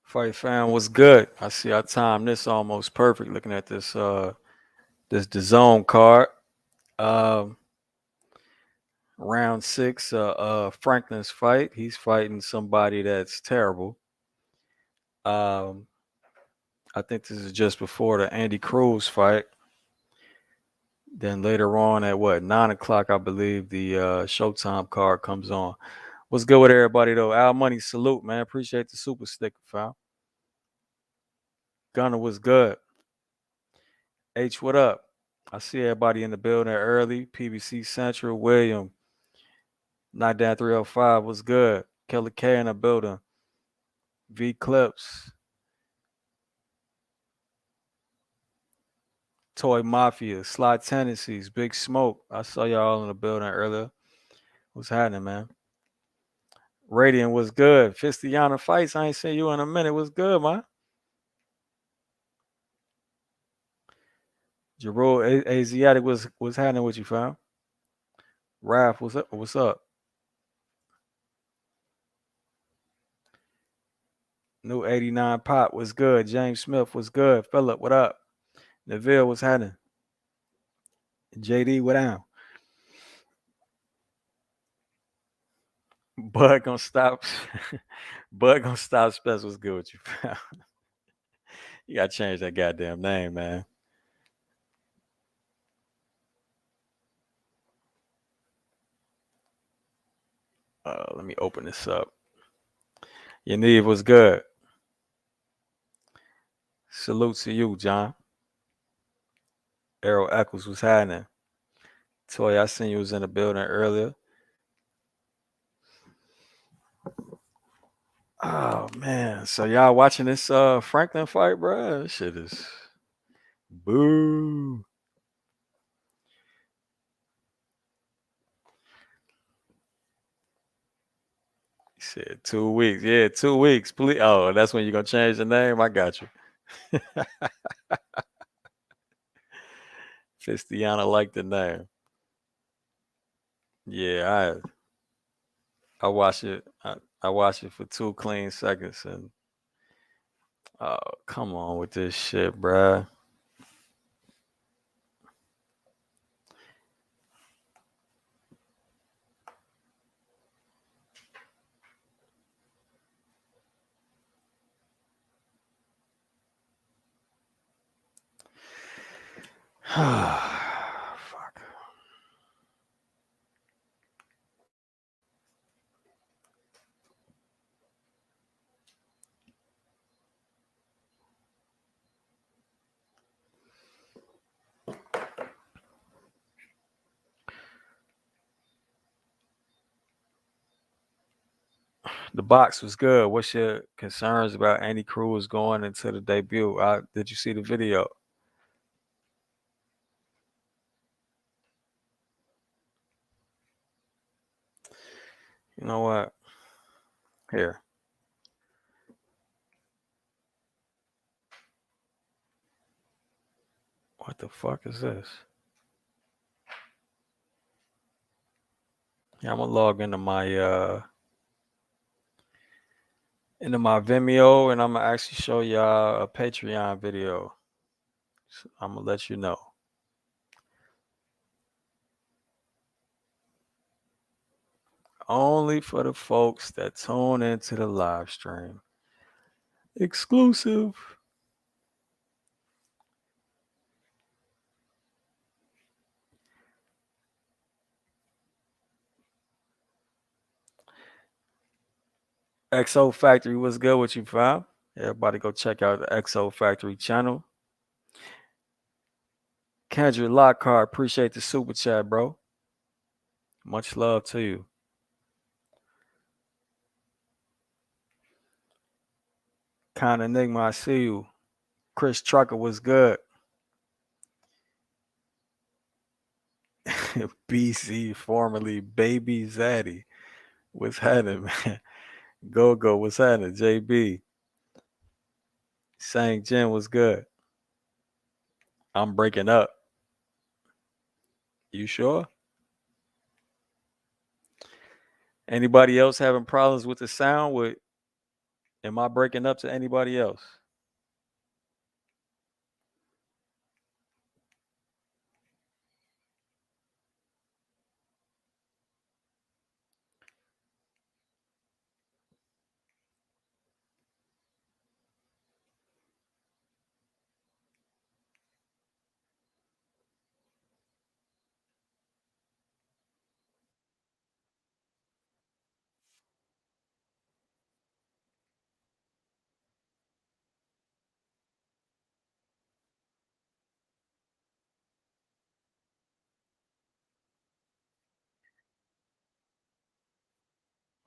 Fight fan was good. I see I timed this almost perfect looking at this DAZN card. Um Round six, Franklin's fight. He's fighting somebody that's terrible. Um I think this is just before the Andy Cruz fight. Then later on at 9 o'clock, I believe the Showtime card comes on. What's good with everybody though? Al Money salute, man. Appreciate the super sticker, fam. Gunner was good. H, what up? I see everybody in the building early. PBC Central, William, Knockdown 305 was good. Kelly K in the building. V Clips, Toy Mafia, Sly Tendencies, Big Smoke. I saw y'all in the building earlier. What's happening, man? Radiant was good. Fistiana Fights, I ain't seen you in a minute. What's good, man? Jerome Asiatic was happening with you, fam. Raph, what's up? What's up? New 89 Pop was good. James Smith was good. Philip, what up? Neville was happening. JD, what down? Bud gonna stop. Bud gonna stop. Spence was good with you, fam. You gotta change that goddamn name, man. Let me open this up. Yaniv was good. Salute to you, John. Errol Eccles was happening. Toy, I seen you was in the building earlier. Oh man, so y'all watching this Franklin fight, bro? This shit is boo. He said 2 weeks. Yeah, 2 weeks. Please. Oh, that's when you're gonna change the name. I got you. Fistiana like the name. Yeah, I watched it. I watched it for 2 clean seconds, and oh, come on with this shit, bruh. Fuck. The box was good. What's your concerns about Andy Cruz going into the debut? Did you see the video? You know what? Here. What the fuck is this? Yeah, I'm gonna log into my Vimeo, and I'm gonna actually show y'all a Patreon video. So I'm gonna let you know. Only for the folks that tune into the live stream. Exclusive. XO Factory, what's good with you, fam? Everybody go check out the XO Factory channel. Kendrick Lockhart, appreciate the super chat, bro. Much love to you. Kind of Enigma, I see you. Chris Trucker was good. BC, formerly Baby Zaddy. What's happening, man? Go, what's happening? JB. Sang Jin was good. I'm breaking up. You sure? Anybody else having problems with the sound with Am I breaking up to anybody else?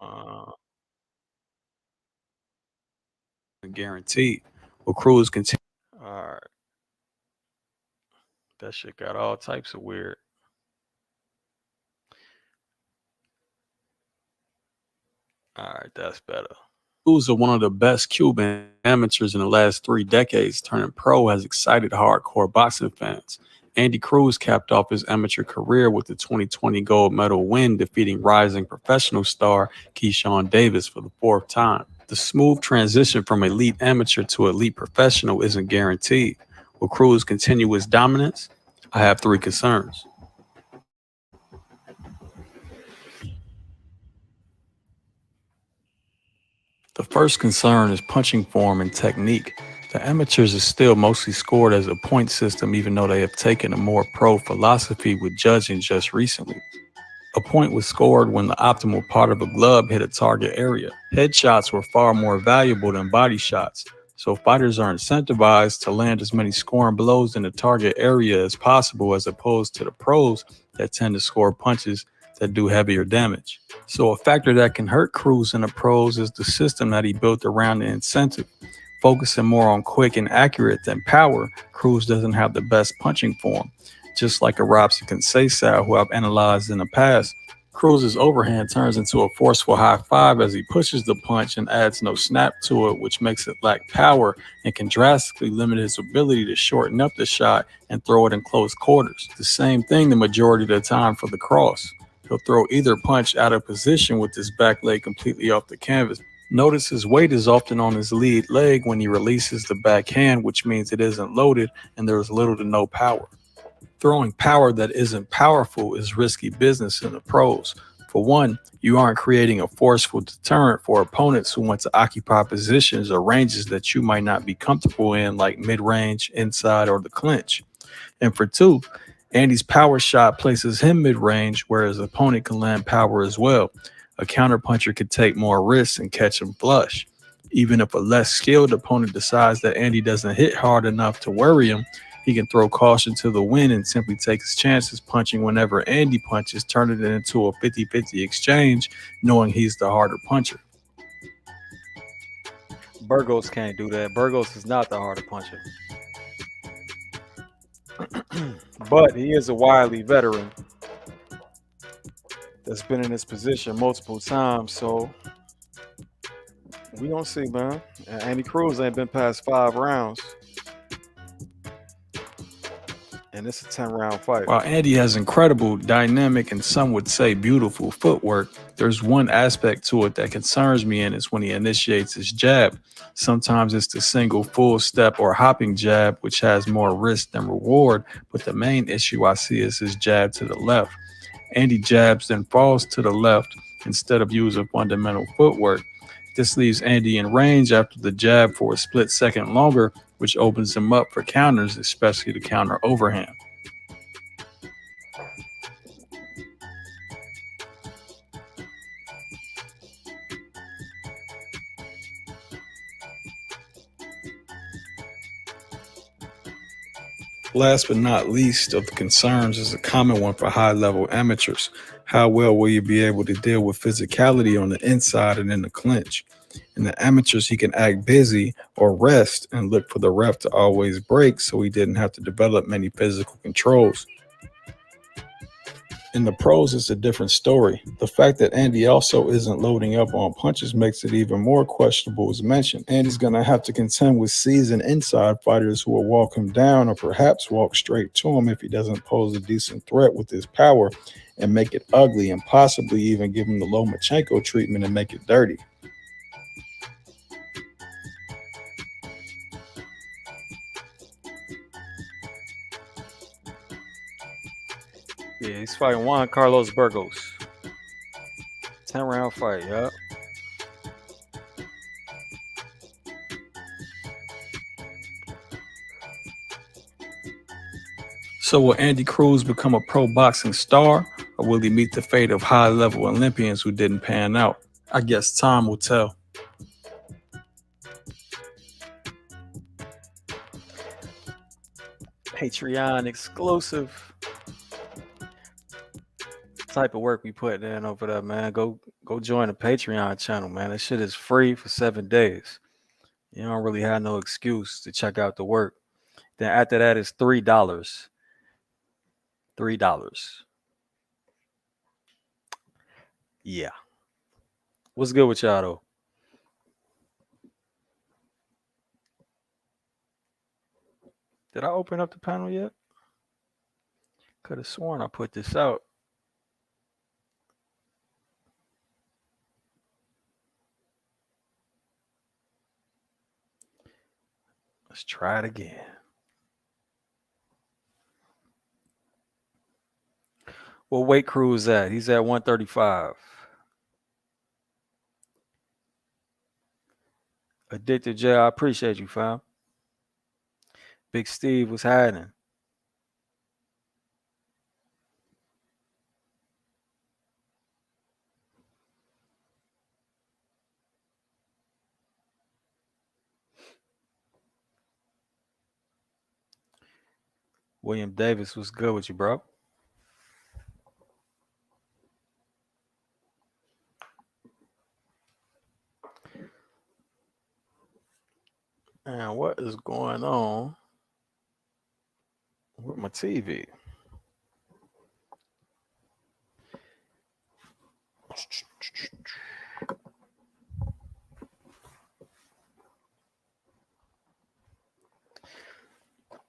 Uh, Guaranteed. Will Cruz continue? all right. That shit got all types of weird. All right, that's better. Cruz are one of the best Cuban amateurs in the last 3 decades. Turning pro has excited hardcore boxing fans. Andy Cruz capped off his amateur career with the 2020 gold medal win, defeating rising professional star Keyshawn Davis for the fourth time. The smooth transition from elite amateur to elite professional isn't guaranteed. Will Cruz continue his dominance? I have three concerns. The first concern is punching form and technique. The amateurs are still mostly scored as a point system, even though they have taken a more pro philosophy with judging just recently. A point was scored when the optimal part of a glove hit a target area. Headshots were far more valuable than body shots, so fighters are incentivized to land as many scoring blows in the target area as possible, as opposed to the pros that tend to score punches that do heavier damage. So a factor that can hurt Cruz in the pros is the system that he built around the incentive. Focusing more on quick and accurate than power, Cruz doesn't have the best punching form. Just like a Robson Conceição, who I've analyzed in the past, Cruz's overhand turns into a forceful high five as he pushes the punch and adds no snap to it, which makes it lack power and can drastically limit his ability to shorten up the shot and throw it in close quarters. The same thing the majority of the time for the cross. He'll throw either punch out of position with his back leg completely off the canvas. Notice his weight is often on his lead leg when he releases the backhand, which means it isn't loaded and there is little to no power. Throwing power that isn't powerful is risky business in the pros. For one, you aren't creating a forceful deterrent for opponents who want to occupy positions or ranges that you might not be comfortable in, like mid range, inside, or the clinch. And for two, Andy's power shot places him mid range, whereas the opponent can land power as well. A counterpuncher could take more risks and catch him flush. Even if a less skilled opponent decides that Andy doesn't hit hard enough to worry him, he can throw caution to the wind and simply take his chances punching whenever Andy punches, turning it into a 50-50 exchange, knowing he's the harder puncher. Burgos can't do that. Burgos is not the harder puncher. But he is a wily veteran that's been in this position multiple times. So we gonna see, man. And Andy Cruz ain't been past 5 rounds, and it's a 10 round fight. While Andy has incredible, dynamic, and some would say beautiful footwork, there's one aspect to it that concerns me, and it's when he initiates his jab. Sometimes it's the single full step or hopping jab, which has more risk than reward, but the main issue I see is his jab to the left. Andy jabs then falls to the left instead of using fundamental footwork. This leaves Andy in range after the jab for a split second longer, which opens him up for counters, especially the counter overhand. Last but not least of the concerns is a common one for high level amateurs. How well will you be able to deal with physicality on the inside and in the clinch? In the amateurs, he can act busy or rest and look for the ref to always break so he didn't have to develop many physical controls. In the pros, it's a different story. The fact that Andy also isn't loading up on punches makes it even more questionable, as mentioned. Andy's going to have to contend with seasoned inside fighters who will walk him down or perhaps walk straight to him if he doesn't pose a decent threat with his power and make it ugly, and possibly even give him the Lomachenko treatment and make it dirty. Yeah, he's fighting Juan Carlos Burgos. 10-round fight, yeah. So will Andy Cruz become a pro boxing star, or will he meet the fate of high-level Olympians who didn't pan out? I guess time will tell. Patreon exclusive type of work we put in over there, man. Go join the Patreon channel, man. That shit is free for 7 days. You don't really have no excuse to check out the work. Then after that is $3. $3. Yeah. What's good with y'all though? Did I open up the panel yet? Could have sworn I put this out. Let's try it again. What weight Cruz at? He's at 135. Addicted J, I appreciate you, fam. Big Steve was hiding. William Davis was good with you, bro. Man, what is going on with my TV?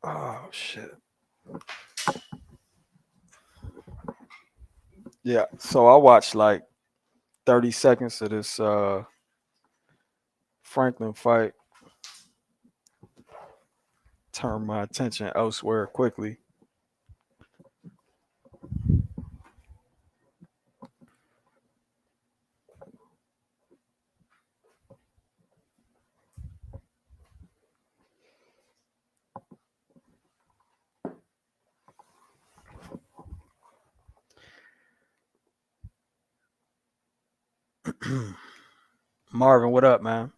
Oh shit. Yeah, so I watched like 30 seconds of this Franklin fight. Turned my attention elsewhere quickly. Marvin, what up, man?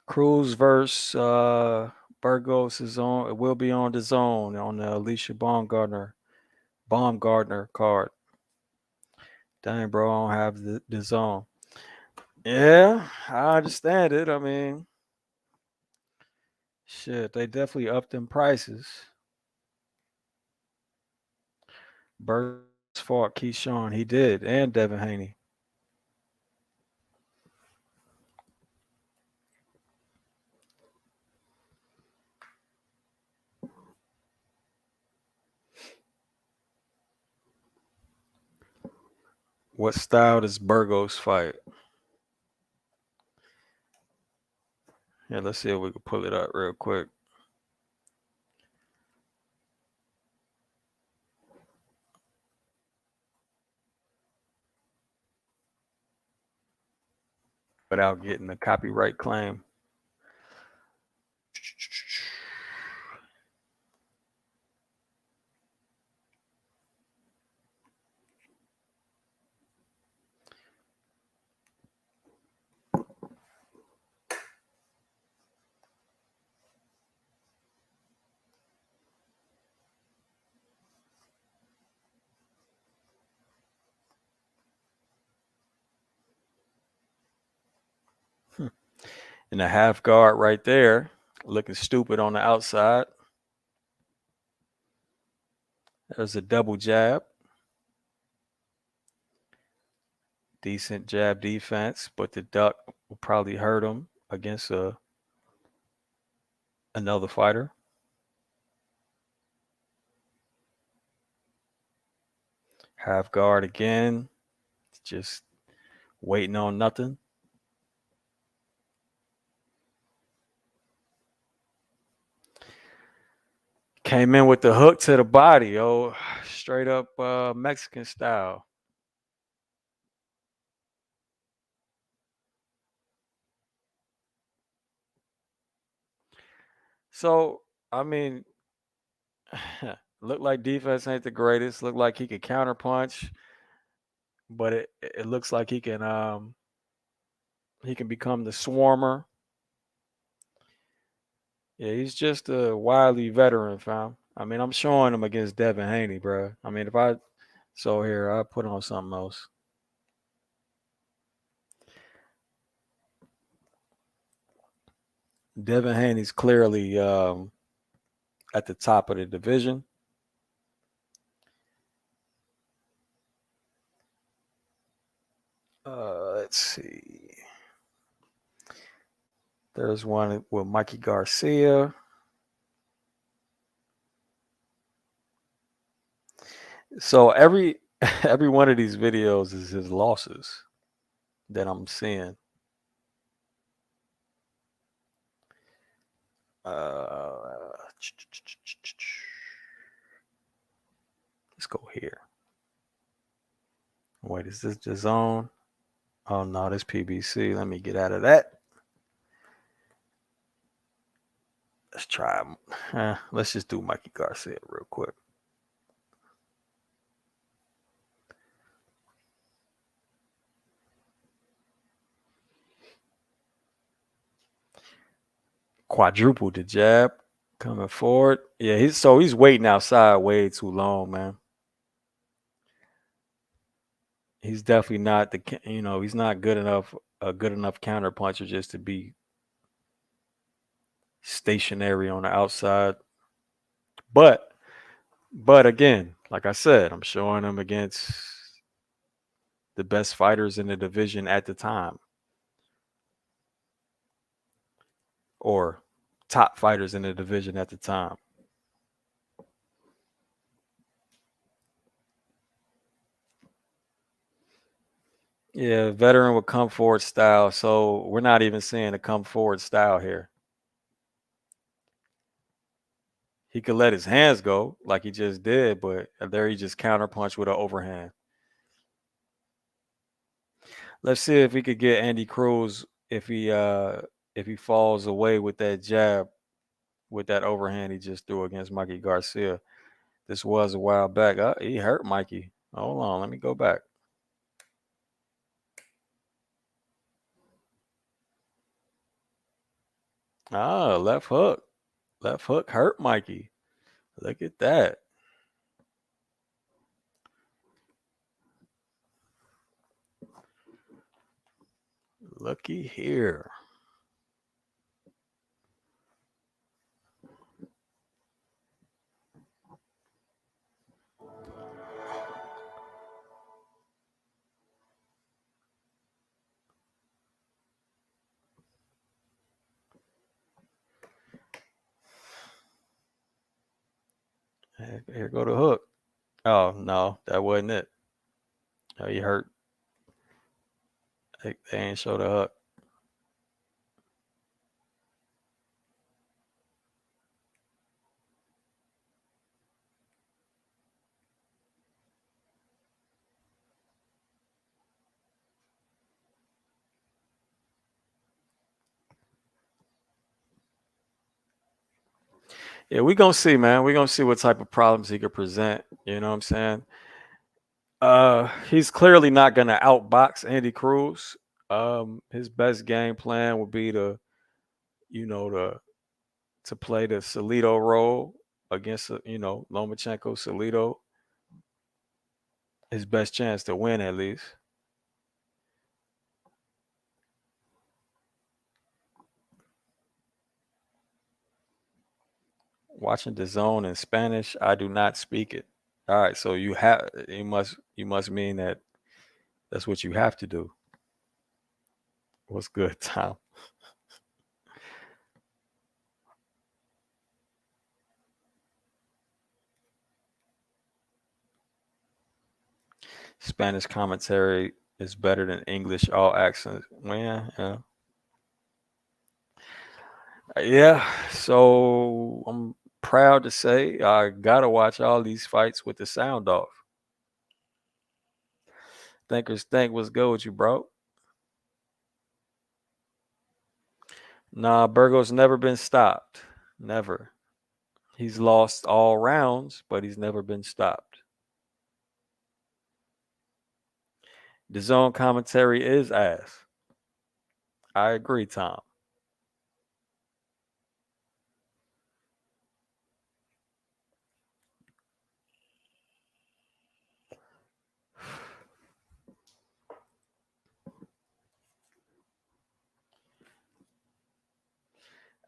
Cruz versus Burgos is on. It will be on the zone on the Alicia Baumgardner card. Dang, bro, I don't have the zone. Yeah, I understand it. I mean, shit, they definitely upped them prices. Burgos fought Keyshawn. He did, and Devin Haney. What style does Burgos fight? Yeah, let's see if we can pull it up real quick. Without getting a copyright claim. And a half guard right there, looking stupid on the outside. There's a double jab. Decent jab defense, but the duck will probably hurt him against another fighter. Half guard again, just waiting on nothing. Came in with the hook to the body, straight up Mexican style. So, I mean, look like defense ain't the greatest. Look like he could counterpunch, but it looks like he can become the swarmer. Yeah, he's just a wily veteran, fam. I mean, I'm showing him against Devin Haney, bro. I mean, here, I put on something else. Devin Haney's clearly at the top of the division. Let's see. There's one with Mikey Garcia. So every one of these videos is his losses that I'm seeing. Let's go here. Wait, is this the zone? Oh no, this PBC. Let me get out of that. Let's try. Let's just do Mikey Garcia real quick. Quadruple the jab coming forward. Yeah, he's waiting outside way too long, man. He's definitely not he's not good enough a good enough counter puncher just to be stationary on the outside. But again, like I said, I'm showing him against the best fighters in the division at the time, or top fighters in the division at the time. Yeah, veteran with come forward style. So we're not even seeing a come forward style here. He could let his hands go like he just did, but there he just counterpunch with an overhand. Let's see if we could get Andy Cruz if he falls away with that jab, with that overhand he just threw against Mikey Garcia. This was a while back. He hurt Mikey. Hold on, let me go back. Left hook. Left hook hurt Mikey. Look at that. Looky here. Here go the hook. Oh no, that wasn't it. Oh, he hurt. They ain't show the hook. Yeah, we gonna see, man. We gonna see what type of problems he could present. You know what I'm saying? He's clearly not gonna outbox Andy Cruz. His best game plan would be you know, to play the Salido role against Lomachenko Salido. His best chance to win, at least. Watching the zone in Spanish, I do not speak it. All right, so you must mean that that's what you have to do. What's good, Tom? Spanish commentary is better than English, all accents. Well, yeah. So proud to say I gotta watch all these fights with the sound off. Thinkers think what's good with you, bro? Nah, Burgos never been stopped. Never. He's lost all rounds, but he's never been stopped. The zone commentary is ass. I agree, Tom.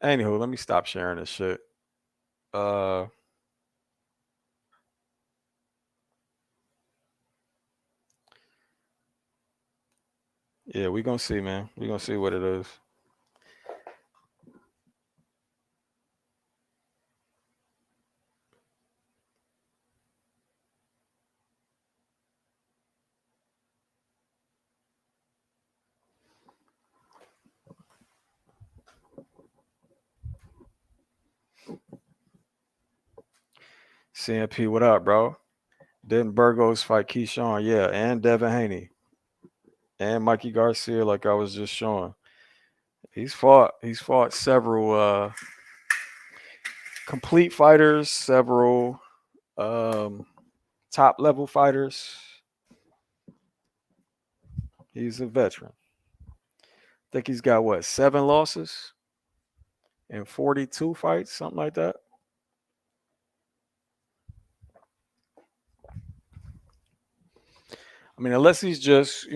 Anywho, let me stop sharing this shit. Uh yeah, we gonna see, man. We gonna see what it is. CMP, what up, bro? Didn't Burgos fight Keyshawn? Yeah, and Devin Haney. And Mikey Garcia, like I was just showing. He's fought several complete fighters, several top level fighters. He's a veteran. I think he's got what, 7 losses in 42 fights, something like that. I mean, unless he's just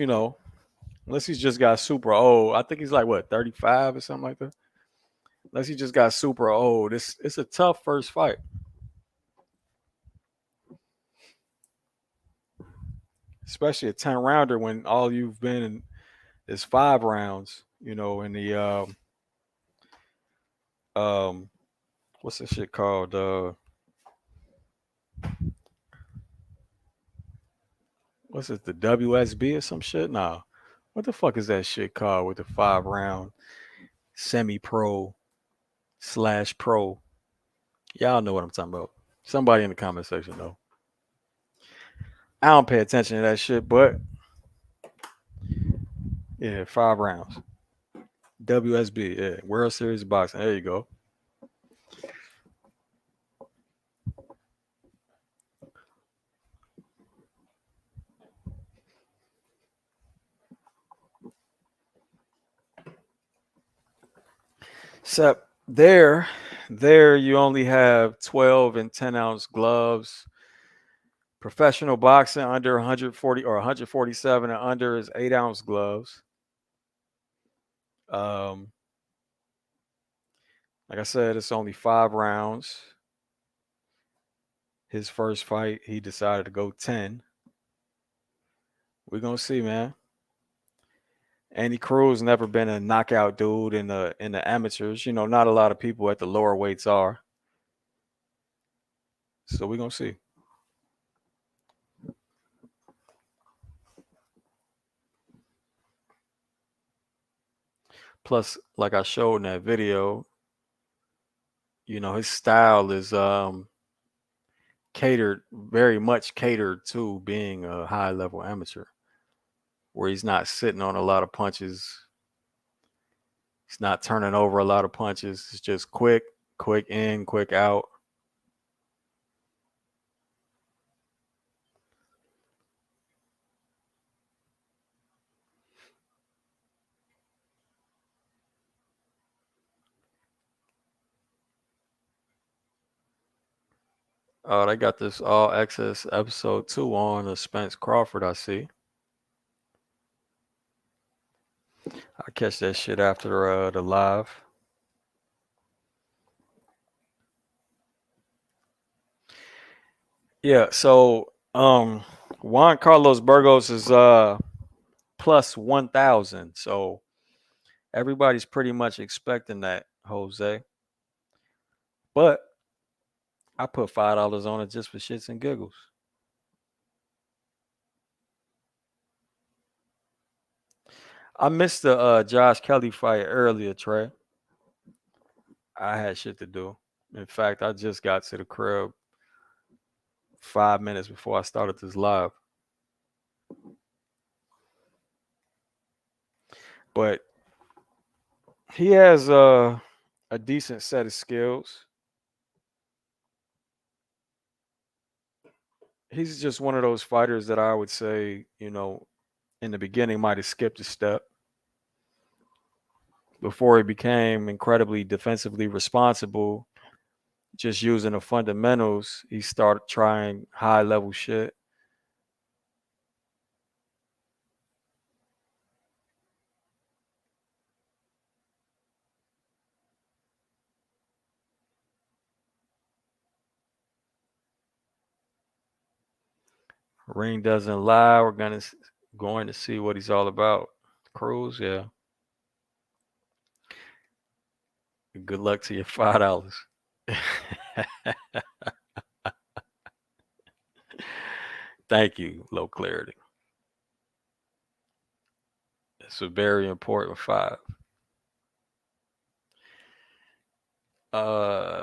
got super old. I think he's like what, 35 or something like that. Unless he just got super old. It's a tough first fight. Especially a 10 rounder when all you've been in is 5 rounds, in the um what's this shit called? What's it, the WSB or some shit? Nah. What the fuck is that shit called with the 5 round semi pro slash pro? Y'all know what I'm talking about. Somebody in the comment section though. I don't pay attention to that shit, but yeah, 5 rounds. WSB, yeah, World Series of Boxing. There you go. Except there you only have 12 and 10-ounce gloves. Professional boxing under 140 or 147 and under is 8-ounce gloves. Um, like I said, it's only 5 rounds. His first fight, he decided to go 10. We're gonna see, man. Andy Cruz never been a knockout dude in the amateurs. Not a lot of people at the lower weights are. So we're gonna see. Plus, like I showed in that video, his style is catered, very much catered to being a high level amateur, where he's not sitting on a lot of punches. He's not turning over a lot of punches. It's just quick in, quick out. Oh, they got this all access episode 2 on the Spence Crawford, I see. I'll catch that shit after the live. Yeah, so Juan Carlos Burgos is plus 1,000. So everybody's pretty much expecting that, Jose. But I put $5 on it just for shits and giggles. I missed the Josh Kelly fight earlier, Trey. I had shit to do. In fact, I just got to the crib 5 minutes before I started this live. But he has a decent set of skills. He's just one of those fighters that I would say, in the beginning might have skipped a step before he became incredibly defensively responsible. Just using the fundamentals, he started trying high level shit. Ring doesn't lie. We're going to see what he's all about. Cruz, yeah. Good luck to your $5. Thank you, low clarity. It's a very important 5.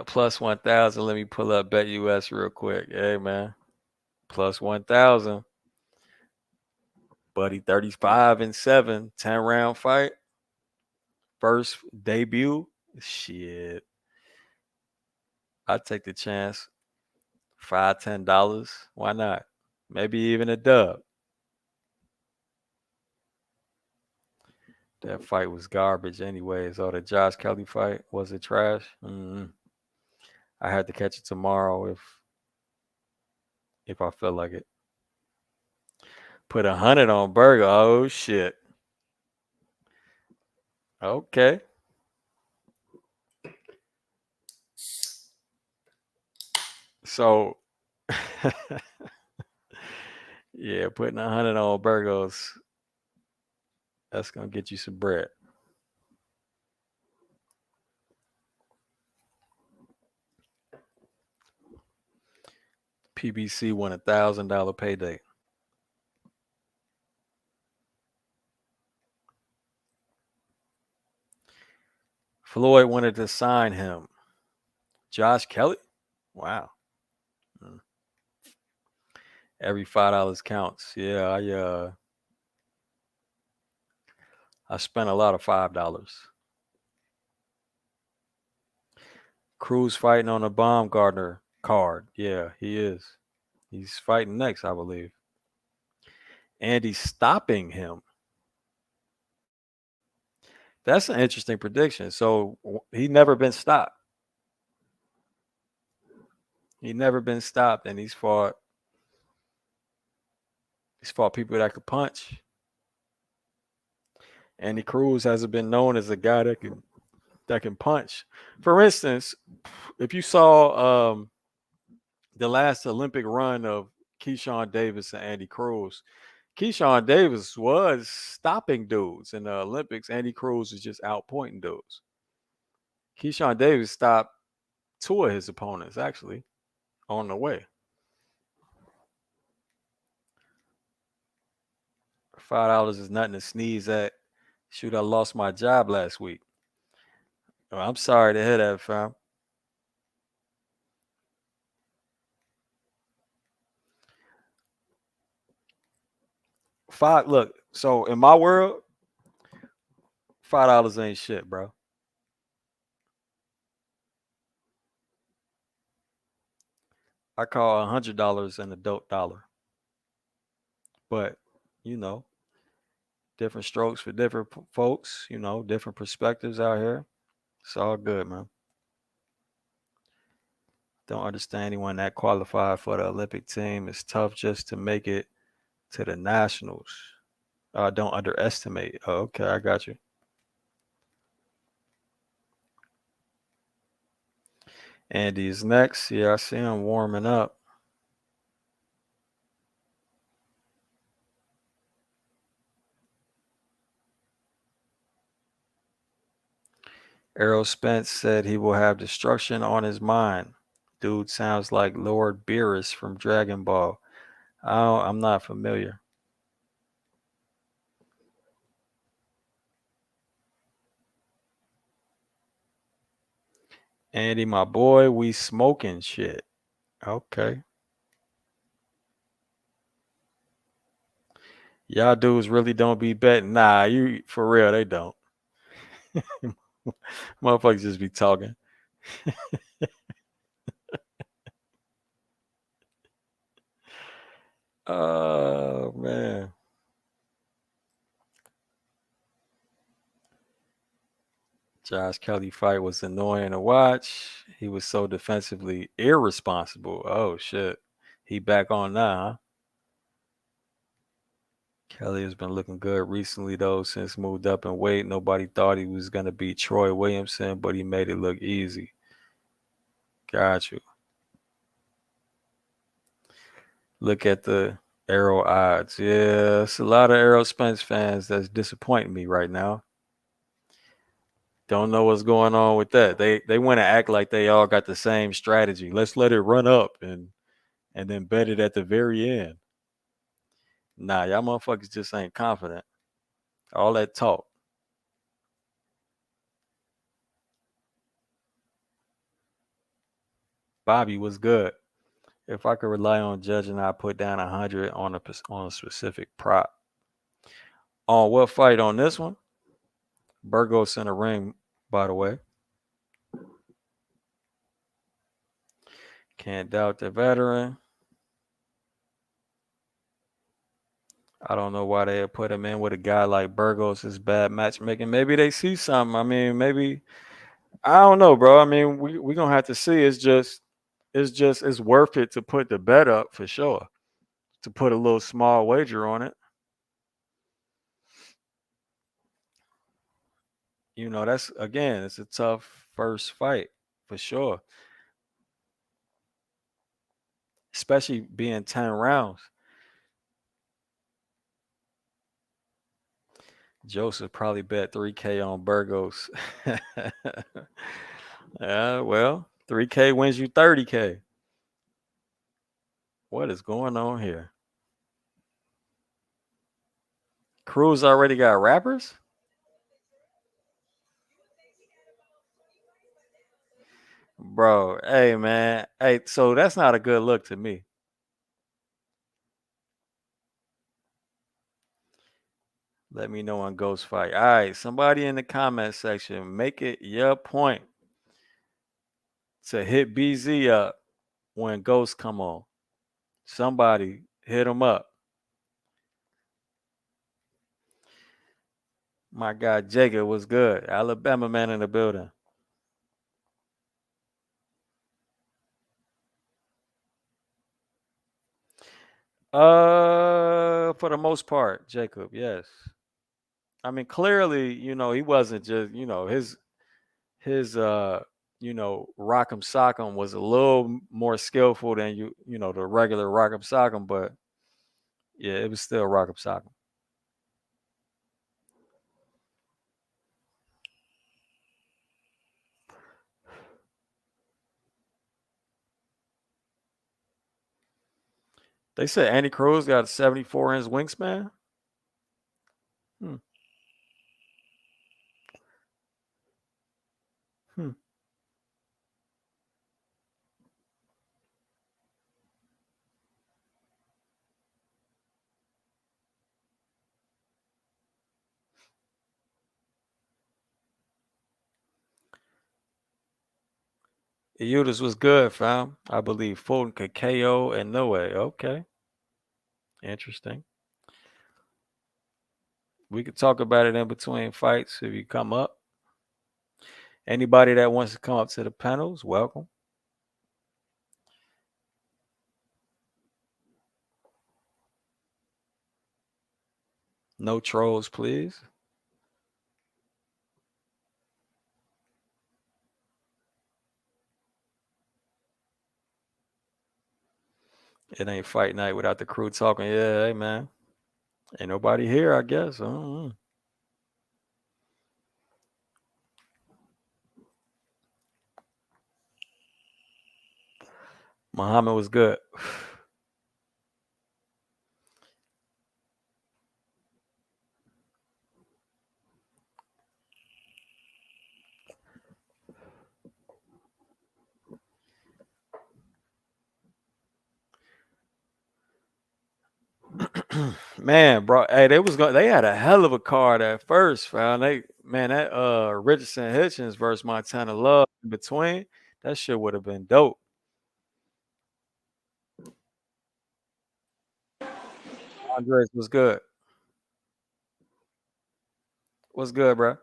Plus 1,000. Let me pull up BETUS real quick. Hey man, plus 1,000. Buddy, 35-7, 10-round fight. First debut. Shit. I'd take the chance. $5, $10. Why not? Maybe even a dub. That fight was garbage anyways. Oh, the Josh Kelly fight, was it trash? I had to catch it tomorrow if I feel like it. Put 100 on Burger. Oh shit. Okay. So yeah, putting 100 on Burgos, that's gonna get you some bread. PBC won $1,000 payday. Floyd wanted to sign him. Josh Kelly? Wow. Every $5 counts. Yeah, I spent a lot of $5. Cruz fighting on a Baumgardner card. Yeah, he is. He's fighting next, I believe. And he's stopping him. That's an interesting prediction. So he never been stopped. He never been stopped, and he's fought people that could punch. Andy Cruz hasn't been known as a guy that can punch. For instance, if you saw the last Olympic run of Keyshawn Davis and Andy Cruz, Keyshawn Davis was stopping dudes in the Olympics. Andy Cruz is just outpointing dudes. Keyshawn Davis stopped 2 of his opponents actually on the way. $5 is nothing to sneeze at. Shoot, I lost my job last week. Oh, I'm sorry to hear that, fam. Look, so in my world, $5 ain't shit, bro. I call $100 an adult dollar. But, you know, different strokes for different folks, different perspectives out here. It's all good, man. Don't understand anyone that qualified for the Olympic team. It's tough just to make it to the nationals. Don't underestimate. Oh, okay, I got you. Andy's next. Yeah, I see him warming up. Errol Spence said he will have destruction on his mind. Dude sounds like Lord Beerus from Dragon Ball. I'm not familiar. Andy, my boy, we smoking shit. Okay. Y'all dudes really don't be betting. Nah, you for real, they don't. Motherfuckers just be talking. Oh man. Josh Kelly fight was annoying to watch. He was so defensively irresponsible. Oh shit. He back on now, huh? Kelly has been looking good recently though, since moved up in weight. Nobody thought he was gonna beat Troy Williamson, but he made it look easy. Got you. Look at the Arrow odds. Yeah, it's a lot of Arrow Spence fans that's disappointing me right now. Don't know what's going on with that. They want to act like they all got the same strategy. Let's let it run up and then bet it at the very end. Nah, y'all motherfuckers just ain't confident. All that talk. Bobby was good. If I could rely on judging, I'd put down 100 on a specific prop. On what fight on this one? Burgos in the ring, by the way. Can't doubt the veteran. I don't know why they put him in with a guy like Burgos. Is bad matchmaking. Maybe they see something. I mean, maybe I don't know, bro. I mean, we gonna have to see. It's worth it to put the bet up for sure. To put a little small wager on it. That's again, it's a tough first fight for sure. Especially being 10 rounds. Joseph probably bet 3K on Burgos. Yeah, well, 3K wins you 30K. What is going on here? Cruz already got rappers? Bro, hey man. Hey, so that's not a good look to me. Let me know on Ghost Fight. All right, somebody in the comment section, make it your point to hit BZ up when Ghosts come on. Somebody hit him up. My guy Jacob was good. Alabama man in the building. For the most part, Jacob, yes. I mean, clearly, he wasn't just, his rock'em sock'em was a little more skillful than the regular rock'em sock'em, but yeah, it was still rock'em sock'em. They said Andy Cruz got a 74-inch wingspan. Hmm. Hmm. Eudes was good, fam. I believe Fulton could KO and no way. Okay. Interesting. We could talk about it in between fights if you come up. Anybody that wants to come up to the panels, welcome. No trolls, please. It ain't fight night without the crew talking. Yeah, hey man. Ain't nobody here, I guess. I don't know. Muhammad was good. Man, bro, hey, they had a hell of a card at first, fam. That Richardson Hitchens versus Montana Love in between, that shit would have been dope. Andres, what's good? What's good, bro?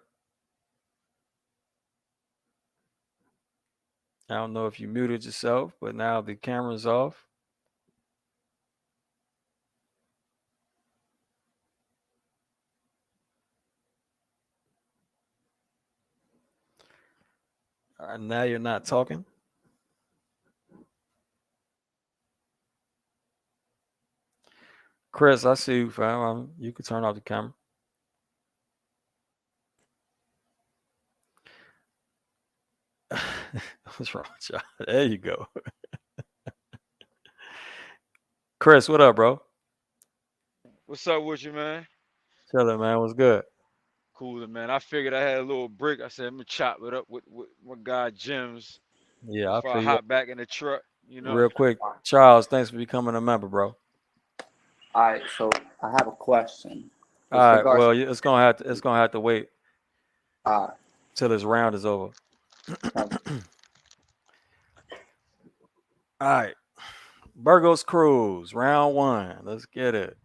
I don't know if you muted yourself, but now the camera's off. Now you're not talking. Chris, I see you, fam. You can turn off the camera. What's wrong with y'all? There you go. Chris, what up, bro? What's up with you, man? Chilling, man. What's good? Cooler, man. I figured I had a little break. I said, let me chop it up with my guy Jim's Yeah, I before I feel you. hop back in the truck. Real quick, Charles, thanks for becoming a member, bro. All right, so I have a question. All With right, regards, well, it's gonna have to wait uh, till this round is over. um, All right, Burgos Cruz, round one. Let's get it.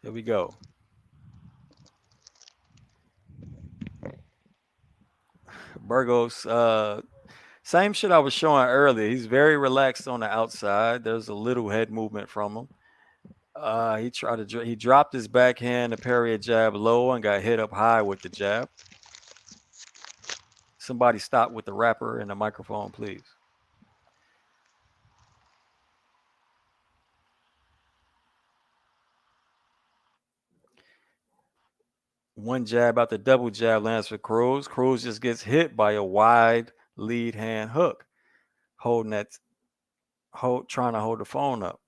Here we go. Burgos, same shit I was showing earlier. He's very relaxed on the outside. There's a little head movement from him. He dropped his backhand to parry a jab low and got hit up high with the jab. Somebody stop with the rapper and the microphone, please. One jab out the double jab lands for Cruz. Cruz just gets hit by a wide lead hand hook, trying to hold the phone up.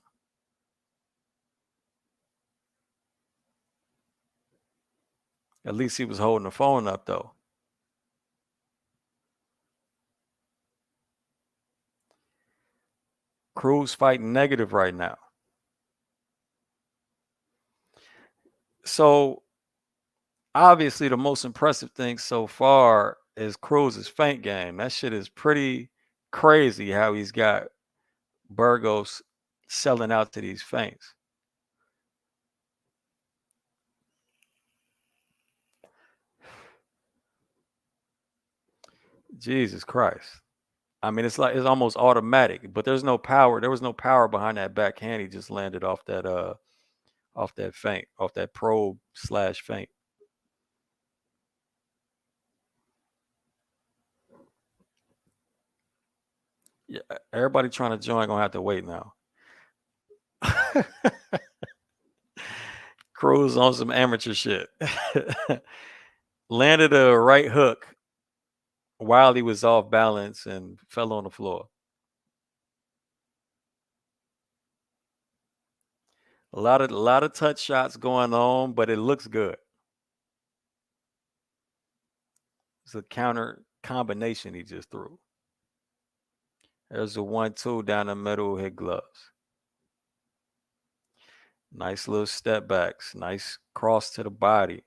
At least he was holding the phone up though. Cruz fighting negative right now. So obviously the most impressive thing so far is Cruz's feint game. That shit is pretty crazy how he's got Burgos selling out to these feints. Jesus Christ. I mean, it's almost automatic, but there's no power. There was no power behind that backhand. He just landed off that feint, off that probe slash feint. Yeah, everybody trying to join gonna have to wait now. Cruz on some amateur shit. Landed a right hook while he was off balance and fell on the floor. A lot of touch shots going on, but it looks good. It's a counter combination he just threw. There's a 1-2 down the middle, hit gloves. Nice little step backs. Nice cross to the body.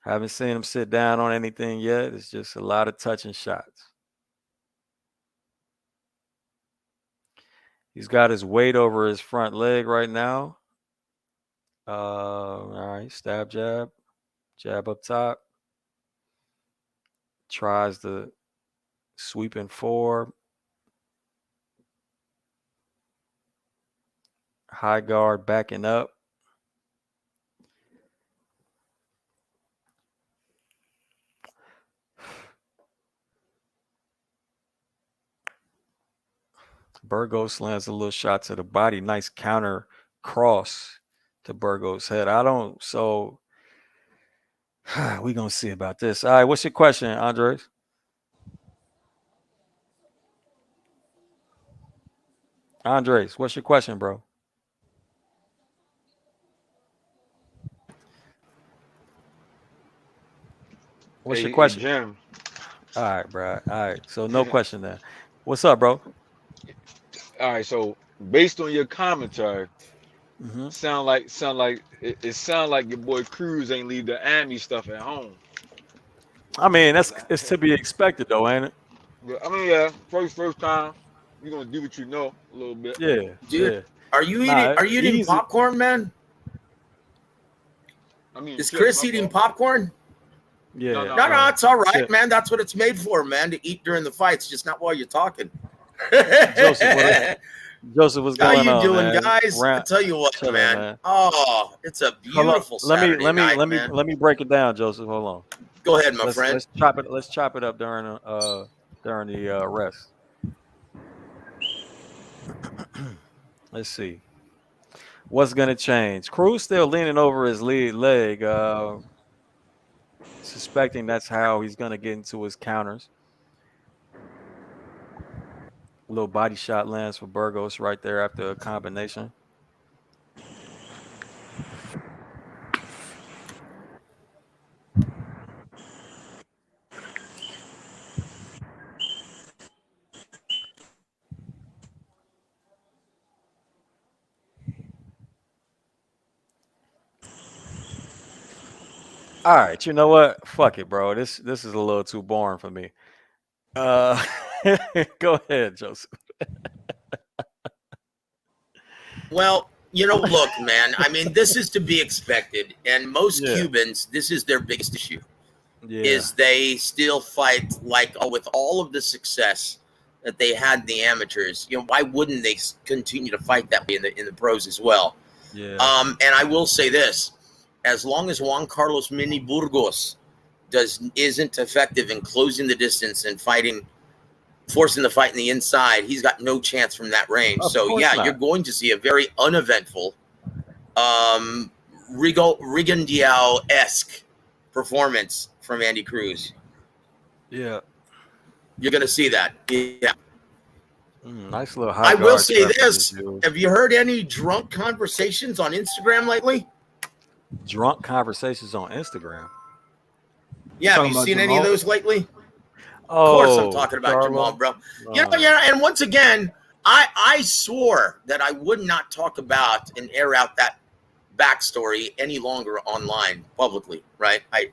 Haven't seen him sit down on anything yet. It's just a lot of touching shots. He's got his weight over his front leg right now. All right, stab jab. Jab up top. Tries the sweeping four. High guard backing up. Burgos lands a little shot to the body. Nice counter cross to Burgos' head. We gonna see about this. All right, what's your question, Andres? Andres, what's your question, bro? What's your Hey, question? Jim. All right, bro. All right. So no question there. What's up, bro? All right, so based on your commentary, Hmm. it sound like your boy Cruz ain't leave the Army stuff at home. I mean, it's to be expected, though, ain't it? But I mean, yeah, first time, you're gonna do what you know a little bit. Yeah, Dude, yeah. are you eating? Nah, Are you eating easy. popcorn, man? I mean, Is chips, Chris my eating fault. popcorn? Yeah. No, No, it's all right, Chip. man. That's what it's made for, man. To eat during the fights, just not while you're talking. Joseph, Joseph, what's How going you on, doing, man? guys? I tell you what, Chilling, man. man. Oh, it's a Hold on. beautiful Saturday night, man. Let me break it down, Joseph. Hold on. Go ahead, my friend. Let's chop it up during the rest. Let's see. What's gonna change? Cruz still leaning over his lead leg, suspecting that's how he's gonna get into his counters. A little body shot lands for Burgos right there after a combination. All right, you know what? Fuck it, bro. This is a little too boring for me. Uh, go ahead, Joseph. Well, look, man. I mean, this is to be expected, and most Yeah. Cubans, this is their biggest issue. Yeah, Is they still fight like with all of the success that they had in the amateurs. Why wouldn't they continue to fight that way in the pros as well? yeah, And I will say this: as long as Juan Carlos Mini Burgos isn't effective in closing the distance and forcing the fight in the inside, he's got no chance from that range. Of So course yeah, not. you're going to see a very uneventful, Rigondeaux-esque performance from Andy Cruz. yeah. You're going to see that. Yeah. Nice little high I will guard say trap for this. dude. Have you heard any drunk conversations on Instagram lately? Drunk conversations on Instagram. Yeah, have Talking you about seen any of Jamal? those lately? Of Oh, course I'm talking about Charlo? Jamal, bro. No. And once again, I swore that I would not talk about and air out that backstory any longer online publicly, right? I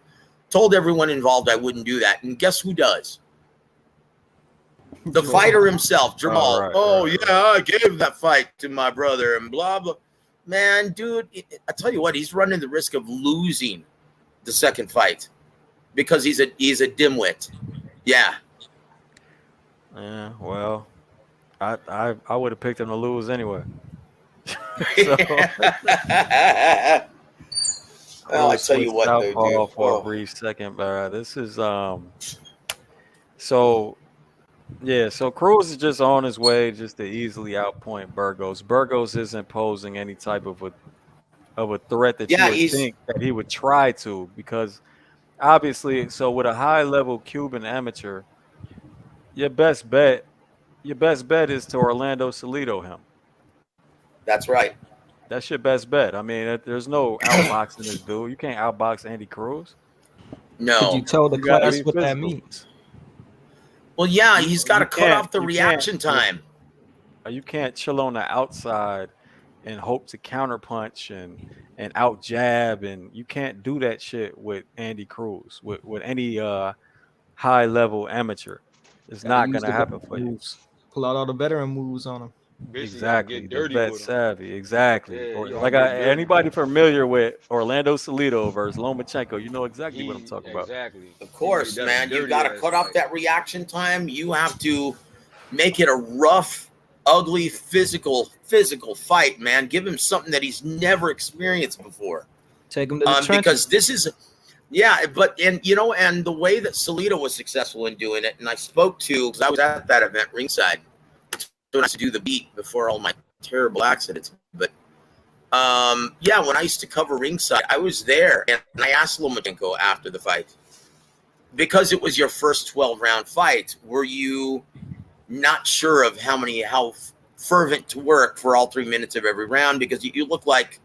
told everyone involved I wouldn't do that. And guess who does? The fighter himself, Jamal. Right. I gave that fight to my brother and blah, blah. Man, dude, I tell you what, he's running the risk of losing the second fight because he's a dimwit. Yeah. Yeah, well, I would have picked him to lose anyway. Well, I tell you what, though, Southpaw dude. for a brief second, but this is so yeah. So Cruz is just on his way just to easily outpoint Burgos. Burgos isn't posing any type of a threat that you Yeah, would think that he would try to, because obviously, so with a high level Cuban amateur, your best bet is to Orlando Salido him. that's right. That's your best bet. I mean, there's no outboxing this dude. You can't outbox Andy Cruz. Could you No. tell the You gotta class be what that physical. means? Well, yeah, he's got to cut can't- off the you reaction can't- time. You can't chill on the outside and hope to counterpunch and out jab, and you can't do that shit with Andy Cruz with any high level amateur. It's Gotta not use gonna the happen veteran for you. moves. Pull out all the veteran moves on him. Basically, gotta Exactly, get the dirty vet with him. savvy. Exactly. Yeah, Or you gotta like get dirty. anybody familiar with Orlando Salido versus Lomachenko, you know exactly what I'm talking about. Exactly. Of course, He made that a man. You've dirty got to ass cut off fight. that reaction time. You have to make it a rough, ugly, physical fight, man. Give him something that he's never experienced before. Take him to the trenches. Because this is, yeah, and the way that Salido was successful in doing it, and I spoke to, because I was at that event ringside, when I used to do the beat before all my terrible accidents. But yeah, when I used to cover ringside, I was there, and I asked Lomachenko after the fight, because it was your first 12-round fight, were you not sure of how fervent to work for all 3 minutes of every round? Because you look like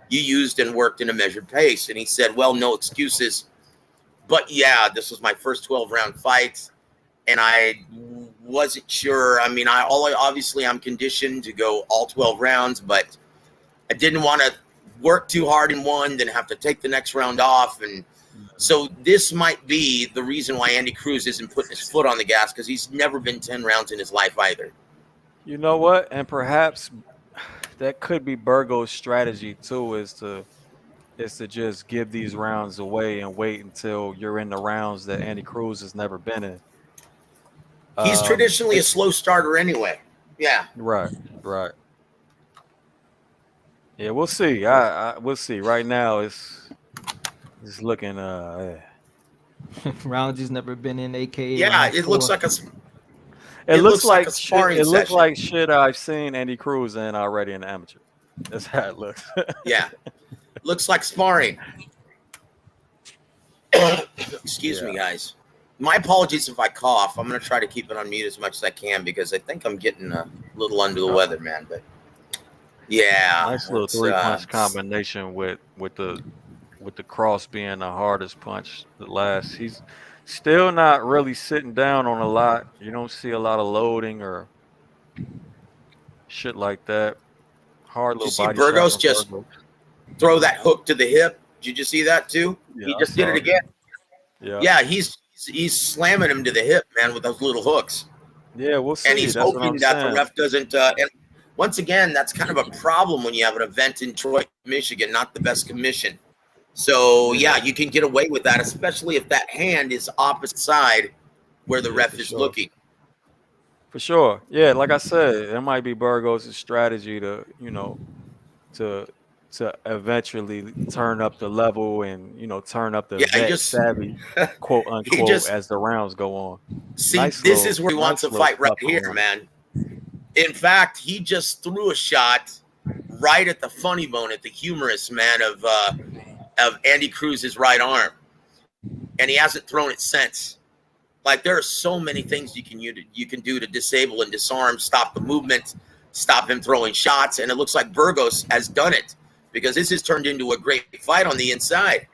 you used and worked in a measured pace. And he said, well, no excuses. But yeah, this was my first 12-round fight. and I wasn't sure. I mean, obviously I'm conditioned to go all 12 rounds, but I didn't want to work too hard in one, then have to take the next round off. And so this might be the reason why Andy Cruz isn't putting his foot on the gas, because he's never been 10 rounds in his life either. You know what? And perhaps that could be Burgos' strategy too, is to just give these rounds away and wait until you're in the rounds that Andy Cruz has never been in. He's traditionally a slow starter anyway. Yeah. Right. Yeah, we'll see. We'll see. Right now, it's looking. Rounds he's never been in. AKA. Yeah, it looks like a. It looks like a sparring it looks session. like shit I've seen Andy Cruz in already in the amateur. That's how it looks. Yeah, looks like sparring. Excuse me, guys. My apologies if I cough. I'm gonna try to keep it on mute as much as I can because I think I'm getting a little under the weather, man. But yeah, Nice little 3-punch combination with the cross being the hardest punch. The last, he's still not really sitting down on a lot. You don't see a lot of loading or shit like that. Hard Did you little see body Burgos shot from just Burgos. throw that hook to the hip? Did you see that too? Yeah, He I just did saw it again. Yeah, He's slamming him to the hip, man, with those little hooks. yeah, we'll see. And he's That's what hoping I'm that saying. the ref doesn't. And once again, that's kind of a problem when you have an event in Detroit, Michigan, not the best commission. So yeah, you can get away with that, especially if that hand is opposite side where the ref is looking. For sure. Yeah, like I said, it might be Burgos' strategy to, to eventually turn up the level and, turn up the vet savvy, quote unquote, as the rounds go on. See, Nice this little- is where he nice wants to little fight right stuff here, around. man. In fact, he just threw a shot right at the funny bone, at the humerus, man, of Andy Cruz's right arm, and he hasn't thrown it since. Like, there are so many things you can do to disable and disarm, stop the movement, stop him throwing shots, and it looks like Burgos has done it because this has turned into a great fight on the inside.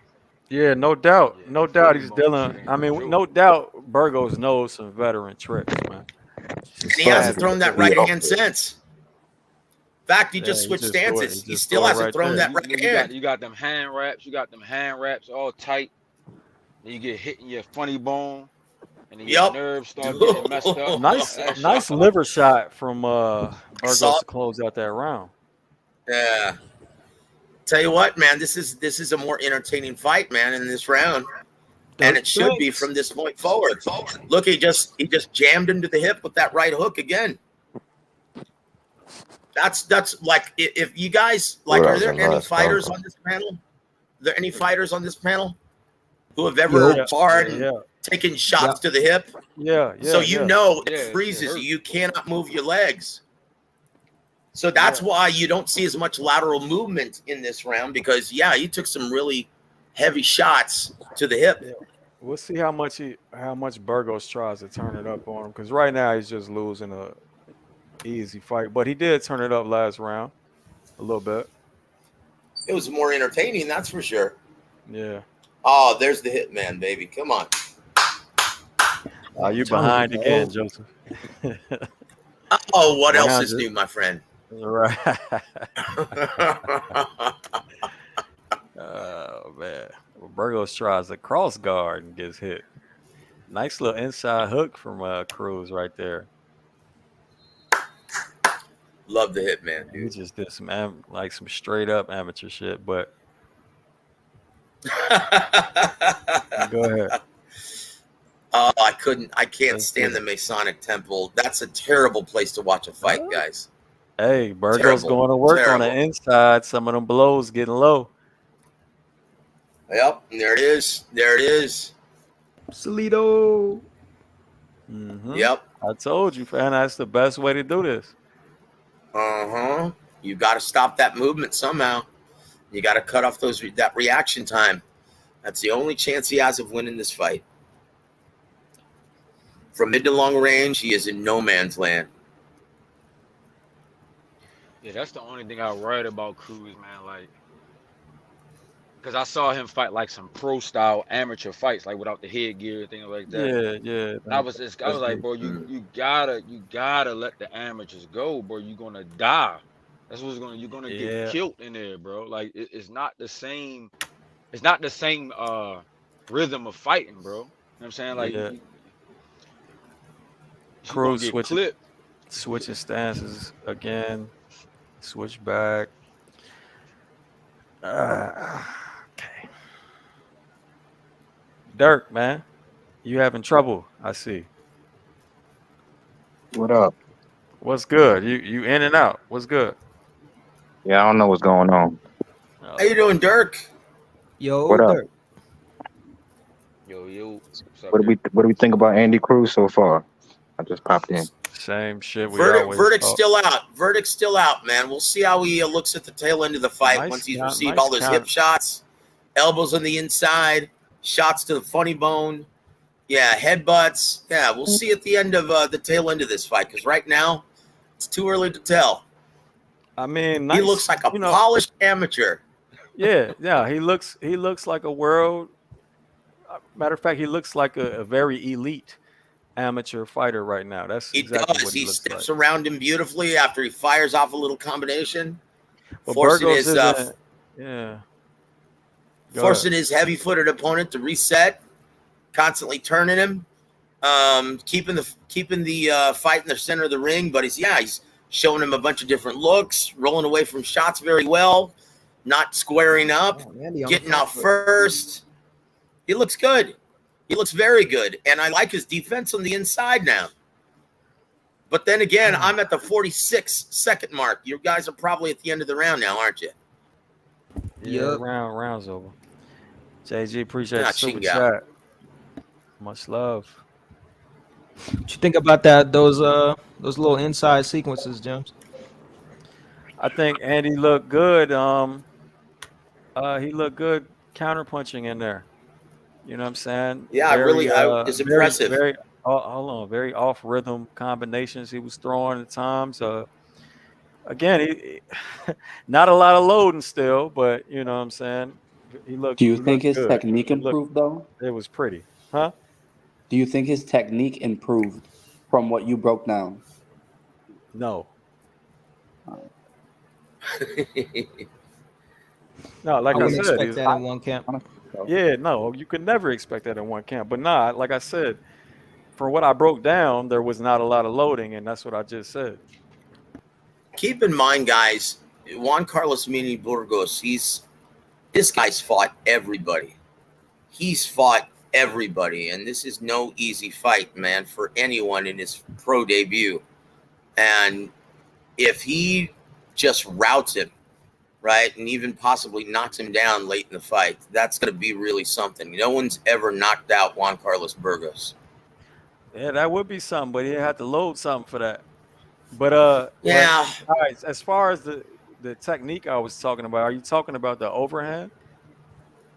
Yeah, no doubt. No doubt he's dealing. I mean, no doubt Burgos knows some veteran tricks, man. And he hasn't thrown that right hand since. In fact, he just switched just threw it. stances. He He just still threw it hasn't right thrown there. that right hand. You got them hand wraps. You got them hand wraps all tight. Then you get hit in your funny bone, and then your nerves start getting messed up. Nice liver shot from Burgos to close out that round. Yeah. Tell you what, man, this is a more entertaining fight, man, in this round. And it should be from this point forward. Look, he just jammed him to the hip with that right hook again. That's like, if you guys like, are there any fighters on this panel? Are there any fighters on this panel who have ever sparred and taken shots to the hip? Yeah. So it freezes you. You cannot move your legs. So that's why you don't see as much lateral movement in this round, because he took some really heavy shots to the hip. Yeah. We'll see how much Burgos tries to turn it up on him, because right now he's just losing a easy fight. But he did turn it up last round a little bit. It was more entertaining, that's for sure. Yeah. Oh, there's the hitman, baby. Come on. You behind again, Joseph. Oh, what else is new, my friend? Right. Oh, man. Burgos tries a cross guard and gets hit. Nice little inside hook from Cruz right there. Love the hitman, dude. He just did some some straight up amateur shit, but go ahead. Oh, I can't stand the Masonic Temple. That's a terrible place to watch a fight, guys. Hey, Burgos going to work on the inside. Some of them blows getting low. Yep, there it is. There it is. Salido. Mm-hmm. Yep. I told you, fan. That's the best way to do this. You got to stop that movement somehow. You got to cut off that reaction time. That's the only chance he has of winning this fight. From mid to long range, he is in no man's land. Yeah, that's the only thing I worried about Cruz, man. Like, Cause I saw him fight like some pro style amateur fights, like without the headgear, things like that. Yeah. And I was like, bro, you gotta let the amateurs go, bro. You're gonna die. That's what's you're gonna get Yeah. killed in there, bro. Like it's not the same. It's not the same rhythm of fighting, bro. You know what I'm saying? Like Yeah. you're gonna Cruz get clipped. switching stances again. Switch back. Okay. Dirk, man, you having trouble? I see. What up? What's good? You in and out. What's good? Yeah, I don't know what's going on. How you doing, Dirk? Yo, What up? Dirk. Yo, what's up, What do we think about Andy Cruz so far? I just popped in. Same shit. Verdict's still out. Verdict's still out, man. We'll see how he looks at the tail end of the fight once he's received all his hip shots, elbows on the inside, shots to the funny bone. Yeah, headbutts. Yeah, we'll see at the end of the tail end of this fight, because right now it's too early to tell. I mean, he looks like a polished amateur. Yeah. He looks like a world. Matter of fact, he looks like a very elite amateur fighter right now. That's exactly what he looks steps like. around him beautifully after he fires off a little combination, But forcing Burgos forcing his heavy-footed opponent to reset, constantly turning him, keeping the fight in the center of the ring. But he's showing him a bunch of different looks, rolling away from shots very well, not squaring up, getting off first. He looks good. He looks very good. And I like his defense on the inside now. But then again, I'm at the 46-second mark. You guys are probably at the end of the round now, aren't you? Yeah, round's over. JG, appreciate the super chat. Much love. What you think about those little inside sequences, James? I think Andy looked good. He looked good counterpunching in there. You know what I'm saying? Yeah, it's impressive. Very, hold on, very off rhythm combinations he was throwing at times. Again, he not a lot of loading still, but you know what I'm saying? He looked. Do you think his good. technique improved though? It was pretty, huh? Do you think his technique improved from what you broke down? No. No, like I said, expect that in one camp. Yeah, no, you could never expect that in one camp. But like I said, for what I broke down, there was not a lot of loading, and that's what I just said. Keep in mind, guys, Juan Carlos Mini Burgos, this guy's fought everybody. He's fought everybody, and this is no easy fight, man, for anyone in his pro debut. And if he just routs him, right, and even possibly knocks him down late in the fight, that's going to be really something. No one's ever knocked out Juan Carlos Burgos. Yeah, that would be something, but he had to load something for that. But yeah. All right, as far as the technique I was talking about, are you talking about the overhand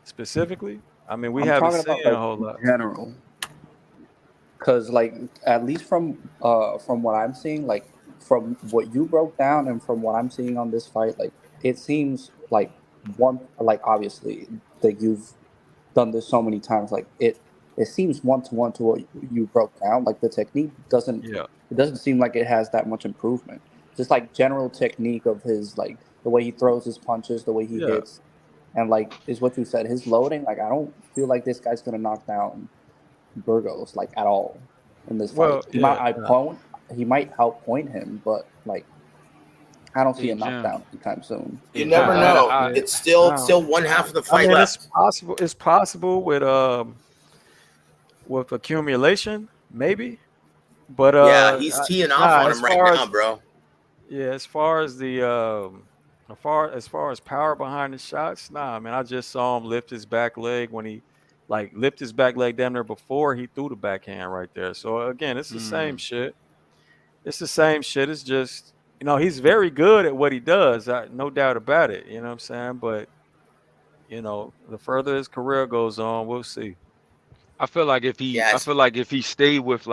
specifically? I mean, we haven't seen a whole lot. General, because like at least from what I'm seeing, like from what you broke down and from what I'm seeing on this fight, like it seems like obviously that you've done this so many times, like it seems 1-to-1 to what you broke down. Like the technique doesn't seem like it has that much improvement. Just like general technique of his, like the way he throws his punches, the way he hits, and like is what you said, his loading. Like I don't feel like this guy's gonna knock down Burgos like at all in this fight. He might outpoint him, but like I don't see a knockdown anytime soon. You never know. It's still one half of the fight left. It's possible with accumulation, maybe. But he's teeing off on him right now, bro. Yeah, as far as power behind the shots, man, I just saw him lift his back leg when he lift his back leg down there before he threw the backhand right there. So again, it's the same shit. It's the same shit. It's just, he's very good at what he does, no doubt about it. You know what I'm saying? But the further his career goes on, we'll see. I feel like if he stayed with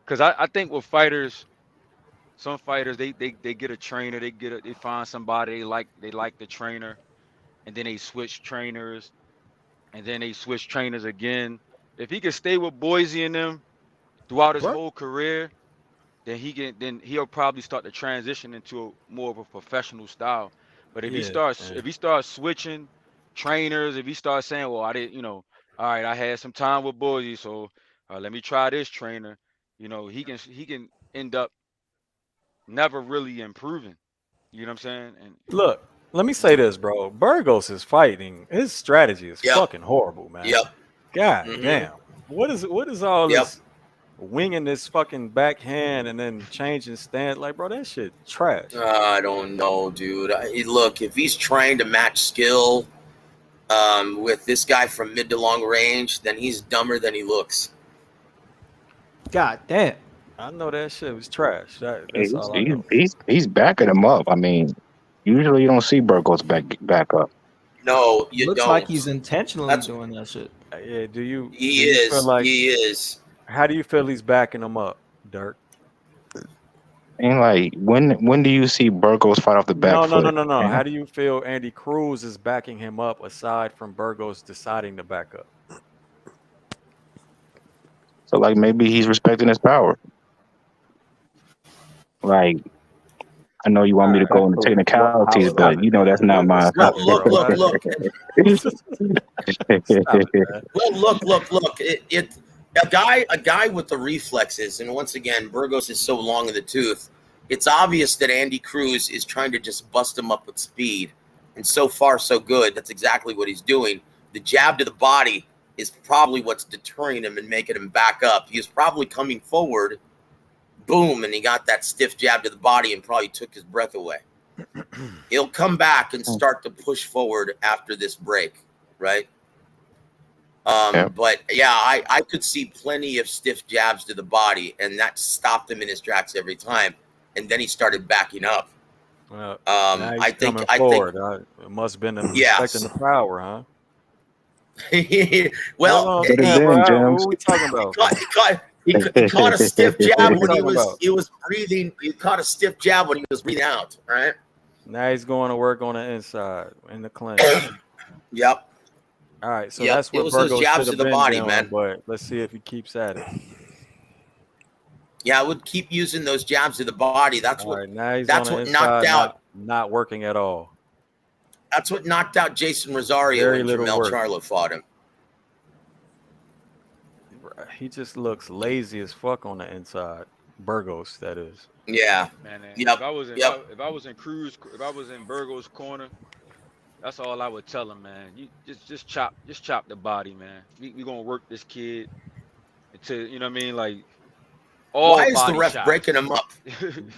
because I think with fighters, some fighters they get a trainer, they find somebody they like the trainer, and then they switch trainers, and then they switch trainers again. If he can stay with Boise and them throughout his What? whole career, then he'll probably start to transition into more of a professional style. But if he Yeah, starts man. if he starts switching trainers, if he starts saying, well, I didn't, all right, I had some time with Boise, so let me try this trainer, he can end up never really improving. You know what I'm saying? And Look, let me say this, bro. Burgos is fighting. His strategy is Yep. fucking horrible, man. Yep. God Mhm. damn. What is all Yep. this winging this fucking backhand and then changing stance? Like, bro, that shit trash. I don't know, dude. Look, if he's trying to match skill with this guy from mid to long range, then he's dumber than he looks. God damn. I know that shit was trash. That's He's, all I he's, know. he's backing him up. I mean, usually you don't see Burgos back up. No, you Looks don't. like he's intentionally That's- doing that shit. Yeah, do you He feel is. like He is. how do you feel he's backing him up, Dirk? And like, when do you see Burgos fight off the back No. foot? How Yeah. do you feel Andy Cruz is backing him up aside from Burgos deciding to back up? So like maybe he's respecting his power. Like, I know you want me to go into technicalities, Stop but it, you know man. that's not my. Stop it, bro. Look. Stop it, man. Well, look. A guy with the reflexes, and once again, Burgos is so long in the tooth. It's obvious that Andy Cruz is trying to just bust him up with speed, and so far so good. That's exactly what he's doing. The jab to the body is probably what's deterring him and making him back up. He was probably coming forward, boom, and he got that stiff jab to the body and probably took his breath away. He'll come back and start to push forward after this break, right? But yeah, I could see plenty of stiff jabs to the body, and that stopped him in his tracks every time. And then he started backing up. Well, I think it must have been him respecting the power, huh? well, Hold on, Get it Steve, in, bro. James. What are we talking about? he caught a stiff jab when Talking he was breathing. He caught a stiff jab when he was breathing out. Right? Now he's going to work on the inside in the clinch. Yep. All right, so Yep, that's it what was those Burgos jabs should to have the been body, doing, man. but let's see if he keeps at it. Yeah, I would keep using those jabs to the body. That's All what right, now he's that's on the what inside, knocked out. not working at all. That's what knocked out Jason Rosario Very when little Jermell work. Charlo fought him. He just looks lazy as fuck on the inside. Burgos, that is. Yeah. man, Yep. if I was in Yep. if I was in Cruz, if I was in Burgos' corner, that's all I would tell him, man. You just chop the body, man. We gonna work this kid until, you know what I mean, like all Why is the body ref shots. breaking him up?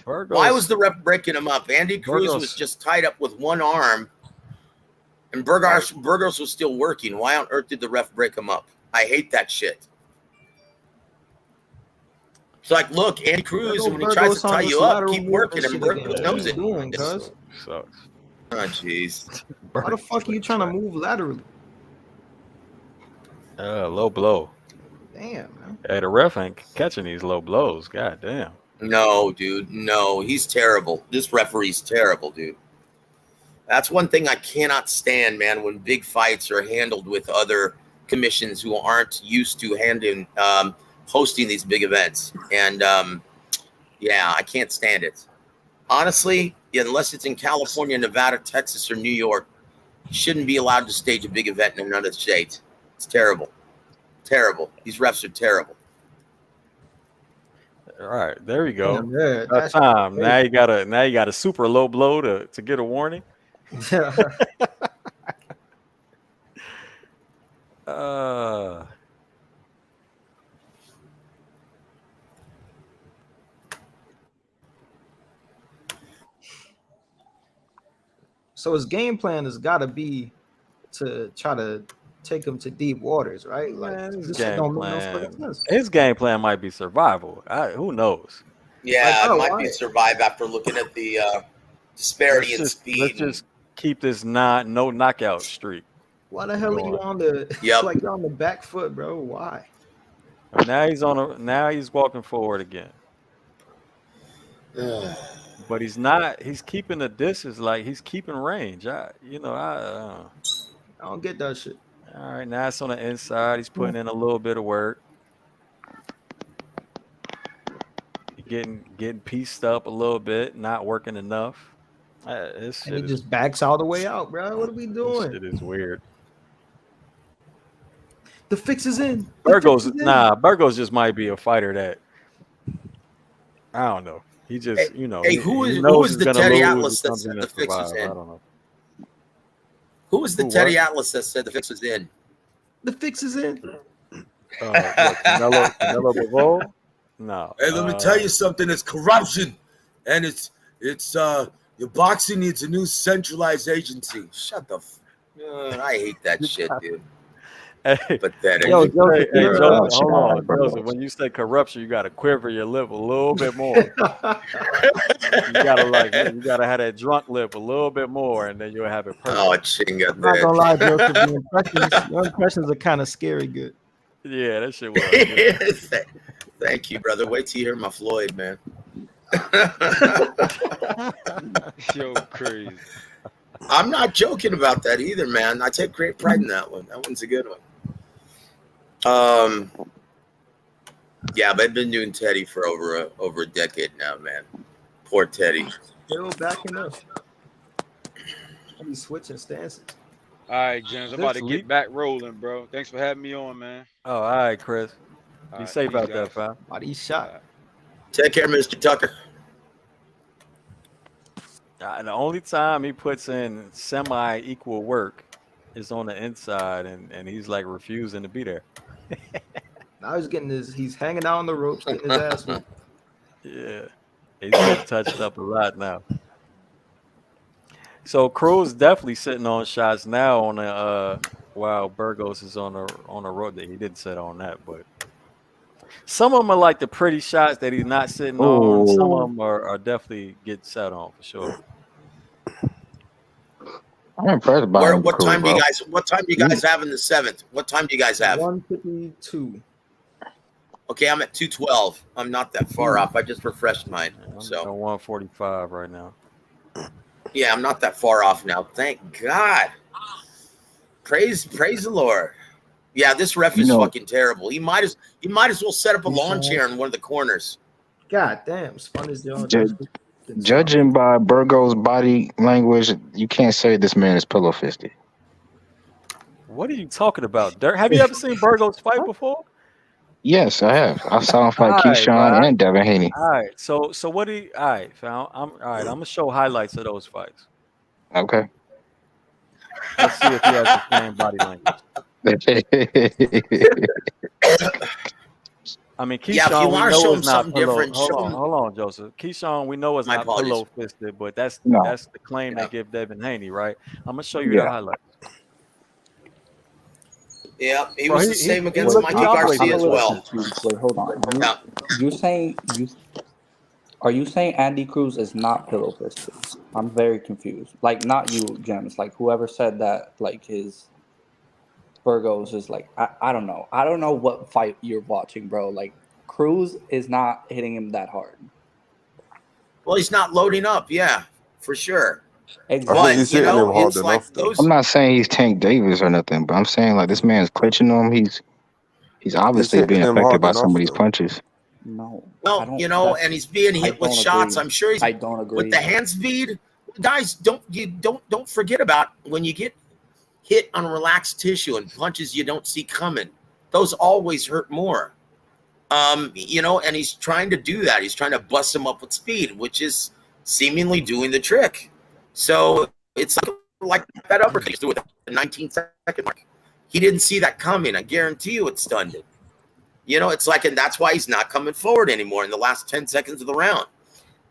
Burgos, Why was the ref breaking him up? Andy Cruz Burgos- was just tied up with one arm, and Burgos was still working. Why on earth did the ref break him up? I hate that shit. It's like, look, Andy Cruz, when he tries to tie you up, keep working, and Burgos knows it. Doing, cuz? sucks. Oh, jeez. How the fuck are you trying to move laterally? Low blow. Damn, man. Hey, the ref ain't catching these low blows. God damn. No, dude. No, he's terrible. This referee's terrible, dude. That's one thing I cannot stand, man, when big fights are handled with other commissions who aren't used to hosting these big events. And, yeah, I can't stand it. Honestly, unless it's in California, Nevada, Texas, or New York, you shouldn't be allowed to stage a big event in another state. It's terrible. Terrible. These refs are terrible. All right, there we go. Damn, yeah, About that's time. Now you got a super low blow to get a warning. So his game plan has got to be to try to take him to deep waters, right? Like, Man, his this shit game don't make no fucking plan. sense. His game plan might be survival. Who knows? Yeah, Like, it might why? be survive after looking at the disparity in speed. Let's just keep this no knockout streak. Why the hell are you Going. on the? Yep. Like you're on the back foot, bro. Why? Now he's walking forward again. but he's not. He's keeping the distance, like he's keeping range. I don't get that shit. All right, now it's on the inside. He's putting in a little bit of work. Getting pieced up a little bit, not working enough. This And he shit just backs all the way out, bro. What are we this doing? shit is weird. The fix is in. Burgos, Burgos just might be a fighter that I don't know. He just, Hey, who he is knows he's the gonna Teddy lose, Atlas he that comes in said and the fix was survive. I in? don't know. Who was the Who, Teddy what? Atlas that said the fix was in? The fix is in. Canelo Bivol? No. Hey, let me tell you something. It's corruption, and it's your boxing needs a new centralized agency. Shut the. I hate that shit, dude. Hey, Pathetic. Yo, Joseph, Joseph, hold on, Burgos. Joseph. When you say corruption, you got to quiver your lip a little bit more. You gotta have that drunk lip a little bit more, and then you'll have it perfect. Oh, chinga. I'm not gonna lie, Joseph. The impressions are kind of scary good. Yeah, that shit was good. Thank you, brother. Wait till you hear my Floyd, man. Yo, crazy. I'm not joking about that either, man. I take great pride in that one. That one's a good one. Yeah, but I've been doing Teddy for over a decade now, man. Poor Teddy. Still backing up. He's switching stances. All right, James, I'm about to get back rolling, bro. Thanks for having me on, man. Oh, all right, Chris. All Be right, safe peace, out there, guys. fam. Body shot. Take care, Mr. Tucker. The only time he puts in semi-equal work is on the inside, and he's like refusing to be there. Now he's hanging out on the ropes, getting his ass whipped. Yeah, he's getting touched up a lot now. So Cruz definitely sitting on shots now on the while Burgos is on the road. That he didn't sit on that, but some of them are like the pretty shots that he's not sitting on. Some of them are definitely get set on for sure. I'm impressed by him. What time do bro. you guys? What time do you guys have in the 7th? What time do you guys have? 152. Okay, I'm at 212. I'm not that far off. I just refreshed mine. I'm So at 145 right now. yeah, I'm not that far off now. Thank God. Praise the Lord. Yeah, this ref is fucking terrible. He might as well set up a lawn chair in one of the corners. God damn, spun his jaw. Judging by Burgos' body language, you can't say this man is pillow fisted. What are you talking about, Dirk? Have you ever seen Burgos fight before? Yes, I have. I saw him fight All right, Keyshawn bro. and Devin Haney. All right, so what do you? All right, fam. I'm gonna show highlights of those fights. Okay. Let's see if he has the same body language. I mean, Keyshawn, Yeah, if you we wanna know show him is not something pillow. different, show him- Hold on, Joseph. Keyshawn, we know is My not apologies. pillow fisted, but that's No. the claim they give Devin Haney, right? I'm gonna show you Yeah. the highlights. Yeah, he Bro, was he- the same he against looked- Mikey he operated Garcia I'm as a little well. confused. Wait, hold on. Yeah. Are you saying Andy Cruz is not pillow fisted? I'm very confused. Like, not you, Gems. Like, whoever said that, like, his Burgos is like, I don't know. I don't know what fight you're watching, bro. Like, Cruz is not hitting him that hard. Well, he's not loading up. Yeah, for sure. Exactly. But he's you hitting know, him hard it's like enough, though. those. I'm not saying he's Tank Davis or nothing, but I'm saying like this man's clinching him. He's obviously hitting being him affected hard by some enough, of these though. punches. No. I Well, don't- you know, that's- and he's being I hit with don't shots. agree. I'm sure he's I don't agree. with the hand speed. Guys, don't forget about when you get hit on relaxed tissue and punches you don't see coming. Those always hurt more. You know, and he's trying to do that. He's trying to bust him up with speed, which is seemingly doing the trick. So it's like that uppercut he threw at the 19-second mark. He didn't see that coming. I guarantee you it stunned him. You know, it's like, and that's why he's not coming forward anymore in the last 10 seconds of the round.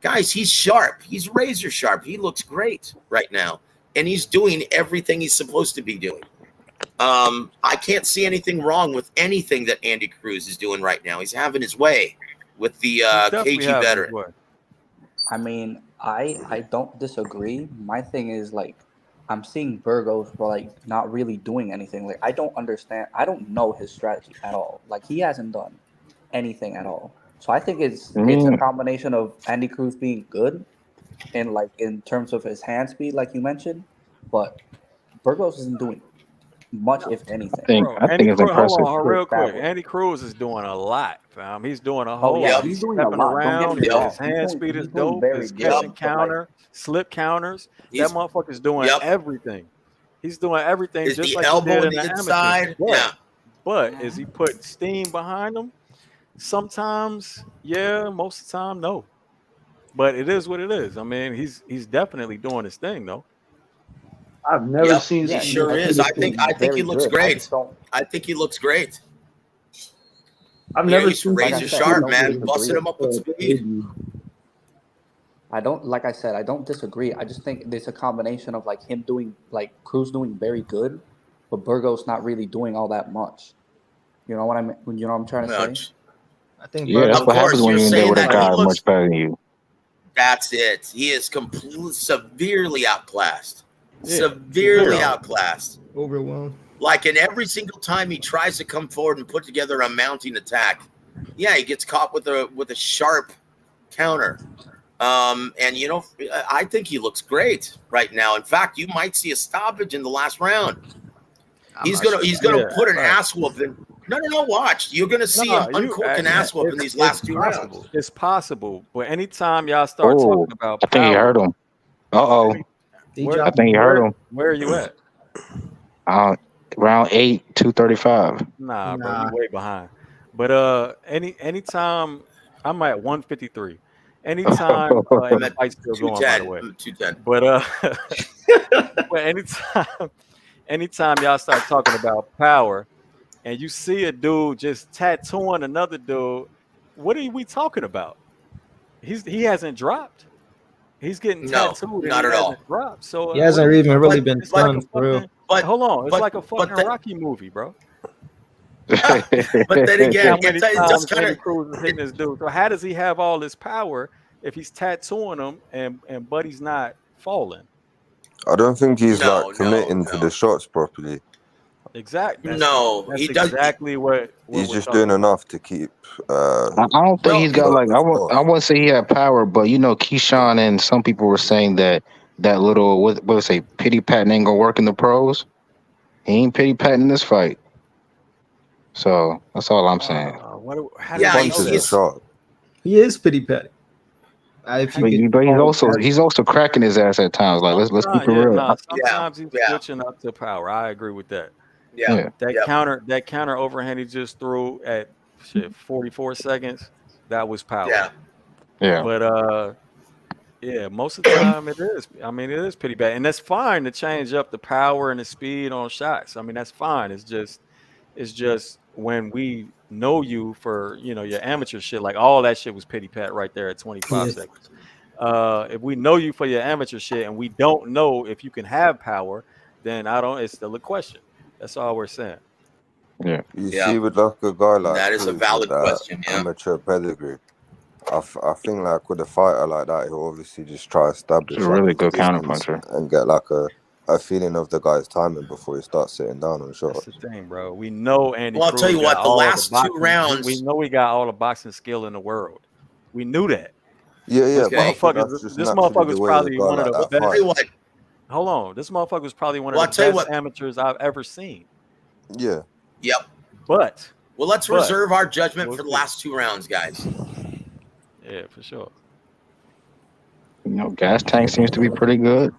Guys, he's sharp. He's razor sharp. He looks great right now. And he's doing everything he's supposed to be doing. I can't see anything wrong with anything that Andy Cruz is doing right now. He's having his way with the Definitely KG have his veteran. way. I mean, I don't disagree. My thing is, like, I'm seeing Burgos, but, like, not really doing anything. Like, I don't understand. I don't know his strategy at all. Like, he hasn't done anything at all. So I think it's a combination of Andy Cruz being good in like in terms of his hand speed, like you mentioned, but Burgos isn't doing much, if anything. Bro, I Andy think it's Cruz, hold impressive. on, real quick. Travel. Andy Cruz is doing a lot, fam. He's doing a Oh whole yeah, lot. Yep. He's he's doing a stepping lot. Don't get around. me Yep. wrong. His hand speed is he's doing dope. very His good. catching But like, counter, slip counters. He's That motherfucker's doing yep. everything. He's doing everything Is just the like he elbow did on in the the amateurs. inside? Yeah. But is he putting steam behind him? Sometimes, yeah. Most of the time, no. But it is what it is. I mean, he's definitely doing his thing, though. I've never Yep. seen. He yeah, sure I is. think I he's think doing he very looks good. I great. just don't. I think he looks great. I've Yeah, never he's seen. Like I razor said, I sharp, don't man. disagree. Busting him up with speed. I don't, like I said, I don't disagree. I just think there's a combination of like him doing, like Cruz doing very good, but Burgos not really doing all that much. You know what I mean? You know what I'm trying to Well, say? I think Yeah, that's of what happens course, when you're you're in there saying with a that guy he looks. much better than you. That's it. He is completely severely outclassed. Yeah, Severely severely. outclassed. overwhelmed. Like in every single time he tries to come forward and put together a mounting attack, yeah, he gets caught with a sharp counter. And you know, I think he looks great right now. In fact, you might see a stoppage in the last round. He's gonna Yeah, put an right. ass whooping. No, watch. You're gonna see No, him uncork an ass whoop in these last two rounds. possible. It's possible. But anytime y'all start Oh, talking about I think he power, hurt him. Uh-oh. He where, I dropped think he hurt where, him. where are you at? Round 8, 235. Nah, bro, Nah. you way behind. But anytime I'm at 153. Anytime and I'm the at fight's still going, by the 210. way. I'm at 210. But anytime y'all start talking about power and you see a dude just tattooing another dude, what are we talking about? He hasn't dropped. He's getting No, tattooed and not he at all. hasn't dropped. So He hasn't what even really But been it's like a stunned for real. fucking but hold on. It's but like a fucking but then, Rocky movie, bro. but then See again, how many it's times just kind Andy of Cruz is hitting this dude. So how does he have all this power if he's tattooing him and Buddy's not falling? I don't think he's no, like committing to the shots properly. Exactly. no. He does. exactly what He's we're just talking doing about. enough to keep. I don't think Well, he's got like the I force. wouldn't say he had power, but you know, Keyshawn and some people were saying that little what was say pity patting ain't gonna work in the pros. He ain't pity patting this fight. So that's all I'm saying. How do Yeah, you know Punches are that? sharp. He is pity petty. If you But, could, but he's also cracking his ass at times. Like let's keep it real. Sometimes he's Yeah. switching up to power. I agree with that. Yeah. That counter overhand he just threw at 44 seconds, that was power. Yeah. But yeah, most of the time it is. I mean, it is pretty bad, and that's fine to change up the power and the speed on shots. I mean, that's fine. It's just when we know you for your amateur shit, like all that shit was pity pat right there at 25 seconds. If we know you for your amateur shit and we don't know if you can have power, then it's still a question. That's all we're saying. Yeah. You see, with like a guy like That is a Cruz valid with that question. Yeah. amateur pedigree, I think like with a fighter like that, he'll obviously just try to establish He's a like really his good distance counterpuncher. and get like a feeling of the guy's timing before he starts sitting down on shots. That's the thing, bro. We know Andy. Well, I'll Cruz tell you what, got the all last boxing, two rounds. We know he got all the boxing skill in the world. We knew that. Yeah, but I think Motherfuckers, that's just this naturally motherfucker's the way probably a guy one of like the that best. I'll tell you fights. what. Hold on, this motherfucker was probably one Well, of I'll the tell you best what. amateurs I've ever seen. Yeah. Yep. But Well, let's reserve our judgment We'll for the see. last two rounds, guys. yeah, for sure. You know, gas tank seems to be pretty good.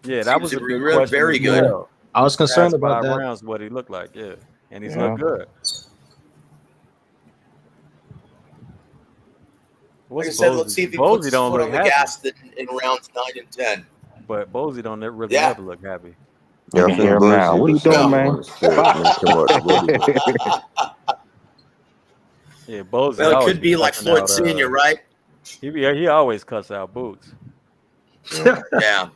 Yeah, that Seems was to a be good really question. very as good. well. I was concerned Past about 5 that. rounds, what he looked like. Yeah, and he's Yeah. looked good. Like What's I said, let's see if he puts Bozy his don't foot look on the happy, gas in rounds 9 and 10. but Bozy don't really Yeah. never look happy. You Yeah, I can think hear him now. Bozy What are you just doing, No. man? wants to make him watch bodybuilding. Yeah, Bozy. Well, it always could be like cussing Floyd out, Sr., right? He always cuss out Boots Yeah.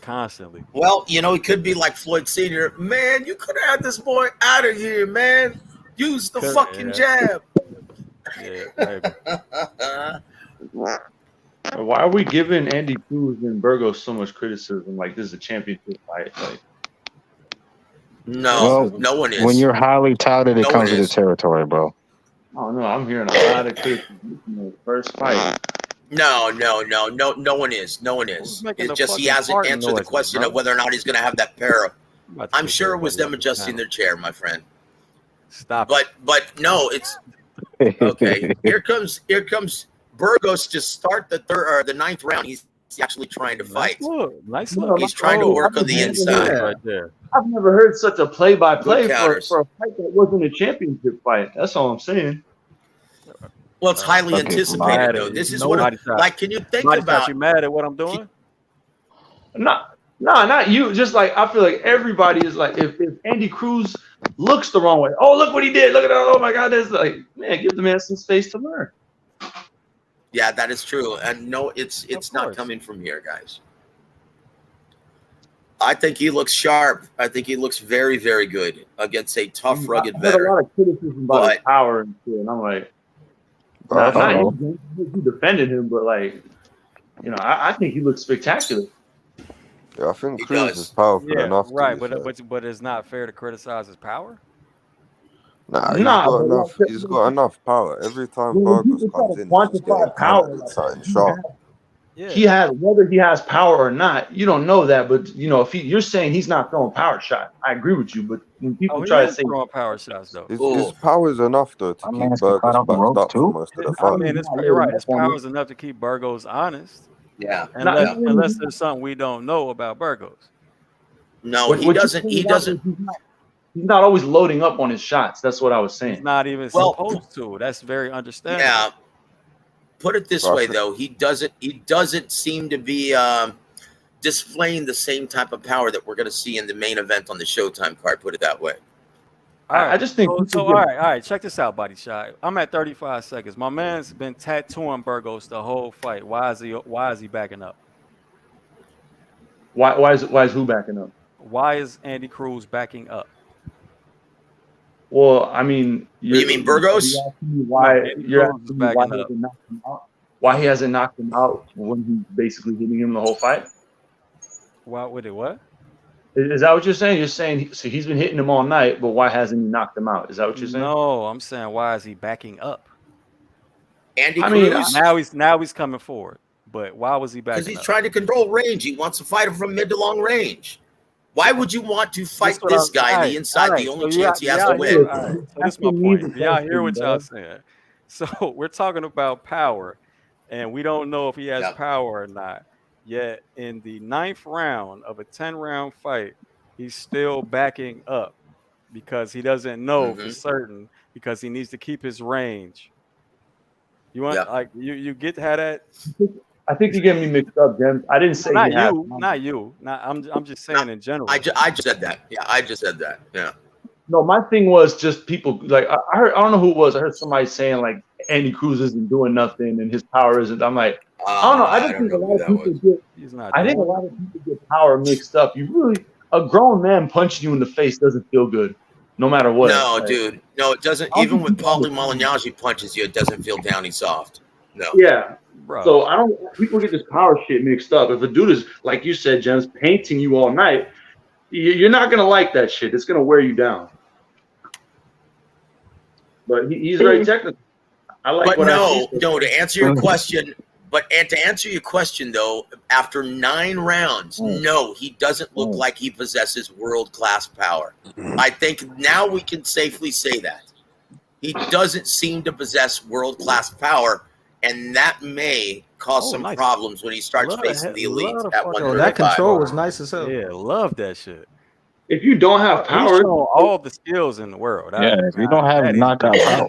constantly. Well, it could be like Floyd Sr. Man, you could have had this boy out of here, man. Use the fucking jab. Yeah, maybe. Why are we giving Andy Cruz and Burgos so much criticism? Like this is a championship fight. Like No, no one is. When you're highly touted, it No comes one with the is. territory, bro. I don't know. I'm hearing a lot of criticism in the first fight. No one is. No one Who's is. making the It's just he fucking hasn't fart answered the noises, question bro? of whether or not he's going to have that pair of. I'm about to I'm kick sure it was everybody them off the adjusting channel. their chair, my friend. Stop it. But no, it's okay. Here comes Burgos to start the third or the ninth round. He's actually trying to Nice fight. look. Nice No, look. He's trying to Oh, work on the handy inside. goods Yeah. right there. I've never heard such a play-by-play Good for counters. a fight that wasn't a championship fight. That's all I'm saying. Well, it's highly Okay, anticipated, mad though. at This you. is what, Body shot. like, can you think Body shot, about? you mad at what I'm doing? Not you. Just like I feel like everybody is like, if Andy Cruz looks the wrong way, oh look what he did, look at that, oh my God, that's like, man, give the man some space to learn. Yeah, that is true. And no, it's Of not course. coming from here, guys. I think he looks sharp. I think he looks very, very good against a tough, rugged I heard a veteran. lot of criticism about his power and shit, and I'm like, not Uh-oh. you defended him, but like, you know, I think he looks spectacular. Yeah, I think He Cruz does. is powerful Yeah, enough. right. To be fair. But it's not fair to criticize his power. Nah, Nah, but like, he's got enough power. Every time when Burgos people try comes to in, he's just getting quantify power, countered with like, something sharp. Yeah. he has, whether he has power or not, you don't know that. But you know, if you're saying he's not throwing power shots, I agree with you. But when people He try to is say, throwing power shots though. His power is enough though to My keep man's can fight Burgos off the backed ropes up for too. most of the I fight. mean, you're right. His power is enough to keep Burgos honest, Yeah. unless there's something we don't know about Burgos. No, What he you doesn't. pointed He out doesn't. is he's not always loading up on his shots. That's what I was He's saying. not even Well, supposed to. That's very understandable. Yeah. Put it this So I way, think- though, he doesn't seem to be displaying the same type of power that we're going to see in the main event on the Showtime card. Put it that way. All right. I just think So all right. Check this out, Body Shot. I'm at 35 seconds. My man's been tattooing Burgos the whole fight. Why is he backing up? Why is who backing up? Why is Andy Cruz backing up? Well, I mean, You mean Burgos? you're asking me why No, Andy you're Cruz is asking me why backing he up. hasn't knocked him out? Why he hasn't knocked him out when he's basically hitting him the whole fight? Why with it? What? Is that what you're saying? You're saying so he's been hitting him all night, but why hasn't he knocked him out? Is that what you're saying? No, I'm saying why is he backing up? Andy I mean, Cruz? Now he's coming forward. But why was he Because backing he's up? trying to control range. He wants to fight him from mid to long range. Why would you want to fight That's what this I'm- guy in alright, the inside? alright, The only so chance he has y'all to hear- win. alright, so this is my point. Do y'all hear what y'all saying? So we're talking about power, and we don't know if he has Yep. power or not. Yet in the 9th round of a 10-round fight, he's still backing up because he doesn't know for certain because he needs to keep his range. You want Yep. like you get how that? I think you're getting me mixed up, James. I didn't say Not he had you, not you. Not I'm just saying in general. I just said that. Yeah, I just said that. Yeah. No, my thing was just people like I heard. I don't know who it was. I heard somebody saying like Andy Cruz isn't doing nothing and his power isn't. I'm like, I don't know. I just think a lot of people get. He's not. I think a doing lot of people get power mixed up. You really a grown man punching you in the face doesn't feel good, no matter what. No, Like, dude. No, it doesn't. I don't Even think when Paulie people understand. Malignaggi punches you, it doesn't feel downy soft. No. Yeah. Bro. So I don't. People get this power shit mixed up. If a dude is like you said, James, painting you all night, you're not gonna like that shit. It's gonna wear you down. But he's very technical. I like But what I no, see. no. To answer your question, though, after 9 rounds, no, he doesn't look like he possesses world-class power. I think now we can safely say that he doesn't seem to possess world-class power, and that may cause some nice. problems when he starts Love facing the elite love at fucking- Yo, 135. that control was nice as hell. Yeah, love that shit. If you don't have He's power, showing all the skills in the world. Yeah, if you don't have knockout power,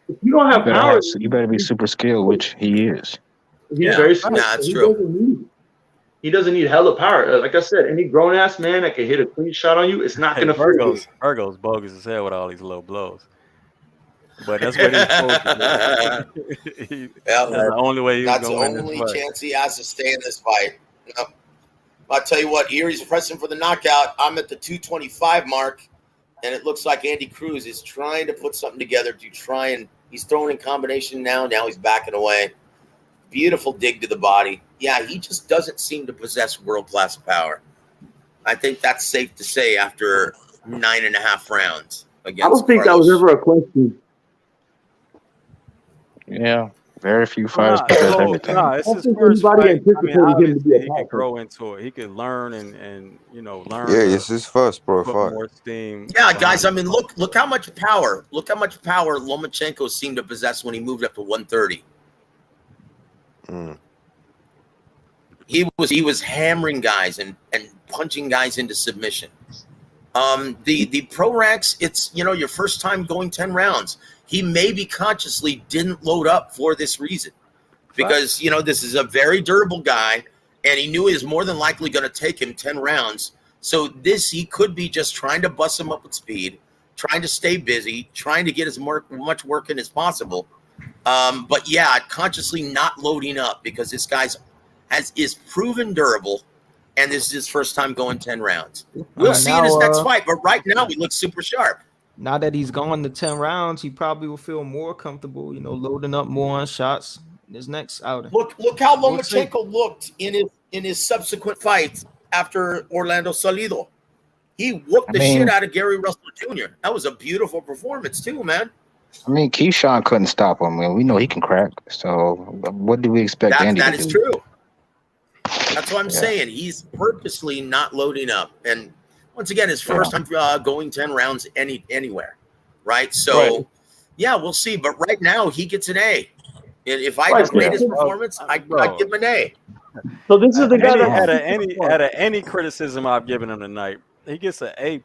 if you don't have power, you better be super skilled, which he is. he's Yeah, very nah, skilled. that's He true. doesn't need it. He doesn't need hella power. Like I said, any grown ass man that can hit a clean shot on you, it's not Hey, gonna feel good. Burgos bogus as hell with all these low blows. But that's what he's supposed to do. That's the only way he's That's the going to win only this fight. chance he has to stay in this fight. Yep. I'll tell you what, Erie's pressing for the knockout. I'm at the 225 mark, and it looks like Andy Cruz is trying to put something together to try and he's throwing in combination now. Now he's backing away. Beautiful dig to the body. Yeah, he just doesn't seem to possess world-class power. I think that's safe to say after 9.5 rounds against I don't think that Carlos. was ever a question. Yeah, Very few Well, fighters possess everything. it's I don't his think first anybody fight. I mean, anticipated him to be obviously a he could powerful. grow into it. He could learn and Yeah, learn to it's his first pro put fight. more steam. Yeah, behind guys. I his mean, punch. look how much power. Look how much power Lomachenko seemed to possess when he moved up to 130. Mm. He was hammering guys and punching guys into submission. The pro ranks, it's your first time going 10 rounds. He maybe consciously didn't load up for this reason, because this is a very durable guy, and he knew he was more than likely going to take him 10 rounds. So he could be just trying to bust him up with speed, trying to stay busy, trying to get as much work in as possible. But yeah, consciously not loading up, because this guy's is proven durable, and this is his first time going 10 rounds. We'll see in his next fight, but right now he looks super sharp. Now that he's gone to 10 rounds, he probably will feel more comfortable, loading up more on shots in his next outing. Look how Lomachenko looked in his subsequent fights after Orlando Salido. He whooped the shit out of Gary Russell Jr. That was a beautiful performance too, man. I mean, Keyshawn couldn't stop him. We know he can crack. So what do we expect Andy to do? That is true. That's what I'm saying. He's purposely not loading up. And once again, his first time going 10 rounds anywhere, right? So, yeah, we'll see. But right now, he gets an A. And if I could rate his performance, I'd give him an A. So this is the guy that had any criticism I've given him tonight. He gets an A+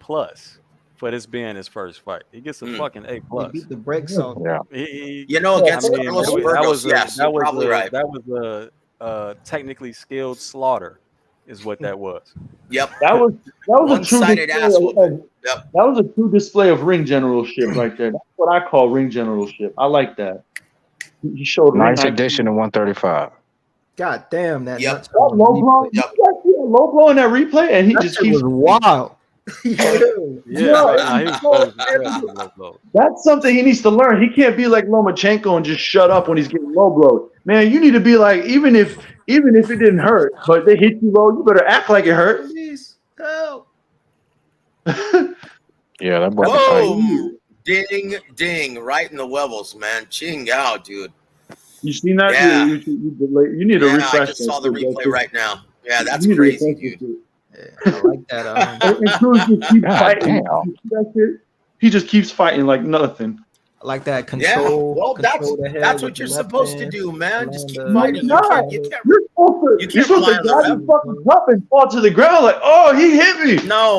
for this being his first fight. He gets a fucking A+. He beat the brakes off. Yeah. Against Carlos Burgos, yes, you're probably right. That was a technically skilled slaughter, is what that was. Yep. That was a true one-sided ass whooping. Yep. That was a true display of ring generalship right there. That's what I call ring generalship. I like that. He showed nice addition to 135. God damn that! Yep. Low blow. You guys see that low blow in that replay, and he just keeps wild. That's something he needs to learn. He can't be like Lomachenko and just shut up when he's getting low blowed. Man, you need to be like, even if it didn't hurt, but they hit you low, you better act like it hurt. Please help. Yeah, that boy. Whoa! Ding, ding, right in the levels, man. Ching out, dude. You seen that? Yeah. You need to refresh. I just saw the replay right now. Yeah, that's crazy, dude. Yeah, I like that. And Cruz just keeps fighting. He just keeps fighting like nothing. I like that control. Yeah, well, that's what you're supposed to do, man. Just keep fighting. You can't fly on the ref. Fucking up and fall to the ground like, oh, he hit me. No.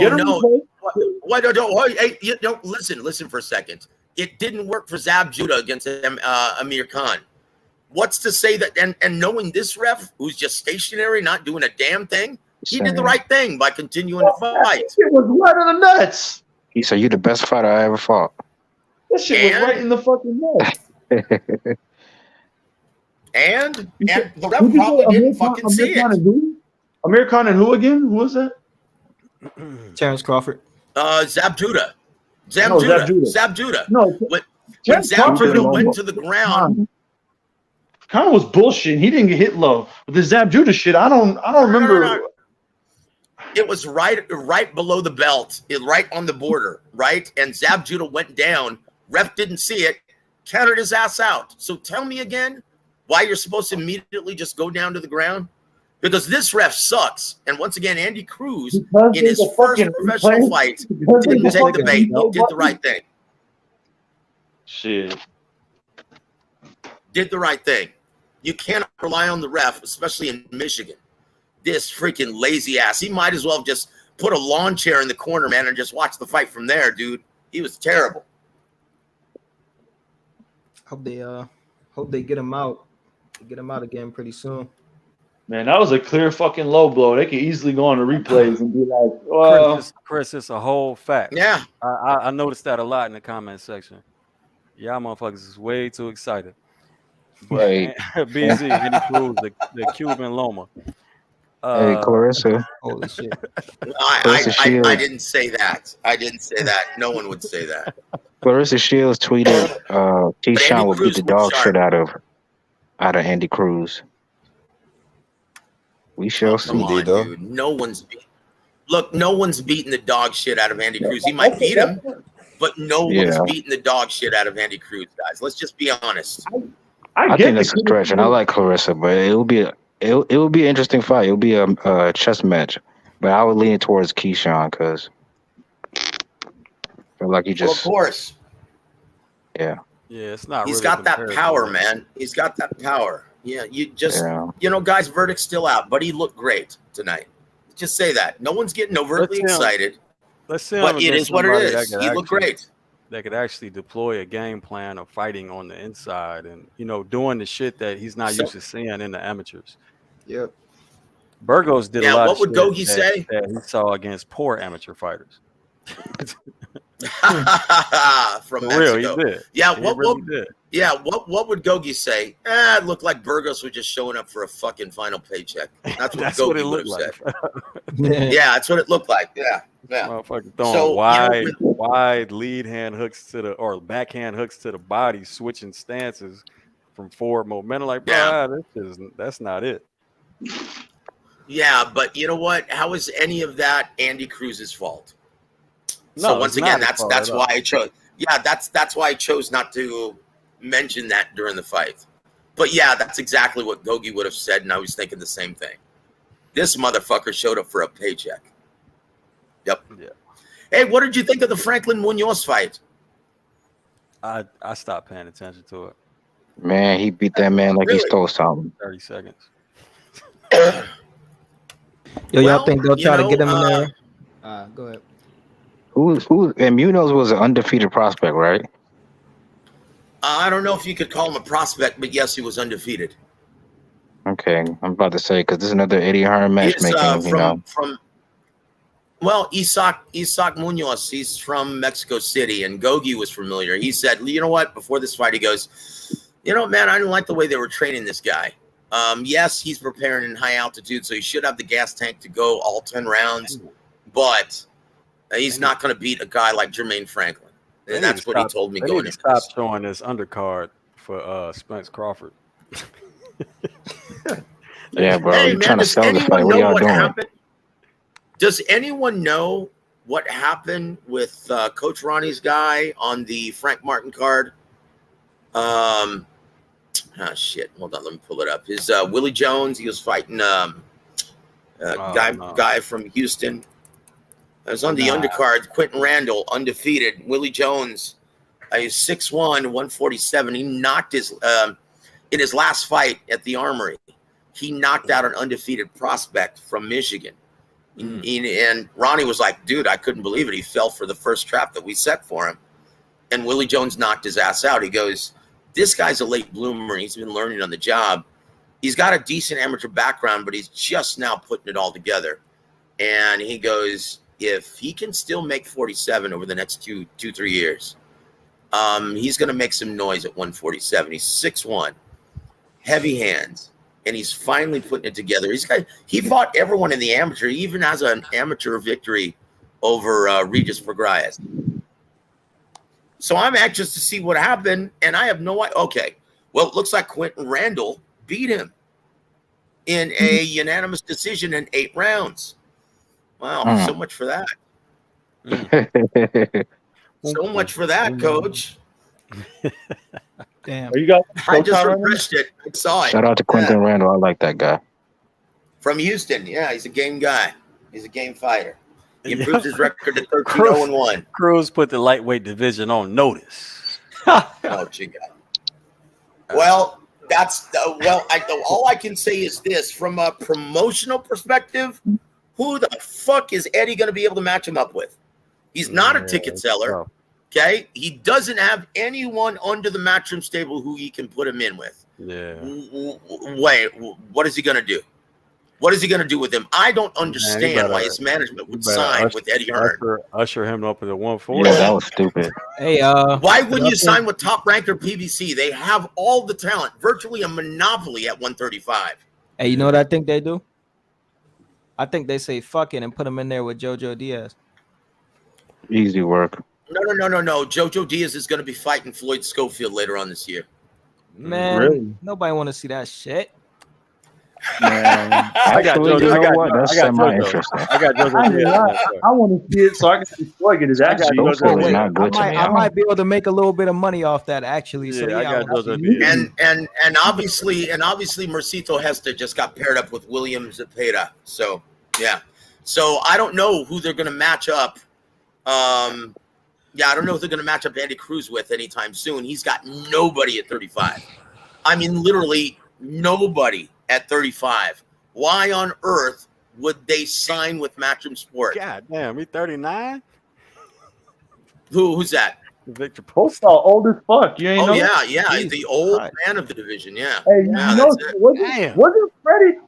Why don't listen for a second. It didn't work for Zab Judah against Amir Khan. What's to say that? And knowing this ref, who's just stationary, not doing a damn thing, he did the right thing by continuing to fight. It was right in the nuts. He said, "You the best fighter I ever fought." That shit was right in the fucking nuts. and the ref probably didn't fucking see it. Amir Khan and who again? Who was that? Terrence Crawford. Zab Judah. Zab Judah. No, when Zab Judah went to the ground. Khan was bullshit. He didn't get hit low. But the Zab Judah shit, I don't remember. No. It was right below the belt, right on the border, right? And Zab Judah went down. Ref didn't see it, counted his ass out. So tell me again why you're supposed to immediately just go down to the ground? Because this ref sucks. And once again, Andy Cruz, in his first professional fight, didn't take the bait. He did the right thing. Shit. Did the right thing. You cannot rely on the ref, especially in Michigan. This freaking lazy ass. He might as well have just put a lawn chair in the corner, man, and just watch the fight from there, dude. He was terrible. Hope they get him out. Get him out again pretty soon. Man, that was a clear fucking low blow. They could easily go on the replays and be like, well, Chris, it's a whole fact. Yeah. I noticed that a lot in the comment section. Y'all motherfuckers is way too excited. Right. BZ, Andy Cruz, the Cuban Loma. Hey, Clarissa. Holy shit. I didn't say that. I didn't say that. No one would say that. Clarissa Shields tweeted, Keyshawn will beat the dog shit out of Andy Cruz. We shall see. Come on, dude. No one's beating the dog shit out of Andy Cruz. He might beat him, but no one's beating the dog shit out of Andy Cruz, guys. Let's just be honest. I get think that's a stretch, and I like Clarissa, but it will be an interesting fight. It'll be a chess match, but I would lean towards Keyshawn because I feel like he Well, of just course. yeah. Yeah, it's not. He's really got that comparison, power, though. man. He's got that power. Yeah, you just, Yeah. guys, verdict's still out, but he looked great tonight. Just say that. No one's getting overtly Let's see him- excited, Let's see him but it against is what it somebody that is. could He looked actually- great. That could actually deploy a game plan of fighting on the inside and doing the shit that he's not So- used to seeing in the amateurs. Yep. Burgos did a Yeah, lot what of would shit Gogi that, say? that he saw against poor amateur fighters. From For real, Mexico. he did. Yeah, He what really did. Yeah, what would Gogi say? It looked like Burgos was just showing up for a fucking final paycheck. That's what That's Gogi what it would have looked said. Yeah. Yeah, that's what it looked like. Yeah. Motherfucker throwing So, wide lead hand hooks or backhand hooks to the body, switching stances from forward momentum. Like, bro, Yeah. that's not it. Yeah, but you know what? How is any of that Andy Cruz's fault? No, So once it's again, not his fault that's at why all. I chose. Yeah, that's why I chose not to mention that during the fight. But yeah, that's exactly what Gogi would have said, and I was thinking the same thing. This motherfucker showed up for a paycheck. Yep. Yeah. Hey, what did you think of the Franklin Munoz fight? I stopped paying attention to it. Man, he beat that man like he Really? stole something. 30 seconds. Yo, Well, y'all think they'll you try to know, get him in there? Go ahead. Who? And Munoz was an undefeated prospect, right? I don't know if you could call him a prospect, but yes, he was undefeated. Okay, I'm about to say because this is another Eddie Hearn matchmaking. Well, Isaac Munoz, he's from Mexico City, and Gogi was familiar. He said, you know what, before this fight, he goes, man, I didn't like the way they were training this guy. Yes, he's preparing in high altitude, so he should have the gas tank to go all 10 rounds, but he's not going to beat a guy like Jermaine Franklin. And that's what he told me They going need into to stop this. showing this undercard for Spence Crawford. Yeah, bro. Hey, You're man, trying to does sell the anyone fight. What know y'all what doing? happened? Does anyone know what happened with Coach Ronnie's guy on the Frank Martin card? Shit. Hold on, let me pull it up. His Willie Jones, he was fighting guy from Houston. I was on the undercard. Quentin Randall, undefeated. Willie Jones, he's 6'1", 147. He knocked his in his last fight at the Armory. He knocked out an undefeated prospect from Michigan. And Ronnie was like, dude, I couldn't believe it. He fell for the first trap that we set for him. And Willie Jones knocked his ass out. He goes, this guy's a late bloomer. He's been learning on the job. He's got a decent amateur background, but he's just now putting it all together. And he goes, if he can still make 47 over the next 3 years, he's going to make some noise at 147. He's 6'1", heavy hands. And he's finally putting it together. He fought everyone in the amateur. He even has an amateur victory over Rize for Rize. So I'm anxious to see what happened, and I have no idea. Okay, well, it looks like Quentin Randall beat him in a unanimous decision in 8 rounds. Wow, so much for that. So much for that, Coach. Damn. Are you guys? I just refreshed it. I saw it. Shout out to Quentin Randall. I like that guy. From Houston. Yeah, he's a game guy. He's a game fighter. He improved his record to 13-0-1. Cruz put the lightweight division on notice. Oh, gee, God. Well, all I can say is this: from a promotional perspective, who the fuck is Eddie going to be able to match him up with? He's not a ticket seller. Okay, he doesn't have anyone under the Matchroom stable who he can put him in with. Yeah. Wait, what is he going to do? What is he going to do with him? I don't understand why his management would sign with Eddie Hearn. Usher him up at the 140. Yeah, that was stupid. Hey, why wouldn't you sign with Top Ranker PBC? They have all the talent, virtually a monopoly at 135. Hey, you know what I think they do? I think they say fuck it and put him in there with JoJo Diaz. Easy work. No. JoJo Diaz is going to be fighting Floyd Schofield later on this year. Man, nobody want to see that shit. Man, I got actually, JoJo. you I know got what? That's I got JoJo. semi-interesting. I got JoJo I, Diaz on that fight. I want to see it so I can destroy get his I ass got beat. JoJo Postol is Diaz. not good to me. I might be able to make a little bit of money off that actually. So Yeah, I yeah, got JoJo Diaz. And obviously Mercito Hesta just got paired up with William Zepeda. So yeah. So I don't know who they're gonna match up. Yeah, I don't know if they're gonna match up Andy Cruz with anytime soon. He's got nobody at 35. I mean, literally nobody at 35. Why on earth would they sign with Matchroom Sport? God damn, he 39? Who's that? Victor Postol Postol. old as fuck. You ain't Oh know? yeah, Jesus the old Christ. man of the division. Yeah, Hey, you yeah, know, that's it. Damn.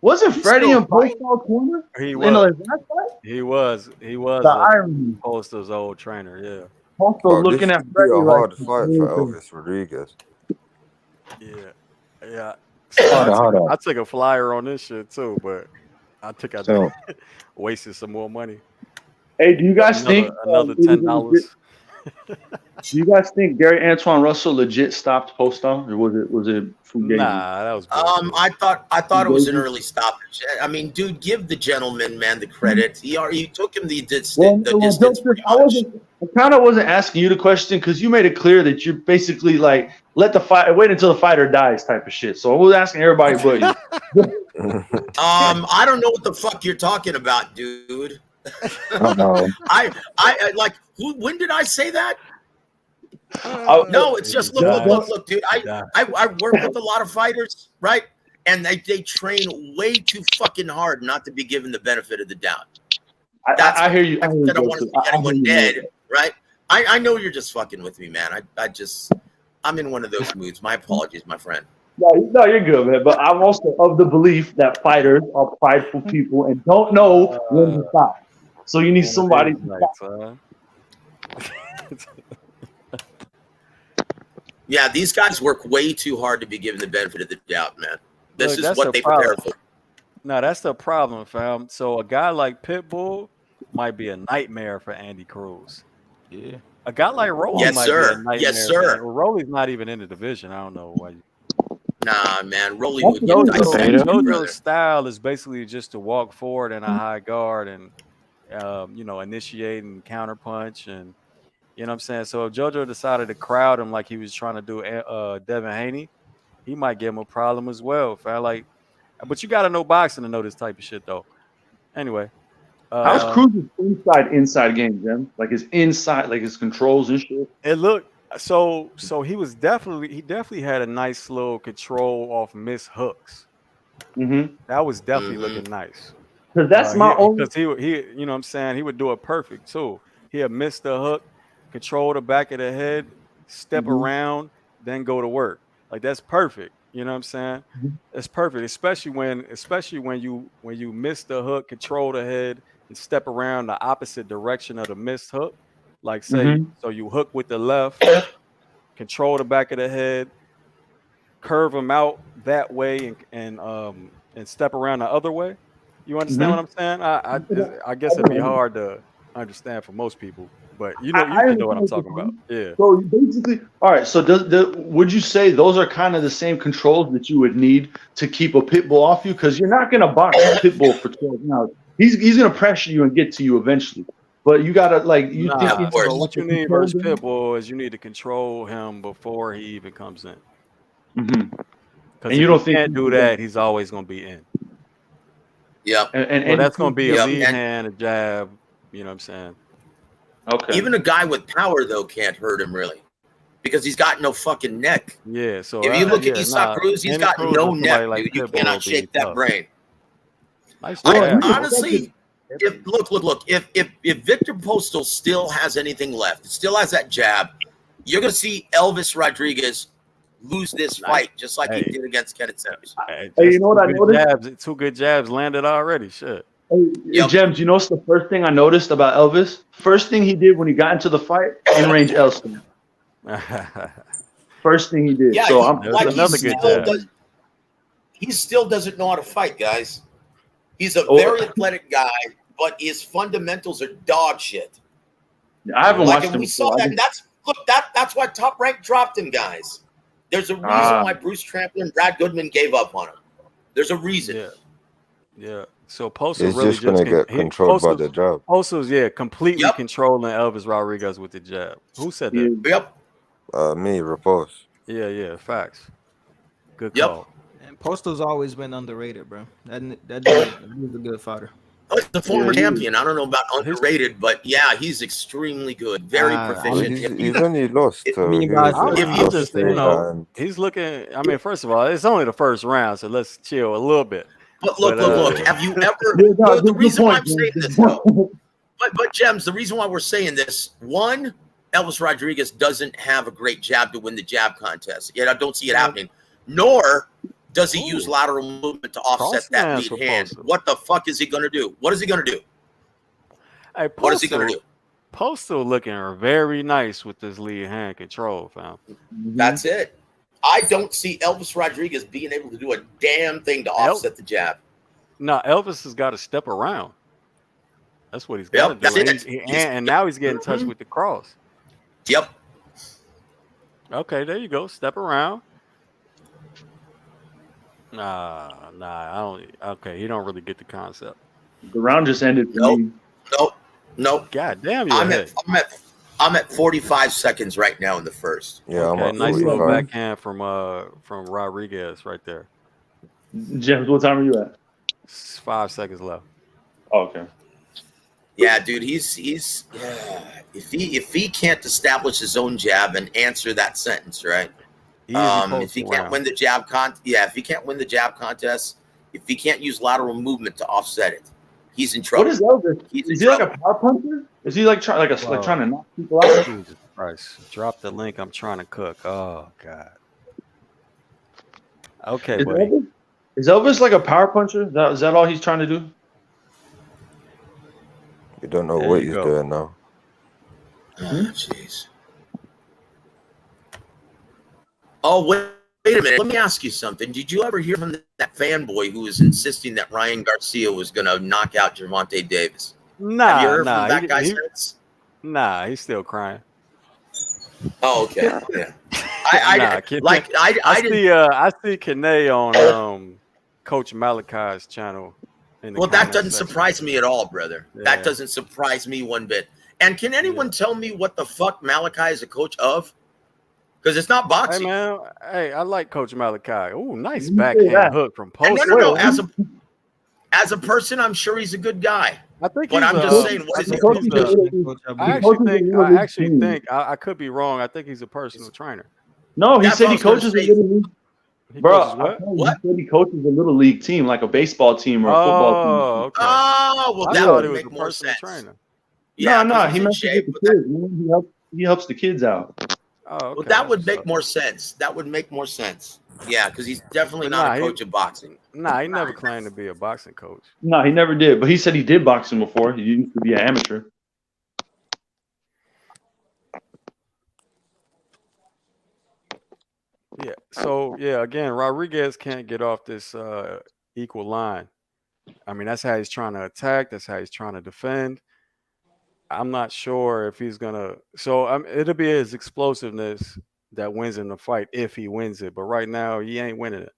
wasn't Freddie still in Postol corner? He In the was. last fight? He was The irony. Postol's old trainer, yeah. Postol Bro, this looking at should be Freddie a like hard fight for Elvis Rodriguez. Yeah. Hold on. I took a flyer on this shit too, but I think I So- wasted some more money. Hey, do you guys think another it was $10? Do you guys think Gary Antoine Russell legit stopped Postol, or was it Fugazi? Nah, that was bullshit. I thought it was an early stoppage. I mean, dude, give the gentleman man the credit. He took him the distance. I kind of wasn't asking you the question because you made it clear that you're basically like wait until the fighter dies type of shit. So I was asking everybody but you. I don't know what the fuck you're talking about, dude. I like when did I say that? No, it's just look, dude. I work with a lot of fighters, right? And they train way too fucking hard not to be given the benefit of the doubt. I hear you. I don't want to see anyone dead, right? I know you're just fucking with me, man. I'm in one of those moods. My apologies, my friend. No, you're good, man. But I'm also of the belief that fighters are prideful people and don't know when to stop. So you need somebody to stop. Yeah, these guys work way too hard to be given the benefit of the doubt, man. This Look, is what they prepare for. No, that's the problem, fam. So a guy like Pitbull might be a nightmare for Andy Cruz. Yeah. A guy like Rolly Yes, might sir. be a nightmare. Yes, sir. Rolly's not even in the division. I don't know why. Nah, man. Rolly would get dissected, brother. JoJo's style is basically just to walk forward in a high guard and initiate and counterpunch, and you know what I'm saying. So if JoJo decided to crowd him like he was trying to do Devin Haney, he might give him a problem as well. But you got to know boxing to know this type of shit, though. Anyway, how's Cruz's inside game, Jim? Like his inside, like his controls and shit. It looked so he definitely had a nice little control off missed hooks. Mm-hmm. That was definitely looking nice. Because that's my own. Because he you know what I'm saying, he would do it perfect too. He'd miss the hook, control the back of the head, step around, then go to work. Like that's perfect. You know what I'm saying? It's perfect, especially when you miss the hook, control the head, and step around the opposite direction of the missed hook. Like say, so you hook with the left, control the back of the head, curve them out that way, and step around the other way. You understand what I'm saying? I guess it'd be hard to understand for most people, but you know what I'm talking about. Yeah. So basically, all right. So would you say those are kind of the same controls that you would need to keep a pit bull off you? Because you're not going to box a pit bull for 12 rounds. He's going to pressure you and get to you eventually. But you got to so what you need versus pit bull is you need to control him before he even comes in. Because if you can't do that, he's always going to be in. Yeah. And that's going to be a lead hand, a jab. You know what I'm saying? Okay. Even a guy with power, though, can't hurt him, really. Because he's got no fucking neck. Yeah, so if you look at Isak Cruz, he's got no neck, like dude. You cannot shake that brain. Nice honestly, if Victor Postol still has anything left, still has that jab, you're going to see Elvis Rodriguez lose this fight just like he did against Kenneth Sims. Hey, you know what I noticed? Two good jabs landed already. Shit. Hey, Gems, you know what's the first thing I noticed about Elvis? First thing he did when he got into the fight, in-range L-spin. First thing he did. Yeah, so he still doesn't know how to fight, guys. He's a very athletic guy, but his fundamentals are dog shit. I haven't watched him. We saw that. That's why Top Rank dropped him, guys. There's a reason why Bruce Trampler and Brad Goodman gave up on him. There's a reason. Yeah. So Postol It's really just gonna get controlled by the jab. Postol's completely Yep. controlling Elvis Rodriguez with the jab. Who said Yeah. that? Yep. Me, Repose. Yeah, facts. Good Yep. call. And Postol's always been underrated, bro. That dude's a good fighter. Oh, he's a former Yeah, he is. champion. I don't know about underrated, but yeah, he's extremely good. Very I But proficient. he's, If he's you, only lost if- to me who and guys- was it? If I'm you- Lost just, to, and he's looking. I mean, first of all, it's only the first round, so let's chill a little bit. but look, But, look. Have you ever? Yeah, no, the good reason why point, I'm saying James. this, though, but Gems, the reason why we're saying this, one, Elvis Rodriguez doesn't have a great jab to win the jab contest. Yet I don't see it happening. Nor does he use lateral movement to offset that Cross lead stance hand. for Postol. What the fuck is he gonna do? What is he gonna do? Hey, What is he gonna do? Postol looking very nice with this lead hand control, fam. That's it. I don't see Elvis Rodriguez being able to do a damn thing to offset the jab. No, Elvis has got to step around. That's what he's got to Yep, that's do. And, it. and now he's getting in touch with the cross. Yep. Okay, there you go. Step around. Nah, I don't. Okay, he don't really get the concept. The round just ended for Nope. me. Nope. God damn, you're ahead. I'm at 45 seconds right now in the first. yeah, Okay, I'm at nice little 45. backhand from Rodriguez right there. James, what time are you at? 5 seconds left. Oh, okay. Yeah, dude, he's if he can't establish his own jab and answer that sentence, right? Easy If he Postol can't round. win the jab if he can't win the jab contest, if he can't use lateral movement to offset it, he's in trouble. What is Elvis? He's in Is he like trouble. a power puncher? Is he like trying Wow. trying to knock people out? Jesus Christ. Drop the link. I'm trying to cook. Oh, God. Okay, buddy. Is Elvis like a power puncher? Is that all he's trying to do? You don't know There what you he's go. doing now. Oh, jeez. Oh, wait a minute. Let me ask you something. Did you ever hear from that fanboy who was insisting that Ryan Garcia was going to knock out Gervonta Davis? Have you heard from that guy since? Nah, he's still crying. Oh, okay. Yeah. I see Kane on Coach Malachi's channel. Well, that doesn't surprise me at all, brother. Yeah. That doesn't surprise me one bit. And can anyone tell me what the fuck Malachi is a coach of? Because it's not Hey boxing. man, I like Coach Malachi. Oh, nice You say backhand that. hook from And Postol. no. As a person, I'm sure he's a good guy. I think But he's I'm just saying, what is he? I actually think I could be wrong. I think he's a personal trainer. No, he That's said what he I was gonna coaches a say. little league. He Bro, coaches what? What? he said he coaches a little league team, like a baseball team or a football team. Oh, okay. Oh, well, I that thought would he was make a more personal sense. trainer. Yeah, no, 'cause he he's in messes with shape. the But that, kids. He helps the kids out. Oh, okay. well, that would That's make what's more sense. That would make more sense. Yeah, because he's definitely But not nah, a he- coach of boxing. up. Nah, he never claimed to be a boxing coach. No, he never did, but he said he did boxing before. He used to be an amateur. Yeah. So again, Rodriguez can't get off this equal line. I mean, that's how he's trying to attack. That's how he's trying to defend. I'm not sure if he's gonna. So it'll be his explosiveness that wins in the fight if he wins it. But right now, he ain't winning it.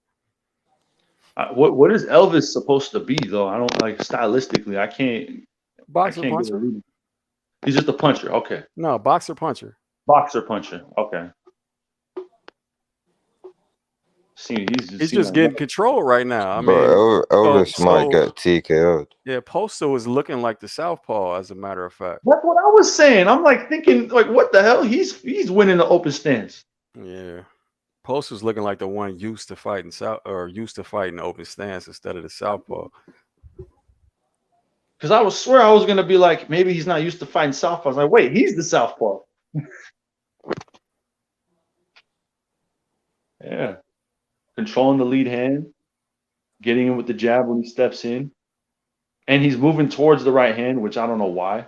What is Elvis supposed to be though? I don't like stylistically. I can't Boxer get a puncher? read. He's just a puncher. Okay, No, boxer puncher. boxer puncher. Okay. See, He's just getting control right now. I mean, But Elvis might so- get TKO'd. yeah, Postol is looking like the southpaw, as a matter of fact. That's what I was saying. I'm like thinking, like, what the hell? He's winning the open stance. Yeah, Postol's looking like the one used to fighting open stance instead of the southpaw. Because I swear I was gonna be like, maybe he's not used to fighting southpaw. I was like, wait, he's the southpaw. Yeah, controlling the lead hand, getting in with the jab when he steps in, and he's moving towards the right hand, which I don't know why.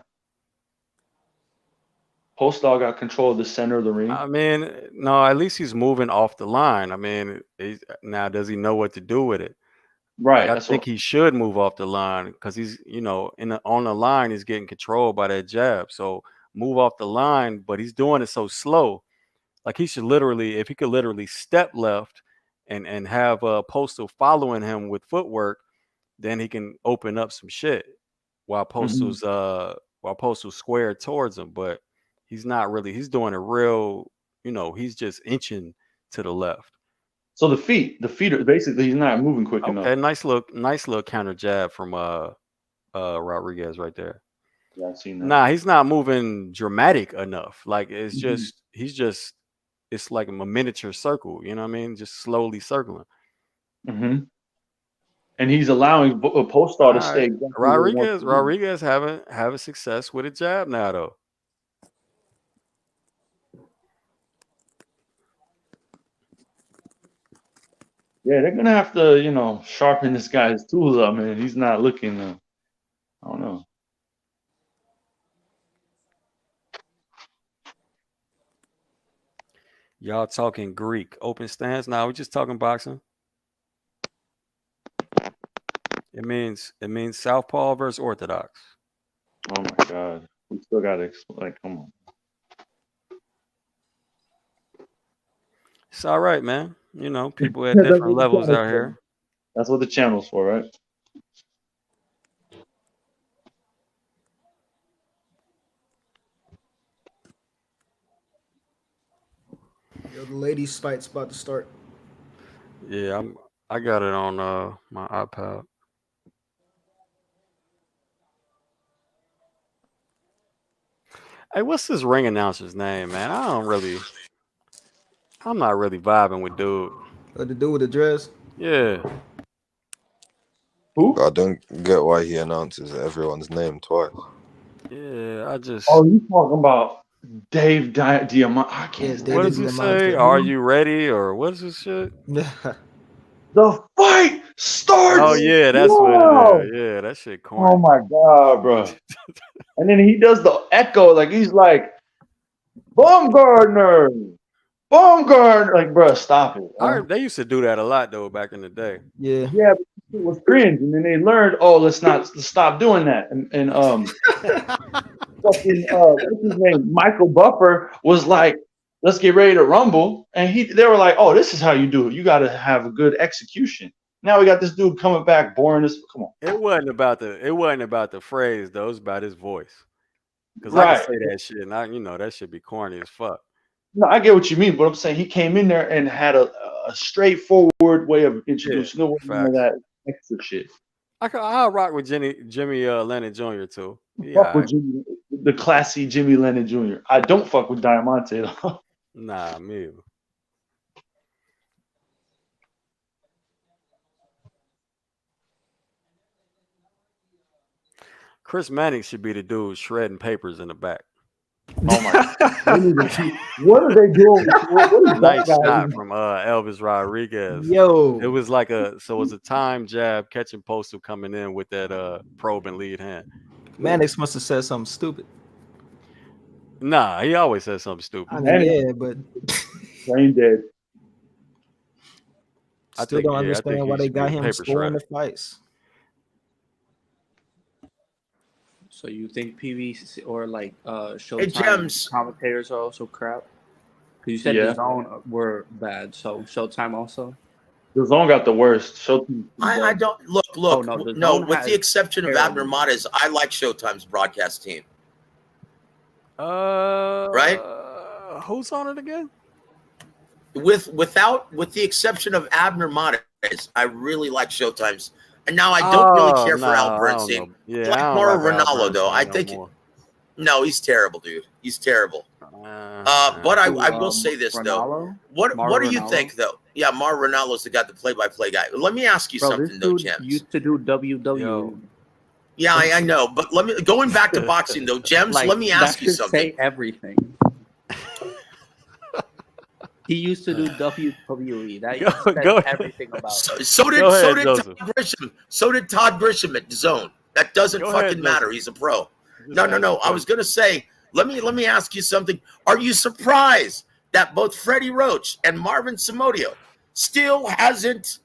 Postol got control of the center of the ring. I mean, no, at least he's moving off the line. I mean, now does he know what to do with it? Right. I think he should move off the line because he's, on the line, he's getting controlled by that jab. So move off the line, but he's doing it so slow. Like he should literally, if he could literally step left and have Postol following him with footwork, then he can open up some shit while Postal's squared towards him. But he's not really. He's doing a real. He's just inching to the left. So the feet are basically he's not moving quick enough. Okay, nice little counter jab from Rodriguez right there. Yeah, I've seen that. Nah, he's not moving dramatic enough. Like it's it's like a miniature circle. You know what I mean? Just slowly circling. Mm-hmm. And he's allowing Postol to stay. Exactly Rodriguez having success with a jab now though. Yeah, they're gonna have to, sharpen this guy's tools up, man. He's not looking. I don't know. Y'all talking Greek open stance? Now we're just talking boxing. It means southpaw versus orthodox. Oh my God, we still gotta explain. Come on. It's all right, man. People at different levels out here. That's what the channel's for, right? Yo, the ladies' fight's about to start. Yeah, I got it on my iPad. Hey, what's this ring announcer's name, man? I'm not really vibing with dude. The dude with the dress? Yeah. Who? I don't get why he announces everyone's name twice. Yeah, I just. Oh, you talking about Dave Diamante? I can't. What does he say? Are you ready? Or what's this shit? The fight starts. Oh yeah, that's what it is. Yeah, that shit corny. Oh my God, bro. And then he does the echo, like he's like, Baumgardner. Like, bro, stop it. They used to do that a lot though back in the day. Yeah. Yeah, but it was cringe, and then they learned, let's stop doing that. And fucking what's his name? Michael Buffer was like, let's get ready to rumble, and they were like, oh, this is how you do it. You got to have a good execution. Now we got this dude coming back, boring as. Come on. It wasn't about the phrase though. It was about his voice. Because Right. I can say that shit, and that should be corny as fuck. No, I get what you mean, but I'm saying he came in there and had a straightforward way of introducing. No that extra shit. I'll rock with Jimmy Lennon Jr. too. Fuck with Jimmy, the classy Jimmy Lennon Jr. I don't fuck with Diamante though. Nah, me. Chris Manning should be the dude shredding papers in the back. Oh my God. What are they doing? What is nice that guy shot from Elvis Rodriguez. Yo. It was a time jab catching Postol coming in with that probing lead hand. Mannix must have said something stupid. Nah, he always says something stupid. I mean, yeah, but brain dead. I still don't understand why they got him scoring the fights. So you think PVC or like Showtime commentators are also crap? Because you said the Zone were bad, so Showtime also. The Zone got the worst. Showtime. I don't look. No, with the exception of Abner Mares, I like Showtime's broadcast team. Right? Who's on it again? With the exception of Abner Mares, I really like Showtime's. And now I don't really care for Al Bernstein. Yeah, like Mauro Ranallo, though. I think no, he's terrible, dude. He's terrible. But I will say this Ranallo? though. What do you think though? Yeah, Mauro Ranallo's the play-by-play guy. Let me ask you something though, Gems. Used to do WWE. Yeah, I know, but going back to boxing though, Gems. Let me ask you something. Say everything. He used to do WWE. That said everything about. So did Todd Grisham. So did Todd Grisham at DAZN. That doesn't fucking matter. He's a pro. No. I was gonna say. Let me ask you something. Are you surprised that both Freddie Roach and Marvin Somodio still hasn't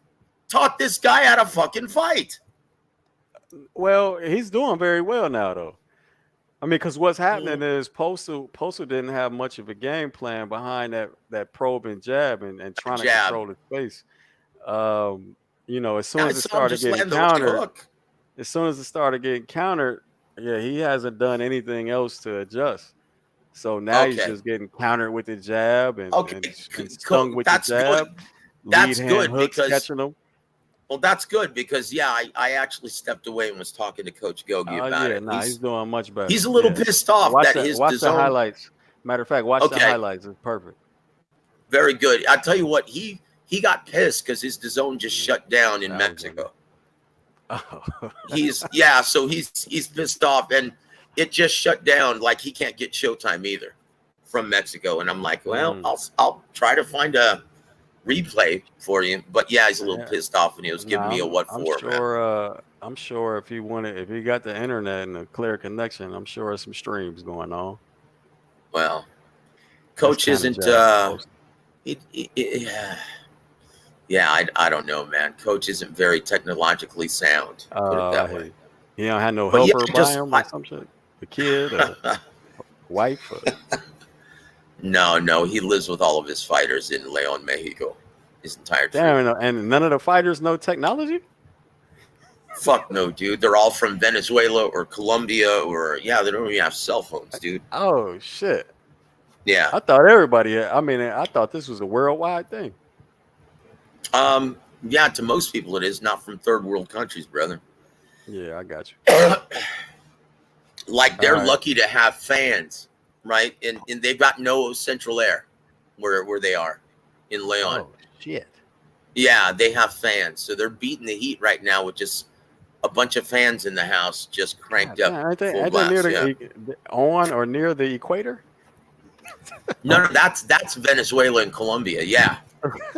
taught this guy how to fucking fight? Well, he's doing very well now, though. I mean, because what's happening is Postol didn't have much of a game plan behind that probe and jab and trying to control his face. you know, as soon I as it saw him started just getting land the right countered, hook. as soon as it started getting countered, yeah, he hasn't done anything else to adjust. So now he's Okay. just getting countered with the jab and Okay. stung with the That's jab, good. lead That's hand good hooks because catching them. well, that's good because yeah, I actually stepped away and was talking to Coach Gogi Oh about yeah, it. nah, he's doing much better. He's a little Yeah, pissed off that his watch the DAZN. highlights. Matter of fact, watch the Okay, highlights. It's perfect. very good. I tell you what, he got pissed because his DAZN just shut down in That was Mexico. Oh. So he's pissed off and it just shut down. Like he can't get Showtime either from Mexico. And I'm like, well, I'll try to find a replay for you. But yeah, he's a little pissed off and he was giving me a what for. I'm sure if he got the internet and a clear connection, I'm sure there's some streams going on. Well, Coach isn't yeah, I don't know, man. Coach isn't very technologically sound. Put it that way. He don't have no helper by him or some shit. A kid, a wife. No, he lives with all of his fighters in León, Mexico. His entire team. Damn, and none of the fighters know technology? Fuck no, dude. They're all from Venezuela or Colombia or they don't even have cell phones, dude. Oh shit. Yeah. I thought this was a worldwide thing. Yeah, to most people it is, not from third world countries, brother. Yeah, I got you. Like they're lucky to have fans, right? And they've got no central air where they are in León. Oh shit. Yeah, they have fans. So they're beating the heat right now with just a bunch of fans in the house just cranked up. Aren't they near on or near the equator? No, that's Venezuela and Colombia, yeah.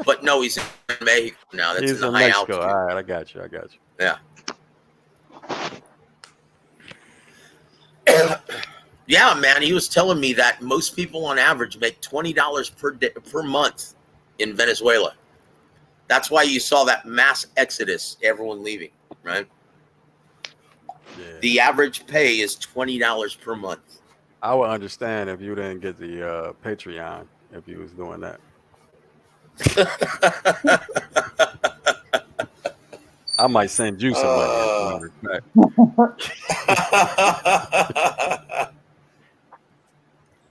But no, he's in Mexico now. That's He's in the in high Mexico. altitude. All right, I got you. Yeah. Yeah, man. He was telling me that most people on average make $20 per month in Venezuela. That's why you saw that mass exodus, everyone leaving, right? Yeah. The average pay is $20 per month. I would understand if you didn't get the Patreon if you was doing that. I might send you some money.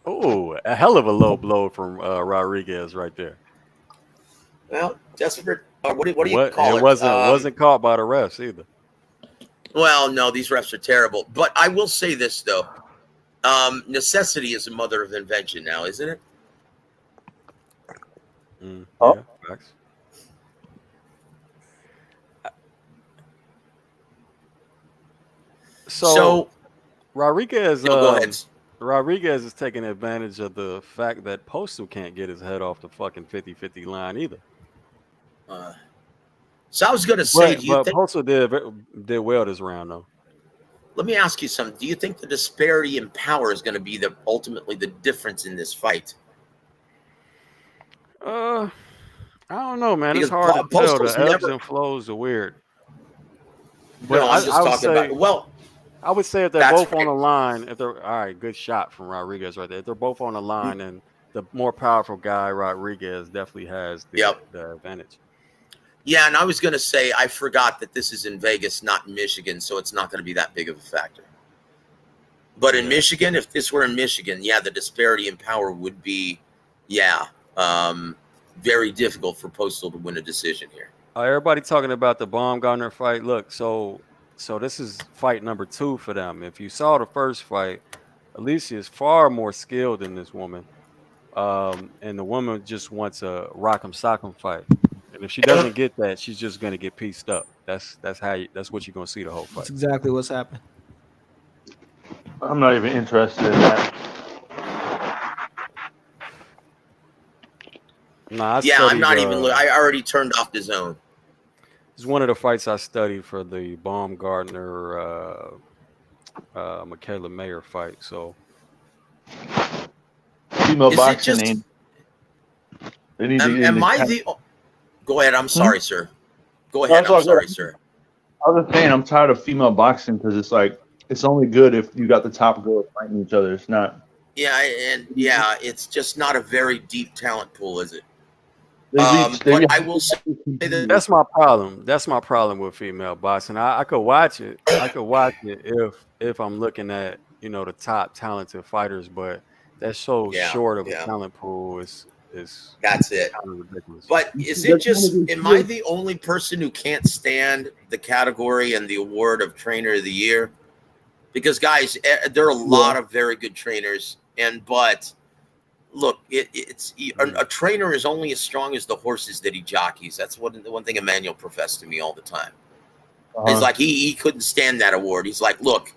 Oh, a hell of a low blow from Rodriguez right there. Well, desperate. What do you call it? It wasn't caught by the refs either. Well, no, these refs are terrible. But I will say this though: necessity is the mother of invention. Now, isn't it? Yeah, facts. So Rodriguez, go ahead. Rodriguez is taking advantage of the fact that Postol can't get his head off the fucking 50-50 line either. So I was going to say, but Postol did well this round though. Let me ask you something. Do you think the disparity in power is going to be ultimately the difference in this fight? I don't know, man. Because it's hard to tell. Postol's The ebbs and flows are weird. But no, I'm just talking about. Well, I would say if they're both on the line, if they're all right, good shot from Rodriguez right there. If they're both on the line, and the more powerful guy, Rodriguez, definitely has the advantage. Yeah, and I was going to say I forgot that this is in Vegas, not in Michigan, so it's not going to be that big of a factor. But in Michigan, if this were in Michigan, the disparity in power would be, very difficult for Postol to win a decision here. Everybody talking about the Baumgardner fight. Look, so this is fight number 2 for them. If you saw the first fight, Alicia is far more skilled than this woman, and the woman just wants a rock'em sock'em fight. And if she doesn't get that, she's just gonna get pieced up. That's what you're gonna see the whole fight. That's exactly what's happened. I'm not even interested in that. Nah, I'm not even. I already turned off the zone. It's one of the fights I studied for the Baumgardner Michaela Mayer fight. So female boxing. Am I the? Go ahead. I'm sorry, sir. Go ahead. I'm sorry, sir. I was just saying I'm tired of female boxing because it's like it's only good if you got the top girls fighting each other. It's not. Yeah, and it's just not a very deep talent pool, is it? But I will say that That's my problem. That's my problem with female boxing. I could watch it. I could watch it if I'm looking at the top talented fighters, but that's so short of a talent pool. Is that's it. kind of ridiculous. But is it just? Am I the only person who can't stand the category and the award of Trainer of the Year? Because guys, there are a lot of very good trainers, but look, it's a trainer is only as strong as the horses that he jockeys. That's one thing Emmanuel professed to me all the time. He's like he couldn't stand that award. He's like, look,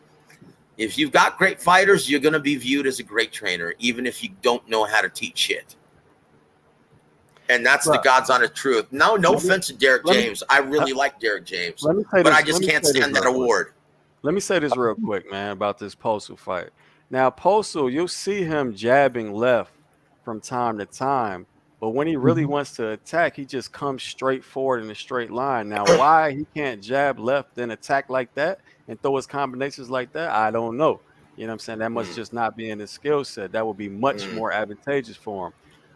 if you've got great fighters, you're going to be viewed as a great trainer, even if you don't know how to teach shit. And that's the God's honest truth. No offense to Derek James. I really like Derek James, but I just can't stand that award. Let me say this real quick, man, about this Postol fight. Now, Postol, you'll see him jabbing left from time to time, but when he really wants to attack, he just comes straight forward in a straight line. Now, why he can't jab left and attack like that and throw his combinations like that, I don't know. You know what I'm saying? That must just not be in his skill set. That would be much more advantageous for him.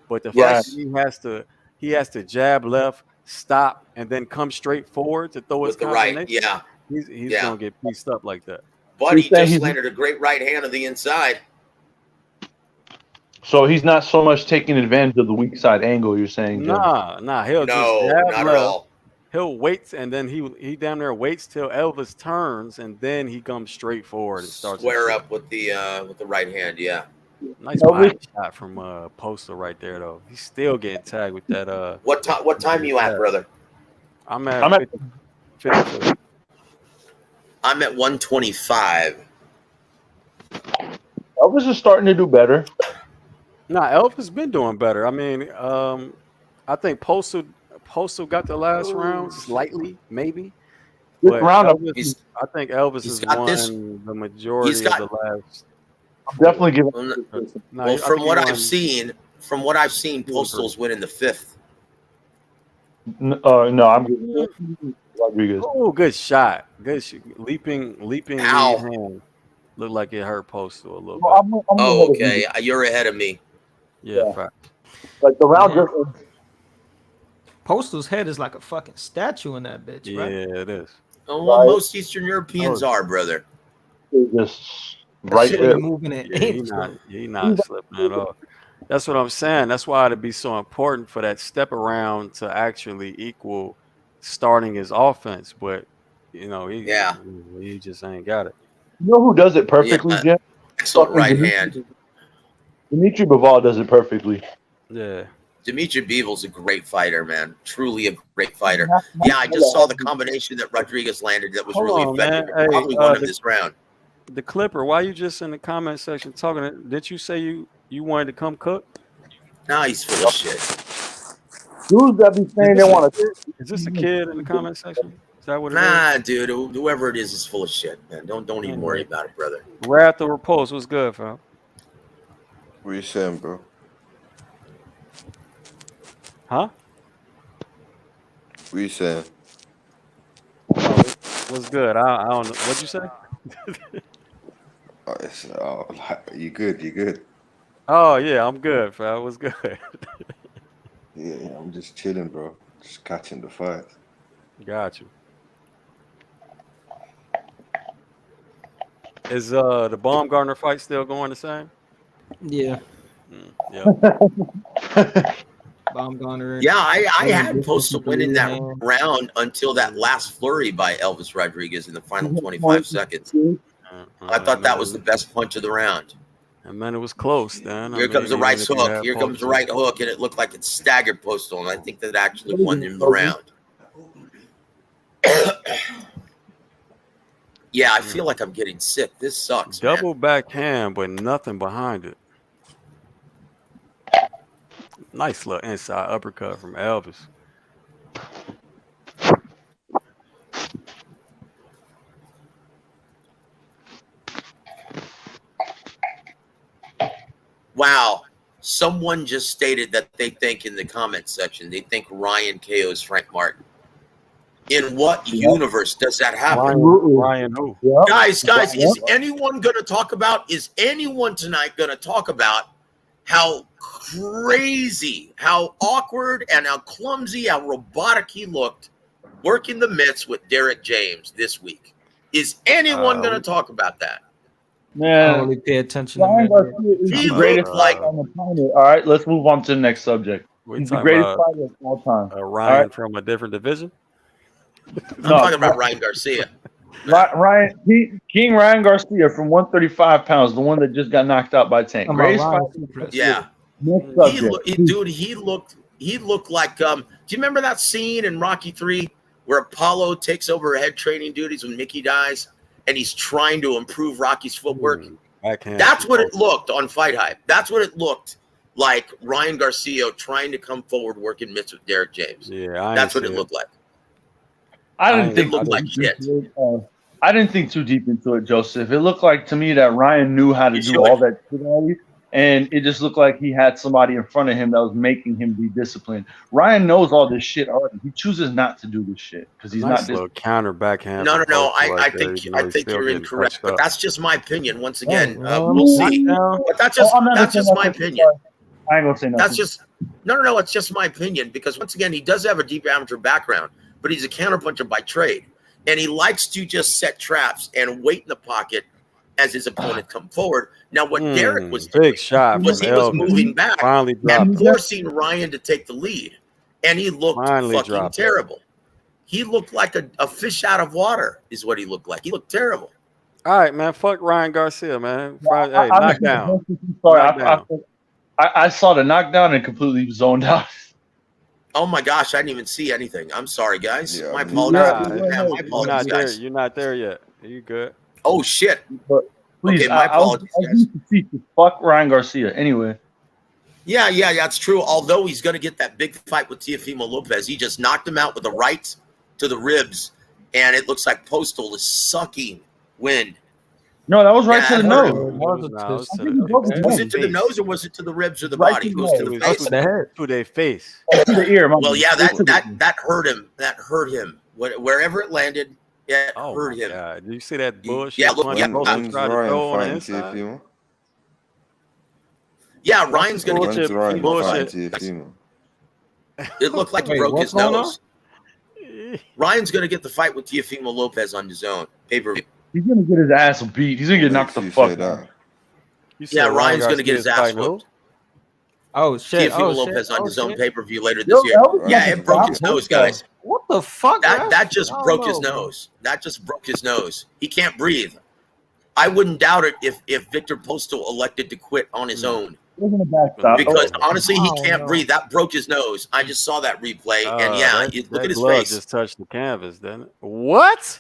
But the fact that he has to jab left, stop, and then come straight forward to throw his combination. Right, he's gonna get pieced up like that. But he just landed a great right hand on the inside. So he's not so much taking advantage of the weak side angle. You're saying? Nah. He'll just jab not left. at all. He'll wait, and then he damn near waits till Elvis turns, and then he comes straight forward and starts square up with the right hand. Yeah. Nice body shot from Postol right there, though. He's still getting tagged with that. What time are you at, brother? I'm at 50. I'm at 125. Elvis is starting to do better. Nah, Elvis been doing better. I mean, I think Postol got the last round slightly, maybe. But Elvis, I think Elvis has won the majority of the last. I'm definitely giving. Well, from what I've seen, Postol's winning the fifth. No, I'm giving Rodriguez. Oh, good shot! Good leaping hand. Looked like it hurt Postol a little bit. Okay, you're ahead of me. Yeah. Fact. Like the round. Postol's head is like a fucking statue in that bitch, right? Yeah, it is. Oh, well, most Eastern Europeans are, brother. Just right there. Moving it. He not slipping at all. That's what I'm saying. That's why it'd be so important for that step around to actually equal starting his offense. But he just ain't got it. You know who does it perfectly, Jim? Excellent right hand. Dimitri Bivol does it perfectly. Yeah. Dimitri Bivol a great fighter, man. Truly a great fighter. Yeah, I just saw the combination that Rodriguez landed that was really effective. Hey, probably won him this round. The Clipper, why you just in the comment section talking? Did you say you wanted to come cook? Nah, he's full of shit. Dudes that be saying they want to. Is this a kid in the comment section? Is that what it is? Nah, dude. Whoever it is full of shit, man. Don't even worry about it, brother. Wrath or Repulse was good, fam. What you saying, bro? Huh? What you saying? What's good? I don't know. What'd you say? You good. Oh yeah, I'm good, fam. What's good? Yeah, I'm just chilling, bro. Just catching the fight. Got you. Is the Baumgardner fight still going the same? Yeah. Yeah. Baumgardner. Yeah, I had Postol winning that round until that last flurry by Elvis Rodriguez in the final 25 seconds. I thought that was the best punch of the round. And man, it was close, then. Here comes the right hook. Here comes the right hook, and it looked like it staggered Postol, and I think that actually won him the round. Yeah, I feel like I'm getting sick. This sucks. Double backhand, but nothing behind it. Nice little inside uppercut from Elvis. Wow. Someone just stated that they think in the comment section, they think Ryan KOs Frank Martin. In what universe does that happen? Ryan who? Guys, is anyone tonight going to talk about how crazy, how awkward, and how clumsy, how robotic he looked working the mitts with Derek James this week. Is anyone going to talk about that? I don't Man, really pay attention Ryan to men. Garcia is He the greatest looked like fighter on the planet. All right, let's move on to the next subject. We He's the talking greatest about fighter of all time. Ryan right. from a different division. I'm talking about Ryan Garcia. Ryan King Ryan Garcia from 135 pounds, the one that just got knocked out by Tank. I'm Greatest Ryan fighter. Seacrest. Yeah. Next He subject. looked like do you remember that scene in Rocky 3 where Apollo takes over head training duties when Mickey dies and he's trying to improve Rocky's footwork? That's what it looked on Fight Hype. That's what it looked like, Ryan Garcia trying to come forward working mitts with Derek James. Yeah, that's what it looked like. I didn't think it looked like shit. I didn't think too deep into it, Joseph. It looked like to me that Ryan knew how to do all that shit already, and it just looked like he had somebody in front of him that was making him be disciplined. Ryan knows all this shit already. He chooses not to do this shit because he's not. Little counter backhand. No. I think you're incorrect, but that's just my opinion. Once again, we'll see. But that's just my opinion. I ain't gonna say nothing. That's just no. It's just my opinion because once again, he does have a deep amateur background, but he's a counterpuncher by trade, and he likes to just set traps and wait in the pocket as his opponent come forward. Now, what Derek was doing big shot was he was moving back and forcing Ryan to take the lead, and he looked fucking terrible. He looked like a fish out of water is what he looked like. He looked terrible. All right, man. Fuck Ryan Garcia, man. Hey, knockdown. Sorry, I saw the knockdown and completely zoned out. Oh my gosh, I didn't even see anything. I'm sorry, guys. My apologies. My apologies, guys. You're not there yet. Are you good? Oh shit. But please, okay, my apologies, guys. Fuck Ryan Garcia. Anyway. Yeah, that's true. Although he's going to get that big fight with Teofimo Lopez, he just knocked him out with a right to the ribs, and it looks like Postol is sucking wind. No, that was right to the nose. Was it to the nose or was it to the ribs or the body? It was to the face. To their face. To the ear. Well, yeah, that hurt him. That hurt him. Wherever it landed, it hurt him. God. Did you see that bullshit? Yeah, look, yeah, Ryan's going to get bullshit. It looked like he broke his nose. Ryan's going to get the fight with Teofimo Lopez on his own pay-per-view. He's going to get his ass beat. He's going to get knocked the fuck out. Yeah, Ryan's going to get his ass whooped. Oh, shit. Teofimo Lopez on his own pay-per-view later this year. Yeah, it broke his nose, guys. What the fuck? That just broke his nose. That just broke his nose. He can't breathe. I wouldn't doubt it if Victor Postol elected to quit on his own. Because honestly, he can't breathe. That broke his nose. I just saw that replay, and yeah, look at his face. Just touched the canvas, didn't it? What?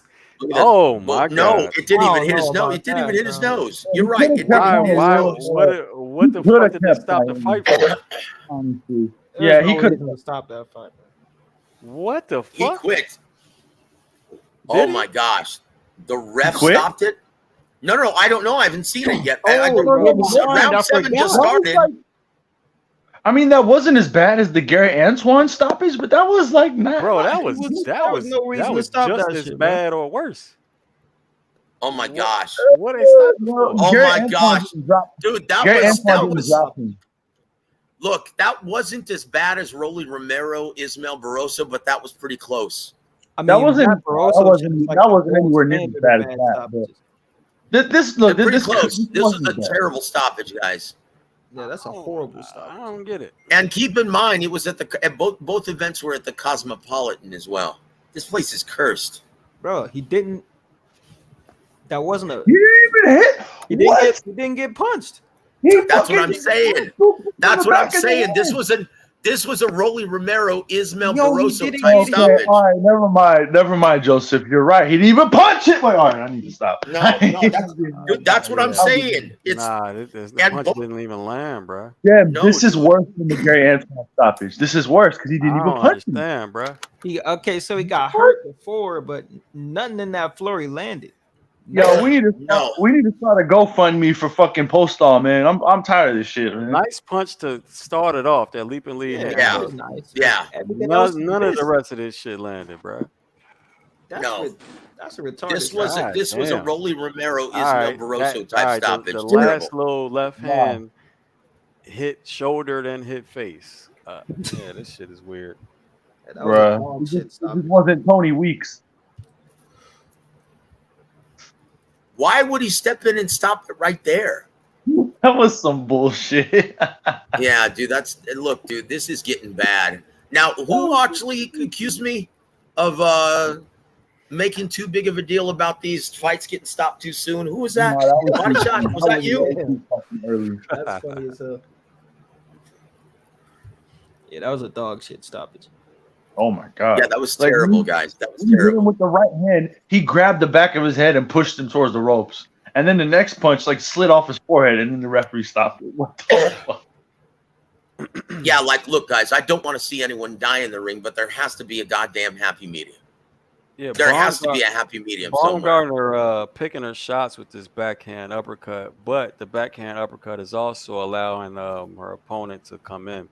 Oh my God! No, it didn't even hit his nose. It didn't even hit his nose. You're right. It didn't hit his nose. What the fuck did they stop the fight for? Yeah, he could have stopped that fight. What the fuck? He quit. Oh my gosh! The ref stopped it. No, I don't know. I haven't seen it yet. Round 7 just started. I mean, that wasn't as bad as the Gary Antoine stoppage, but that was like not. Bro, that was just as bad or worse. Oh my gosh! What they stopped? Oh my gosh, dude, that was. Look, that wasn't as bad as Rolly Romero, Ismael Barroso, but that was pretty close. I mean, that wasn't anywhere near as bad as that. This close. This is a terrible stoppage, guys. Yeah, that's a horrible stoppage. I don't get it. And keep in mind, it was at both events were at the Cosmopolitan as well. This place is cursed, bro. He didn't. That wasn't a. He didn't even hit. He didn't get punched. That's what I'm saying. That's what I'm saying. This was a Rolly Romero, Ismael Barroso type stoppage. All right, never mind, Joseph. You're right. He didn't even punch it. Wait, all right, I need to stop. No, that's what I'm saying. The punch didn't even land, bro. Yeah, this is worse than the Gary Antoine stoppage. This is worse because he didn't even punch him. Bro. So he got hurt before, but nothing in that flurry landed. Yo, we need to start a GoFundMe for fucking Postol, man. I'm tired of this shit, man. Nice punch to start it off. That leaping lead. Yeah. None of the rest of this shit landed, bro. That's a retarded. This was a Rolly Romero, Ismael Barroso type stoppage. The last little left hand hit shoulder, then hit face. Yeah, this shit is weird. That was a Bruh. dog It shit just stoppage. wasn't Tony Weeks. Why would he step in and stop it right there? That was some bullshit. Yeah, dude, look, dude, this is getting bad. Now, who actually accused me of making too big of a deal about these fights getting stopped too soon? Who was that? No, that was Body too- shot? Was that you? too fucking early. That's funny as hell. Yeah, that was a dog shit stoppage. Oh my god. Yeah, that was Like, terrible, when- guys. That was He hit him terrible. with the right hand. He grabbed the back of his head and pushed him towards the ropes. And then the next punch like slid off his forehead, and then the referee stopped it. What the fuck? Yeah, like, look, guys, I don't want to see anyone die in the ring, but there has to be a goddamn happy medium. Yeah, There has to be a happy medium somewhere. Baumgardner picking her shots with this backhand uppercut, but the backhand uppercut is also allowing her opponent to come in.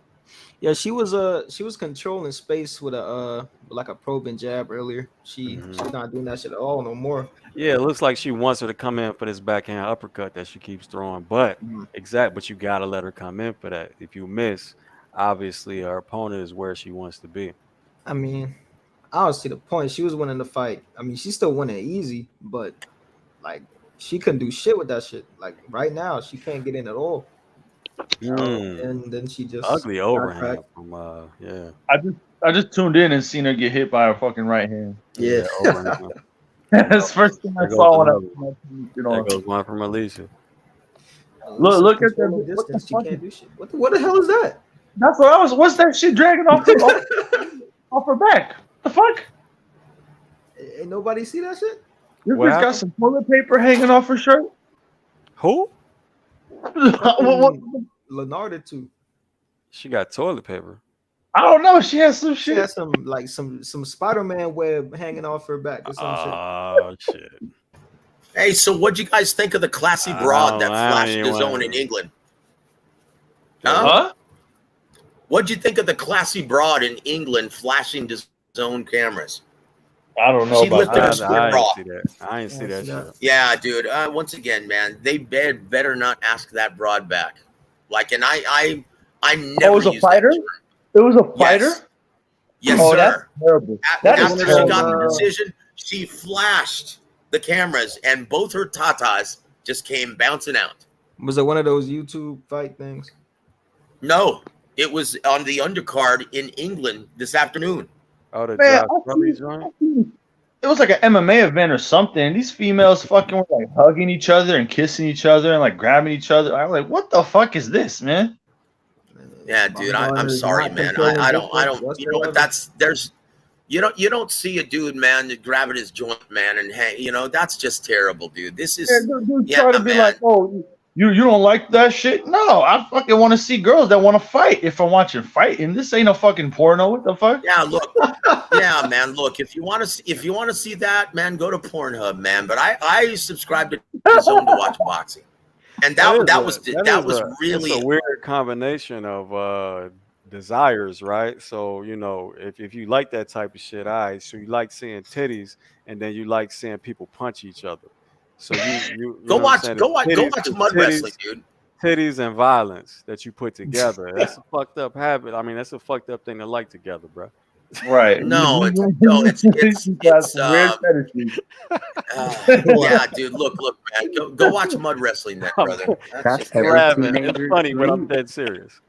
Yeah, she was controlling space with a like a probing jab earlier. She's not doing that shit at all no more. Yeah, it looks like she wants her to come in for this backhand uppercut that she keeps throwing, but but you gotta let her come in for that. If you miss, obviously her opponent is where she wants to be. I mean, I don't see the point. She was winning the fight. I mean, she's still winning easy, but like she couldn't do shit with that shit. Like right now, she can't get in at all. And then she just Ugly got overhand cracked. from yeah. I just tuned in and seen her get hit by her fucking right hand. Yeah. Overhand. That's the first thing I There goes saw when another. you There know. goes one from Alicia. Look at Control that. the What the distance. She fuck can't do shit. What the hell is that? That's what I was. What's that shit dragging off off her back? The fuck? Ain't nobody see that shit? This What bitch got happened? some toilet paper hanging off her shirt. Who? What- Leonardo too. She got toilet paper. I don't know. She has some She shit. had some Spider-Man web hanging off her back or some shit. Oh shit. Hey, so what'd you guys think of the classy broad that I flashed ain't the zone wanna- in England? Huh? What'd you think of the classy broad in England flashing the zone cameras? I don't know She about lifted that. her split I bra. ain't see that. I ain't see that shit. Yeah, dude. Once again, man, they better not ask that broad back. Like, and I never. Oh, it was a used that fighter? term. It was a fighter? Yes, Oh, sir. that's terrible. That is After she terrible. got the decision, she flashed the cameras, and both her tatas just came bouncing out. Was it one of those YouTube fight things? No, it was on the undercard in England this afternoon. Oh, the Man, Josh Sully joint? It was like an MMA event or something. These females fucking were like hugging each other and kissing each other and like grabbing each other. I was like, what the fuck is this, man? Yeah, dude, I'm Baumgardner is sorry, not man. controlling I don't. distance You know what? whatsoever. You don't see a dude, man, grabbing his joint, man, and hey, that's just terrible, dude. This is Dude yeah, try to be man. like, oh, you don't like that shit? No, I fucking want to see girls that want to fight. If I'm watching fighting, this ain't no fucking porno. What the fuck? Yeah, look, yeah, man. Look, if you want to see that, man, go to Pornhub, man. But I subscribe to DAZN to watch boxing, and that was really it's a weird combination of desires, right? So if you like that type of shit, so you like seeing titties, and then you like seeing people punch each other. So you go know watch what I'm saying? go watch It's mud wrestling, dude. Titties and violence that you put together. That's a fucked up habit. I mean, that's a fucked up thing to like together, bro. Right. No, it's weird fetishes. yeah, dude. Look, man. Go watch mud wrestling, then, brother. That's I'm every laughing. It's teenager's funny, but I'm dream. dead serious.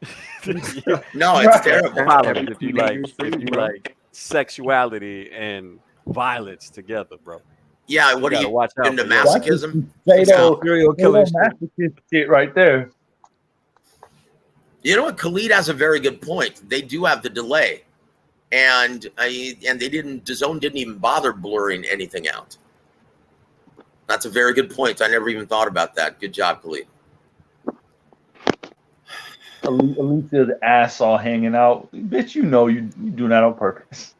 No, it's terrible. Violence, if you Teenager's like sexuality and violence together, bro. Yeah, what You are gotta you watch out into for that. masochism? Serial killer shit. Masochist shit right there. You know what? Khalid has a very good point. They do have the delay, and DAZN didn't even bother blurring anything out. That's a very good point. I never even thought about that. Good job, Khalid. Alicia's ass all hanging out. Bitch, you doing that on purpose.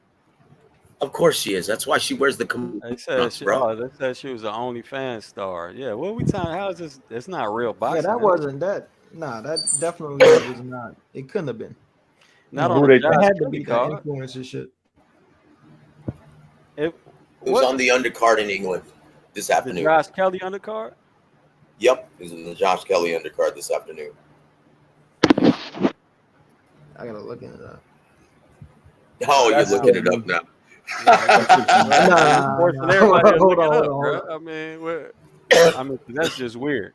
Of course she is. That's why she wears the They said she was an OnlyFans star. Yeah, what we talking? How is this? It's not real boxing. Yeah, that is it? wasn't that. Nah, that definitely was not. It couldn't have been. Not Who on they- the It Josh had to Kelly be that card. influencer shit. It was on the undercard in England this The afternoon. Josh Kelly undercard. Yep, it was in the Josh Kelly undercard this afternoon. I gotta look into that. Oh, you're looking it up now. Nah, Forcing nah. everybody to Hold look on, it up, hold bro. I mean, that's just weird.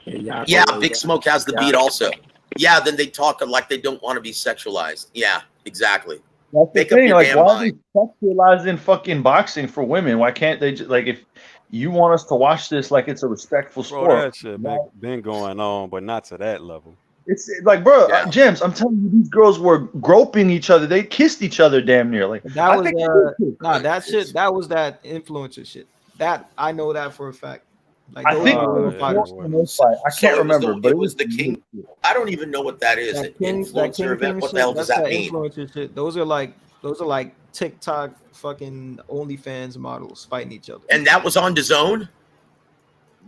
Yeah, Big Smoke has the beat also. Yeah, then they talk like they don't want to be sexualized. Yeah, exactly. That's the Make up thing. your Like, damn why are mind. they sexualizing fucking boxing for women? Why can't they just like if you want us to watch this like it's a respectful Bro, sport? that shit been going on, but not to that level. It's like, bro, Yeah. James, I'm telling you, these girls were groping each other. They kissed each other damn near. Like That I was think they did too. nah, that shit. That was that influencer shit. That I know that for a fact. Like I those think are it real was fighters. more than those fight. I So can't it was remember, the, but it was the King. I don't even know what that is. That An influencer King event. What shit, the hell does that's that that mean? influencer shit. Those are like TikTok fucking OnlyFans models fighting each other. And that was on DAZN?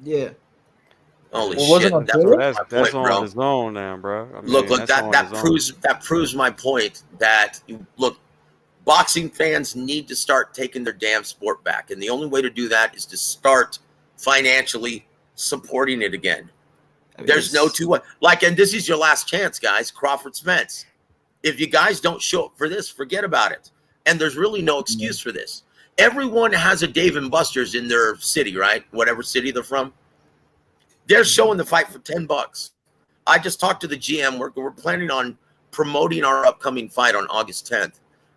Yeah. Holy Well, wasn't shit! on That's Twitter? my That's point, on bro. the zone now, bro. I mean, Look, that's on that the zone. proves my point. That look, boxing fans need to start taking their damn sport back, and the only way to do that is to start financially supporting it again. I mean, There's no two way. Like, and this is your last chance, guys. Crawford Spence. If you guys don't show up for this, forget about it. And there's really no excuse for this. Everyone has a Dave and Buster's in their city, right? Whatever city they're from. They're showing the fight for $10. I just talked to the GM. We're planning on promoting our upcoming fight on August 10th,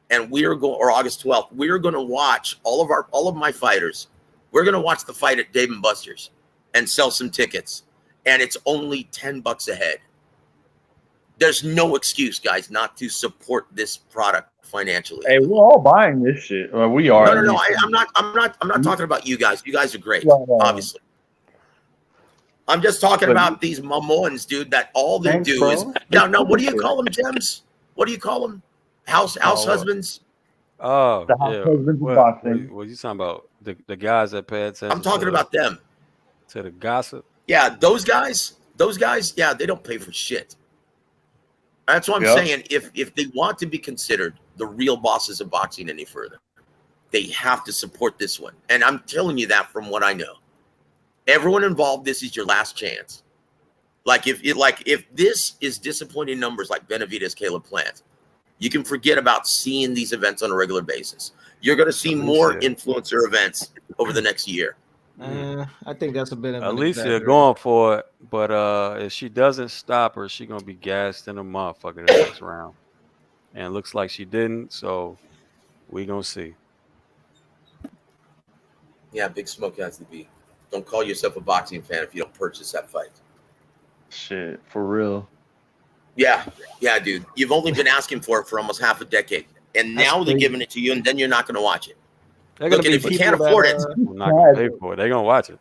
and we are going, or August 12th. We are going to watch all of my fighters. We're going to watch the fight at Dave and Buster's and sell some tickets, and it's only $10 a head. There's no excuse, guys, not to support this product financially. Hey, we're all buying this shit. Well, we are. No. I'm not talking about you guys. You guys are great, obviously. I'm just talking about these mamones, dude, that all they do is no. What do you call them, Gems? What do you call them? House husbands? Oh, The house yeah. husbands of boxing. What you talking about? The guys that pay attention. I'm talking about them. To the gossip. Yeah, those guys. Yeah, they don't pay for shit. That's what I'm saying. If they want to be considered the real bosses of boxing any further, they have to support this one. And I'm telling you that from what I know. Everyone involved, this is your last chance. Like if this is disappointing numbers like Benavidez, Caleb Plant, you can forget about seeing these events on a regular basis. You're going to see more influencer events over the next year. I think that's a bit of Alicia going for it, but if she doesn't stop her, she's gonna be gassed in a motherfucker the next round. And it looks like she didn't, so we gonna see. Yeah, Big Smoke has to be. Don't call yourself a boxing fan if you don't purchase that fight. Shit, for real. Yeah, dude. You've only been asking for it for almost half a decade, and now they're giving it to you, and then you're not going to watch it. Look, and if you can't afford it, I'm not gonna pay for it. They're gonna watch it.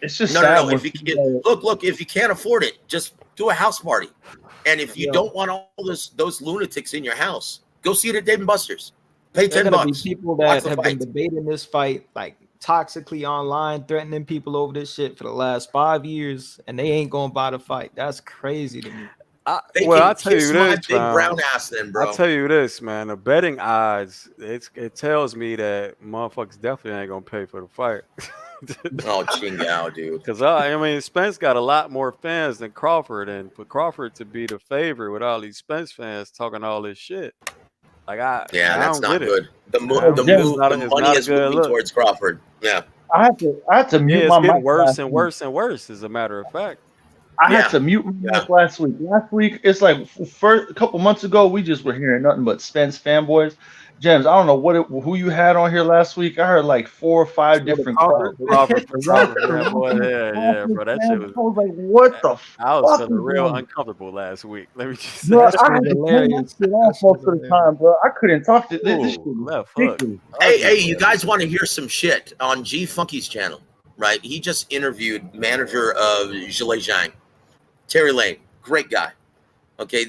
It's just no. If you can't afford it, just do a house party. And if you don't want all those lunatics in your house, go see it at Dave & Buster's. Pay $10. People that have been debating this fight like toxically online, threatening people over this shit for the last 5 years, and they ain't gonna buy the fight. That's crazy to me. I'll tell you this, brown ass then, bro. I'll tell you this, man. The betting odds, it tells me that motherfuckers definitely ain't gonna pay for the fight. Oh, chingao, dude. Because I mean, Spence got a lot more fans than Crawford, and for Crawford to be the favorite with all these Spence fans talking all this shit, like that's not good. The money is moving towards Crawford. Yeah, I had to mute my mic. Worse and worse and worse, as a matter of fact. I had to mute my mic last week. Last week, it's like a couple months ago, we just were hearing nothing but Spence fanboys. James, I don't know who you had on here last week. I heard like 4 or 5 different Crawford fanboy. Yeah, bro. That shit was. I was like, what the fuck? I was feeling real uncomfortable last week. Let me just say. Bro, I had to turn that shit off most of the time, bro. I couldn't talk to this. Hey, you guys want to hear some shit on G Funky's channel, right? He just interviewed manager of Zhilei Zhang, Terry Lane, great guy. Okay,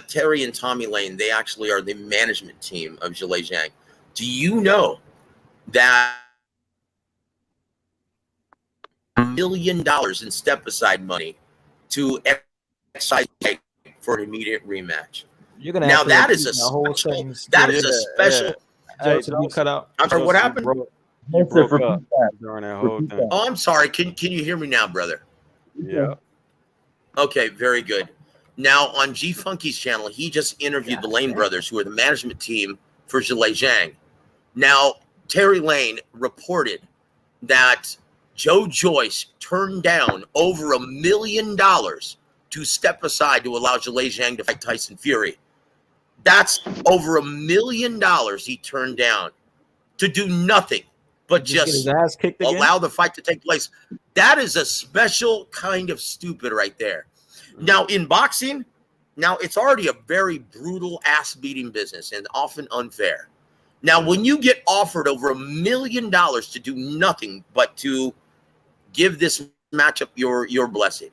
Terry and Tommy Lane, they actually are the management team of Zhilei Zhang. Do you know that $1 million in step-aside money to exercise for an immediate rematch? You're gonna now that is a special. That is a special. You cut out. I'm sorry. What happened? You broke up during that whole thing. I'm sorry. Can you hear me now, brother? Yeah. Okay. Very good. Now on G Funky's channel, he just interviewed the Lane brothers, who are the management team for Zhilei Zhang. Now Terry Lane reported that Joe Joyce turned down over $1 million to step aside to allow Zhilei Zhang to fight Tyson Fury. That's over $1 million he turned down to do nothing but Just get just his ass kicked again? allow the fight to take place. That is a special kind of stupid right there. Now, in boxing, now it's already a very brutal ass-beating business and often unfair. Now, when you get offered over $1 million to do nothing but to give this matchup your blessing,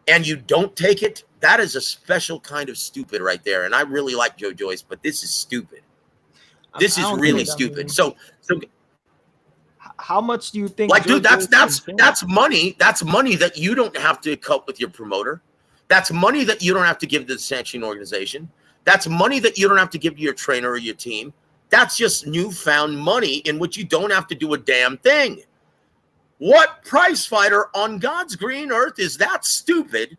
and you don't take it, that is a special kind of stupid right there. And I really like Joe Joyce, but this is stupid. This is really stupid. So how much do you think? Like, Joe dude, that's Joyce money. That's money that you don't have to cut with your promoter. That's money that you don't have to give to the sanctioning organization. That's money that you don't have to give to your trainer or your team. That's just newfound money in which you don't have to do a damn thing. What prize fighter on God's green earth is that stupid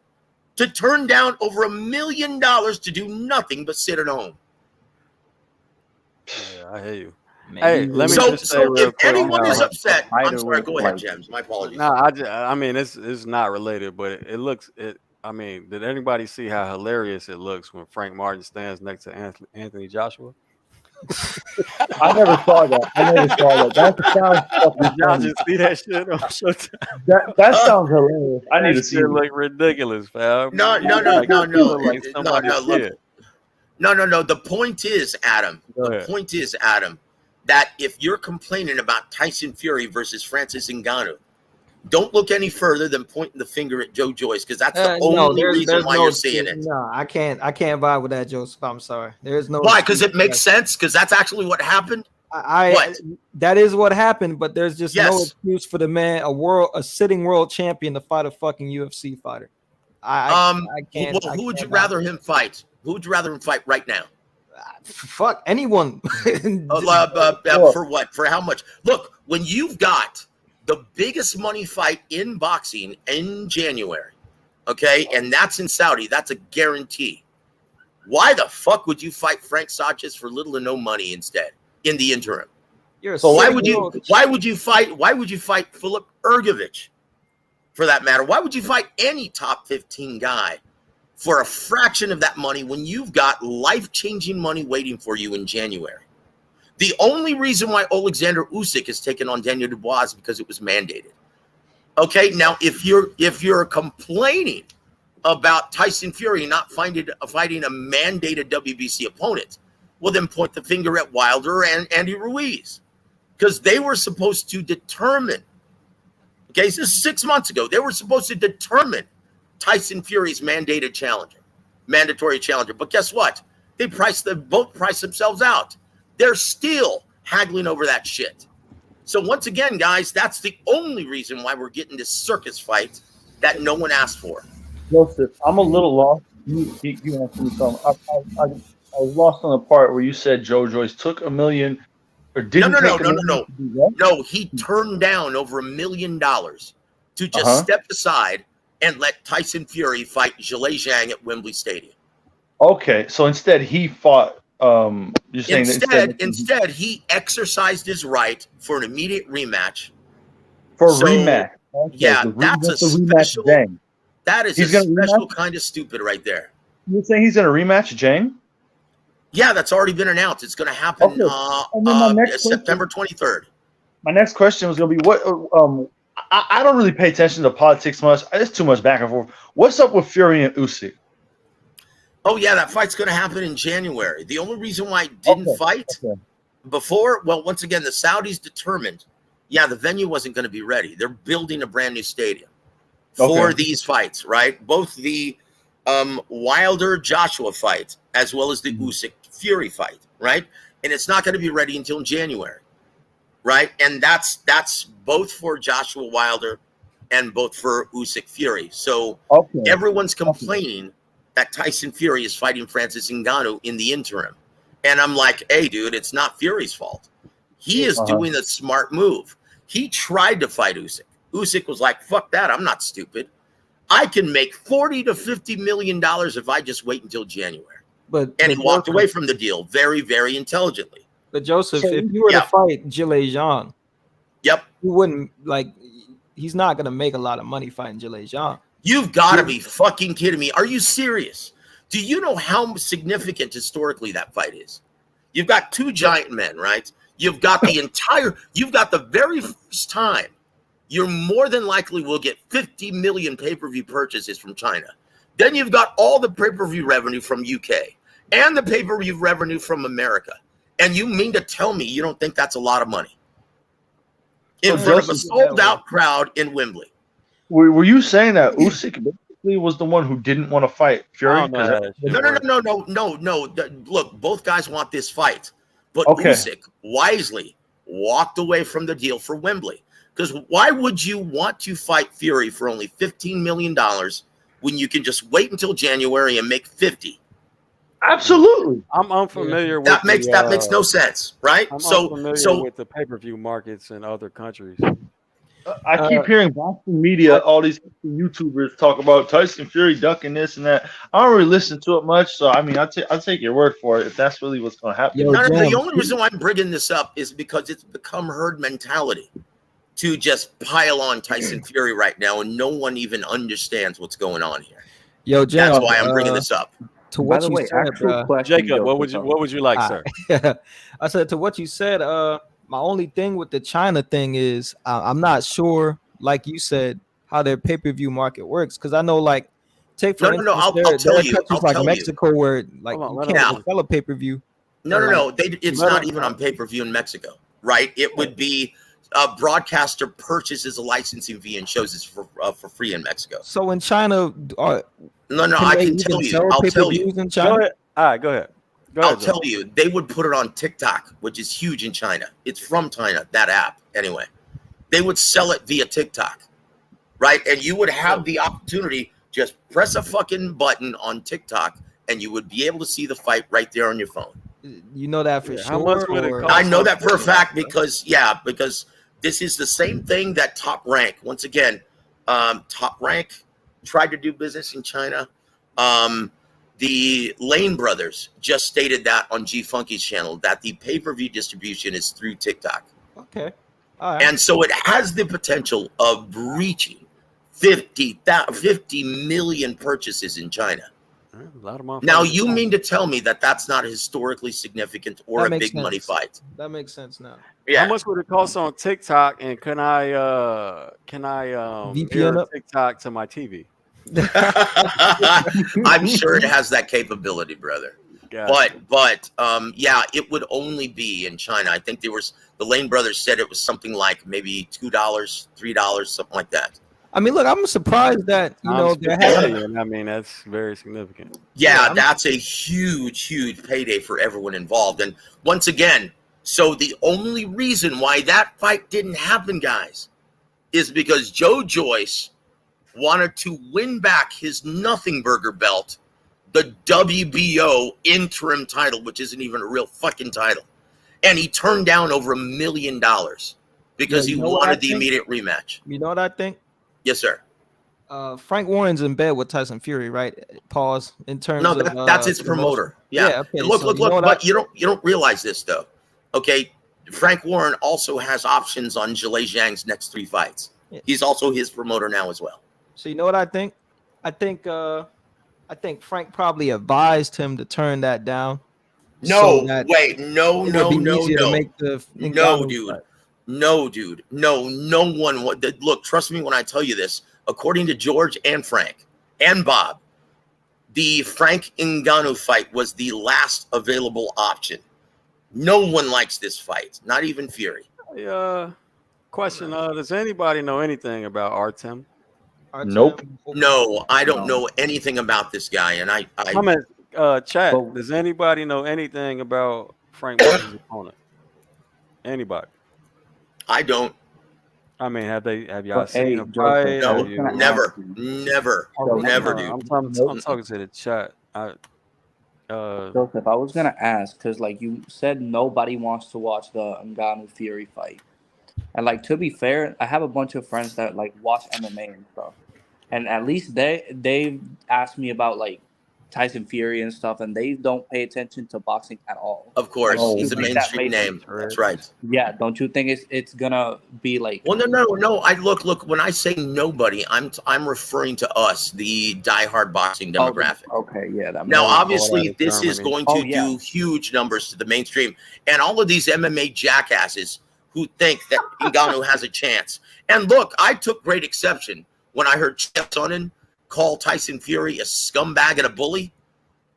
to turn down over $1 million to do nothing but sit at home? Yeah, I hear you. Man, Hey, let me So, just say real if quick. anyone is upset, I'm Either sorry. way, Go ahead, like- James. My apologies. No, I mean, it's not related, but it looks. I mean, did anybody see how hilarious it looks when Frank Martin stands next to Anthony Joshua? I never saw that. That sounds fucking Did y'all funny. just see that shit on Showtime? That sounds hilarious. I need to That see shit it. look ridiculous, fam. No. Like somebody's Look, kid. No. The point is, Adam. Go The ahead. point is, Adam, that if you're complaining about Tyson Fury versus Francis Ngannou, don't look any further than pointing the finger at Joe Joyce, because that's the only reason why you're seeing it. No, I can't vibe with that, Joseph. I'm sorry. There's no. Why? Because it makes sense. Because that's actually what happened. What? That is what happened, but there's just no Yes. excuse for the man, a sitting world champion, to fight a fucking UFC fighter. I can't. Well, who would you rather him fight? Who would you rather him fight right now? Fuck anyone. For what? For how much? Look, when you've got the biggest money fight in boxing in January, okay, and that's in Saudi, that's a guarantee. Why the fuck would you fight Frank Sanchez for little to no money instead in the interim? So why would you fight Philip Ergovich, for that matter? Why would you fight any top 15 guy for a fraction of that money when you've got life-changing money waiting for you in January? The only reason why Alexander Usyk has taken on Daniel Dubois is because it was mandated. Okay, now if you're complaining about Tyson Fury not fighting a mandated WBC opponent, well, then point the finger at Wilder and Andy Ruiz, because they were supposed to determine. Okay, this is 6 months ago. They were supposed to determine Tyson Fury's mandatory challenger. But guess what? They both priced themselves out. They're still haggling over that shit. So once again, guys, that's the only reason why we're getting this circus fight that no one asked for. Joseph, I'm a little lost. You answer me something. I was lost on the part where you said Joe Joyce took $1 million or didn't take $1 million to do what? No, he turned down over $1 million to just step aside and let Tyson Fury fight Zhilei Zhang at Wembley Stadium. Okay, so instead he fought. You're saying instead he exercised his right for an immediate rematch. For a rematch. Okay, Yeah, that's a special. That is a special kind of stupid right there. You're saying he's going to rematch Zhang? Yeah, that's already been announced. It's going to happen September 23rd. My next question was going to be what. I don't really pay attention to politics much. It's too much back and forth. What's up with Fury and Usyk? Oh, yeah, that fight's going to happen in January. The only reason why I didn't fight before, well, once again, the Saudis determined, the venue wasn't going to be ready. They're building a brand new stadium for these fights, right? Both the Wilder-Joshua fight as well as the Usyk-Fury fight, right? And it's not going to be ready until January, right? And that's both for Joshua Wilder and both for Usyk Fury. So everyone's complaining that Tyson Fury is fighting Francis Ngannou in the interim. And I'm like, hey, dude, it's not Fury's fault. He is doing a smart move. He tried to fight Usyk. Usyk was like, fuck that. I'm not stupid. I can make $40 to $50 million if I just wait until January. And he walked away from the deal very, very intelligently. But Joseph, if you were to fight Zhilei Zhang, you wouldn't he's not gonna make a lot of money fighting Zhilei Zhang. You've got to be fucking kidding me. Are you serious? Do you know how significant historically that fight is? You've got two giant men, right? You've got the very first time you more than likely will get 50 million pay-per-view purchases from China. Then you've got all the pay-per-view revenue from UK and the pay-per-view revenue from America. And you mean to tell me you don't think that's a lot of money? In front of a sold-out crowd in Wembley. Were you saying that Usyk basically was the one who didn't want to fight Fury? No. Look, both guys want this fight. But Usyk wisely walked away from the deal for Wembley. Because why would you want to fight Fury for only $15 million when you can just wait until January and make 50? Absolutely. I'm unfamiliar with that makes no sense, right? I'm unfamiliar with the pay-per-view markets in other countries. I keep hearing Boston media, all these YouTubers talk about Tyson Fury ducking this and that. I don't really listen to it much, so I mean, I'll take your word for it if that's really what's going to happen. The only reason why I'm bringing this up is because it's become herd mentality to just pile on Tyson Fury right now, and no one even understands what's going on here. Yo, Jam, that's why I'm bringing this up. To what you said, Jacob, what would you like, sir? I said to what you said. My only thing with the China thing is I'm not sure, like you said, how their pay-per-view market works. Because I know, like, take for instance, I'll tell you, countries like Mexico where like you can't sell a pay-per-view. No. It's not even on pay-per-view in Mexico, right? It would be a broadcaster purchases a licensing fee and shows it for free in Mexico. So in China, I can tell you. I'll tell you. In China? Go ahead. All right, go ahead. I'll tell you, they would put it on TikTok, which is huge in China. It's from China, that app, anyway. They would sell it via TikTok, right? And you would have the opportunity, just press a fucking button on TikTok, and you would be able to see the fight right there on your phone. You know that for sure? How much would it cost? I know that for a fact because this is the same thing that Top Rank, once again, Top Rank tried to do business in China. The Lane brothers just stated that on G Funky's channel that the pay-per-view distribution is through TikTok. Okay. All right. And so it has the potential of reaching 50 million purchases in China. A lot of now, you mean to tell me that that's not historically significant or a big money fight? That makes sense now. Yeah. How much would it cost on TikTok? And can I VPN mirror TikTok to my TV? I'm sure it has that capability, brother. Gotcha. But it would only be in China. I think the Lane brothers said it was something like maybe $2, $3, something like that. I mean, look, I'm surprised that I mean, that's very significant. Yeah, that's a huge payday for everyone involved. And once again, so the only reason why that fight didn't happen, guys, is because Joe Joyce wanted to win back his nothing burger belt, the WBO interim title, which isn't even a real fucking title. And he turned down over $1 million because he wanted the immediate rematch. You know what I think? Yes, sir. Frank Warren's in bed with Tyson Fury, right? Pause. In terms of that's his promoter. Yeah. Okay, look, but you don't realize this though. Okay, Frank Warren also has options on Zhilei Zhang's next 3 fights. Yeah. He's also his promoter now as well. So you know what I think? I think Frank probably advised him to turn that down. No, dude. No one would. Look, trust me when I tell you this. According to George and Frank and Bob, the Frank Ngannou fight was the last available option. No one likes this fight, not even Fury. Question: does anybody know anything about Artem? Nope. No, I don't know anything about this guy, and I comment chat. Does anybody know anything about Frank Warren's opponent? Anybody? I don't. I mean, have y'all seen a fight? No, never, dude. I'm talking to the chat. Joseph, I was gonna ask because, like you said, nobody wants to watch the Ngannou Fury fight, and like to be fair, I have a bunch of friends that like watch MMA and stuff, and at least they've asked me about like Tyson Fury and stuff, and they don't pay attention to boxing at all. Of course, Like, he's a mainstream name. That's right. Yeah, don't you think it's gonna be like? Well, no. I look. When I say nobody, I'm referring to us, the diehard boxing demographic. Okay, yeah. Now, obviously, this is going to do huge numbers to the mainstream, and all of these MMA jackasses who think that Ngannou has a chance. And look, I took great exception when I heard Chael Sonnen call Tyson Fury a scumbag and a bully.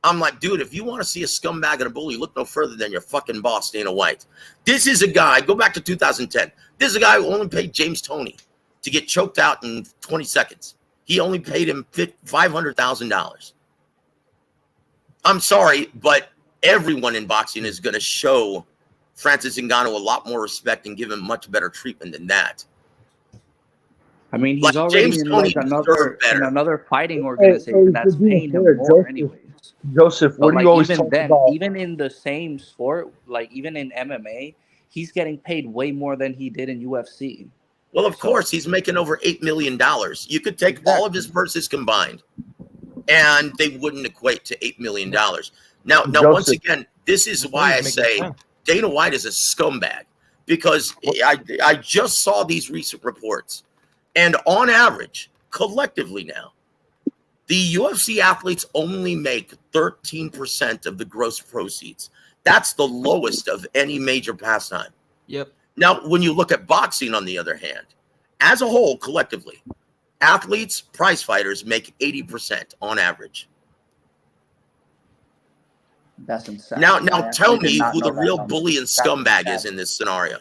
I'm like, dude, if you want to see a scumbag and a bully, look no further than your fucking boss, Dana White. This is a guy, go back to 2010. This is a guy who only paid James Toney to get choked out in 20 seconds. He only paid him $500,000. I'm sorry, but everyone in boxing is going to show Francis Ngannou a lot more respect and give him much better treatment than that. I mean, he's like already James in Toney like another fighting organization that's paying him more anyways. Joseph, what do you always talk about? Even in the same sport, like even in MMA, he's getting paid way more than he did in UFC. Well, of course, he's making over $8 million. You could take all of his purses combined, and they wouldn't equate to $8 million. Now, Joseph, once again, this is why I say Dana White is a scumbag, because I just saw these recent reports, and on average, collectively now, the UFC athletes only make 13% of the gross proceeds. That's the lowest of any major pastime. Yep. Now, when you look at boxing, on the other hand, as a whole, collectively, athletes, prize fighters make 80% on average. That's insane. Now tell me who the real bully and scumbag is in this scenario.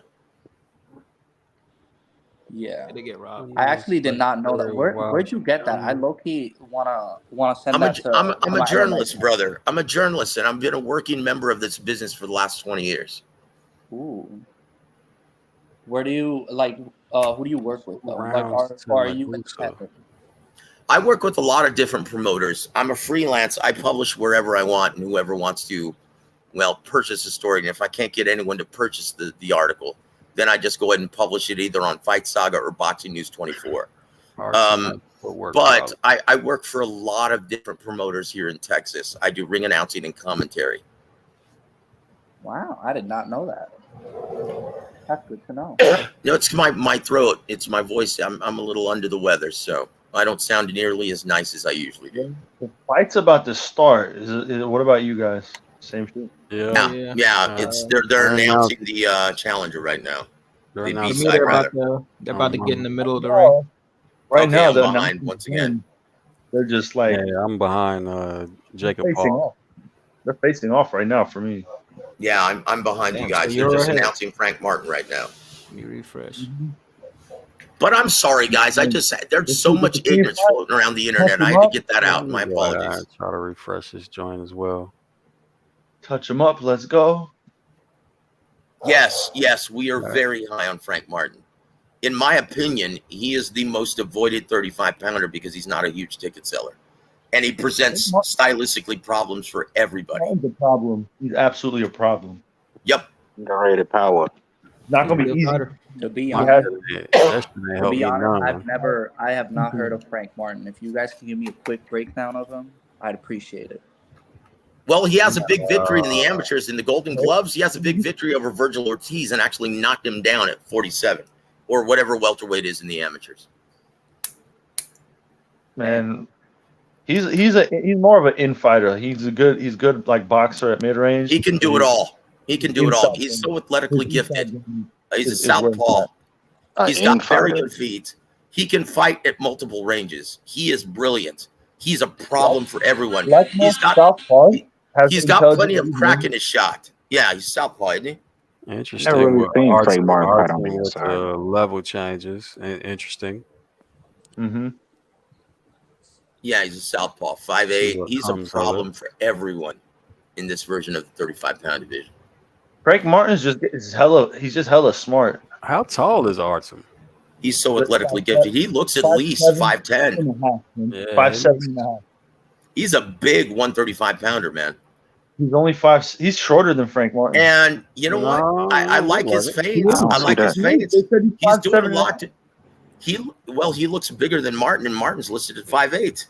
Yeah, they get robbed. I actually did not know that. Where'd you get that? I low-key wanna send that to. I'm a journalist, brother. I'm a journalist, and I've been a working member of this business for the last 20 years. Ooh. Where do you like? Who do you work with? Are you independent? I work with a lot of different promoters. I'm a freelance. I publish wherever I want, and whoever wants to, purchase a story. And if I can't get anyone to purchase the article, then I just go ahead and publish it either on Fight Saga or Boxing News 24. But I work for a lot of different promoters here in Texas. I do ring announcing and commentary. Wow, I did not know that. That's good to know. No, it's my throat. It's my voice. I'm a little under the weather, so I don't sound nearly as nice as I usually do. The fight's about to start. What about you guys? Same shit. Yeah. It's they're announcing the challenger right now. They're about to get in the middle of the ring. Right now, they're behind once again. They're just like I'm behind Jacob Paul. They're facing off right now for me. Yeah, I'm behind you guys. They're just announcing Frank Martin right now. Let me refresh. But I'm sorry, guys. There's so much ignorance floating around the internet. I had to get that out. My apologies. I try to refresh this joint as well. Touch him up. Let's go. Yes, we are very high on Frank Martin. In my opinion, he is the most avoided 35-pounder because he's not a huge ticket seller. And he presents stylistically problems for everybody. He's a problem. He's absolutely a problem. Yep. Underrated power. Not gonna be easy. To be honest, I have not Mm-hmm. heard of Frank Martin. If you guys can give me a quick breakdown of him, I'd appreciate it. Well, he has a big victory in the amateurs in the Golden Gloves. He has a big victory over Virgil Ortiz and actually knocked him down at 47 or whatever welterweight is in the amateurs. Man, he's more of an infighter. He's good like boxer at mid range. He can do it all. He's so athletically gifted. He's a southpaw. He's got very good feet. He can fight at multiple ranges. He is brilliant. He's a problem for everyone. He's got plenty of crack in his shot. Yeah, he's southpaw, isn't he? Interesting. Level changes. Interesting. Mm-hmm. Yeah, he's a southpaw, 5'8". He's a problem for everyone in this version of the 35-pound division. Frank Martin's just hella smart. How tall is Artem? He's so athletically gifted. He looks at least 5'10". 5'7.5". He's a big 135-pounder, man. He's only 5. He's shorter than Frank Martin. And you know what? I like his feints. I like his feints. He's doing a lot. He looks bigger than Martin, and Martin's listed at 5'8".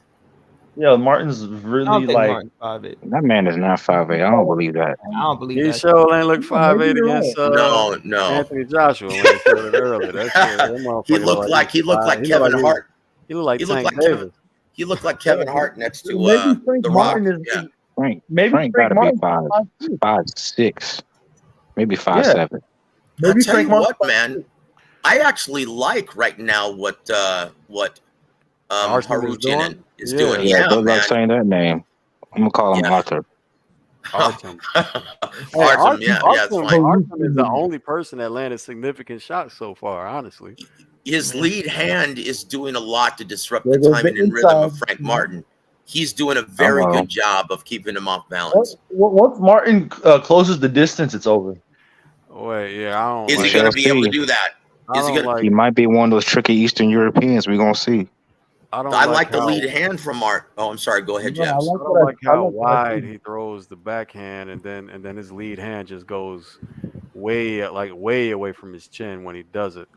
Yeah, Martin's I don't really think like. Martin 5'8". That man is not 5'8". I don't believe that. I don't believe He that. sure ain't look Oh, maybe 5'8" you're against No. Anthony Joshua when he showed it earlier. That shit, that He motherfucker looked like Kevin Hart. He looked like He looked Tank like Davis. He looked like Kevin Hart next to maybe Frank The Rock. Martin is. Yeah. Maybe Frank Frank gotta be Martin. 5'6", maybe 5'7". I'll Maybe tell Frank you Martin. what, man. I actually like right now what Harutyunyan is doing. Yeah, Yeah, good man. luck saying that name. I'm gonna call him Arthur. Artem. Artem, yeah, it's fine. Artem is the only person that landed significant shots so far, honestly. His lead hand is doing a lot to disrupt the timing and rhythm of Frank Martin. He's doing a very good job of keeping him off balance. Once Martin closes the distance, it's over. Wait, yeah, I don't. Is he going to be able to do that? Is he going? He might be one of those tricky Eastern Europeans. We're gonna see. I like the lead hand from Art. Oh, I'm sorry. Go ahead, Jabs. I like how wide he throws the backhand, and then his lead hand just goes way away from his chin when he does it.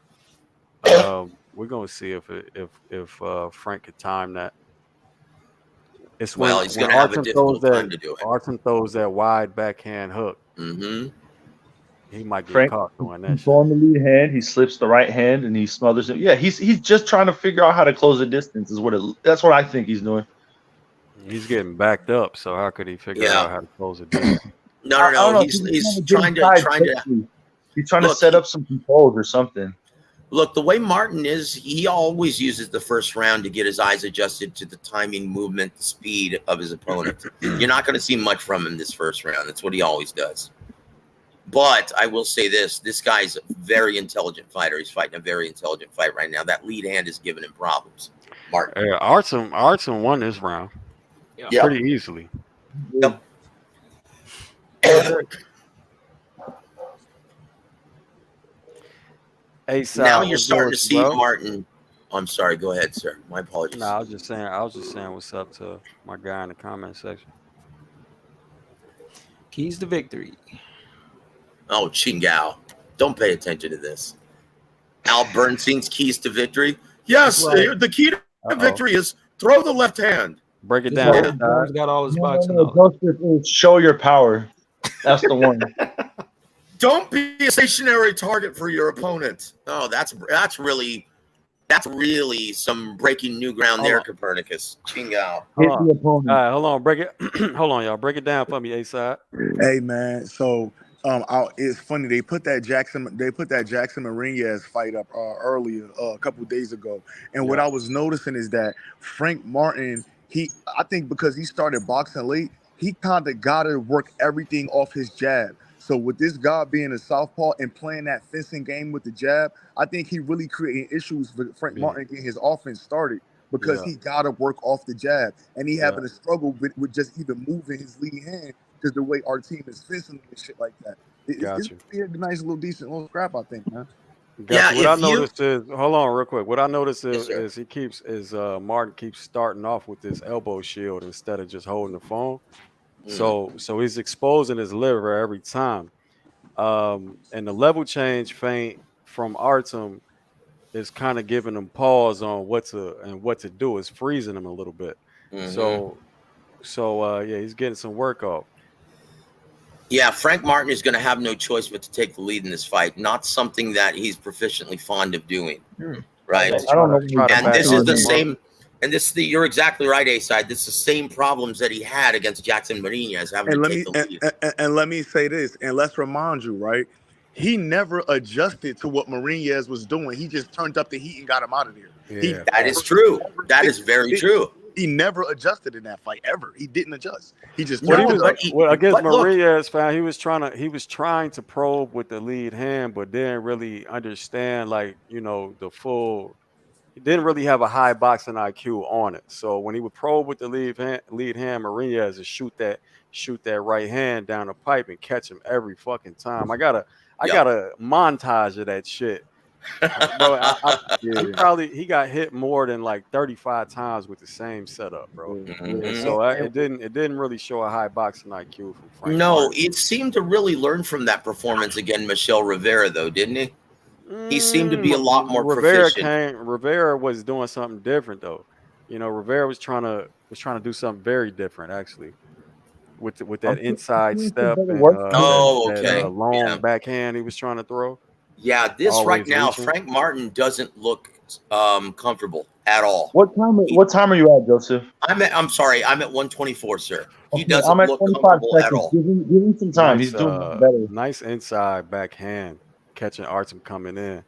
We're gonna see if Frank could time that. It's when, he's going to have a difficult time to do it. Artem throws that wide backhand hook. Mm-hmm. He might get Frank, caught doing that. He's on the lead hand. He slips the right hand and he smothers it. Yeah, he's just trying to figure out how to close the distance. That's what I think he's doing. He's getting backed up, so how could he figure out how to close the distance? No. He's trying to set up some controls or something. Look, the way Martin is, he always uses the first round to get his eyes adjusted to the timing, movement, the speed of his opponent. You're not going to see much from him this first round. That's what he always does. But I will say this guy's a very intelligent fighter. He's fighting a very intelligent fight right now. That lead hand is giving him problems. Martin. Yeah, Artem won this round pretty easily. Yep. Now you're starting to see Martin. I'm sorry. Go ahead, sir. My apologies. No, I was just saying what's up to my guy in the comment section. Keys to victory. Oh, Chingao. Don't pay attention to this. Al Bernstein's keys to victory. Yes, the key to victory is throw the left hand. Break it down. He's got all his boxing. Show your power. That's the one. Don't be a stationary target for your opponent. Oh, that's really some breaking new ground there, Copernicus. Chingao. Hold on. Break it. Hold on, y'all. Break it down for me, A-side. Hey, man. So it's funny they put that Jackson Marinez fight up earlier a couple of days ago, and what I was noticing is that Frank Martin, I think because he started boxing late, he kind of got to work everything off his jab. So with this guy being a southpaw and playing that fencing game with the jab, I think he really creating issues for Frank Martin getting his offense started because he got to work off the jab, and he having a struggle with just even moving his lead hand because the way our team is fencing and shit like that. It's a nice little decent little scrap, I think, man. What I noticed is, hold on real quick. What I noticed is Martin keeps starting off with this elbow shield instead of just holding the phone. So he's exposing his liver every time. And the level change feint from Artem is kind of giving him pause on what to do. It's freezing him a little bit. So he's getting some work off. Yeah, Frank Martin is going to have no choice but to take the lead in this fight. Not something that he's proficiently fond of doing, right? I don't know. And this is the same. And you're exactly right, A-side. This is the same problems that he had against Jackson Marinez having to take the lead. And let me say this, and let's remind you, right? He never adjusted to what Marinez was doing. He just turned up the heat and got him out of there. Yeah. That is true. That is very true. He never adjusted in that fight ever. He didn't adjust. He just against Marinez, he was trying to probe with the lead hand, but didn't really understand the full. He didn't really have a high boxing IQ on it. So when he would probe with the lead hand, Marinez would shoot that right hand down the pipe and catch him every fucking time. I got a montage of that shit. Bro, he got hit more than like 35 times with the same setup, bro. So it didn't really show a high boxing IQ from Frank. No, it seemed to really learn from that performance against Michel Rivera, though, didn't he? He seemed to be a lot more Rivera proficient. Rivera was doing something different though. You know, Rivera was trying to do something very different actually. With that inside step and Oh, that okay. long backhand he was trying to throw. Yeah, this Always right now, reaching. Frank Martin doesn't look comfortable at all. What time are you at, Joseph? I'm sorry, I'm at 124, sir. He Okay, doesn't I'm at look 25 comfortable at seconds. all. Give him some time. He's doing better. Nice inside backhand catching Artem coming in.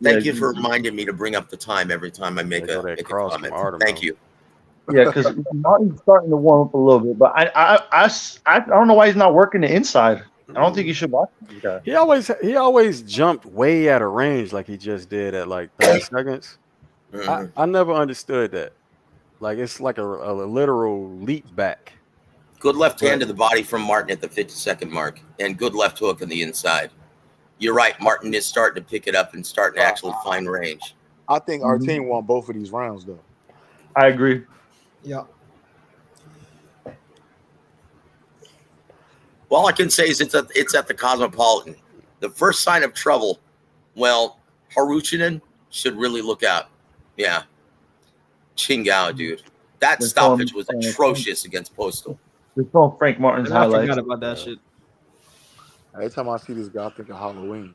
Thank you for reminding me to bring up the time every time I make a comment. Thank you. Yeah, because Martin's starting to warm up a little bit, but I don't know why he's not working the inside. I don't think you should watch this guy. He always jumped way out of range like he just did at like 30 seconds. I never understood that. Like it's like a literal leap back. Good left hand to the body from Martin at the 50-second mark, and good left hook on the inside. You're right. Martin is starting to pick it up and starting to actually find range. I think our team won both of these rounds, though. I agree. Yeah. All I can say is it's at the Cosmopolitan. The first sign of trouble, well, Harutyunyan should really look out. Yeah. Chingao, dude. That stoppage was atrocious against Postol. It's on Frank Martin's highlights. I forgot about that shit. Every time I see this guy, I think of Halloween.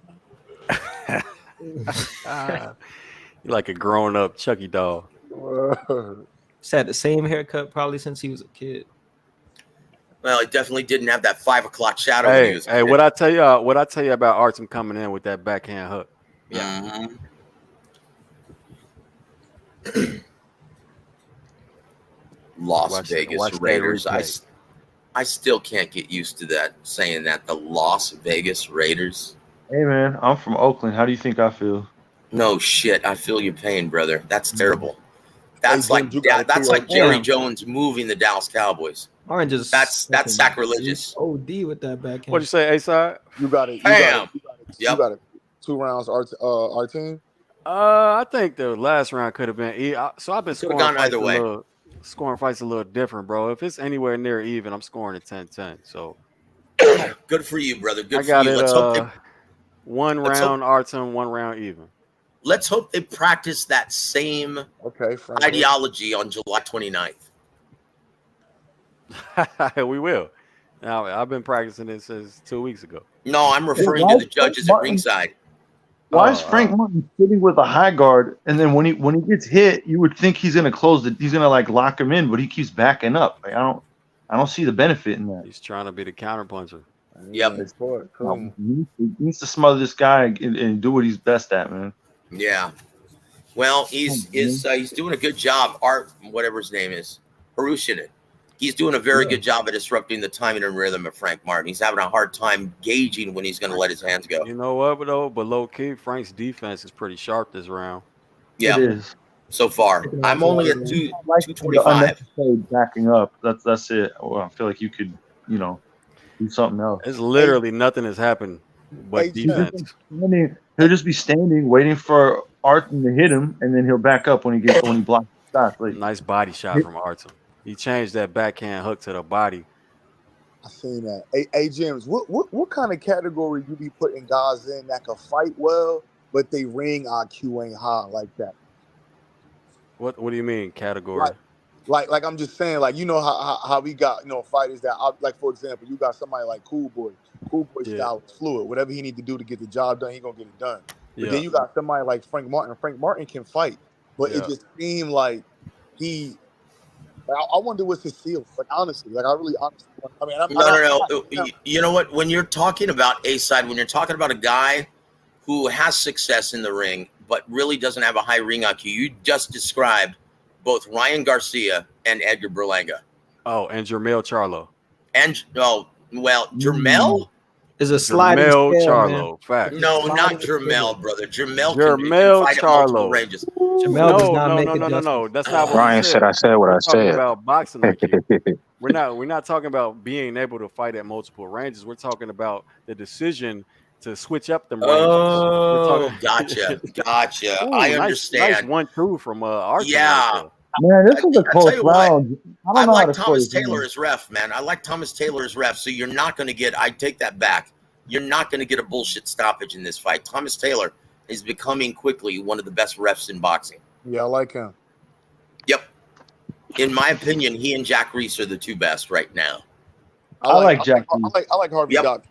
You're like a grown-up Chucky doll. He's had the same haircut probably since he was a kid. Well, he definitely didn't have that 5 o'clock shadow. When he was a kid. What I tell you about Artem coming in with that backhand hook? Yeah. Las Vegas Raiders. I still can't get used to that, saying that, the Las Vegas Raiders. Hey man, I'm from Oakland. How do you think I feel? No shit, I feel your pain, brother. That's terrible. That's like Jerry Jones moving the Dallas Cowboys. Oranges. That's sacrilegious. OD with that backhand. What'd you say, A-side? You got it. You got it. 2 rounds. Our team. I think the last round could have been. So I've been scoring either way. Scoring fights a little different, bro. If it's anywhere near even, I'm scoring a 10-10. So good for you, brother. Good I got for you. it. Let's hope one round Artem, 1 round even. Let's hope they practice that same ideology on July 29th. We will. Now I've been practicing it since 2 weeks ago. No, I'm referring to the judges at ringside. Why is Frank Martin sitting with a high guard, and then when he gets hit, you would think he's gonna he's gonna like lock him in, but he keeps backing up. Like, I don't see the benefit in that. He's trying to be the counterpuncher. Yep. He needs to smother this guy and do what he's best at, man. Yeah. Well, he's doing a good job. Whatever his name is, Harutyunyan. He's doing a very good job at disrupting the timing and rhythm of Frank Martin. He's having a hard time gauging when he's going to let his hands go. You know what, though? But low key, Frank's defense is pretty sharp this round. Yeah, it is. So far, I'm only at 225. Backing up. That's it. Well, I feel like you could, do something else. It's literally nothing has happened but defense. He'll just be standing, waiting for Artem to hit him, and then he'll back up when he blocks the shot. Like, nice body shot from Artem. He changed that backhand hook to the body. I seen that. Hey, James, what kind of category you be putting guys in that can fight well, but they ring IQ ain't high like that? What do you mean category? Like I'm just saying, like, how we got fighters that like, for example, you got somebody like Cool Boy. Cool Boy style is fluid. Whatever he need to do to get the job done, he gonna get it done. But then you got somebody like Frank Martin. Frank Martin can fight, but it just seemed like he. I wonder what's his ceiling. Like, honestly, I really honestly. I mean, no. You know what? When you're talking about A-side, when you're talking about a guy who has success in the ring but really doesn't have a high ring IQ, you just described both Ryan Garcia and Edgar Berlanga. Oh, and Jermell Charlo. Jermell is a sliding scale, Charlo. Fact. No, not Jermell, brother. Jermell can fight at multiple ranges. Jamel does not make no. That's not what Ryan said. I said what I said. We're talking about boxing IQ. We're not talking about being able to fight at multiple ranges. We're talking about the decision to switch up them ranges. Oh, gotcha. Ooh, I understand. Nice 1-2 from Artem. Yeah. Man, this is a close round. I like Thomas Taylor as ref, man. I like Thomas Taylor as ref. So you're not going to get. I take that back. You're not going to get a bullshit stoppage in this fight. Thomas Taylor is becoming quickly one of the best refs in boxing. Yeah, I like him. Yep. In my opinion, he and Jack Rize are the two best right now. I like Jack Rize. I like Harvey Yep. Doc.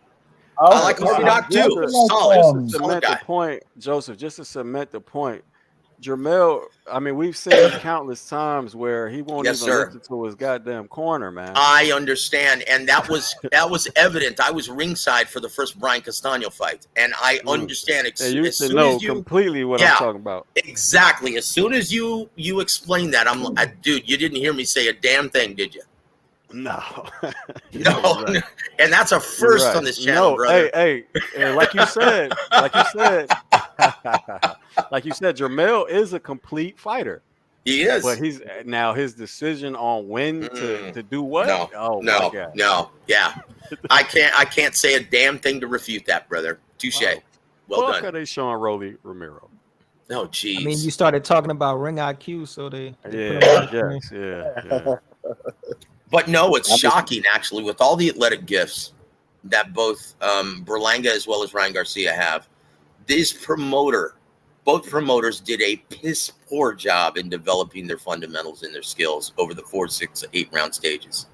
I like Harvey Doc too. Just to Solid cement guy. the point, Joseph. Just to cement the point, Jermell. I mean, we've seen countless times where he won't Yes, even sir. listen to his goddamn corner, man. I understand, and that was evident. I was ringside for the first Brian Castano fight, and I understand. Yeah, you as should soon know as you, completely what Yeah. I'm talking about. exactly. As soon as you explain that, I'm like, dude, you didn't hear me say a damn thing, did you? No, No, right. and that's a first on this channel, No, brother. hey, like you said, like you said, Jermell is a complete fighter. He is. But he's now his decision on when to do what? No, Oh my God. no, yeah. I can't say a damn thing to refute that, brother. Touche. Well Fuck done. are they showing Rolly Romero? Oh, jeez. I mean, you started talking about ring IQ, so they put him Yeah, on I the guess. Yeah. But no, it's shocking actually with all the athletic gifts that both Berlanga as well as Ryan Garcia have. Both promoters did a piss poor job in developing their fundamentals and their skills over the 4, 6, 8 round stages.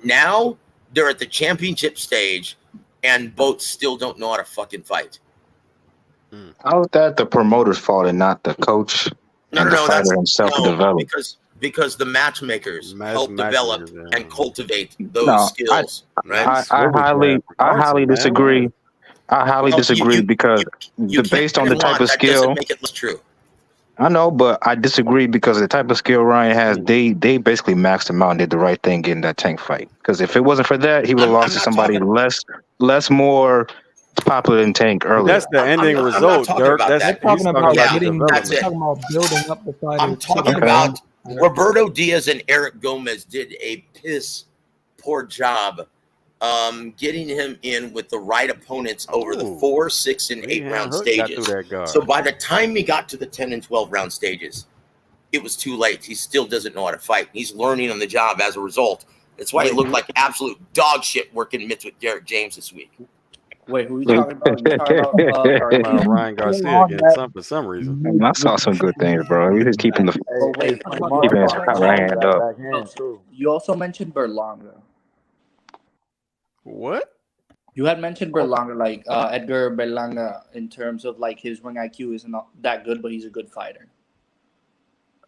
Now they're at the championship stage, and both still don't know how to fucking fight. How is that the promoter's fault and not the coach No, and the fighter himself to develop? Because the matchmakers help develop and cultivate those No, skills. I highly disagree. I highly disagree because based on the type of that skill. doesn't make it less true. I know, but I disagree because of the type of skill Ryan has. They basically maxed him out and did the right thing getting that tank fight. Because if it wasn't for that, he would have lost to somebody less more popular than Tank earlier. That's the ending result, Dirk. They're talking about getting, That's they're it. talking about building up the fighter. I'm talking about Roberto Diaz and Eric Gomez did a piss poor job getting him in with the right opponents over the 4, 6, and 8 round stages. So by the time he got to the 10 and 12 round stages, it was too late. He still doesn't know how to fight. He's learning on the job as a result. That's why he looked like absolute dog shit working mitts with Derek James this week. Wait, who are you talking about? You talking about Ryan Garcia again for some reason. I saw some good things, bro. We just keeping his hand up. You also mentioned Berlanga. What? You had mentioned Berlanga, like Edgar Berlanga, in terms of like his ring IQ isn't that good, but he's a good fighter.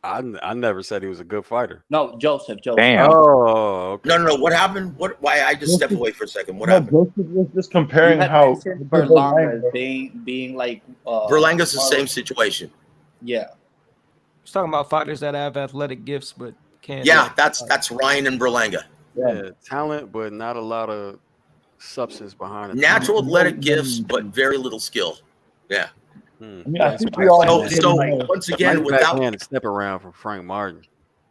I never said he was a good fighter. No, Joseph. Damn. Oh, okay. No. What happened? Why I just stepped away for a second. What happened? Joseph was just comparing how Berlanga being like Berlanga's the same situation. Yeah. He's talking about fighters that have athletic gifts but can't. Yeah, that's Ryan and Berlanga. Yeah, talent, but not a lot of substance behind it. Natural athletic gifts, but very little skill. Yeah. I mean, I think we all So once again, without a step around from Frank Martin.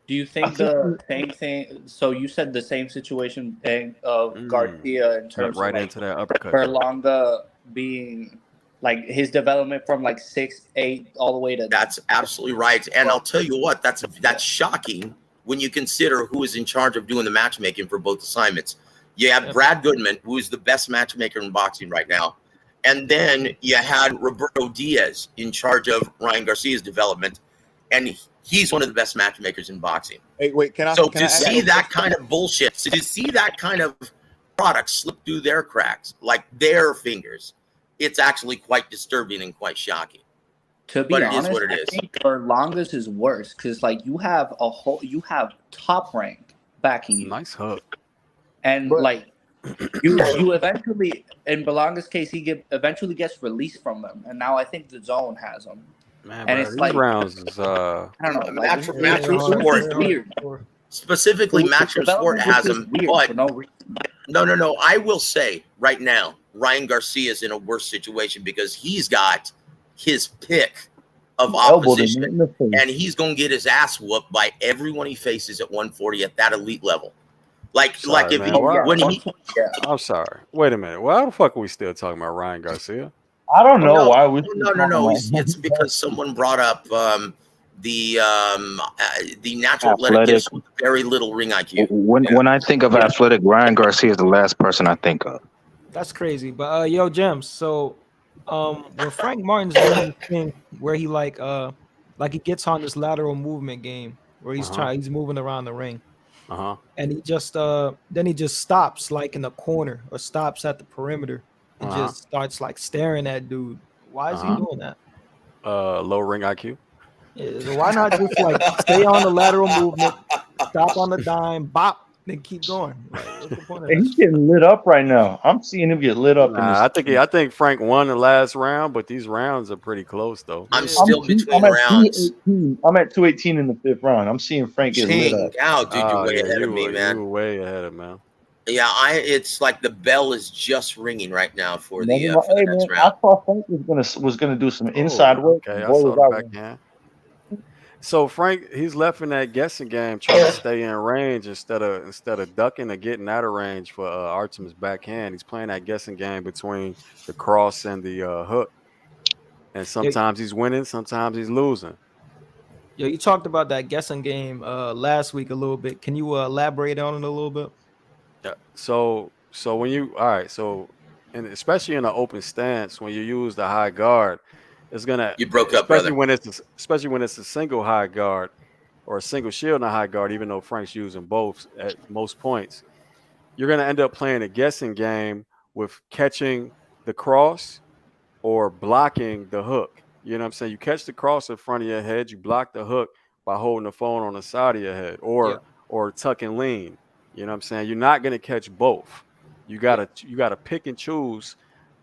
Do you think the same thing? So you said the same situation of Garcia in terms right of like into that uppercut. Berlanga being like his development from like 6, 8 all the way to. That's absolutely right. And I'll tell you what, that's shocking when you consider who is in charge of doing the matchmaking for both assignments. You have Brad Goodman, who is the best matchmaker in boxing right now. And then you had Roberto Diaz in charge of Ryan Garcia's development. And he's one of the best matchmakers in boxing. Hey, wait, can I see that kind of bullshit, to see that kind of product slip through their cracks, like their fingers, it's actually quite disturbing and quite shocking. To be honest, I think Berlanga's is worse because like you have top rank backing you. Nice hook. And like you eventually, in Berlanga's case, he eventually gets released from them, and now I think the zone has him. Man, and bro, it's these like rounds is I don't know. Matchroom Sport, weird. Specifically, Matchroom Sport has him. But no. I will say right now, Ryan Garcia is in a worse situation because he's got his pick of opposition, and he's gonna get his ass whooped by everyone he faces at 140 at that elite level. I'm sorry. Wait a minute. Well, how the fuck are we still talking about Ryan Garcia? I don't know why we. No. It's because someone brought up the natural athletic gifts with very little ring IQ. When I think of athletic, Ryan Garcia is the last person I think of. That's crazy. But yo, Gems. So When Frank Martin's doing this thing where he like he gets on this lateral movement game where he's moving around the ring. And he just then he just stops like in the corner or stops at the perimeter and just starts like staring at dude. Why is he doing that? Low ring IQ. Yeah, so why not just like stay on the lateral movement, stop on the dime, bop, then keep going? Like, what's the point of that? He's getting lit up right now. I'm seeing him get lit up. I think Frank won the last round, but these rounds are pretty close though. I'm still between rounds. I'm at 218 in the 5th round. I'm seeing Frank get lit up. Out, dude, you're way ahead of me, man. You were way ahead of man. Yeah, it's like the bell is just ringing right now for the next round. I thought Frank was gonna do some inside work. Okay, I saw the backhand. So Frank, he's left in that guessing game, trying to stay in range instead of ducking or getting out of range for Artem's backhand. He's playing that guessing game between the cross and the hook, and sometimes he's winning, sometimes he's losing. Yo, you talked about that guessing game last week a little bit. Can you elaborate on it a little bit? Yeah. So when you and especially in an open stance, when you use the high guard, it's gonna you broke up, brother. Especially when it's a single high guard or a single shield and a high guard, even though Frank's using both at most points, you're gonna end up playing a guessing game with catching the cross or blocking the hook. You know what I'm saying? You catch the cross in front of your head, you block the hook by holding the phone on the side of your head or tuck and lean. You know what I'm saying? You're not gonna catch both. You gotta pick and choose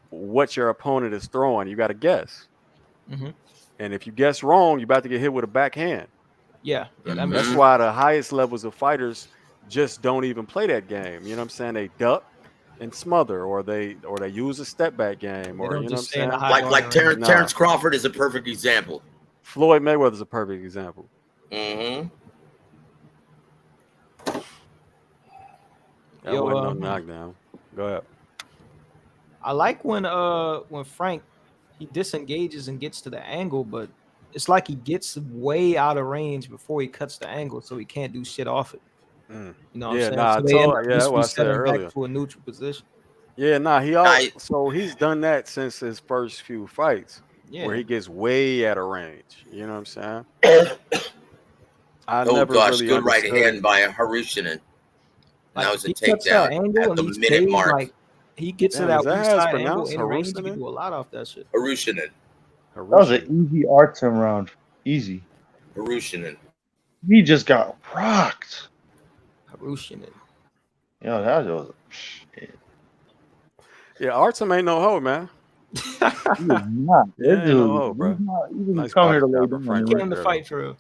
what your opponent is throwing. You gotta guess. Mm-hmm. And if you guess wrong, you're about to get hit with a backhand. Yeah. That's why the highest levels of fighters just don't even play that game. You know what I'm saying? They duck and smother, or they use a step back game, or you know what I'm saying? Like Terrence Crawford is a perfect example. Floyd Mayweather's a perfect example. Mm-hmm. That wasn't no knockdown. Go ahead. I like when Frank he disengages and gets to the angle, but it's like he gets way out of range before he cuts the angle, so he can't do shit off it. You know what I'm saying? That's what I said earlier. Back to a neutral position. Yeah, so he's done that since his first few fights, where he gets way out of range. You know what I'm saying? Good right hand by Harutyunyan. That was a takedown at the minute mark. Like, he gets to that weak side angle in range. He can do a lot off that shit. Harutyunyan. That was an easy Artem round. Easy. Harutyunyan. He just got rocked. Harutyunyan. Yo, that was shit. Yeah, Artem ain't no hoe, man. He's not. Yeah, no hoe, bro. He didn't come here to lay down. Get him to fight for real.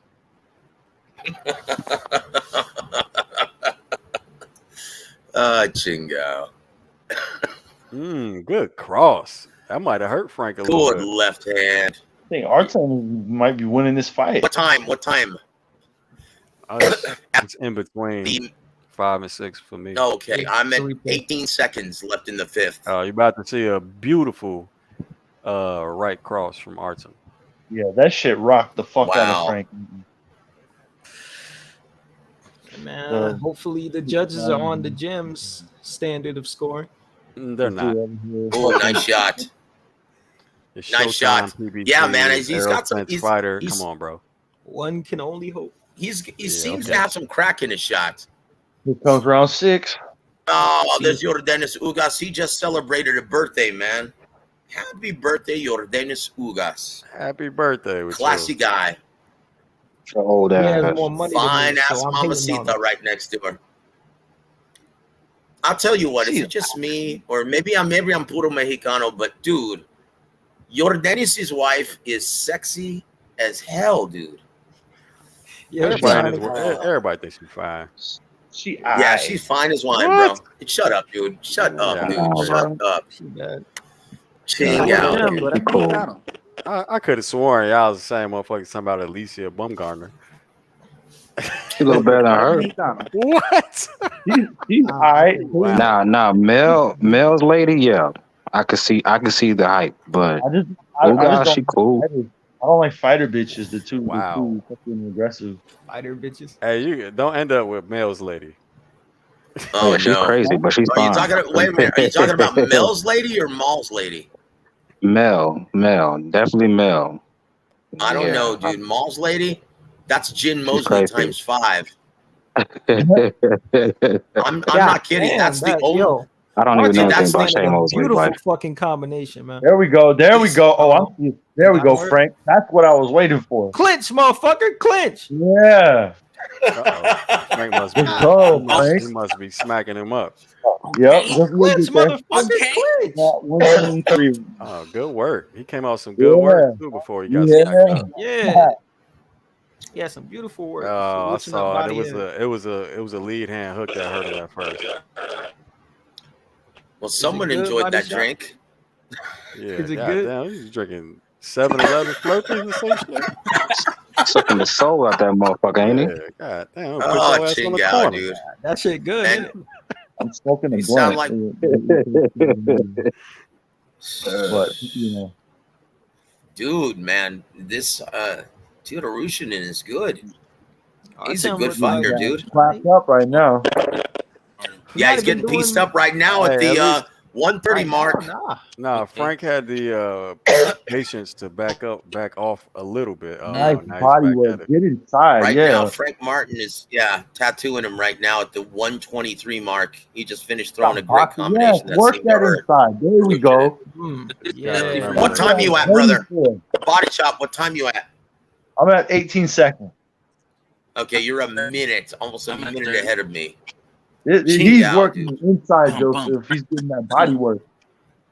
Chingo. Good cross. That might have hurt Frank a little bit. Good left hand. I think Artem might be winning this fight. What time? It's in between 5 and 6 for me. Okay, I'm at 18 seconds left in the 5th. Oh, you're about to see a beautiful right cross from Artem. Yeah, that shit rocked the fuck out of Frank. Man, hopefully the judges are on the gym's standard of scoring. They're not. Oh, nice shot. Nice shot. PBT, yeah, man. He's got some fighter. Come on, bro. One can only hope. He seems to have some crack in his shot. Here comes round 6. Oh, there's Yordenis Ugas. He just celebrated a birthday, man. Happy birthday, Yordenis Ugas. Happy birthday. Classy guy. Old ass. Fine ass mamacita right next to her. I'll tell you what, is it just me? Or maybe I'm puro Mexicano, but dude, Yordenis' wife is sexy as hell, dude. Yeah, everybody thinks she's fine. She's fine as wine, bro. Shut up, dude. Shut up, dude. Shut up. Ching out. I could have sworn y'all was the same motherfucker talking about Alicia Baumgardner. She a little better than her. What? She's alright. Nah. Mel's lady, yeah. I could see the hype, but she cool. I don't like fighter bitches. The two fucking aggressive fighter bitches. Hey, you don't end up with Mel's lady. Oh, she's crazy, but she's fine. Wait a minute. Are you talking about Mel's lady or Maul's lady? Mel, definitely Mel. I don't Yeah. know, dude. Mall's lady, that's Jin She's Mosley crazy. times 5. I'm God not kidding. damn, That's the that, only. yo. I don't even know Dude, anything that's about Harutyunyan Shane is a Mosley, beautiful but fucking combination, man. There we go. There we He's- go. Oh, I see it. There we Got go, hurt. Frank. That's what I was waiting for. Clinch, motherfucker, clinch. Yeah. Frank must be. Let's go, He Frank. must be smacking him up. Yep. Just a little Clinch, bit there. motherfucker, clinch. Not 123. Oh, good work. He came out some good work too before he got Yeah. smacked up. Yeah. He had some beautiful work. Oh, I Loosen that saw it. body It was a lead hand hook that hurt him at first. Well, someone good, enjoyed body that shot? drink. Yeah, Is it God good? damn, he was drinking 7-Eleven Slurpees or some shit. sucking the soul out that motherfucker, ain't he? Yeah, God damn. Put Oh, your ass on the Chingao, corner. dude. That shit good. And- Ain't it? I'm smoking a You sound blunt. like- But, you know. Dude, man, this dude Harutyunyan is good. He's a Artem good look fighter, like- dude. Clapped up right now. He Yeah, might he's have been getting pieced doing- up right now at Hey, the at least- 130 mark. Nah. Nah, Frank had the patience to back off a little bit. Nice Now he's body back work. at it. Get inside. Right yeah. now, Frank Martin is tattooing him right now at the 123 mark. He just finished throwing a great Boxing. combination. Yes, work seemed to that hurt. inside. There we go. Yeah. What time you at, brother? Body shop. What time you at? I'm at 18 seconds. Okay, you're a minute, almost a minute ahead of me. He's Chingao, working inside, Joseph. He's getting that body work.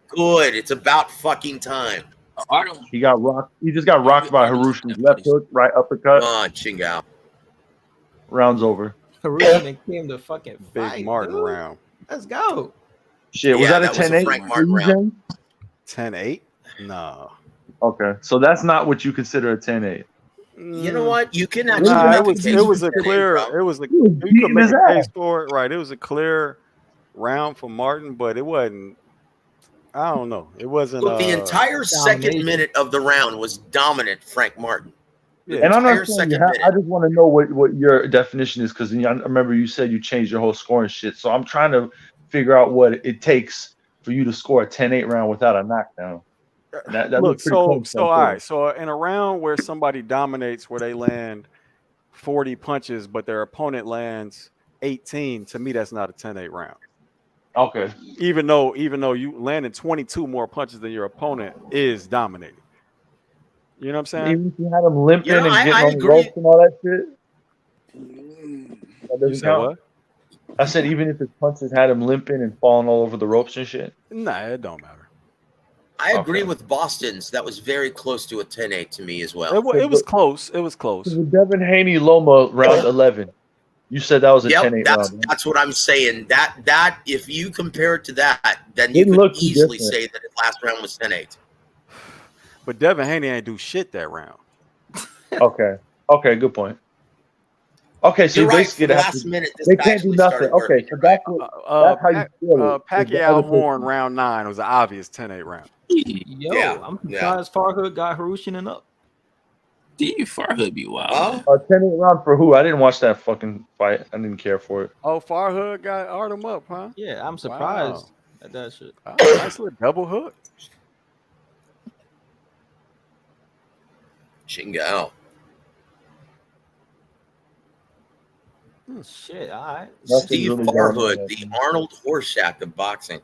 Good. It's about fucking time. He got rocked. He just got rocked by Harutyunyan's left hook, right uppercut. Oh, Chingao. Round's over. Harutyunyan came to fucking Big fight, Martin dude. round. Let's go. Shit, was Yeah, that a that was a 10-8? Frank for Martin you, round. James? 10-8? No. Okay, so that's not what you consider a 10-8. You know what? You can actually. Nah, make it was case it was for a 10-8, clear bro. it was a He was you could beating make his a ass. case for it, right? It was a clear round for Martin, but it wasn't. I don't know. It wasn't. Look, the entire second domination. minute of the round was dominant Frank Martin. The And I'm entire not saying you second have, minute. I just want to know what your definition is, because I remember you said you changed your whole scoring shit. So I'm trying to figure out what it takes for you to score a 10-8 round without a knockdown. And that Look, looks pretty so close so right all there. right. So in a round where somebody dominates, where they land 40 punches, but their opponent lands 18, to me that's not a 10-8 round. Okay. Even though you landed 22 more punches than your opponent is dominating. You know what I'm saying? Even if you had him limping You know, and I getting on the agree. ropes and all that shit. That You doesn't said count. what? I said even if his punches had him limping and falling all over the ropes and shit. Nah, it don't matter. I agree Okay. with Boston's. That was very close to a 10-8 to me as well. It was close. It was close. The Devin Haney Loma round 11. You said that was a Yep, 10-8 round. that's what I'm saying. That if you compare it to that, then you Didn't could look too easily different. say that his last round was 10-8. But Devin Haney ain't do shit that round. Okay. Okay, good point. Okay, so You're you right. basically For the have last to, minute, this they guy can't do actually nothing. started Okay, working. so You're right. that's how you feel it. Pacquiao Horn round 9 was an obvious 10-8 round. Yo, Yeah, I'm yeah. surprised Farhood got Harutyunyan up. Farhood be wild. Huh? A 10-8 round for who? I didn't watch that fucking fight. I didn't care for it. Oh, Farhood got Artem up, huh? Yeah, I'm surprised Wow. at that shit. Oh, nice little double hook. Chingao. Shit, all right. Nothing Steve really going on Farhood, there. the Arnold Horseshack of boxing.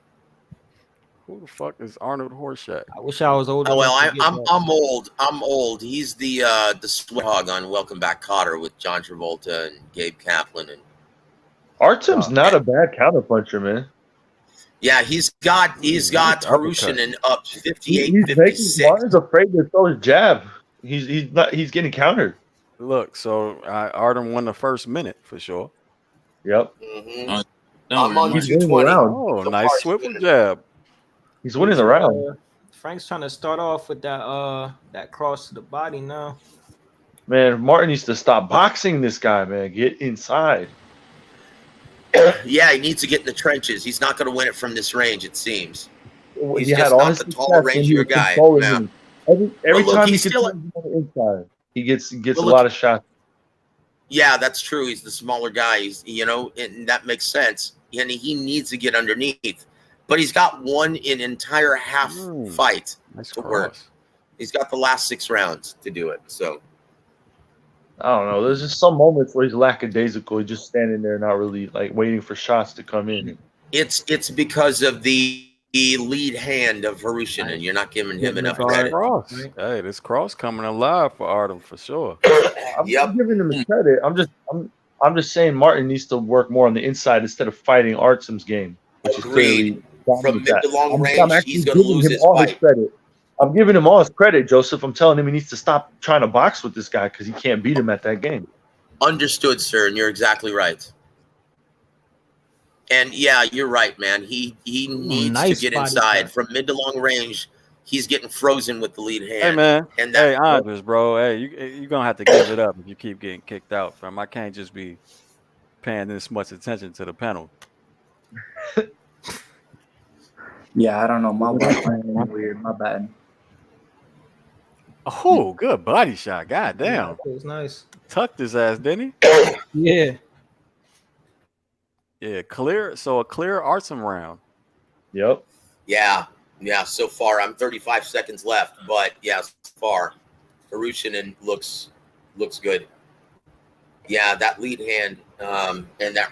Who the fuck is Arnold Horseshack? I wish I was older. Oh well, enough to get I'm that. old. I'm old. He's the sweat hog on Welcome Back, Kotter with John Travolta and Gabe Kaplan and Artem's not a bad counterpuncher, man. yeah, he's got Nice Harutyunyan up 58, He's 56. Martin's afraid to throw his jab. He's getting countered. Look, so Artem won the first minute for sure. Yep. Mhm. Don't I'm on worry. He's winning the 220. round. Oh, So nice far, swivel he's jab. He's winning the round. Frank's trying to start off with that cross to the body now. Man, Martin needs to stop boxing this guy, man. Get inside. Yeah, he needs to get in the trenches. He's not going to win it from this range, it seems. He's He had just all not his the success taller, when he rangier was guy. controlling Yeah. him. Every look, time he he's still- controls him on the inside, he gets Well, a look- lot of shots. Yeah, that's true. He's the smaller guy. He's, and that makes sense. And he needs to get underneath. but he's got one in entire half fight Nice to work. cross. He's got the last 6 rounds to do it. So I don't know. There's just some moments where he's lackadaisical. He's just standing there, not really like waiting for shots to come in. it's because of the lead hand of Harutyunyan, and you're not giving him enough credit. Cross. Hey, this cross coming alive for Artem for sure. I'm giving him his credit. I'm just saying Martin needs to work more on the inside instead of fighting Artem's game, which is clearly From mid to long range, I'm actually he's going to giving lose him his all fight. his credit. I'm giving him all his credit, Joseph. I'm telling him he needs to stop trying to box with this guy because he can't beat him at that game. Understood, sir, and you're exactly right. And yeah, you're right, man. He needs to get inside from mid to long range. He's getting frozen with the lead hand. Hey man, and hey Andres, bro. Hey, you're gonna have to give it up if you keep getting kicked out, fam. I can't just be paying this much attention to the panel. Yeah, I don't know. My Wi-Fi is weird. My bad. Oh, good body shot. God damn. Yeah, it was nice. Tucked his ass, didn't he? Yeah. Yeah, clear. So a clear Artem round. Yep. Yeah. So far, I'm 35 seconds left, but yeah, so far, Harutyunyan looks good. Yeah, that lead hand and that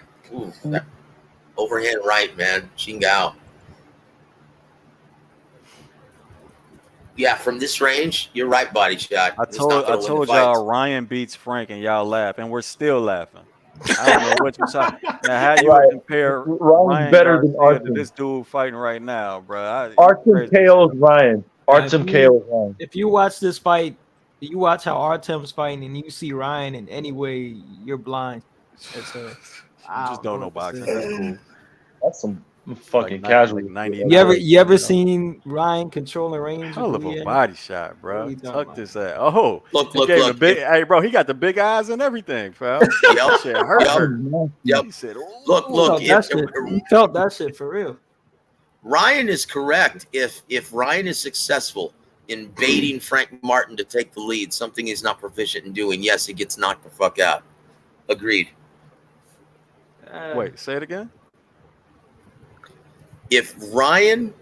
overhand right, man, Chingao. Yeah, from this range, you're right, body shot. I told y'all Ryan beats Frank and y'all laugh, and we're still laughing. I don't know what you're talking. Now, how you would compare Ryan better than Garcia Artem. to this dude fighting right now, bro? Artem KO's Ryan. Artem KO's Ryan. If you watch this fight, you watch how Artem's fighting, and you see Ryan in any way, you're blind. You just don't know boxing. That's cool. That's some fucking casual. You ever seen Ryan controlling range? Hell of a body shot, bro. Tuck this ass. Oh, look. Hey, bro, he got the big eyes and everything, fam. Yep. He said, look. He felt that shit for real. Ryan is correct. If Ryan is successful in baiting Frank Martin to take the lead, something he's not proficient in doing, yes, he gets knocked the fuck out. Agreed. Wait, say it again. If Ryan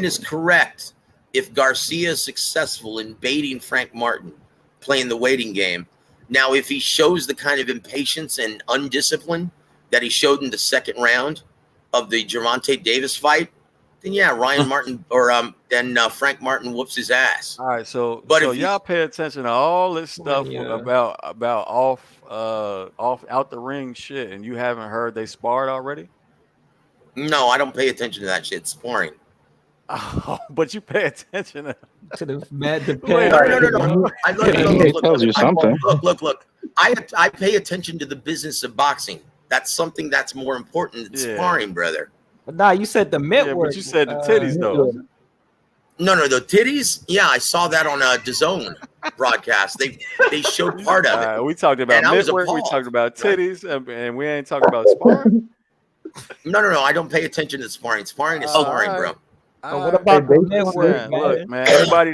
is correct, if Garcia is successful in baiting Frank Martin, playing the waiting game, now if he shows the kind of impatience and undiscipline that he showed in the second round of the Gervonta Davis fight, then yeah, Ryan Martin or then Frank Martin whoops his ass. All right, so if y'all pay attention to all this stuff about off out the ring shit, and you haven't heard they sparred already? No, I don't pay attention to that shit. It's sparring. Oh, but you pay attention to the mad No. It tells you something. Look. I pay attention to the business of boxing. That's something that's more important than sparring, brother. But nah, you said the mitt work. But you said the titties though. No, the titties. Yeah, I saw that on a DAZN broadcast. They showed part of it. We talked about mitt work. We talked about titties, and we ain't talking about sparring. No. I don't pay attention to sparring. Sparring is sparring, bro. What about the mitt work, man? Look, man. Anybody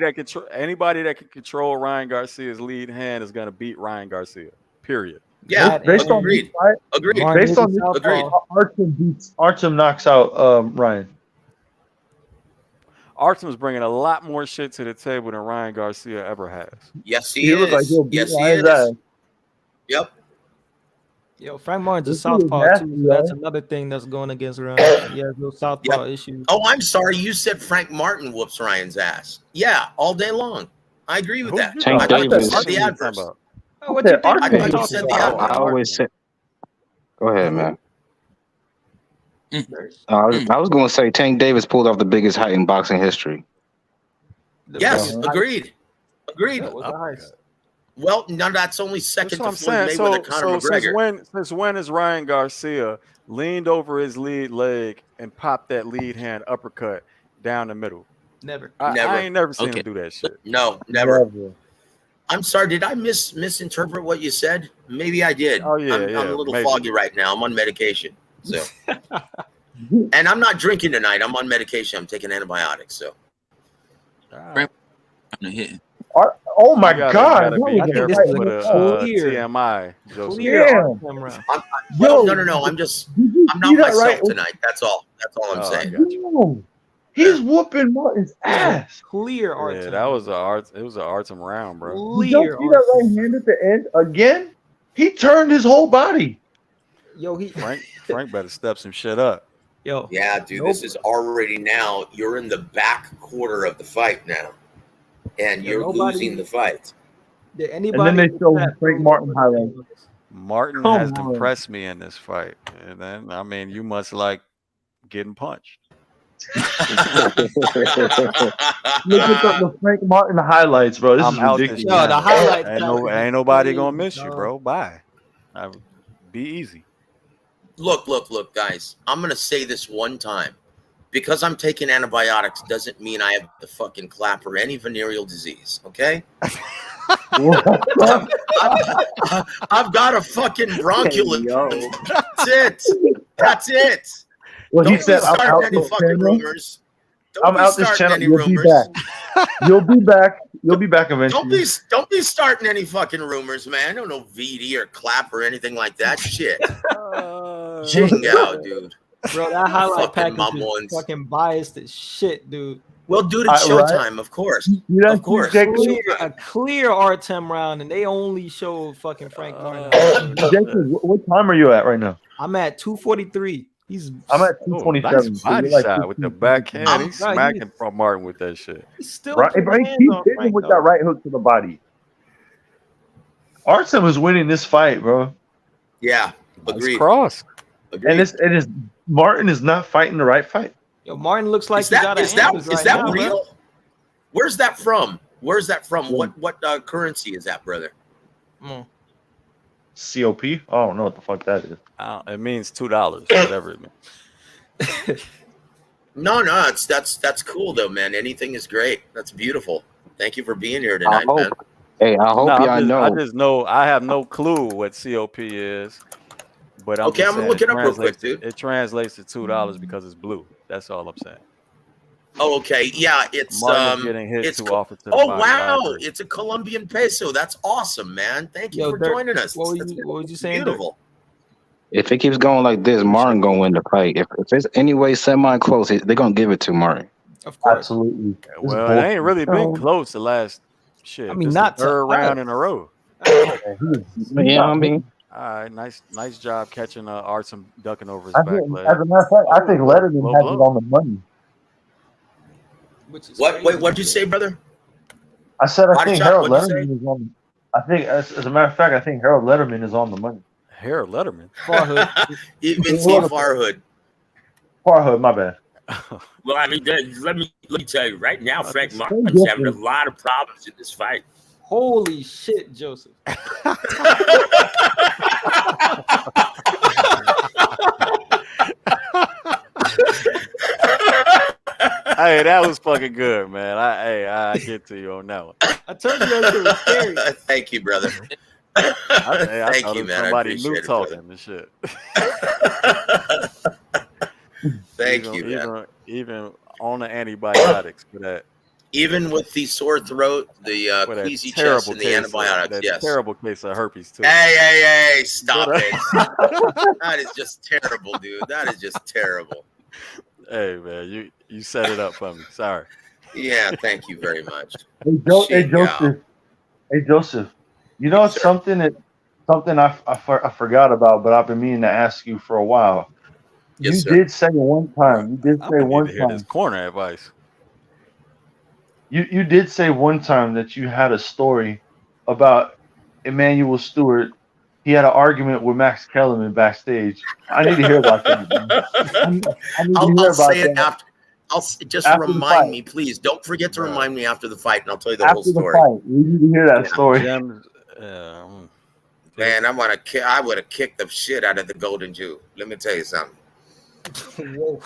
that can control Ryan Garcia's lead hand is gonna beat Ryan Garcia. Period. Yeah, based on agreed. Agreed. Based on this, Artem knocks out Ryan. Artem's bringing a lot more shit to the table than Ryan Garcia ever has. Yes, he is. Yes, he is. Yep. Yo, Frank Martin's a southpaw too. So that's another thing that's going against Ryan. Yeah, no southpaw issues. Oh, I'm sorry. You said Frank Martin whoops Ryan's ass. Yeah, all day long. I agree with that. I thought you said the adverse. What you think? I thought you said the adverse. I always say. Go ahead, man. I was going to say Tank Davis pulled off the biggest height in boxing history. Yes, agreed. Well, no, that's only second to Floyd Mayweather, Conor McGregor. Since when has Ryan Garcia leaned over his lead leg and popped that lead hand uppercut down the middle? Never. I ain't never seen him do that shit. No, never. I'm sorry. Did I misinterpret what you said? Maybe I did. Oh yeah, I'm a little foggy right now. I'm on medication, so. And I'm not drinking tonight. I'm on medication. I'm taking antibiotics. So. I'm hitting. Oh my You God! gotta That be was a careful fight. with Oh, a TMI, Joseph. Clear damn. Artem round. Well, Yo, no. I'm did you not see that myself right? tonight. That's all I'm Oh, I saying. got you. Damn. He's whooping Martin's ass. Clear Yeah, Artem. that was it was an Artem round, bro. Did y'all Clear see that right Artem. hand at the end again? He turned his whole body. Yo, Frank better step some shit up. Yo. Yeah, dude, this is already now. You're in the back quarter of the fight now, and you're losing the fight. Did And anybody then they in show chat Frank know Martin what highlights. Martin Come has on. impressed me in this fight, and then I mean, you must like getting punched. Look at the Frank Martin highlights, bro. This I'm is out this ridiculous. Yo, the highlights. Ain't nobody gonna miss you, bro. Bye. Be easy. Look, guys. I'm gonna say this one time. Because I'm taking antibiotics doesn't mean I have the fucking clap or any venereal disease, okay? I've got a fucking bronchial. That's it. Well, Don't he said, be "I'm starting out any this fucking channel. rumors. Don't I'm be out this starting channel. any You'll be rumors. back. You'll be back. You'll be back eventually." Don't be starting any fucking rumors, man. I don't know VD or clap or anything like that. Shit. Jingo, dude. Bro, that highlight Fucking package is fucking biased as shit, dude. Well, dude, it's Right? Showtime, of course. Of course. A clear Artem round, and they only show fucking Frank Martin. Jacob, what time are you at right now? I'm at 243. I'm at 227. Nice body shot with the backhand. He's smacking from Martin with that shit. He's still Right, bro, he keeps hitting him with that right hook to the body. Artem is winning this fight, bro. Yeah, agreed. Cross. And it is Martin is not fighting the right fight. Yo, Martin looks like Is that real? Where's that from? Where's that from? What currency is that, brother? COP? I don't know what the fuck that is. It means $2, whatever it means. No, that's cool though, man. Anything is great. That's beautiful. Thank you for being here tonight, man. Hey, I hope y'all know. I just know I have no clue what COP is. But I'm gonna look it up real quick, dude. It translates to $2 because it's blue. That's all I'm saying. Oh, okay. Yeah, it's getting hit it's too often to the oh body. wow, it's a Colombian peso. That's awesome, man. Thank you for joining us. What would you say? Beautiful. If it keeps going like this, Martin gonna win the fight. If it's any way semi-close, they're gonna give it to Martin. Of course. Absolutely. Well, it ain't really been close the last shit. I mean, This not the third to round us. in a row. Yeah, I mean, All right, nice job catching Artem ducking over his I back think, leg. as a matter of fact, I think Letterman has it on the money. Wait, what'd you say, brother? I said I Body think shot, Harold what'd you Letterman is on. I think, as a matter of fact, I think Harold Letterman is on the money. Harold Letterman. Even Steve Farhood. Farhood, my bad. Well, I mean, let me tell you right now, Frank Martin's having a lot of problems in this fight. Holy shit, Joseph. Hey, that was fucking good, man. I get to you on that one. I told you that shit was scary. Thank you, brother. I Thank thought you, it was man. I somebody appreciate new it, talking brother. and shit. Thank you, man. Even on the antibiotics for that. Even with the sore throat, the For that queasy chest, terrible and the case antibiotics, that yes. terrible case of herpes too. Hey, stop it. That is just terrible, dude. That is just terrible. Hey man, you set it up for me. Sorry. Yeah, thank you very much. Hey, Shit, Joseph. Hey, Joseph. You know something I forgot about, but I've been meaning to ask you for a while. Yes, you sir. did say one time. You did say one Hear this time. corner advice. You did say one time that you had a story about Emmanuel Stewart. He had an argument with Max Kellerman backstage. I need to hear about that. I need to hear I'll about say it that. after. Just After the remind fight. me, please. Don't forget to remind me after the fight, and I'll tell you the whole After the story. fight, we need to hear that story. Man, I would have kicked the shit out of the Golden Jew. Let me tell you something. Whoa.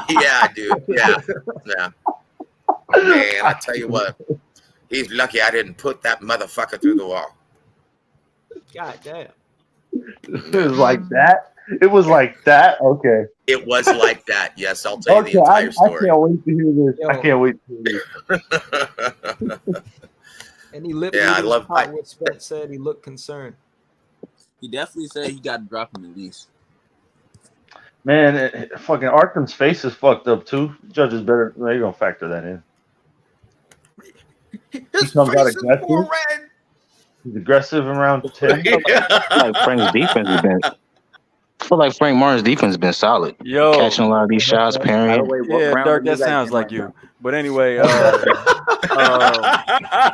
Yeah, dude. Yeah. Man, I tell you what, he's lucky I didn't put that motherfucker through the wall. God damn. It was like that. It was like that. Okay. It was like that. Yes, I'll tell you Okay. the I entire story. can't wait to hear this. Yo. I can't wait to hear this. Any lip Yeah, I readers love. caught what Spence said. He looked concerned. He definitely said he got to drop him at least. Man, fucking Arkham's face is fucked up too. Judges better. They're gonna factor that in. His comes out face is aggressive. more red. He's aggressive in round 10. Like Frank's defense has been. I feel like Frank Martin's defense has been solid. Yo, Catching a lot of these shots, By the parrying. way, what yeah, round Dirk, are you that guys sounds in like right you. now? But anyway,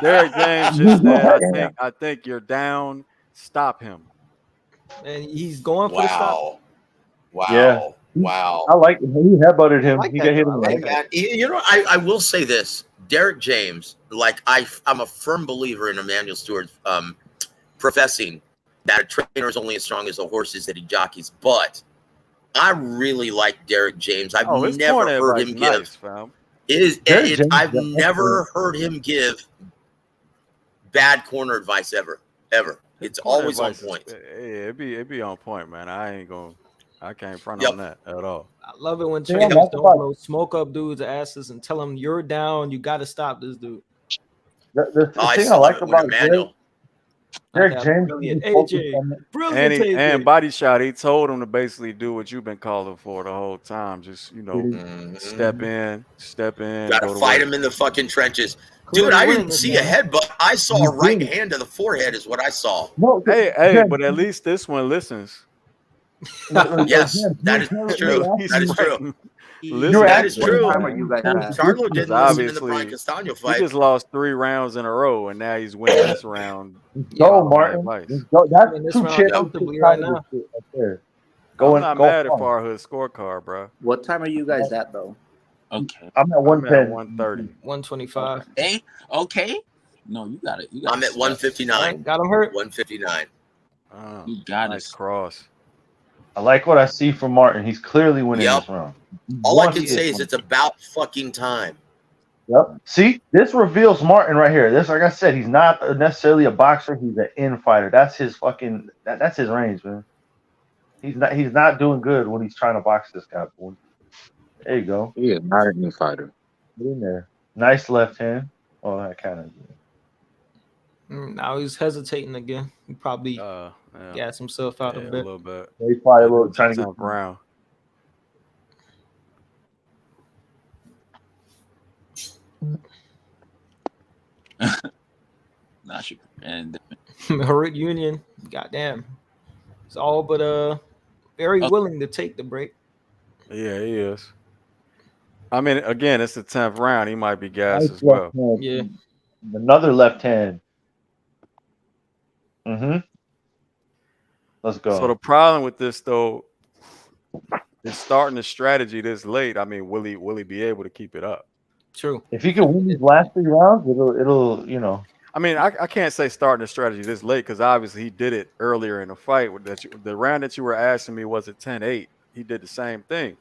Derek James just said, I think you're down. Stop him. And he's going for the stop. Wow. Yeah. Wow. I like him. He headbutted him. like He that, got hit though. in I the like head. that. You know, I will say this. Derek James, like I'm a firm believer in Emmanuel Stewart professing that a trainer is only as strong as the horses that he jockeys. But I really like Derek James. I've His never corner heard advice him nice, give. fam. Derek James I've is never heard him give bad corner advice ever. It's Corner always on advice point. It be on point, man. I can't front Yep. on that at all. I love it when Yeah, trainers that's don't about- blow smoke up dudes' asses and tell them you're down. You got to stop this dude. The I thing I saw like it with about Emmanuel. Derek Okay, James, brilliant, he's focused AJ. on that. Brilliant, AJ. And body shot, he told him to basically do what you've been calling for the whole time. Just, step in, Got go to to fight work. him in the fucking trenches. Clearly Dude, I winning didn't this, see a man. headbutt. I saw a right hand to the forehead is what I saw. No, Hey, but at least this one listens. Yes, that is true. He's That is true. fighting. You're Listen, That is asking true. what time are you guys at? Charlo didn't listen in the obviously, Brian Castano he fight. just lost 3 rounds in a row, and now he's winning this round. Go, Martin. Advice. Let's go. That's In this 2 round championships comfortably right titles now. right there. I'm not mad at far. Farhood's scorecard, bro. What time are you guys at though? Okay. I'm at I'm at 110. 130. 125. Okay. No, you got it. You got I'm at All 159. right, got him hurt. 159. You got Nice it. cross. I like what I see from Martin. He's clearly winning Yep. this round. All I Wants can this say is one. it's about fucking time. Yep. See, this reveals Martin right here. This, like I said, he's not necessarily a boxer. He's an infighter. That's his fucking. That's his range, man. He's not doing good when he's trying to box this guy. Boy. There you go. He is not a new fighter. Get in there. Nice left hand. Oh, that kind of. Now he's hesitating again. He probably Yeah, gas himself out yeah, a a bit. little bit. He's probably a little trying to get. 10th round. Not sure. And Harutyunyan, goddamn, it's all but very willing to take the break. Yeah, he is. I mean, again, it's the 10th round. He might be gassed Nice as well. left hand. Yeah. Another left hand. Let's go. So the problem with this, though, is starting the strategy this late. I mean, will he be able to keep it up? True. If he can win these last 3 rounds, it'll I mean, I can't say starting the strategy this late because obviously he did it earlier in the fight. The round that you were asking me was at 10-8. He did the same thing,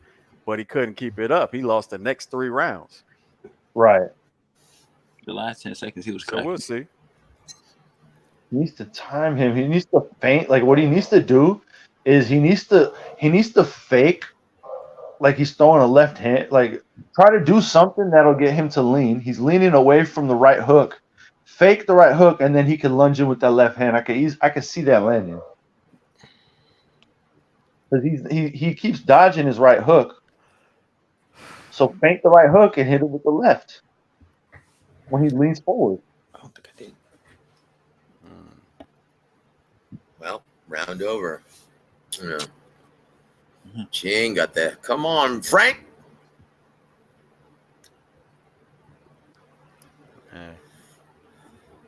but he couldn't keep it up. He lost the next 3 rounds. right. the last 10 seconds, he was So cracking. we'll see. He needs to time him. He needs to feint. Like what he needs to do is he needs to fake like he's throwing a left hand. Like try to do something that'll get him to lean. He's leaning away from the right hook. Fake the right hook, and then he can lunge in with that left hand. I can see that landing. Because he keeps dodging his right hook. So feint the right hook and hit it with the left when he leans forward. I don't think I did. Well, round over. Yeah. Ching got that. Come on, Frank.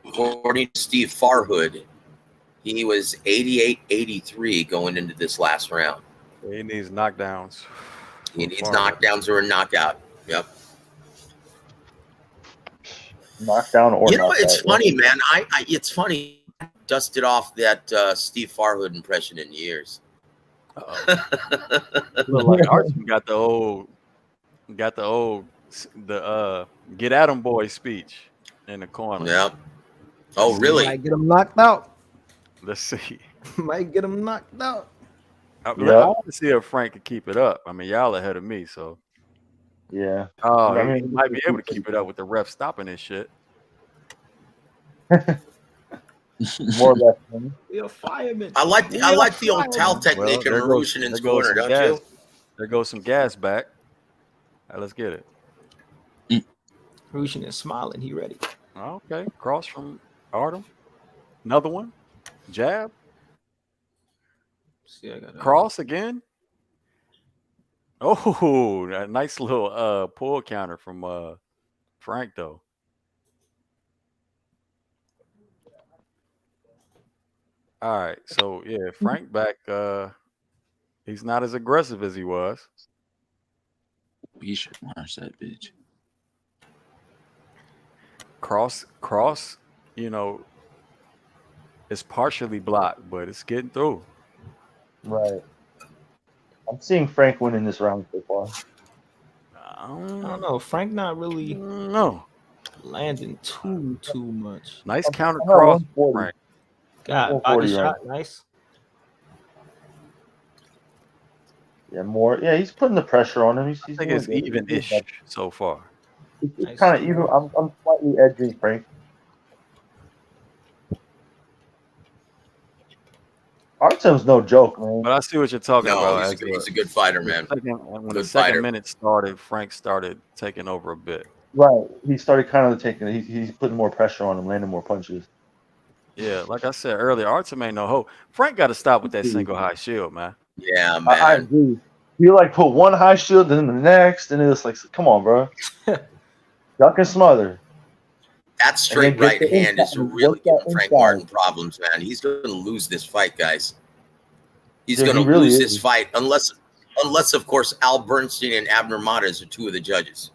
According to Steve Farhood, he was 88-83 going into this last round. He needs knockdowns. He needs knockdowns or a knockout. Yep. Knockdown or You know, knockout. it's funny, man. It's funny. I dusted off that Steve Farhood impression in years. Look like Archie got the old get at 'em boy speech in the corner. Yep. Oh, really? Might get him knocked out. Let's see. Might get him knocked out. I want to see if Frank can keep it up. I mean, y'all ahead of me, so Yeah. oh, I he mean, might be able to keep it up with the ref stopping this shit. More or less. Man. You're a fireman. I like the old towel technique in Harutyunyan's corner, don't you? There goes some gas back. All right, let's get it. Harutyunyan is smiling. He ready. Okay, cross from Artem. Another one. Jab. See, I got cross again. Oh, a nice little pull counter from Frank though. All right, so yeah, Frank back. He's not as aggressive as he was. He should watch that bitch. Cross, you know, it's partially blocked, but it's getting through. Right. I'm seeing Frank winning this round so far. I don't know. Frank not really landing too much. Nice counter cross, Frank. God, body shot, nice. Yeah, more. Yeah, he's putting the pressure on him. I think it's even-ish so far. It's kind of even. I'm slightly edging Frank. Artem's no joke, man. But I see what you're talking about. He's a good fighter, man. When the second minute started, Frank started taking over a bit. Right. He started kind of taking. He's putting more pressure on him, landing more punches. Yeah, like I said earlier, Artem ain't no hope. Frank got to stop with that single high shield, man. Yeah, man. I agree. You like put one high shield, then the next, and it's like, come on, bro. Duck and smother. That straight right hand is really giving Frank Martin problems, man. He's going to lose this fight, guys. He's going to lose this fight unless, of course, Al Bernstein and Abner Matas are two of the judges.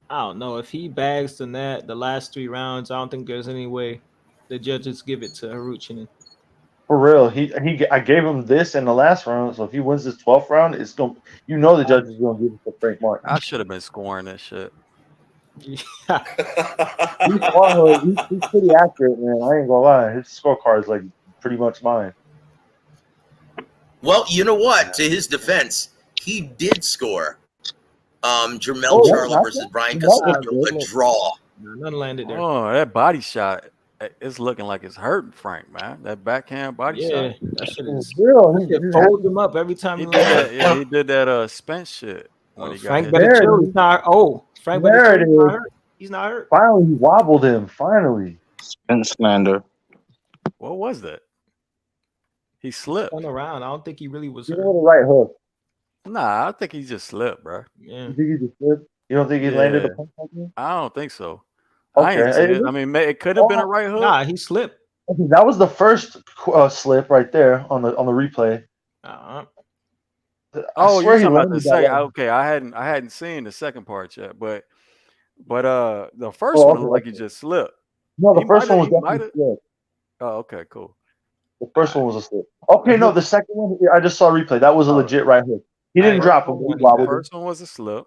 I don't know. If he bags the last 3 rounds, I don't think there's any way the judges give it to Harutyunyan. For real, I gave him this in the last round, so if he wins this 12th round, it's going. You know the judges are going to give it to Frank Martin. I should have been scoring this shit. He's pretty accurate, man. I ain't gonna lie. His scorecard is like pretty much mine. Well, you know what? To his defense, he did score. Jermell Charlo versus Brian Castillo, a draw. Nothing landed there. Oh, that body shot. It's looking like it's hurting Frank, man. That backhand body shot. Yeah, that shit is real. He holds him up every time he did that spence shit. When Frank better chill. He's not. Oh, Frank better chill. He's not hurt. Finally, he wobbled him. Finally. Spence slander. What was that? He slipped. Spun around. I don't think he really was hurt. hurt. The right hook. Nah, I think he just slipped, bro. Yeah. You think he just slipped? You don't think he landed a punch like that? I don't think so. Okay. I mean, it could have been a right hook. Nah, he slipped. Okay, that was the first slip right there on the replay. Oh, you're talking about the second. Okay, I hadn't seen the second part yet, but the first one looked like he just slipped. No, the first one was definitely slip. Oh, okay, cool. The first one was a slip. Okay, no, the second one I just saw replay. That was a legit right hook. He didn't drop him. The first one was a slip.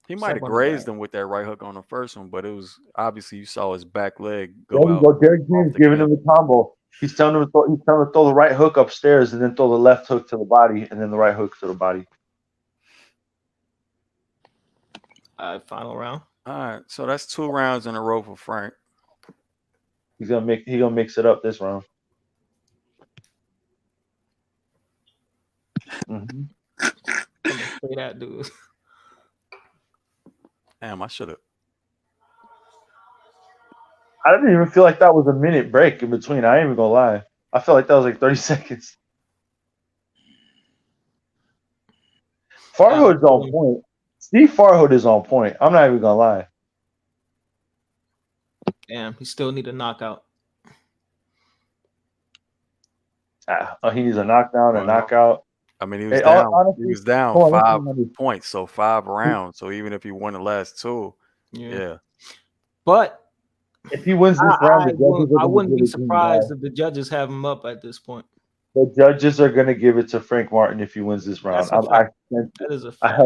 He might have grazed him with that right hook on the first one, but it was obviously you saw his back leg go there you go. Derek James giving him the combo. He's telling him to throw the right hook upstairs and then throw the left hook to the body and then the right hook to the body. Final round. All right, so that's 2 rounds in a row for Frank. He's gonna mix it up this round. Mm-hmm. Play that dude. Damn, I should have. I didn't even feel like that was a minute break in between. I ain't even gonna lie. I felt like that was like 30 seconds. Farhood's on point. Steve Farhood is on point. I'm not even gonna lie. Damn, he still need a knockout. He needs a knockdown, a knockout. I mean, he was down. Honestly, he was down 5 points, so 5 rounds. So even if he won the last 2, yeah. But if he wins this round, I wouldn't be surprised if the judges have him up at this point. The judges are going to give it to Frank Martin if he wins this round. That is a fact.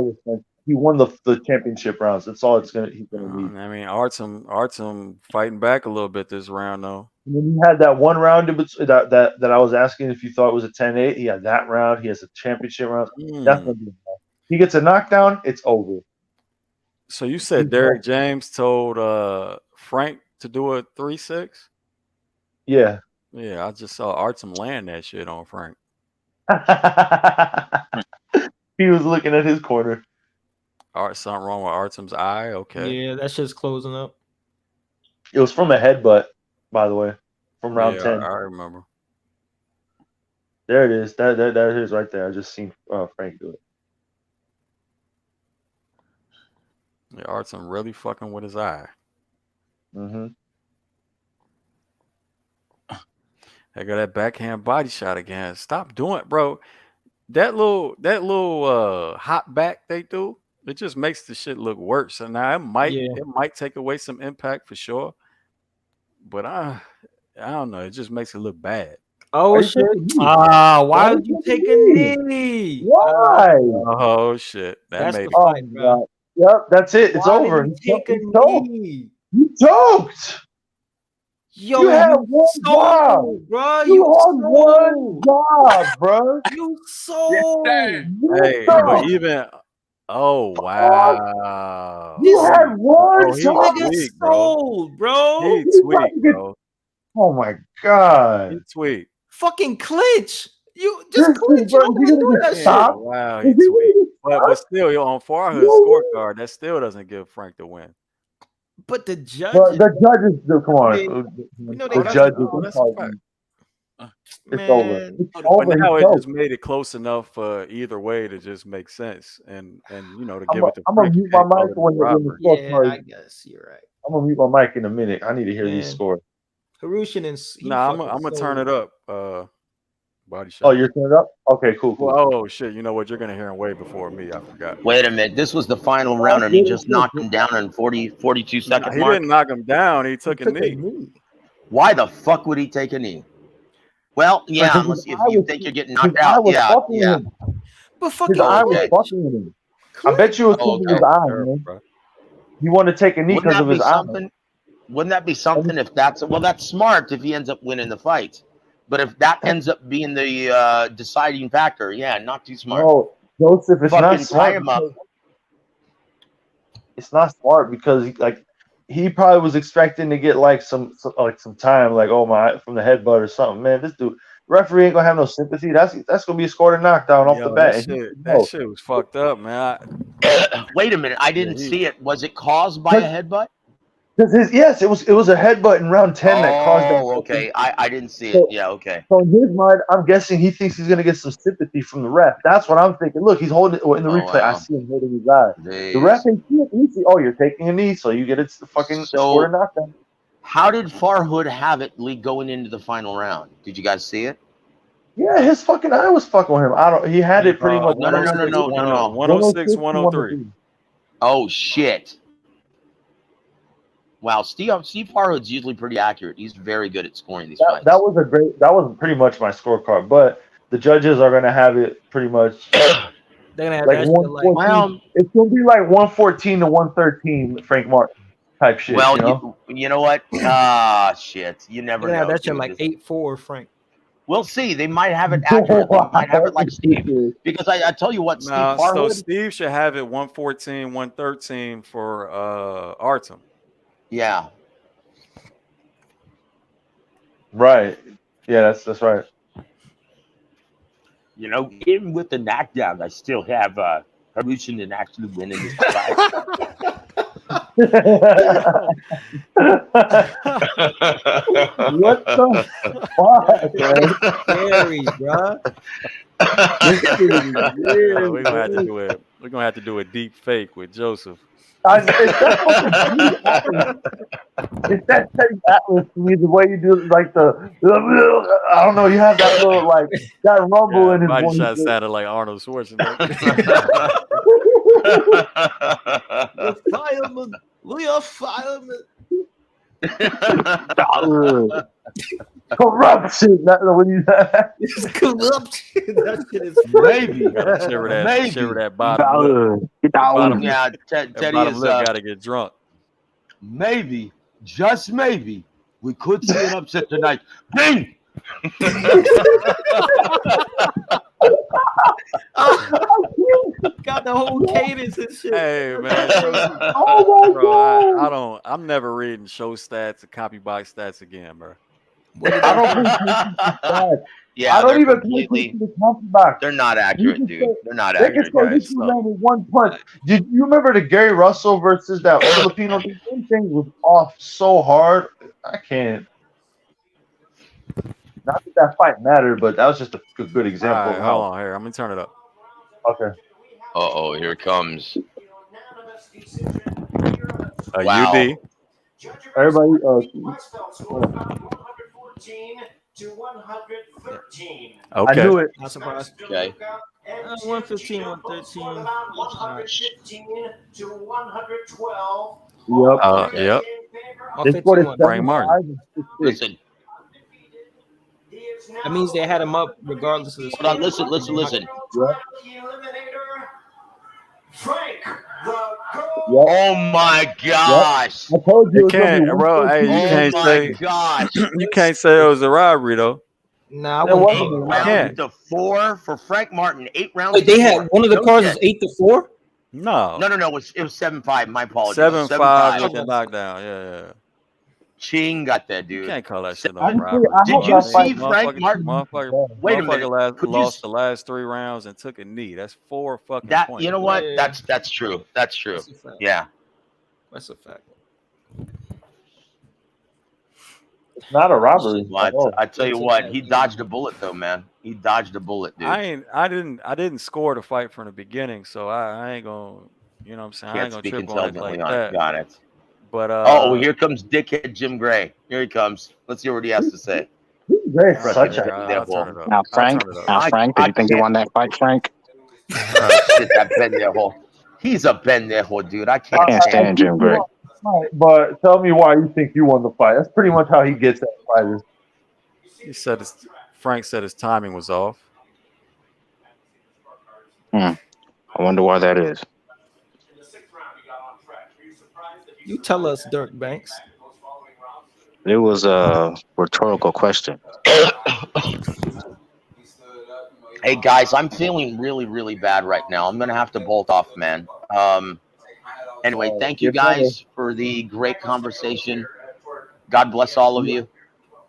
He won the championship rounds. That's all he's gonna need. I mean, Artem fighting back a little bit this round though. And then he had that one round that I was asking if you thought it was a 10-8. He had that round. He has a championship round. That's gonna be enough. He gets a knockdown, it's over. So you said Derek James told Frank to do a 3-6? Yeah. Yeah, I just saw Artem land that shit on Frank. He was looking at his corner. Something wrong with Artem's eye? Okay. Yeah, that shit's closing up. It was from a headbutt, by the way, from round Yeah, 10. I remember. There it is. That it is right there. I just seen Frank do it. Yeah, Artem really fucking with his eye. Mm-hmm. I got that backhand body shot again. Stop doing it, bro. That little hop back they do, it just makes the shit look worse. And now it might take away some impact for sure. But I don't know. It just makes it look bad. Oh shit! Why would you take a knee? Why? Oh shit! That's made the fight, bro. Yep, that's it. It's Why over. did you take a knee? You choked. Yo, you had one job, bro. You had one job, bro. You sold. Hey, but even wow. You had one he's job. tweak, sold, bro. He's tweak, bro. Oh my god. He's tweak. Fucking clinch. You just clinch. You don't gotta do that shit. Wow, he tweak. But still, you're on Farhood's scorecard. That still doesn't give Frank the win. But the judges, the judges, come on. The judges, it's over. But now it just made it close enough for either way to just make sense, and you know, to give it to. I'm gonna mute my mic when the scorecard. I guess you're right. I'm gonna mute my mic in a minute. I need to hear these scores. Harutyunyan and I'm gonna turn it up. Body shot. Oh, you're turning it up? Okay, cool. Oh shit! You know what? You're gonna hear him way before me. I forgot. Wait a minute. This was the final round, and he just knocked him down in 42 seconds. He didn't knock him down. He took a knee. Why the fuck would he take a knee? Well, yeah, unless if you think you're getting knocked out, yeah. But fucking, I was fucking with him. I bet you it was because of his eye, man. You want to take a knee because of his eye. Wouldn't that be something if that's smart if he ends up winning the fight? But if that ends up being the deciding factor, yeah, not too smart. Oh, Joseph, it's not smart. It's not smart because he probably was expecting to get some time, from the headbutt or something. Man, this dude referee ain't gonna have no sympathy. That's gonna be a scored knockdown off the bat. That shit was fucked up, man. Wait a minute, I didn't see it. Was it caused by a headbutt? Yes, it was a headbutt in round 10 that caused that. Oh, okay. I didn't see it. Yeah, okay. So in his mind, I'm guessing he thinks he's gonna get some sympathy from the ref. That's what I'm thinking. Look, he's holding it in the replay. Wow. I see him holding his eye. The ref ain't see it. He see, you're taking a knee, so you get it fucking score knockdown. How did Farhood have it going into the final round? Did you guys see it? Yeah, his fucking eye was fucking with him. He had it pretty much. No. 106, 103. Oh shit. Wow, Steve Farhood's usually pretty accurate. He's very good at scoring these fights. That was pretty much my scorecard, but the judges are gonna have it pretty much. They're gonna have that it's gonna be like 114 to 113, Frank Martin type shit. Well, you know what? Shit. You never know. That shit like 8-4, Frank. We'll see. They might have it accurate. They might have it like Steve. Because I tell you what, so Steve should have it 114, 113 for Artem. Yeah. Right. Yeah, that's right. You know, even with the knockdown, I still have Harutyunyan actually winning this fight. What the fuck, man? Scary, bro. We're gonna have to do a deep fake with Joseph. It's that same Atlas to me, the way you do I don't know, you have that little that rumble in his body voice. shot sounded like Arnold Schwarzenegger. Fireman. We are firemen. Corruption. It's corruption. That shit is maybe. Shiver that bottom lip. Yeah, Teddy bottom lip gotta get drunk. Maybe, just maybe, we could see an upset tonight. Bing! Got the whole cadence and shit. Hey man, Oh my bro, god! I'm never reading show stats and copy box stats again, bro. I don't pay attention to stats. Yeah, I don't they're even pay completely. attention to the copy box. They're not accurate, dude. They're not They can accurate. say guys this dude suck. landed one punch. Did you remember the Gary Russell versus that Filipino? The thing was off so hard. I can't. Not that fight mattered, but that was just a good All example right, of how. hold on here. I'm gonna turn it up. Okay. Oh, here it comes. Wow. UD. Everybody. Okay. I knew it. Not surprised. Okay. 115, 113. Yep. Yep. They scored it 115, 7-5 Frank Martin. and 6-6. Listen, That means they had him up regardless of the hold on. Listen. Yep. Oh my gosh. I told you. You It was gonna can't, be bro. Hey, you Oh can't my say gosh. you can't say it was a robbery though. Nah, I There wouldn't. wasn't. I can't. 8 rounds to 4 for Frank Martin. 8 rounds. Wait, they to had 4. one of the No cards shit. was 8-4. No. No. It was 7-5. My apologies. 7-5 with 7-5. the knockdown. Yeah. Ching got that, You dude. can't call that shit no Honestly, robbery. I Did hope you that see fight. Frank Martin? Wait a minute. Could you Lost the last 3 rounds and took a knee. That's 4 fucking that points. you know what? Yeah. That's true. That's true. That's a fact. Yeah. That's a fact. It's not a robbery. Well, I tell you what, he dodged a bullet though, man. He dodged a bullet, dude. I didn't score the fight from the beginning, so I ain't gonna, you know what I'm saying? I Can't ain't gonna speak trip on it intelligently like on it. that. Got it. But Oh, here comes dickhead Jim Gray. Here he comes. Let's hear what he has to say. Great, I'll such turn a. it up. Now, I'll Frank, turn it up. now, Frank, did you think you won that fight, Frank? Oh, shit, that pendejo. He's a pendejo, dude. I I can't can't stand stand Jim Gray. Right, but tell me why you think you won the fight. That's pretty much how he gets at fighters. Frank said his timing was off. I wonder why that is. You tell us, Dirk Banks. It was a rhetorical question. Hey guys, I'm feeling really, really bad right now. I'm gonna have to bolt off, man. Anyway, thank you guys for the great conversation. God bless all of you,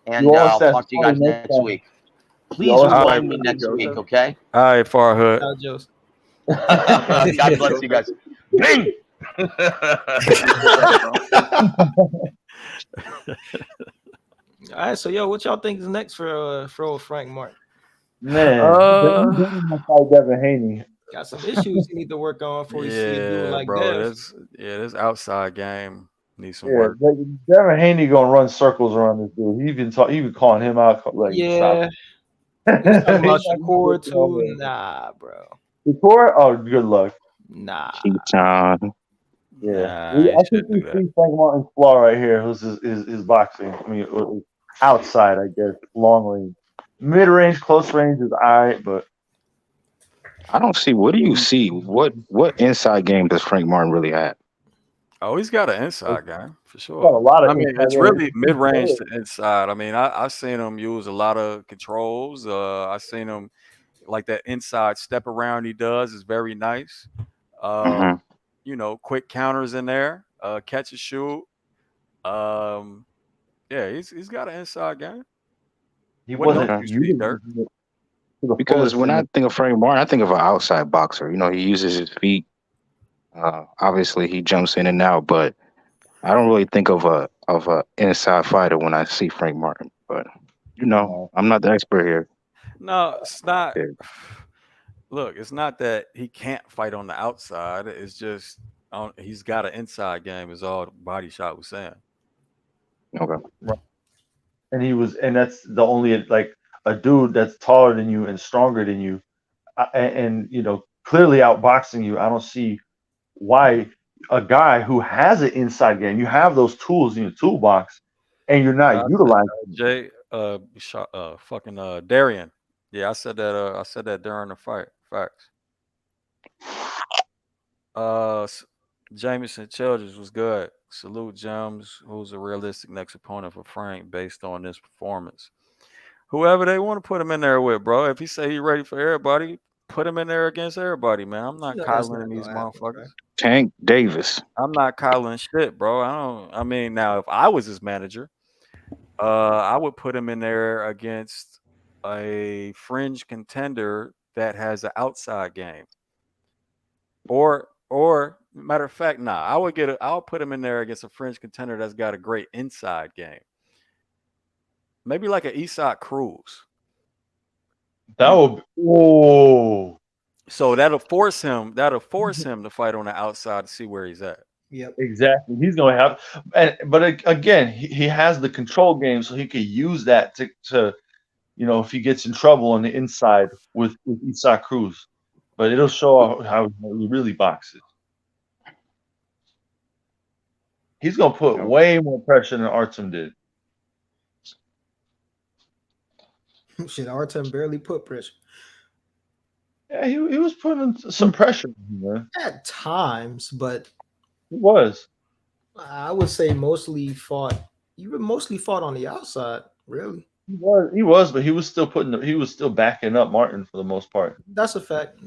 and I'll talk to you guys next week. Please remind me next week, okay? All right, Farhood. God bless you guys. Bing. All right, so what y'all think is next for old Frank Martin? Man, I'm fight Devin Haney. Got some issues he need to work on before you see it doing like bro, that. This outside game needs some Yeah, work. Devin Haney gonna run circles around this dude. He even calling him out like yeah. He's talking about Shakur too. Nah, bro. Shakur? Oh, good luck. Nah. Keaton. Yeah, I think we see Frank Martin's flaw right here. Who's his boxing? I mean, outside, I guess, long range, mid range, close range is all right, but I don't see. What do you see? What inside game does Frank Martin really have? Oh, he's got an inside game for sure. Got a lot of I mean, inside it's game. really mid range to inside. I mean, I've seen him use a lot of controls. I've seen him like that inside step around he does is very nice. You know, quick counters in there, catch and shoot. Yeah, he's got an inside game. He wasn't because when I think of Frank Martin, I think of an outside boxer. You know, he uses his feet. Obviously, he jumps in and out, but I don't really think of a inside fighter when I see Frank Martin. But you know, I'm not the expert here. No, it's not. Look, it's not that he can't fight on the outside. It's just he's got an inside game. Is all Body Shot was saying. Okay. Right. And that's the only like a dude that's taller than you and stronger than you, and you know clearly outboxing you. I don't see why a guy who has an inside game, you have those tools in your toolbox, and you're not utilizing. Darian. Yeah, I said that during the fight. Facts. Jamison Childers was good. Salute Gems, who's a realistic next opponent for Frank based on this performance. Whoever they want to put him in there with, bro. If he say he's ready for everybody, put him in there against everybody, man. I'm not that's coddling not these gonna happen, motherfuckers. bro. Tank Davis. I'm not coddling shit, bro. I mean, now if I was his manager, I would put him in there against a fringe contender that has an outside game. Or matter of fact, nah, I'll put him in there against a fringe contender that's got a great inside game. Maybe like an Eastside Cruz. That would. Whoa. So that'll force him to fight on the outside to see where he's at. Yep. Exactly. He's going to have, but again, he has the control game, so he could use that to if he gets in trouble on the inside with Isaac Cruz. But it'll show how he really boxes. He's going to put way more pressure than Artem did. Shit, Artem barely put pressure. Yeah, he was putting some pressure, man. At times, but he was. I would say mostly fought on the outside, really. He was, but he was still backing up Martin for the most part. That's a fact.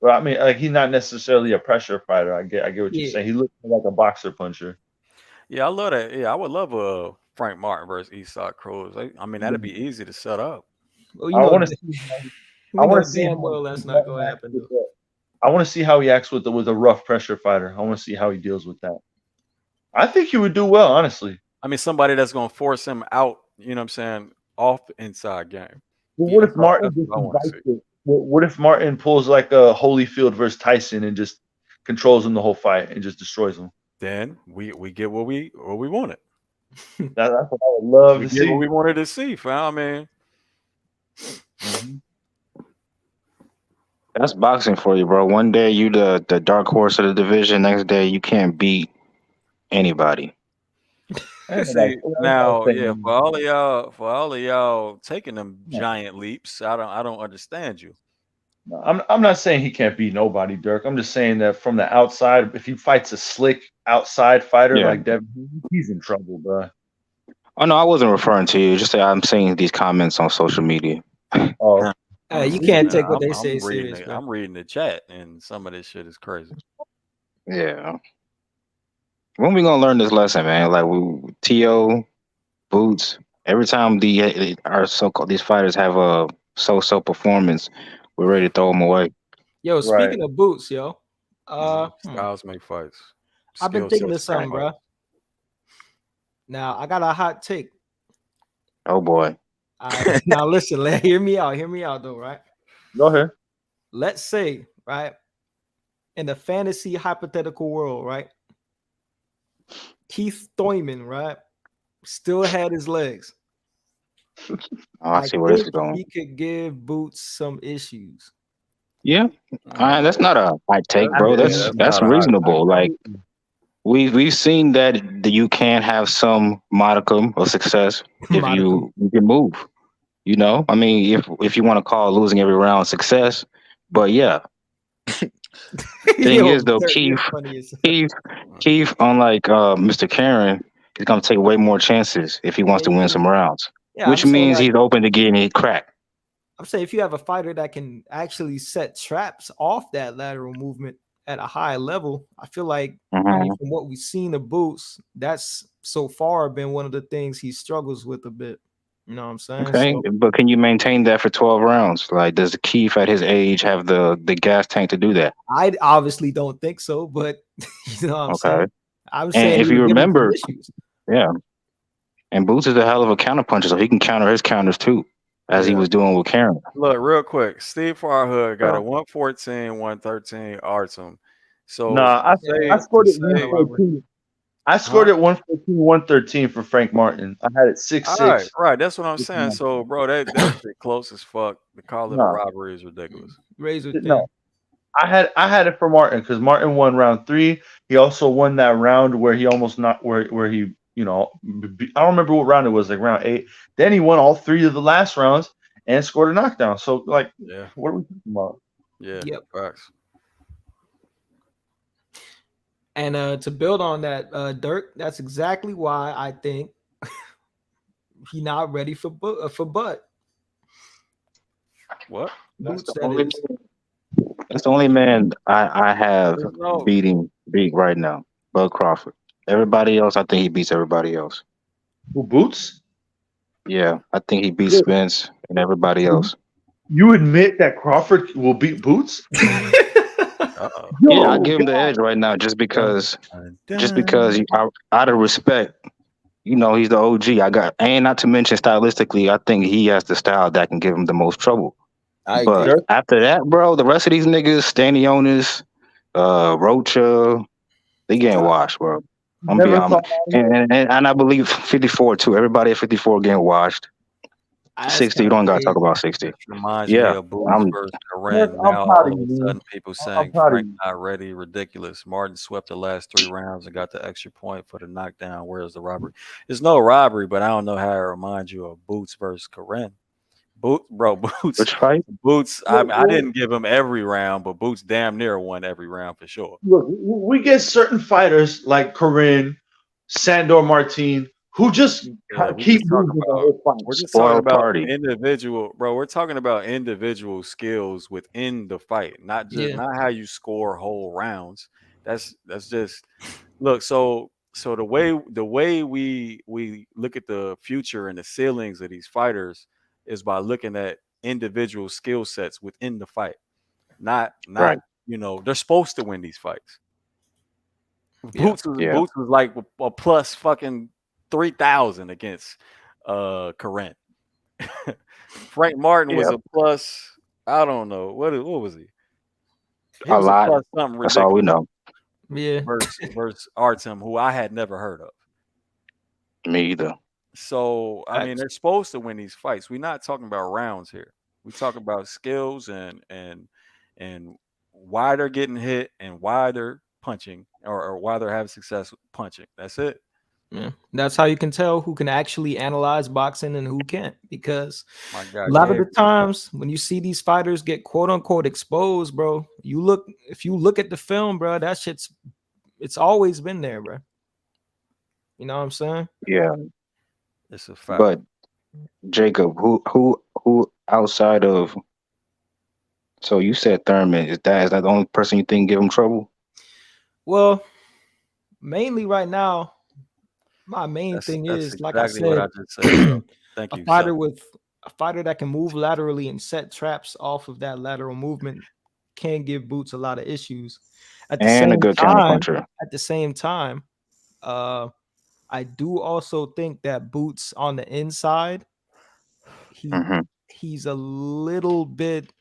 Well, I mean, like he's not necessarily a pressure fighter. I get what you're saying. He looks like a boxer puncher. Yeah, I love that. Yeah, I would love a Frank Martin versus Eastside Cruz. I mean, that'd be easy to set up. Well, I want to see. I want to see damn well that's not going to happen. I want to see how he acts with a rough pressure fighter. I want to see how he deals with that. I think he would do well, honestly. I mean, somebody that's going to force him out. You know what I'm saying? Off the inside game. Well, what if Martin? What if Martin pulls like a Holyfield versus Tyson and just controls him the whole fight and just destroys him? Then we get what we wanted. That's what I would love to see. What we wanted to see, fam. I mean, that's boxing for you, bro. One day you the dark horse of the division. Next day you can't beat anybody. See, now, yeah, for all of y'all taking them giant leaps, I don't understand you. No, I'm not saying he can't beat nobody, Dirk. I'm just saying that from the outside, if he fights a slick outside fighter like that, he's in trouble, bro. Oh no, I wasn't referring to you. Just that I'm seeing these comments on social media. Oh, you can't take what they say serious. I'm reading the chat, and some of this shit is crazy. Yeah. When we gonna learn this lesson, man? Like T.O., Boots. Every time these fighters have a so-so performance, we're ready to throw them away. Yo, speaking of Boots, yo, styles make fights. I've been thinking of something, bro. Now I got a hot take. Oh boy. Now listen, hear me out though, right? Go ahead. Let's say, right, in the fantasy hypothetical world, right, Keith Thurman, right, still had his legs. I see where this is going. He could give Boots some issues. Yeah, that's not a hot take, bro. That's reasonable. Like we've seen that you can have some modicum of success if you can move. You know, I mean, if you want to call losing every round success, but yeah. Thing is though, Keith, unlike Mr. Karen, is gonna take way more chances if he wants to win some rounds. Yeah, which means he's open to getting it cracked. I'm saying if you have a fighter that can actually set traps off that lateral movement at a high level, I feel like from what we've seen of Boots, that's so far been one of the things he struggles with a bit. You know what I'm saying? Okay, but can you maintain that for 12 rounds? Like, does Keith at his age have the gas tank to do that? I obviously don't think so, but you know what I'm saying? I'm saying if you remember, and Boots is a hell of a counter puncher, so he can counter his counters too, as he was doing with Karen. Look, real quick, Steve Farhood got a 114, 113 Artem. So I scored it 114. I scored it 114, 113 for Frank Martin. I had it 6-6. Right. That's what I'm saying. So, bro, that's close as fuck. To call it a robbery is ridiculous. No, I had it for Martin because Martin won round 3. He also won that round where he almost not where he I don't remember what round it was, like round 8. Then he won all 3 of the last rounds and scored a knockdown. So, like, what are we talking about? Yeah. Yep. Facts. And to build on that, Dirk, that's exactly why I think he's not ready for Bud. What? That's Boots, the that only. is. That's the only man I have There's no. beat right now. Bud Crawford. Everybody else, I think he beats everybody else. Who Boots? Yeah, I think he beats Spence and everybody else. You admit that Crawford will beat Boots? Uh-oh. Yeah, I Yo, give him the God. edge right now just because Dun. out of respect, you know, he's the OG. And not to mention stylistically, I think he has the style that can give him the most trouble. I But agree. after that, bro, the rest of these niggas, Stanionis, Rocha, they getting washed, bro. I'm being Never thought honest. And I believe 54 too. Everybody at 54 getting washed. That's 60, kind you of don't gotta talk crazy. about 60. This reminds me Yeah. of Boots I'm versus Mark, Corinne. I'm Now proud all of of you, a man. sudden people I'm saying proud of Frank you. not ready, ridiculous. Martin swept the last 3 rounds and got the extra point for the knockdown. Where's the robbery? It's no robbery, but I don't know how it reminds you of Boots versus Corinne. Boots. which fight? Boots. I Look, didn't give him every round, but Boots damn near won every round for sure. look, we get certain fighters like Corinne, Sandor Martin, who just Yeah, we keep just talking losing the about whole fight. we're just talking Spoiled about party. individual, bro. We're talking about individual skills within the fight, Yeah. not how you score whole rounds. That's just look. So the way we look at the future and the ceilings of these fighters is by looking at individual skill sets within the fight. Not Right. they're supposed to win these fights. Yeah. Yeah. Boots was like a plus fucking 3,000 against Corinne. Frank Martin was Yeah. a plus. I don't know what was he? He A was a lot. plus something That's all we ridiculous know. Yeah. versus Artem, who I had never heard of. Me either. So I mean, Facts. they're supposed to win these fights. We're not talking about rounds here. We talk about skills and why they're getting hit and why they're punching or why they're having success with punching. That's it. Yeah. That's how you can tell who can actually analyze boxing and who can't. Because My a God, lot of the Gabe. times when you see these fighters get quote unquote exposed, bro, if you look at the film, bro, it's always been there, bro. You know what I'm saying? Yeah. It's a fact. But Jacob, who outside of so you said Thurman, is that the only person you think give him trouble? Well, mainly right now, my main thing That's is, like I exactly what I said, just said. So thank a you, fighter son. with a fighter that can move laterally and set traps off of that lateral movement can give Boots a lot of issues. At the And a same good time, counterpuncher. I do also think that Boots on the inside, Hmm. he's a little bit,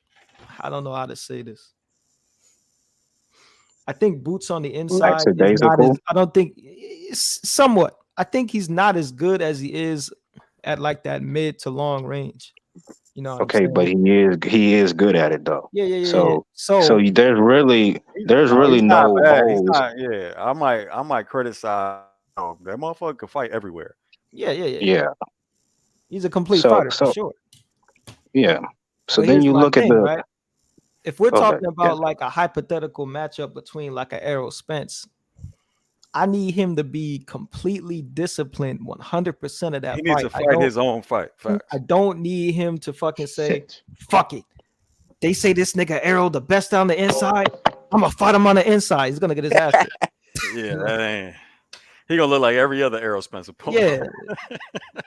I don't know how to say this. I think Boots on the inside is not as, Lackadaisical. I don't think, somewhat. I think he's not as good as he is at like that mid to long range. You know what I'm Okay, but saying? he is good at it though. Yeah. So there's really He's not no bad. He's holes. not. Yeah, I might criticize. That motherfucker can fight everywhere. Yeah. Yeah. He's a complete So fighter for sure. yeah. So But then here's you my look at thing, the right? If we're okay. talking Yeah. about like a hypothetical matchup between like an Errol Spence, I need him to be completely disciplined 100% of that He needs fight. to fight his own fight. Facts. I don't need him to fucking say, Sit. fuck it. They say this nigga Errol the best on the inside. I'm gonna fight him on the inside. He's gonna get his ass kicked. Yeah, that ain't. He gonna look like every other Errol Spence opponent. Yeah.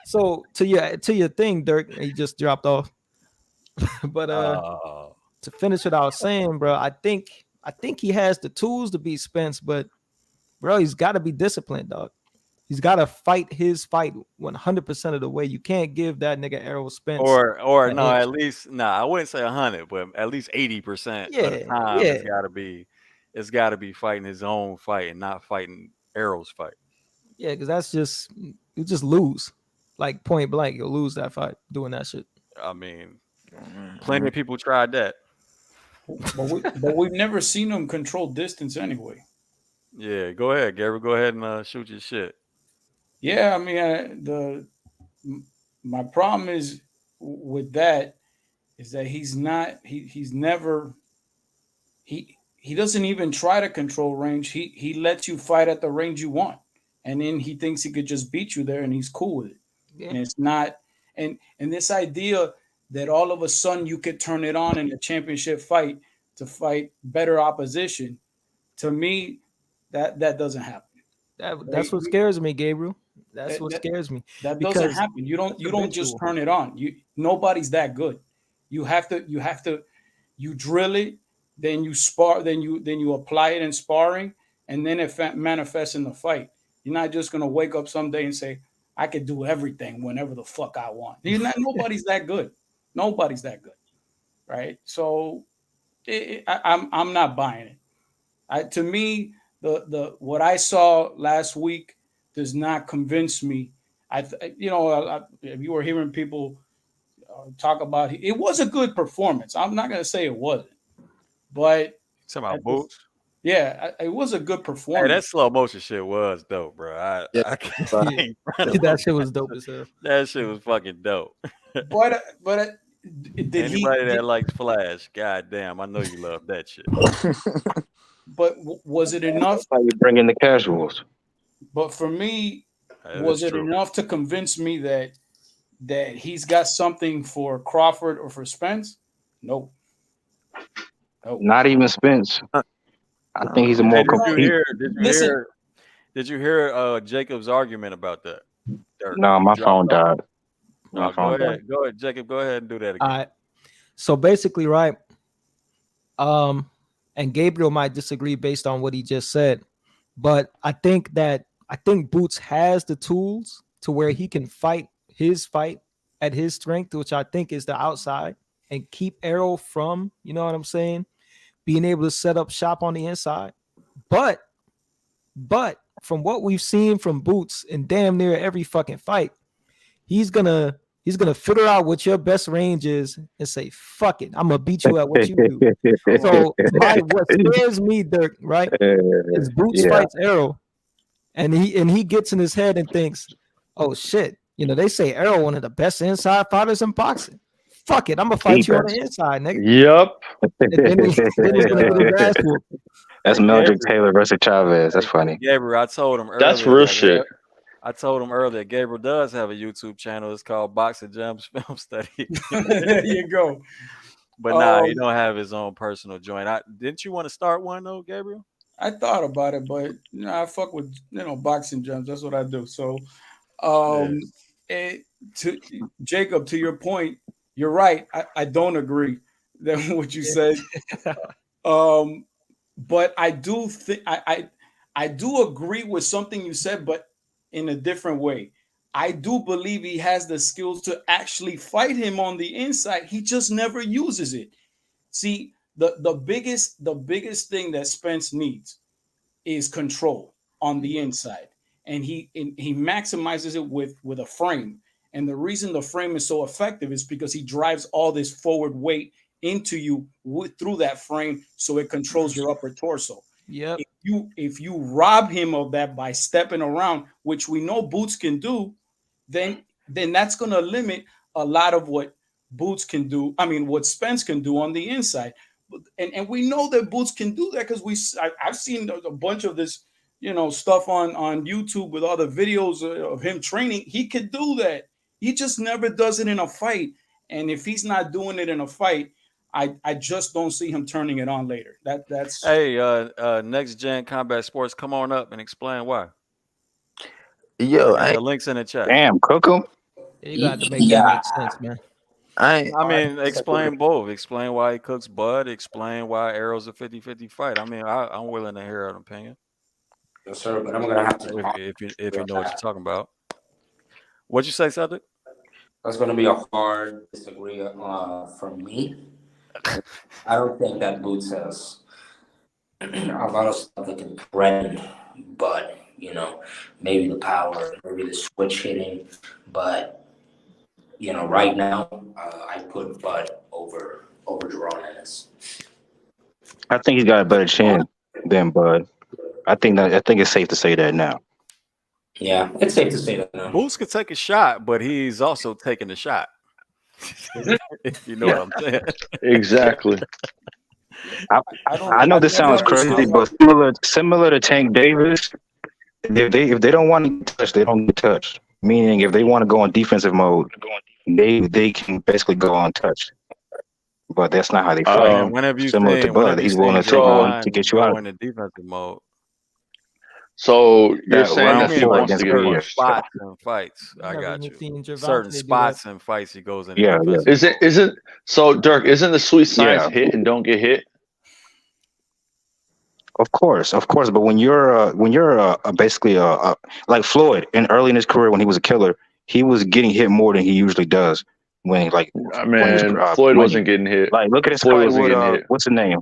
So to your thing, Dirk, he just dropped off. But to finish what I was saying, bro, I think he has the tools to beat Spence, but bro, he's got to be disciplined, dog. He's got to fight his fight 100% of the way. You can't give that nigga Errol Spence or an no, inch. at least I wouldn't say 100, but at least 80% of the Yeah, time yeah. it's gotta be fighting his own fight and not fighting Errol's fight. Yeah, because that's you just lose. Like point blank, you'll lose that fight doing that shit. I mean, plenty of people tried that. But we've never seen him control distance anyway. Yeah, go ahead, Gary. Go ahead and shoot your shit. Yeah, I mean, my problem is with that is that he's never he doesn't even try to control range. He lets you fight at the range you want, and then he thinks he could just beat you there, and he's cool with it. Yeah. And it's not, and this idea that all of a sudden you could turn it on in a championship fight to fight better opposition. To me, that doesn't happen. That's what scares me, Gabriel. That's what scares me. That doesn't happen. You don't just turn it on. Nobody's that good. You have to you drill it, then you spar, then you apply it in sparring, and then it manifests in the fight. You're not just gonna wake up someday and say, I could do everything whenever the fuck I want. Nobody's that good. Nobody's that good, right? So I'm not buying it. To me, the what I saw last week does not convince me. If you were hearing people talk about it was a good performance. I'm not gonna say it wasn't, but talking about Boots. Yeah, it was a good performance. Hey, that slow motion shit was dope, bro. I can't. That shit was dope as hell. That shit was fucking dope. But anybody that likes Flash, goddamn, I know you love that shit. But was it enough? That's how you bring in the casuals. But for me, was it enough to convince me that he's got something for Crawford or for Spence? Nope. Not even Spence. I think he's a more complete. Did you hear Jacob's argument about that? No, my phone died. No, go ahead, Jacob. Go ahead and do that again. All right. So basically, right. And Gabriel might disagree based on what he just said, but I think Boots has the tools to where he can fight his fight at his strength, which I think is the outside, and keep Errol from, you know what I'm saying, being able to set up shop on the inside. But from what we've seen from Boots in damn near every fucking fight, he's gonna figure out what your best range is and say, fuck it, I'm gonna beat you at what you do. So what scares me, Dirk, right, is Boots fights Errol, and he gets in his head and thinks, oh shit, they say Errol one of the best inside fighters in boxing. Fuck it, I'm gonna fight you on the inside, nigga. Yep. That's Meldrick Taylor versus Chavez. That's funny. Gabriel, I told him earlier. That's real shit. I told him earlier, Gabriel does have a YouTube channel. It's called Boxing Gems Film Study. There you go. But he don't have his own personal joint. Didn't you want to start one though, Gabriel? I thought about it, but I fuck with Boxing Gems. That's what I do. So, to Jacob, to your point, you're right. I don't agree with what you said. But I do think I do agree with something you said, but in a different way. I do believe he has the skills to actually fight him on the inside. He just never uses it. See, the biggest thing that Spence needs is control on the inside, and he maximizes it with a frame. And the reason the frame is so effective is because he drives all this forward weight into you through that frame, so it controls your upper torso. Yeah. If you rob him of that by stepping around, which we know Boots can do, then that's going to limit a lot of what Boots can do. I mean, what Spence can do on the inside, and we know that Boots can do that because I've seen a bunch of this, stuff on YouTube with all the videos of him training. He could do that. He just never does it in a fight. And if he's not doing it in a fight, I just don't see him turning it on later. That's Hey, Next Gen Combat Sports, come on up and explain why. Yo, the link's in the chat. Damn, cook him. You got to make that make sense, man. I mean, explain both. Explain why he cooks Bud. Explain why Arrow's a 50-50 fight. I mean, I'm willing to hear an opinion. Yes, sir, but I'm gonna have to if you know what you're talking about. What'd you say, Cedric? That's gonna be a hard disagree from me. I don't think that Boots has a lot of stuff that can threaten, but maybe the power, maybe the switch hitting, but right now I put Bud over Jerome Ennis. I think he's got a better chance than Bud. I think it's safe to say that now. Yeah, it's safe to say that now. Boots could take a shot, but he's also taking the shot. If you know what I'm saying. Exactly. I know this sounds crazy, but similar to Tank Davis, if they don't want to touch, they don't get touched. Meaning, if they want to go on defensive mode, they can basically go untouched. But that's not how they Hey, fight. man, when have you Similar to seen when Bud, have you he's willing seen to take one Javon to get you out go of into defensive mode? So you're that saying I that round he mean, 4 like wants to against get certain Rize. punched. spots and fights. I Never got even you. seen Certain Javante do that. spots and fights he goes into Yeah, yeah, defensive mode. Isn't so Dirk? Isn't the sweet science yeah. hit and don't get hit? Of course, of course. But when you're basically like Floyd in early in his career when he was a killer, he was getting hit more than he usually does when when he was Man, Floyd when wasn't getting hit. like look at his Floyd fight wasn't with getting hit. what's his name?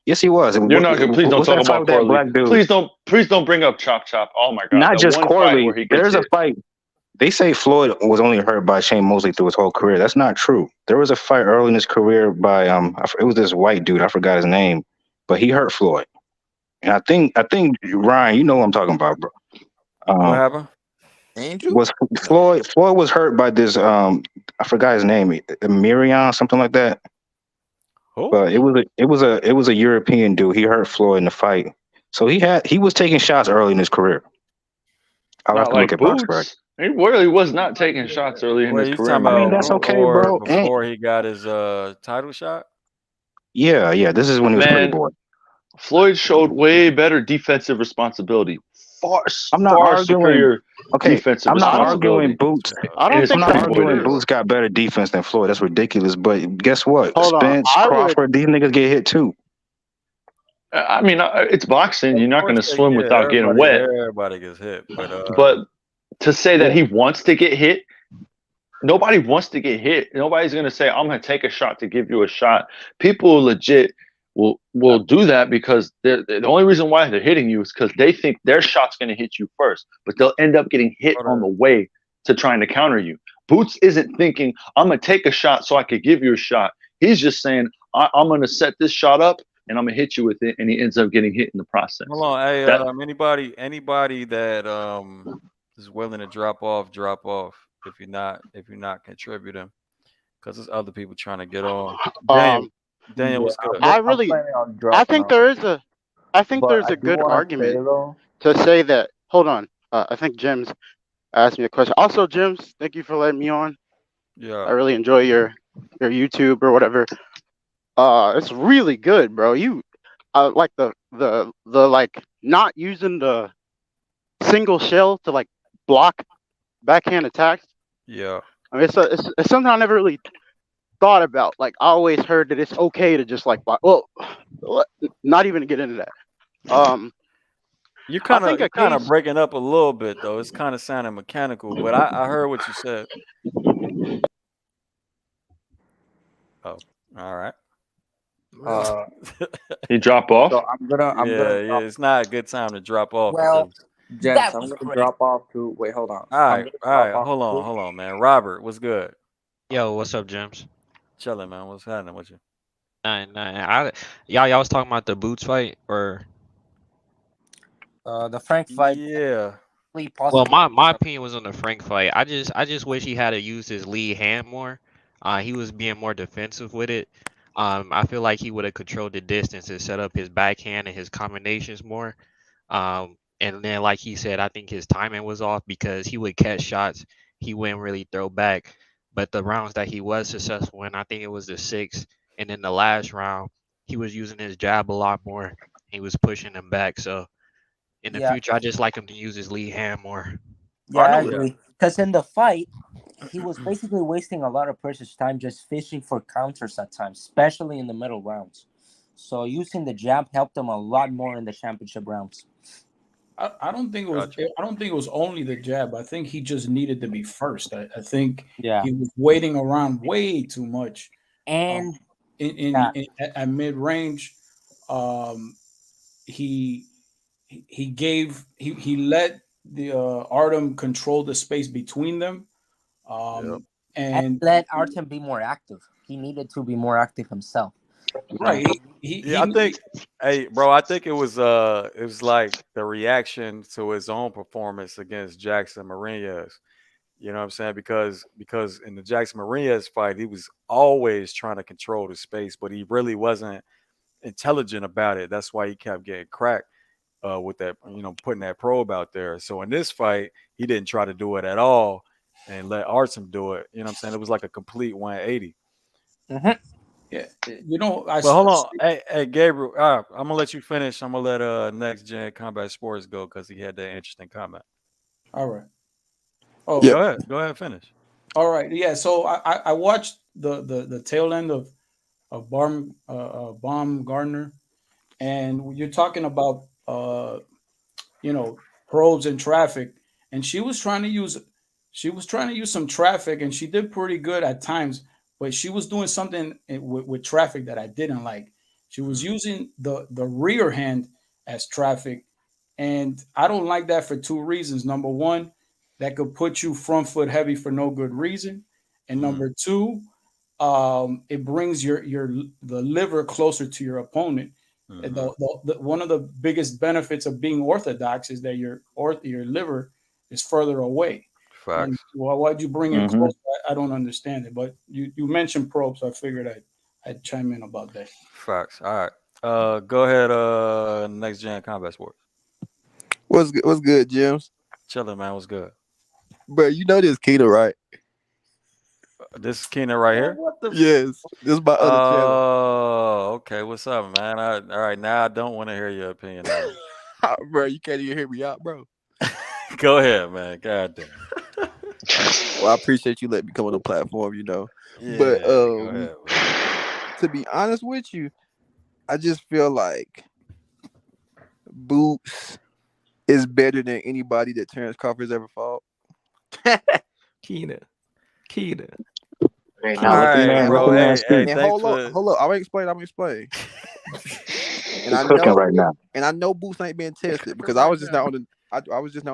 Yes, he was. You're not gonna. Please don't What's talk that fight about with that Corley. black dude? Please don't bring up Chop Chop. Oh my God, Not that just one fight Corley. where he gets There's a hit. fight. They say Floyd was only hurt by Shane Mosley through his whole career. That's not true. There was a fight early in his career by it was this white dude. I forgot his name, but he hurt Floyd. And I think Ryan, you know what I'm talking about, bro. What Um, happened? Angel? was Floyd was hurt by this I forgot his name, Mirion, something like that. Who? But it was a European dude. He hurt Floyd in the fight. So he was taking shots early in his career. I'll have Not to look like at BoxRec. Boots. He really was not taking shots early in Well, his you career, talking my I mean, about that's man. okay, bro. before he got his title shot? Yeah, yeah. This is when he was Pretty Man, Boy. Floyd showed way better defensive responsibility. I'm not Far arguing. superior Okay, defensive I'm not arguing responsibility Boots. I in don't his I'm think not that's Pretty Boy arguing days. Boots got better defense than Floyd. That's ridiculous. But guess what? Hold on. Spence, I would. Crawford, these niggas get hit too. I mean, it's boxing. Of You're not going course, to swim yeah. without getting wet. Everybody gets hit, but But to say that Yeah. he wants to get hit, nobody wants to get hit. Nobody's going to say, "I'm going to take a shot to give you a shot." People legit will do that because the only reason why they're hitting you is because they think their shot's going to hit you first, but they'll end up getting hit on the way to trying to counter you. Boots isn't thinking, "I'm going to take a shot so I could give you a shot." He's just saying, I'm going to set this shot up and I'm going to hit you with it, and he ends up getting hit in the process. hold on, hey, That anybody that is willing to drop off if you're not contributing, because there's other people trying to get on. Daniel, Yeah, what's good? I'm I planning on I dropping think off. there is a. I think But there's I a do good want to say argument though. to say that. Hold on. I think Jim's asked me a question. Also, Jim's, thank you for letting me on. I Yeah, really enjoy your YouTube or whatever. It's really good, bro. You like the like not using the single shell to like block backhand attacks. yeah. I mean, it's something I never really thought about. Like I always heard that it's okay to just like block. Well, not even to get into that. You I kind think a of case. breaking up a little bit though. It's kind of sounding mechanical, but I heard what you said. Oh, all right. he dropped off. So I'm gonna Yeah. It's not a good time to drop off well, because. gents, I'm gonna drop off to wait. Hold on. All I'm right, gonna drop off hold on, man. Robert, what's good? Yo, what's up, James? Chilling, man. What's happening with you? Nine. Y'all was talking about the Boots fight, or The Frank fight. Yeah. well, my opinion was on the Frank fight. I just wish he had to use his lead hand more. He was being more defensive with it. I feel like he would have controlled the distance and set up his backhand and his combinations more. And then, like he said, I think his timing was off because he would catch shots, he wouldn't really throw back. But the rounds that he was successful in, I think it was the 6th, and then the last round, he was using his jab a lot more. He was pushing him back. So in the Yeah. future, I just like him to use his lead hand more. Yeah, I agree. Because in the fight, he was basically wasting a lot of precious time just fishing for counters at times, especially in the middle rounds. So using the jab helped him a lot more in the championship rounds. I don't think it was. I don't think it was only the jab. I think he just needed to be first. I think he was waiting around way too much. And at mid range, he let the Artem control the space between them, and let Artem be more active. He needed to be more active himself. Right. I think, hey, bro, I think it was like the reaction to his own performance against Jackson Marinez. You know what I'm saying? Because in the Jackson Marinez fight, he was always trying to control the space, but he really wasn't intelligent about it. That's why he kept getting cracked with that, putting that probe out there. So in this fight, he didn't try to do it at all. and let Artem do it. You know what I'm saying? It was like a complete 180. Yeah, you know, But hold on, hey Gabriel, I'm gonna let you finish. I'm gonna let Next Gen Combat Sports go because he had that interesting comment. All right. Oh, Go ahead, finish. All right. Yeah. So I watched the tail end of Baumgardner, and you're talking about probes and traffic, and she was trying to use some traffic, and she did pretty good at times, but she was doing something with traffic that I didn't like. She was using the rear hand as traffic, and I don't like that for two reasons. Number one, that could put you front foot heavy for no good reason, and number two, it brings the liver closer to your opponent. One of the biggest benefits of being orthodox is that your liver is further away. Facts. And why'd you bring it close? I don't understand it. But you mentioned probes, so I figured I'd chime in about that. Facts. All right. Go ahead. Next Gen Combat Sports. What's good, James? Chilling, man. What's good? Bro, you know this Keena, right? This is Keena right here. Yes, this is my other channel. Oh, okay. What's up, man? All right. Now I don't want to hear your opinion. Bro, you can't even hear me out, bro. Go ahead, man. God damn. Well, I appreciate you letting me come on the platform, you know. Yeah, but go ahead, to be honest with you, I just feel like Boots is better than anybody that Terrence Crawford's ever fought. Keena. Hey, now let the man speak. And hold up. I'm gonna explain. And He's cooking right now. And I know Boots ain't being tested because I was just not on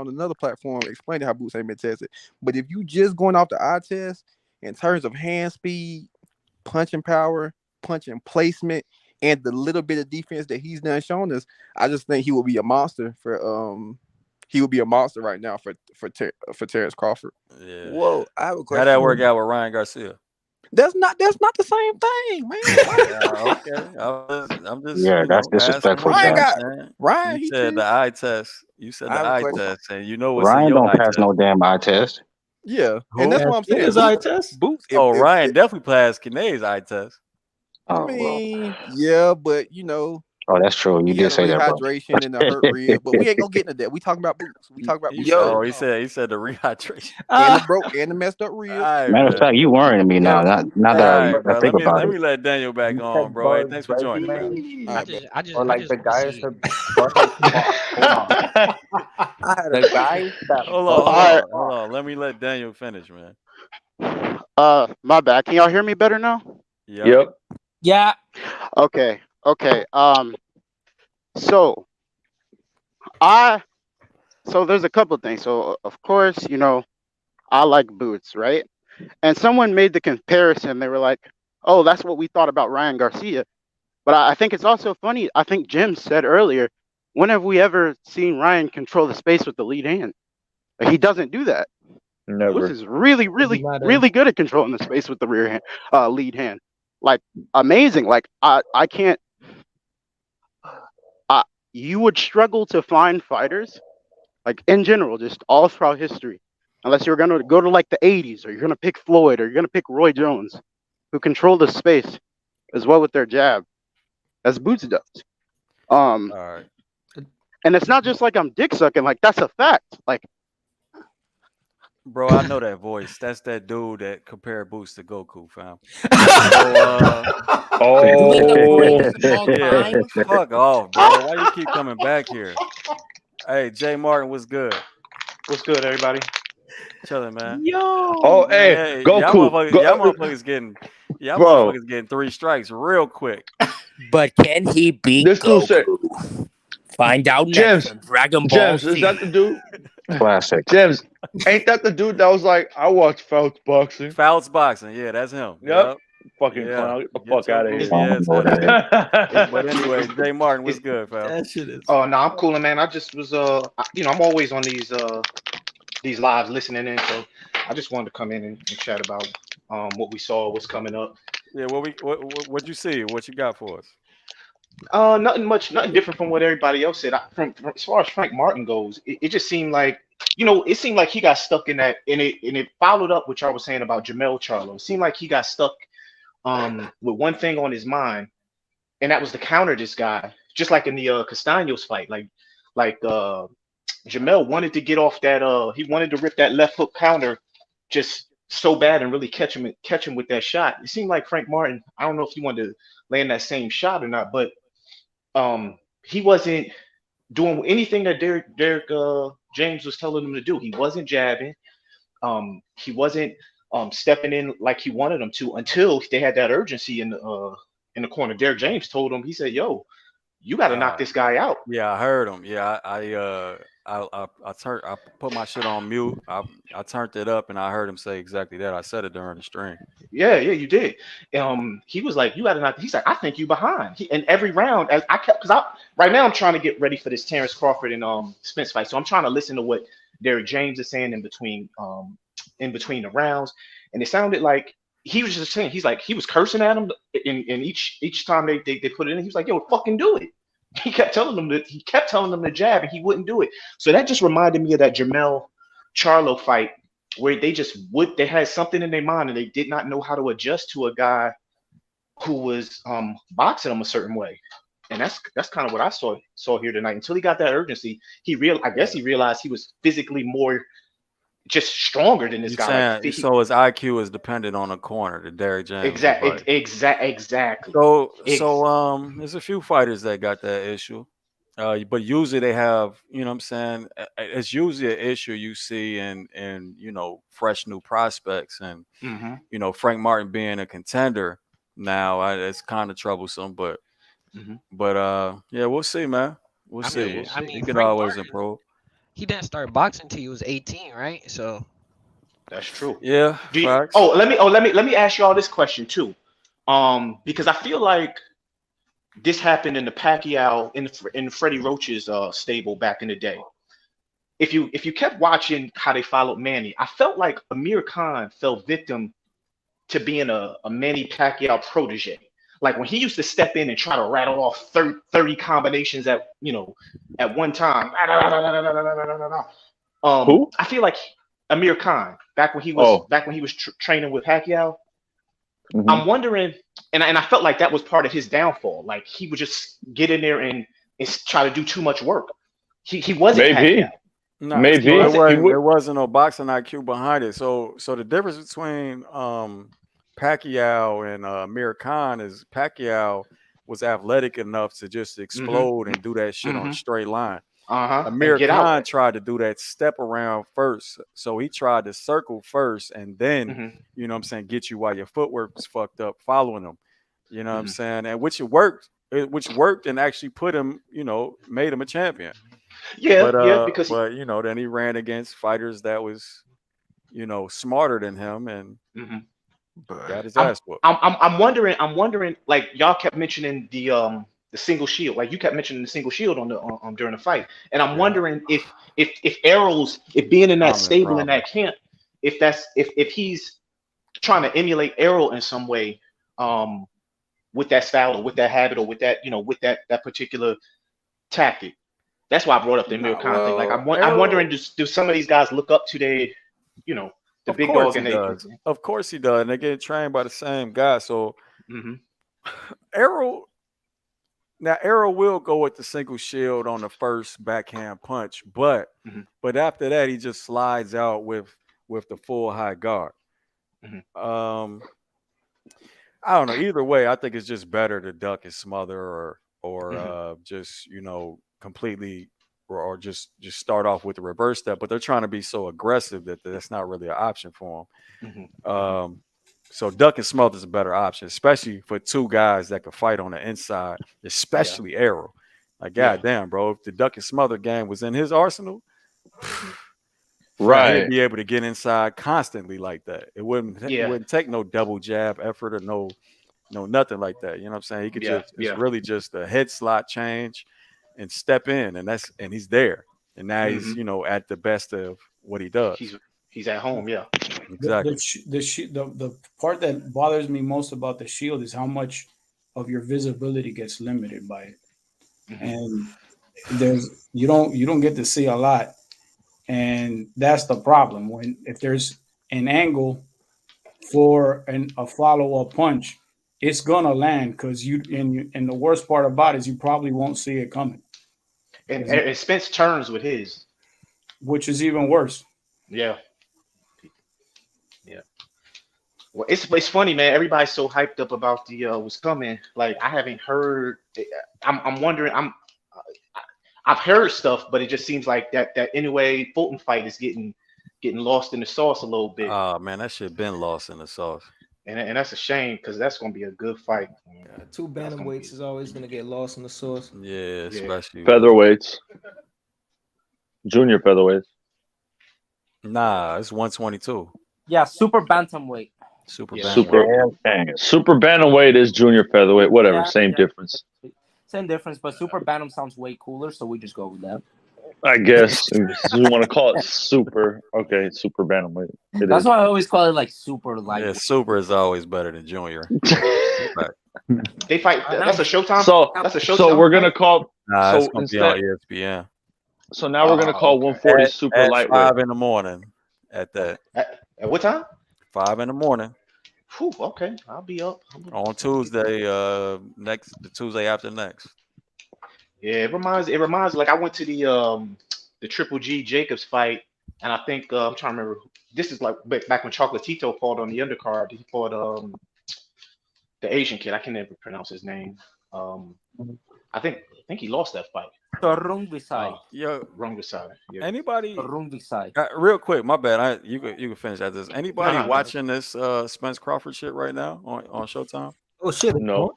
another platform explaining how Boots ain't been tested. But if you just going off the eye test in terms of hand speed, punching power, punching placement, and the little bit of defense that he's done shown us, I just think he will be a monster for he would be a monster right now for Terrence Crawford. Yeah. Whoa, I have a question. How'd that work out with Ryan Garcia? That's not the same thing, man. Okay. I'm just that's disrespectful. Ryan. You said the eye test. You said the eye test, and you know what's Ryan in your don't eye pass test. no damn eye test. Yeah, and that's what I'm saying. His eye test. Boots. Ryan definitely passed Kine's eye test. I mean, yeah, but you know. Oh, that's true. You did say that, bro. Rehydration and the hurt rib, but we ain't gonna get into that. We talking about Boots. We talking about Boots. He said the rehydration and the messed up rib. Matter of fact, you worrying me now. Now that I think about it. Let me let Daniel back on, bro. Hey, thanks for joining, man. I just Or like the guys see- the guys that Hold on. Let me let Daniel finish, man. My bad. Can y'all hear me better now? Yep. Yeah. Okay. So there's a couple of things. So of course, you know, I like Boots, right? And someone made the comparison. They were like, "Oh, that's what we thought about Ryan Garcia." But I think it's also funny. I think Jim said earlier, when have we ever seen Ryan control the space with the lead hand? Like, he doesn't do that. Never. Boots is really good at controlling the space with the rear hand, lead hand. Like, amazing. Like, I can't. You would struggle to find fighters, like in general, just all throughout history, unless you're gonna go to like the 80s, or you're gonna pick Floyd, or you're gonna pick Roy Jones, who control the space as well with their jab, as Boots does. All right. And it's not just like I'm dick sucking. Like, that's a fact. Like, bro, I know that voice. That's that dude that compared Boots to Goku, fam. Yeah, fuck off, bro. Why you keep coming back here? Hey, Jay Martin, what's good? What's good, everybody? Chilling, man. Yo. Oh, hey, Goku. Y'all motherfuckers getting 3 strikes real quick. But can he beat Goku? Find out next on Dragon Ball Z. Is that the dude? Classic. James, ain't that the dude that was like, I watch Fouts boxing? Fouts boxing, yeah, that's him. Yep. Fucking clown. Get the fuck out of here. But anyway, Jay Martin, what's good, fam? That shit is. Oh no, I'm coolin', man. I just was I'm always on these lives listening in, so I just wanted to come in and chat about what we saw, what's coming up. Yeah, what you see? What you got for us? Nothing different from what everybody else said. From as far as Frank Martin goes, it just seemed like it seemed like he got stuck in that, and it followed up what y'all was saying about Jamel Charlo. It seemed like he got stuck with one thing on his mind, and that was to counter this guy, just like in the Castaños fight. Like Jamel wanted to get off that. He wanted to rip that left hook counter just so bad and really catch him with that shot. It seemed like Frank Martin. I don't know if he wanted to land that same shot or not, but he wasn't doing anything that Derek James was telling him to do. He wasn't jabbing. He wasn't stepping in like he wanted him to until they had that urgency in the corner. Derek James told him, he said, "Yo, you got to knock this guy out." Yeah, I heard him. Yeah, I put my shit on mute. I turned it up and I heard him say exactly that. I said it during the stream. Yeah, you did. He was like, "You got to knock." He's like, "I think you behind." And every round, as I kept, because right now I'm trying to get ready for this Terrence Crawford and Spence fight, so I'm trying to listen to what Derek James is saying in between the rounds, and it sounded like he was just saying, he's like, he was cursing at him in each time they put it in. He was like, "Yo, fucking do it." He kept telling them to jab, and he wouldn't do it. So that just reminded me of that Jamel Charlo fight where they had something in their mind and they did not know how to adjust to a guy who was boxing them a certain way. And that's kind of what I saw here tonight. Until he got that urgency, I guess he realized he was physically more just stronger than this guy. So his IQ is dependent on a corner, the Derek James. Exactly. So there's a few fighters that got that issue. But usually they have, you know what I'm saying? It's usually an issue you see in fresh new prospects. And, Frank Martin being a contender now, it's kind of troublesome. But yeah, we'll see, man. We'll see. You can always improve. He didn't start boxing till he was 18, right? So that's true. Yeah. Let me ask y'all this question too. Because I feel like this happened in the Pacquiao in Freddie Roach's stable back in the day. If you kept watching how they followed Manny, I felt like Amir Khan fell victim to being a Manny Pacquiao protege. Like when he used to step in and try to rattle off 30 combinations at one time. Who? I feel like Amir Khan back when he was training with Pacquiao. Mm-hmm. I'm wondering, and I felt like that was part of his downfall. Like he would just get in there and try to do too much work. He wasn't Pacquiao. No, maybe there wasn't no boxing IQ behind it. So the difference between Pacquiao and Amir Khan is Pacquiao was athletic enough to just explode and do that shit on a straight line. Amir Khan tried to do that step around first. So he tried to circle first and then, you know what I'm saying, get you while your footwork was fucked up following him. You know what I'm saying? And which worked and actually put him, made him a champion. Yeah, but then he ran against fighters that was, smarter than him and got his ass whooped. I'm wondering, like y'all kept mentioning the single shield, like you kept mentioning the single shield on the during the fight, and I'm wondering if Errol's being in that stable in that camp, if he's trying to emulate Errol in some way, with that style or with that habit or with that with that particular tactic. That's why I brought up the Amir Khan thing. Like I'm wondering, do some of these guys look up to the big dog? And of course he does, and they're getting trained by the same guy. So Errol will go with the single shield on the first backhand punch, but after that he just slides out with the full high guard. I don't know. Either way, I think it's just better to duck and smother or just completely or just start off with the reverse step. But they're trying to be so aggressive that that's not really an option for them. So duck and smother is a better option, especially for two guys that can fight on the inside, especially Errol. Like, goddamn, bro, if the duck and smother game was in his arsenal, he'd be able to get inside constantly like that. It wouldn't take no double jab effort or no nothing like that. You know what I'm saying? He could it's really just a head slot change and step in, and he's there. And now he's at the best of what he does. He's at home, exactly. The part that bothers me most about the shield is how much of your visibility gets limited by it, and you don't get to see a lot. and that's the problem. If there's an angle for a follow-up punch, it's gonna land because and the worst part about it is you probably won't see it coming. And Spence turns with his, which is even worse. Yeah. Well, it's funny, man. Everybody's so hyped up about the what's coming. Like I haven't heard. I'm wondering. I've heard stuff, but it just seems like that anyway. Fulton fight is getting lost in the sauce a little bit. Oh man, that shit been lost in the sauce. And that's a shame because that's gonna be a good fight. Two bantamweights is always gonna get lost in the sauce. Yeah, especially featherweights, junior featherweights. Nah, it's 122. Yeah, super bantamweight. Super bantamweight is junior featherweight. Whatever, same difference. Same difference, but super bantam sounds way cooler, so we just go with that. I guess you want to call it super. Okay, super bantamweight. That's why I always call it like super light. Yeah, super is always better than junior. They fight. That's a Showtime. That's a Showtime. So we're gonna call. Nah, so it's gonna instead, be on ESPN. So now we're gonna call 140 super at lightweight. 5 in the morning. At that. At what time? 5 in the morning. Whew, okay, I'll be up. On Tuesday. The Tuesday after next. Yeah, it reminds like I went to the Triple G Jacobs fight, and I think I'm trying to remember. This is like back when Chocolatito fought on the undercard. He fought the Asian kid. I can never pronounce his name. I think he lost that fight. Rungisai. Rungisai. Yeah. Anybody? Rungisai. Real quick, my bad. You can finish at this. Anybody watching this Spence Crawford shit right now on Showtime? Oh shit! No.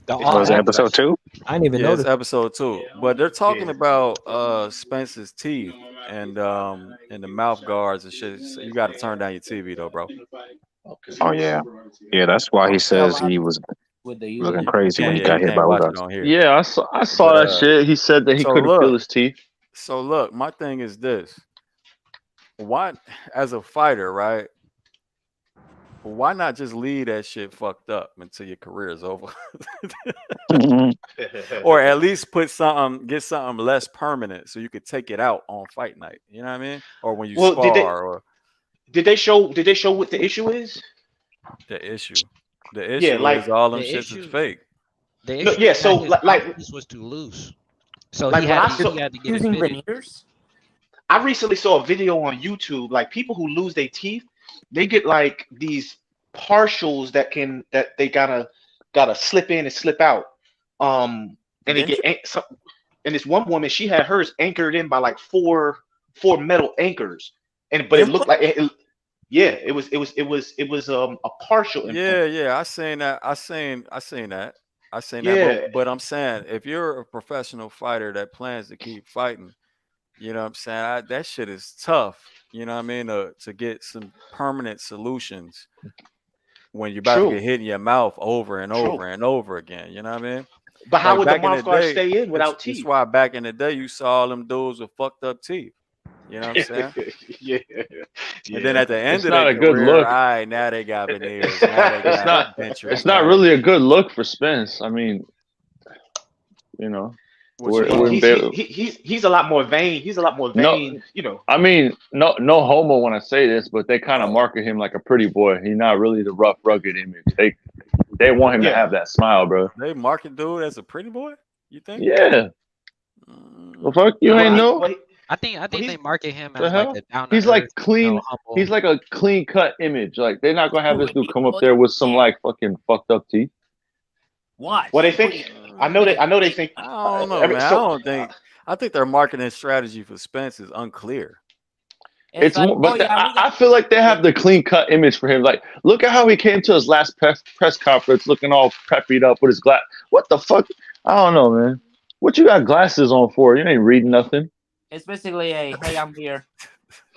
Was it episode 2? I didn't even know. It's episode 2, but they're talking about Spence's teeth and the mouth guards and shit. So you got to turn down your TV though, bro. Oh yeah, that's why he says he was looking crazy when he got hit by Welterweight. Yeah, I saw that shit. He said that he couldn't feel his teeth. So look, my thing is this: why, as a fighter, right? Why not just leave that shit fucked up until your career is over? Or at least get something less permanent so you could take it out on fight night. You know what I mean? Or when you spar. Did they show what the issue is? The issue is all them shits is fake. No, yeah, so like this was too loose. So like he had to get using it fitted. veneers. I recently saw a video on YouTube. Like people who lose their teeth, they get like these partials that they gotta slip in and slip out. And they get and this one woman, she had hers anchored in by like four metal anchors, but it looked like it was a partial implant. Yeah, I seen that. But I'm saying if you're a professional fighter that plans to keep fighting, you know what I'm saying? That shit is tough. You know what I mean? To get some permanent solutions when you're about to get hit in your mouth over and over and over again. You know what I mean? But how would the mouth guard stay in without teeth? That's why back in the day you saw all them dudes with fucked up teeth. You know what I'm saying? Yeah. And then at the end It's of not their a good career, look. all right, now they got veneers. Now they got dentures. It's not really a good look for Spence. I mean, you know. He's a lot more vain. He's a lot more vain, you know. I mean, no homo when I say this, but they kind of market him like a pretty boy. He's not really the rough, rugged image. They want him to have that smile, bro. They market dude as a pretty boy? You think? Yeah. Well, fuck, you ain't know. I think they market him as like a down. He's like clean. He's like a clean cut image. Like they're not gonna have this dude come up there with some like fucking fucked up teeth. Why? Well, they think. I know they think. I don't know, man. I think their marketing strategy for Spence is unclear. I feel like they have the clean cut image for him. Like, look at how he came to his last press conference, looking all preppied up with his glass. What the fuck? I don't know, man. What you got glasses on for? You ain't reading nothing. It's basically a "Hey, I'm here"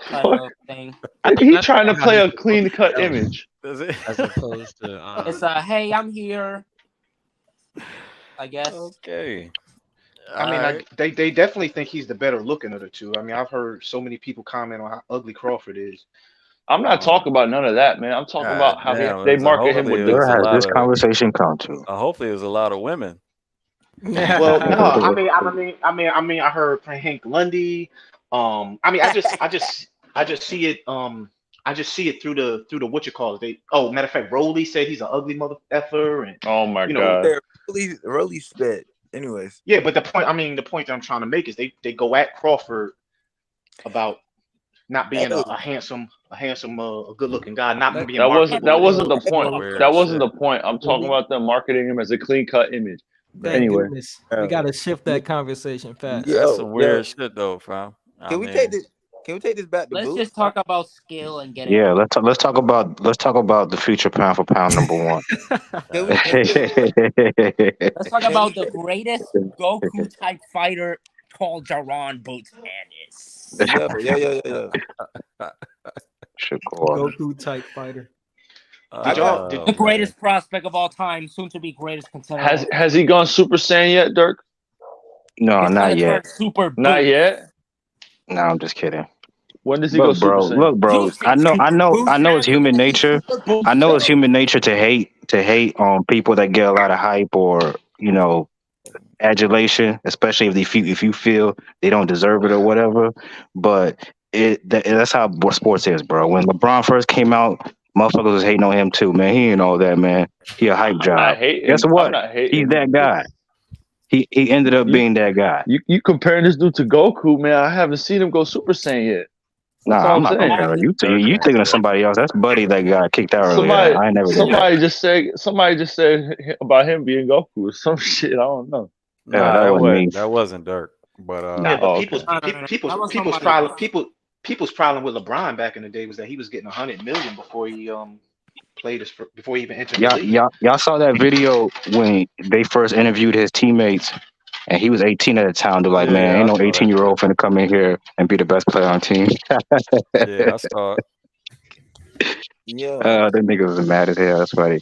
type of thing. I think he's trying to play a clean cut image. As opposed to it's a "Hey, I'm here." I guess. Okay. I mean, they definitely think he's the better looking of the two. I mean, I've heard so many people comment on how ugly Crawford is. I'm not talking about none of that, man. I'm talking about how they market him with where has this conversation come to? Hopefully, it was a lot of women. Well, no, I mean, I heard Hank Lundy. I mean, I just see it. I just see it through the what you call it. Matter of fact, Rolly said he's an ugly mother effer, and oh my you know, god, Rolly spit. Anyways, yeah. But the point that I'm trying to make is they go at Crawford about not being a handsome, a good looking guy, not being that wasn't the point. Weird That wasn't shit. the point. I'm talking about them marketing him as a clean cut image. Thank Anyway, goodness. We gotta shift that conversation fast. That's some weird shit though, fam. Can we take this back to Let's Boots? just talk about skill and getting. Yeah, let's talk about the future pound for pound number one. Let's talk about the greatest Goku type fighter called Jaron Boots Ennis. Yeah. Goku type fighter. The greatest prospect of all time, soon to be greatest contender. has he gone Super Saiyan yet, Dirk? No, He's not gonna yet. turn Super Not Boots. yet. No, I'm just kidding. When does he go Look, Super bro. Saiyan? Look, bro. I know it's human nature. I know it's human nature to hate on people that get a lot of hype or adulation, especially if you feel they don't deserve it or whatever. But that's how sports is, bro. When LeBron first came out, motherfuckers was hating on him too, man. He ain't all that, man. He a hype job. Guess what? He's that guy. He ended up being that guy. You comparing this dude to Goku, man? I haven't seen him go Super Saiyan yet. Nah, That's all I'm not saying. comparing. You thinking of somebody else? That's Buddy that got kicked out earlier. I ain't never did that. Somebody just said about him being Goku or some shit. I don't know. Yeah, that wasn't Dirk. But people's problem with LeBron back in the day was that he was getting 100 million before he before he even entered the league. Y'all saw that video when they first interviewed his teammates, and he was 18 at the time. They're like, man, ain't no 18-year-old finna come in here and be the best player on the team. Yeah, I saw it. Yeah. Them niggas was mad as hell. That's funny.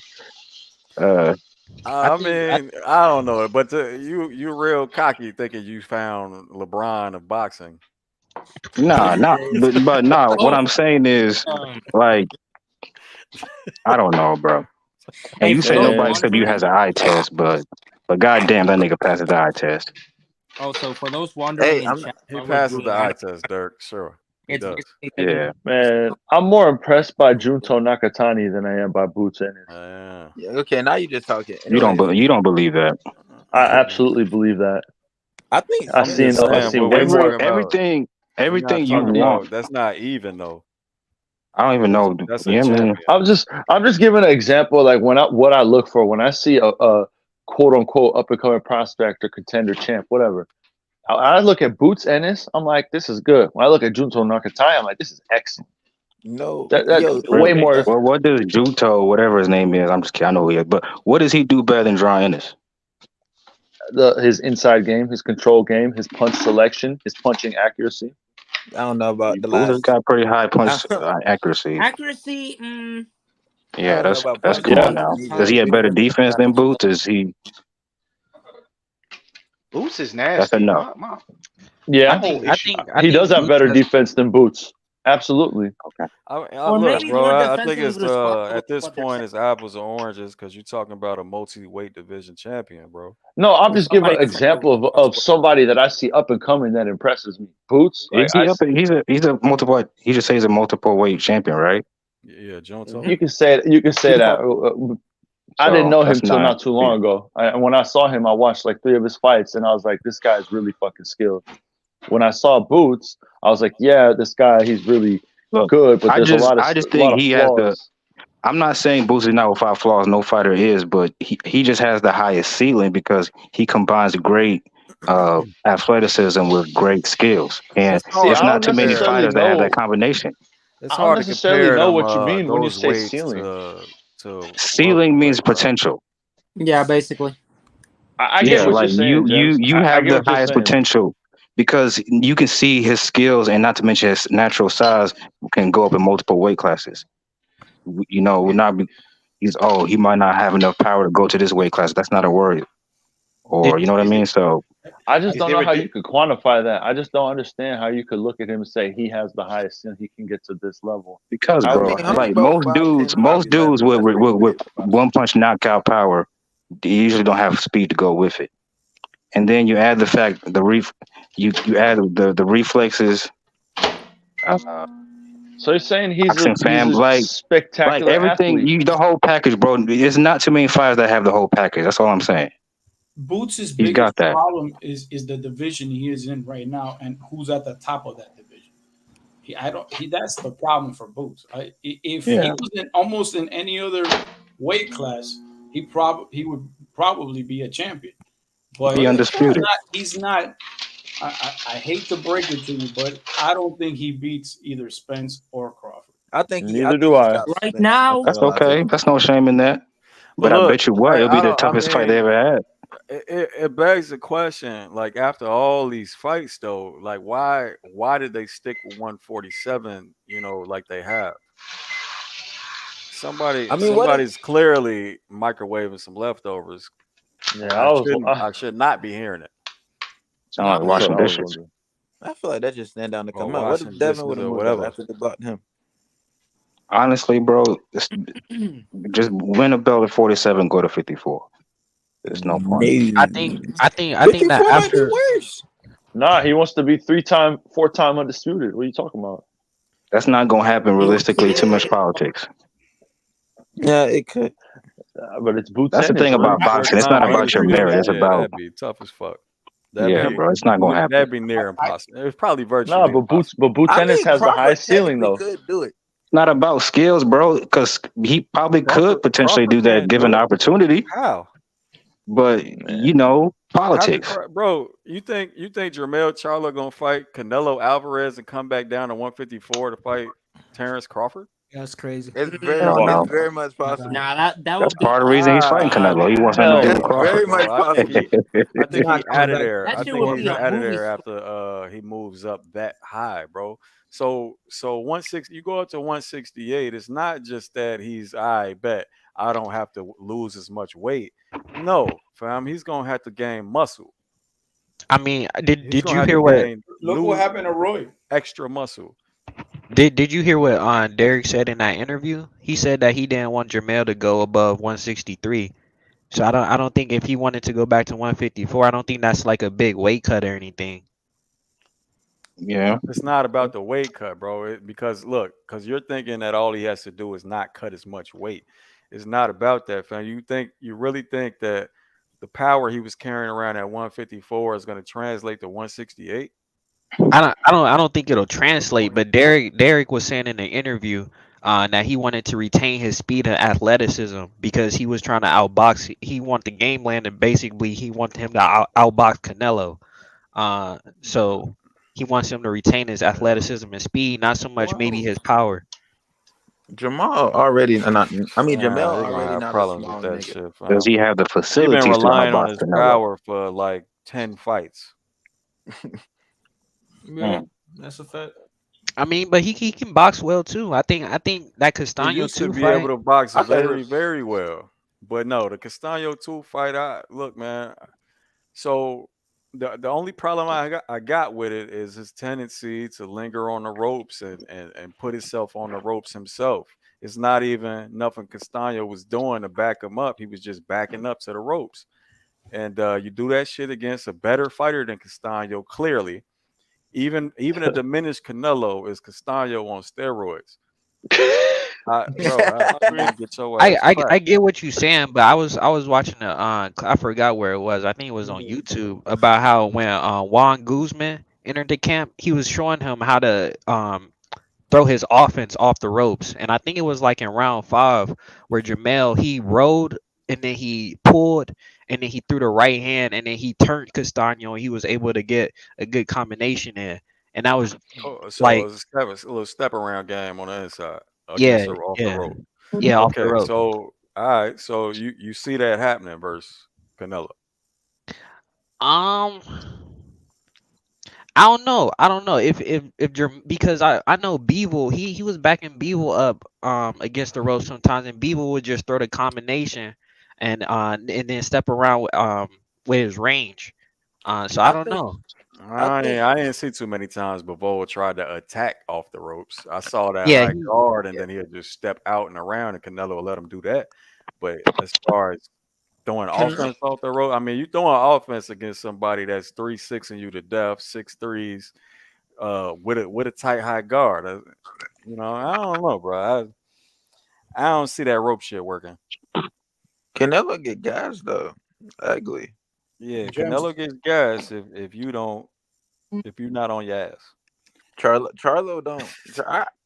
I mean, I don't know, but you real cocky thinking you found LeBron of boxing. Nah, but nah. What I'm saying is, like, I don't know, bro. And you say nobody except you has an eye test, but goddamn, that nigga passes the eye test. Also, for those wondering, he passes the eye test, Dirk. Sure, he does. Yeah, man. I'm more impressed by Junto Nakatani than I am by Boots Ennis. Yeah, okay, now you're just talking. You don't believe that. I absolutely believe that. I think I've seen everything you want. That's not even though. I don't even know. That's I'm just giving an example, like what I look for when I see a quote unquote up and coming prospect or contender champ, whatever. I look at Boots Ennis, I'm like, this is good. When I look at Junto Nakatani, I'm like, this is excellent. No, that's way more. Well, what does Junto, whatever his name is, I'm just kidding, I know who he is, but what does he do better than John Ennis? His inside game, his control game, his punch selection, his punching accuracy. I don't know about the Boots last. got pretty high punch accuracy. Yeah, that's cool now. Does he have better defense than Boots? Is he? Boots is nasty. That's enough. Yeah, I think he does have better defense than Boots. Absolutely. Okay. Look, bro, I think it's at this point it's apples and oranges because you're talking about a multi-weight division champion, bro. No, I'm just giving an example of somebody that I see up and coming that impresses me. Boots. He's a multiple. He just says a multiple weight champion, right? Yeah, Junto. You can say that. I didn't know him till not too long ago. When I saw him, I watched like 3 of his fights, and I was like, this guy's really fucking skilled. When I saw Boots, I was like, yeah, this guy, he's really good. But there's a lot of flaws. I'm not saying Boots is not without flaws. No fighter is, but he just has the highest ceiling because he combines great athleticism with great skills, and there's not too many fighters that have that combination. It's hard to compare know what you mean when you say ceiling. Ceiling means potential. Yeah, basically. I get what you're saying. You have the highest potential because you can see his skills, and not to mention his natural size can go up in multiple weight classes. He might not have enough power to go to this weight class. That's not a worry. Or you know what I mean? So I just don't know how you could quantify that. I just don't understand how you could look at him and say he has the highest ceiling, he can get to this level. Because, bro, like most dudes with one punch knockout power, they usually don't have speed to go with it. And then you add the fact you add the reflexes So you're saying he's Boxing fan, a like spectacular everything, athlete? the whole package, bro. There's not too many fighters that have the whole package. That's all I'm saying. Boots' He's biggest got that. problem is the division he is in right now and who's at the top of that division. That's the problem for Boots. If he was almost in any other weight class, he would probably be a champion. But He undisputed. He's not. I hate to break it to you, but I don't think he beats either Spence or Crawford. I think neither do I. Right now, That's okay. That's no shame in that. But I look, bet you what, it'll be the toughest fight they ever had. It begs the question, like after all these fights though, like why did they stick with 147, like they have? Somebody's clearly microwaving some leftovers. Yeah, I should not be hearing it. Sound like washing dishes. I feel like that just stand down to Or come out. What washing if Devin would dishes have or moved up whatever. after they blocked him? Honestly, bro, just win a belt at 47, go to 54. There's no point. I think that 54 might be after worse. Nah, he wants to be 4-time undisputed. What are you talking about? That's not gonna happen realistically. Too much politics. Yeah, it could. But it's Boots. That's the thing about boxing. It's not about your merit. It's about that'd be tough as fuck. bro. It's not gonna happen. That'd be near impossible. It's probably virtually. Nah, but Boots Ennis has the highest ceiling though. Could do it. It's not about skills, bro. Because he probably could potentially do that given the opportunity. How? But politics. Bro, you think Jermell Charlo gonna fight Canelo Alvarez and come back down to 154 to fight Terrence Crawford? That's crazy. It's very much possible. Nah, That's part of the reason he's fighting Canelo. He wants nothing to do with Crawford. Very much possible. I think he's out of there. That I shit think would he's be a out of movie. there after he moves up that high, bro. So 160, you go up to 168. It's not just that I bet I don't have to lose as much weight. No, fam, he's gonna have to gain muscle. I mean, did you gonna hear have what? to Look what happened to Roy. Extra muscle. Did you hear what Derek said in that interview? He said that he didn't want Jermell to go above 163. So I don't think if he wanted to go back to 154, I don't think that's like a big weight cut or anything. Yeah. It's not about the weight cut, bro. Because you're thinking that all he has to do is not cut as much weight. It's not about that, fam. You really think that the power he was carrying around at 154 is going to translate to 168? I don't think it'll translate. But Derek was saying in the interview that he wanted to retain his speed and athleticism because he was trying to outbox. He wanted the game plan, and basically he wanted him to outbox Canelo. So he wants him to retain his athleticism and speed, not so much maybe his power. Jamel already not. I mean, Jamel they're gonna already have not problems a small with that nigga. shit, fam. Does he have the He's been facilities to relying on outbox his Canelo? power for like 10 fights. Yeah, that's a fact. I mean, but he can box well too. I think that He Castaño used to 2 be fight. able to box I thought it very, was- very well. But no, the Castaño 2 fight, look, man. So the only problem I got with it is his tendency to linger on the ropes and put himself on the ropes himself. It's not even nothing Castaño was doing to back him up. He was just backing up to the ropes. And you do that shit against a better fighter than Castaño, clearly. Even a diminished Canelo is Castaño on steroids. I get your ass I cracked. get what you're saying, but I was watching I forgot where it was. I think it was on YouTube about how when Juan Guzman entered the camp, he was showing him how to throw his offense off the ropes, and I think it was like in round 5 where Jamel he rode and then he pulled and then he threw the right hand and then he turned Castaño and he was able to get a good combination in, and that was So like it's a little step around game on the inside yeah against off the rope. off the Okay, rope. so all right, so you see that happening versus Canelo. I don't know. If because I know Beevil he was backing Beevil up against the ropes sometimes, and Beevil would just throw the combination and then step around with his range. So I don't know. I didn't see too many times Bivol tried to attack off the ropes. I saw that Yeah, high guard, and then he'll just step out and around, and Canelo will let him do that. But as far as throwing offense off the rope, I mean, you throwing offense against somebody that's 3-6ing you to death, 6'3s, with a tight high guard. You know, I don't know, bro. I don't see that rope shit working. Canelo get gas though. Ugly. Yeah, Gems. Canelo gets gas if you're not on your ass. Charlo don't.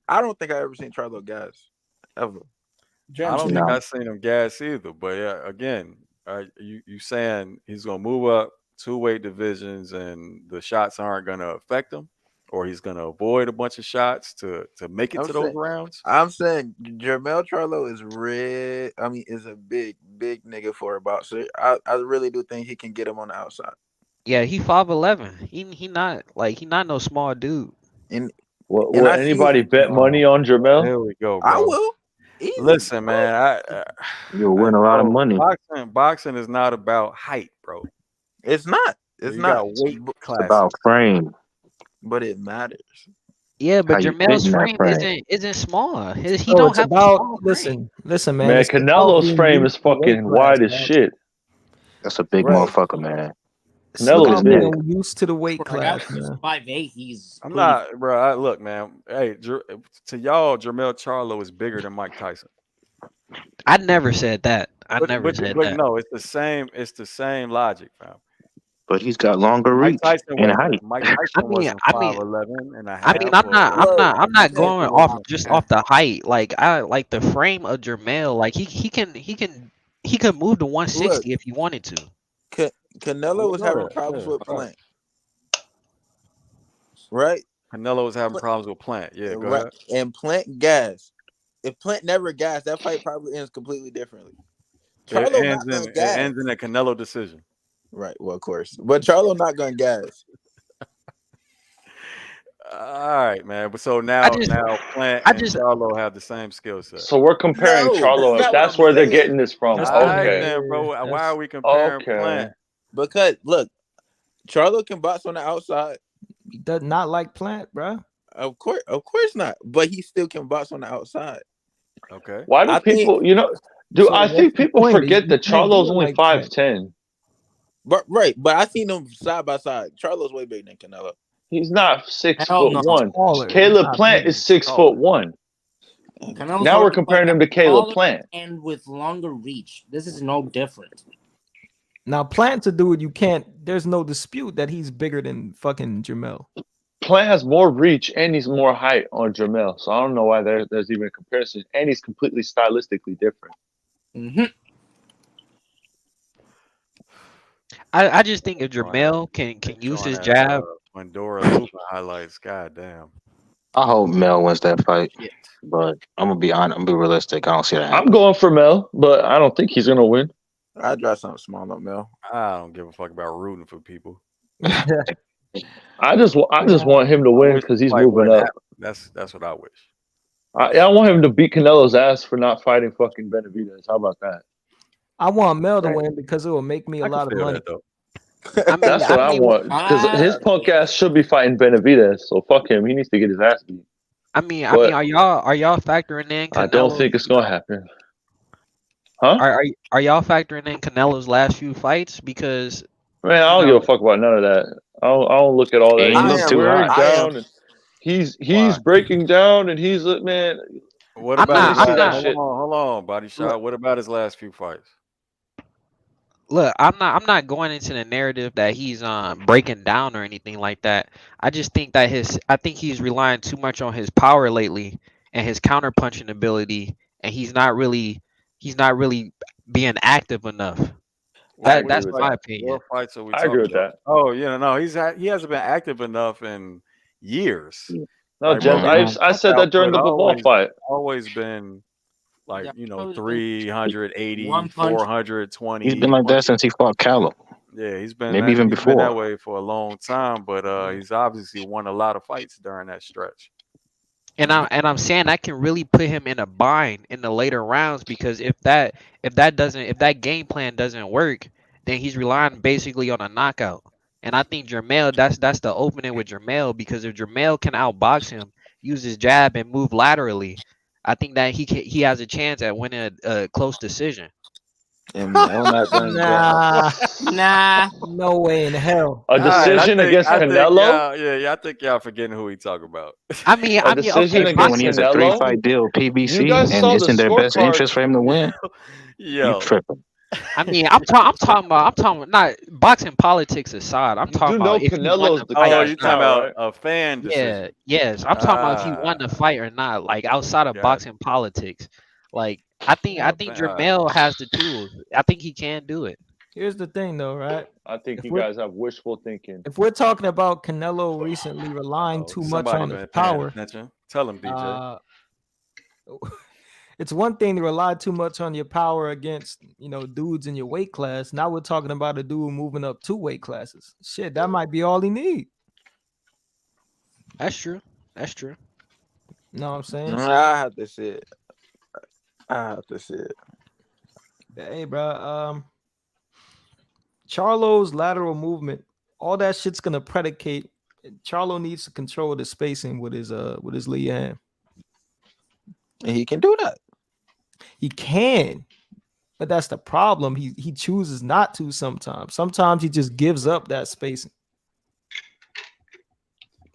I don't think I ever seen Charlo gas ever. I Gems. don't think I seen him gas either. But yeah, again, you saying he's gonna move up 2 weight divisions and the shots aren't gonna affect him, or he's gonna avoid a bunch of shots to make it to those rounds? I'm saying Jermell Charlo is red. I mean, is a big nigga for a boxer. I really do think he can get him on the outside. Yeah, he 5'11". He not no small dude. And will anybody bet money on Jermell? There we go, bro. I will. Easy. Listen, man, You'll win a lot of money. Boxing is not about height, bro. It's not. It's You not. got weight It's classes. about frame. But it matters. Yeah, but How you Jermel's fit in that frame frame. isn't small. He Oh, don't it's have a about small frame. listen, man. Man, it's about Canelo's being frame used is to the weight fucking class, wide as man. shit. That's a big Right. motherfucker, man. It's Canelo about is big. being used to the weight For a guy class, who's man. 5'8", he's I'm pretty not, bro. Look, man. Hey, to y'all, Jermell Charlo is bigger than Mike Tyson. I never said that. I But, never but, said but that. no, it's the same. It's the same logic, fam. But he's got longer Mike reach Tyson and wasn't. height. Mike I Tyson mean, wasn't I mean, 5'11" and a I mean, half. I'm not Tyson going off wasn't. just off the height. Like I like the frame of Jermell. Like he can move to 160 if he wanted to. Canelo was having problems with Plant. Right? Canelo was having problems with Plant. Yeah, go Right. ahead. And Plant gas. If Plant never gas, that fight probably ends completely differently. Charlo It not gonna gas. ends in a Canelo decision. Right. Well, of course. But Charlo not gonna gas. All right, man. But so now Plant and Charlo have the same skill set. So we're comparing Charlo. That's where they're getting this from. All right, Okay. then, bro. Why are we comparing Plant? Because look, Charlo can box on the outside. He does not like Plant, bro. Of course not. But he still can box on the outside. Okay. Why do people, I think people forget that Charlo's only 5'10". But but I seen them side by side. Charlo's way bigger than Canelo. He's not 6'1". Taller. Caleb Plant is 6'1". Canelo's Now we're also comparing like him to Caleb taller Plant. and with longer reach. This is no different. Now, Plant's a dude you can't. There's no dispute that he's bigger than fucking Jermell. Plant has more reach and he's more height on Jermell. So I don't know why there's even a comparison. And he's completely stylistically different. Mm-hmm. I just think if Jermell can use his jab. Pandora Lupa highlights. God damn. I hope Mel wins that fight, but I'm gonna be honest. I'm gonna be realistic. I don't see that I'm going for Mel, but I don't think he's gonna win. I'd draw something small up, Mel. I don't give a fuck about rooting for people. I just want him to win because he's moving up. That's what I wish. I want him to beat Canelo's ass for not fighting fucking Benavidez. How about that? I want Mel to win because it will make me a lot of money. That's what I want. Because his punk ass should be fighting Benavidez. So fuck him. He needs to get his ass beat. I mean, are y'all factoring in? I don't think it's gonna happen. Huh? Are y'all factoring in Canelo's last few fights? Because man, I don't give a fuck about none of that. I don't look at all that. He's wearing down. And he's breaking down, and he's man. What about his last? Hold on, body shot. What about his last few fights? Look, I'm not going into the narrative that he's breaking down or anything like that. I just think that he's relying too much on his power lately and his counter punching ability, and he's not really being active enough. That's my opinion. What fights are we I talking agree with about? that. Oh yeah, no, he hasn't been active enough in years. No, Jeff, I said that during the football fight. Always been like 380, 420. He's been like that since he fought Callum. Yeah, he's been maybe even he's before been that way for a long time, but he's obviously won a lot of fights during that stretch. And I'm saying that can really put him in a bind in the later rounds, because if that game plan doesn't work, then he's relying basically on a knockout. And I think Jermell, that's the opening with Jermell, because if Jermell can outbox him, use his jab and move laterally, I think that he has a chance at winning a close decision. And on that thing, Nah, Nah. no way in hell. A decision against Canelo? I think y'all forgetting who he talking about. I mean, A decision okay, against When he has a Canelo? 3-fight deal, You PBC, guys and saw it's the in their best scorecard. interest for him to win. You Yo, tripping? I mean, I'm talking about not boxing politics aside. I'm You talking do know about if he won Canelo's the the fight oh, or cash you not. talking cow, about right? a fan Yeah, decision? yes. I'm talking about if he won the fight or not. Like outside of Got it. boxing politics. Like I think Jermell has the tools. I think he can do it. Here's the thing, though, right? I think If you we're guys have wishful thinking. if we're talking about Canelo recently relying too much Somebody on his been paying power, attention. Tell him, DJ. it's one thing to rely too much on your power against dudes in your weight class. Now we're talking about a dude moving up 2 weight classes. Shit, that might be all he need. That's true. That's true. Know what I'm saying? I have to see it. Hey, bro. Charlo's lateral movement, all that shit's gonna predicate. Charlo needs to control the spacing with his lead hand. And he can do that. He can, but that's the problem. He chooses not to sometimes. Sometimes he just gives up that spacing.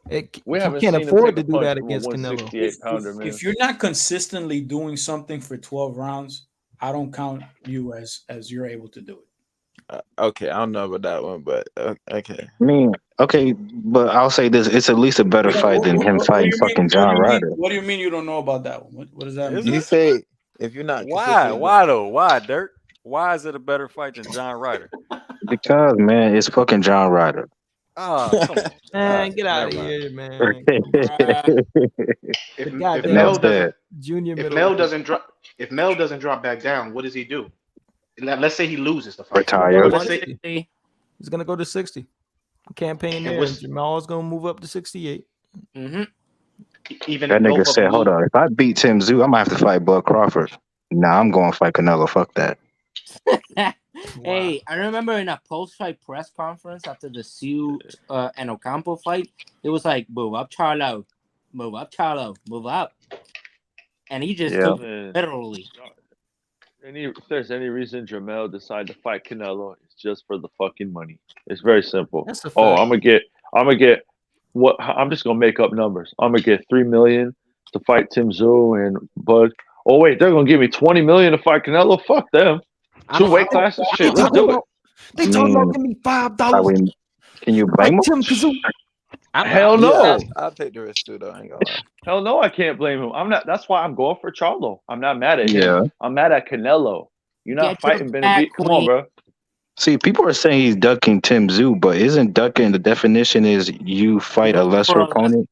He can't afford to do that against Canelo. If you're not consistently doing something for 12 rounds, I don't count you as you're able to do it. Okay, I don't know about that one, but okay. I mean, okay, but I'll say this: it's at least a better fight than him fighting fucking John Ryder. What do you mean you don't know about that one? What does that mean? You say if you're not Why though? Why, Dirk? Why is it a better fight than John Ryder? Because man, it's fucking John Ryder. Oh, come on. Man, get out of here, man. If goddamn Mel doesn't, junior if middle Mel weight. doesn't drop back down, what does he do? Let's say he loses the fight. Retire. Let's say, He's gonna go to 60. Campaign there. Jamal's gonna move up to 68. Mm-hmm. Even That nigga said, "Hold on, if I beat Tim Tszyu, I'm gonna have to fight Bud Crawford." Nah, I'm going to fight Canelo. Fuck that. Hey, I remember in a post-fight press conference after the Tszyu and Ocampo fight, it was like, "Move up, Charlo. Move up, Charlo. Move up," and he just took it literally. If there's any reason Jermell decided to fight Canelo, it's just for the fucking money. It's very simple. That's a fact. I'm gonna get what? I'm just gonna make up numbers. I'm gonna get $3 million to fight Tim Tszyu and Bud. Oh wait, they're gonna give me $20 million to fight Canelo. Fuck them. 2 weight classes. Shit, let's do it. They talking about give me $5. Can you blame him? Hell no. I'll take the risk too, though. I ain't gonna lie. Hell no, I can't blame him. I'm not. That's why I'm going for Charlo. I'm not mad at him. Yeah. I'm mad at Canelo. You're not fighting Benavidez. Come on, bro. See, people are saying he's ducking Tim Tszyu, but isn't ducking the definition is you fight a lesser opponent?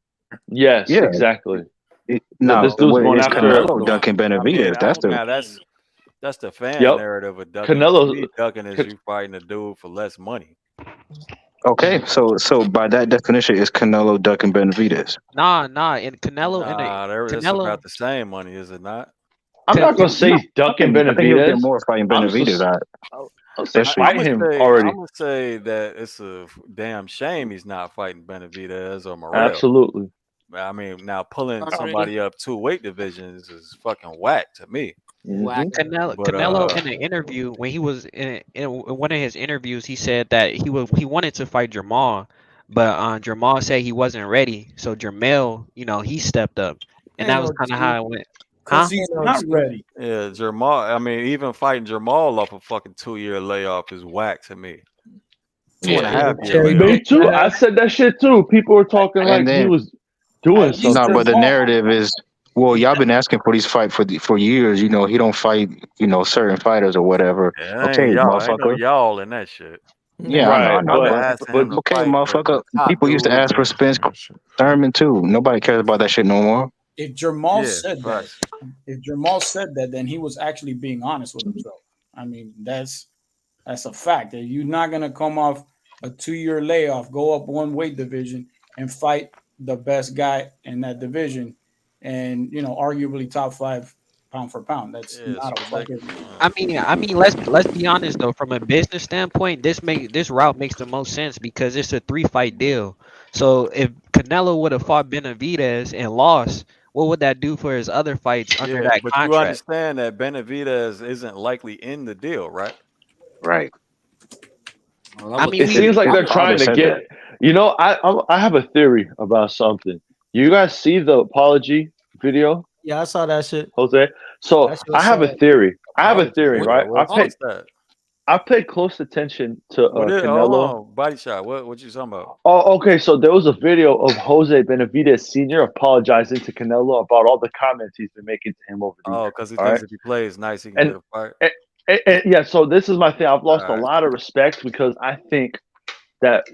Yes, exactly. No, this dude's going it's after Canelo ducking Benavidez. That's the fan Yep. narrative of ducking. Canelo's Ducking is you fighting a dude for less money. Okay, so by that definition, is Canelo ducking Benavidez? Nah. And Canelo It's Canelo. about the same money, is it not? I'm not gonna say he's ducking I think he'll get Benavidez. more fighting Benavidez. I'll say fight him already. I'm gonna say that it's a damn shame he's not fighting Benavidez or Morel. Absolutely. I mean, now pulling Already. somebody up 2 weight divisions is fucking whack to me. Canelo in an interview when he was in one of his interviews, he said that he wanted to fight Jamal, but Jamal said he wasn't ready. So Jermell, he stepped up, and that was kind of how it went. Because he's not ready. Yeah, Jamal. I mean, even fighting Jamal off a fucking 2-year layoff is whack to me. 2.5 years. Me too. I said that shit too. People were talking like he was doing something. No, but the narrative is, well, y'all been asking for these fights for years. He don't fight, certain fighters or whatever. Yeah, Okay, ain't motherfucker. no y'all in that shit. Yeah, right, I know. But okay, motherfucker. People used to ask for Spence Thurman too. Nobody cares about that shit no more. If Jamal said that, then he was actually being honest with himself. I mean, that's a fact. That you're not gonna come off a 2-year layoff, go up 1 weight division, and fight the best guy in that division, and arguably top 5 pound for pound. That's not a fucking. I mean, let's be honest though. From a business standpoint, this route makes the most sense because it's a 3-fight deal. So if Canelo would have fought Benavidez and lost, what would that do for his other fights under Yeah, that but you contract? understand that Benavidez isn't likely in the deal, right? Right. I mean, It seems like His they're father trying to said that. get. You know, I have a theory about something. You guys see the apology video, Yeah, I saw that shit. Jose? So That shit I was have a sad. theory. Apology video. Right? What's that? I paid close attention to What is? Hold Canelo. on, body shot. What you talking about? Oh, okay. So there was a video of Jose Benavidez Sr. apologizing to Canelo about all the comments he's been making to him over the Oh, years. because he All thinks right. if he plays nice, he can And, get a fight. yeah, so this is my thing. I've lost a Alright. lot of respect because I think that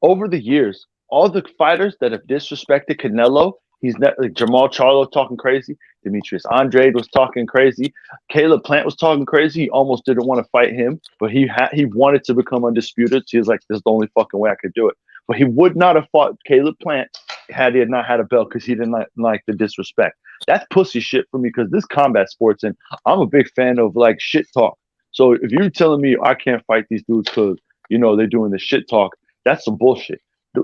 over the years, all the fighters that have disrespected Canelo, he's not like Jamal Charlo talking crazy, Demetrius Andrade was talking crazy, Caleb Plant was talking crazy. He almost didn't want to fight him, but he wanted to become undisputed. So he was like, "This is the only fucking way I could do it." But he would not have fought Caleb Plant had he had not had a belt because he didn't like the disrespect. That's pussy shit for me because this combat sports and I'm a big fan of like shit talk. So if you're telling me I can't fight these dudes because they're doing the shit talk, that's some bullshit.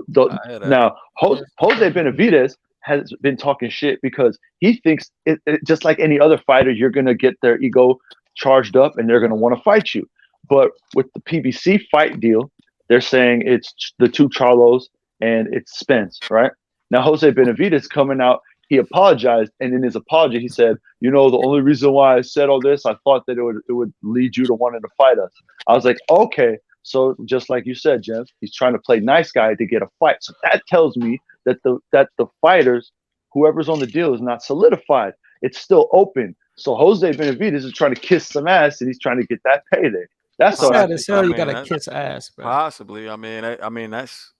Now, Jose Benavidez has been talking shit because he thinks just like any other fighter, you're gonna get their ego charged up and they're gonna want to fight you. But with the PBC fight deal, they're saying it's the two Charlos and it's Spence, right? Now Jose Benavidez coming out, he apologized, and in his apology, he said, the only reason why I said all this, I thought that it would lead you to wanting to fight us. I was like, okay. So just like you said, Jeff, he's trying to play nice guy to get a fight. So that tells me that the fighters, whoever's on the deal, is not solidified. It's still open. So Jose Benavidez is trying to kiss some ass, and he's trying to get that payday. That's what I sad think. as hell. You gotta kiss ass, bro. Possibly. I mean, that's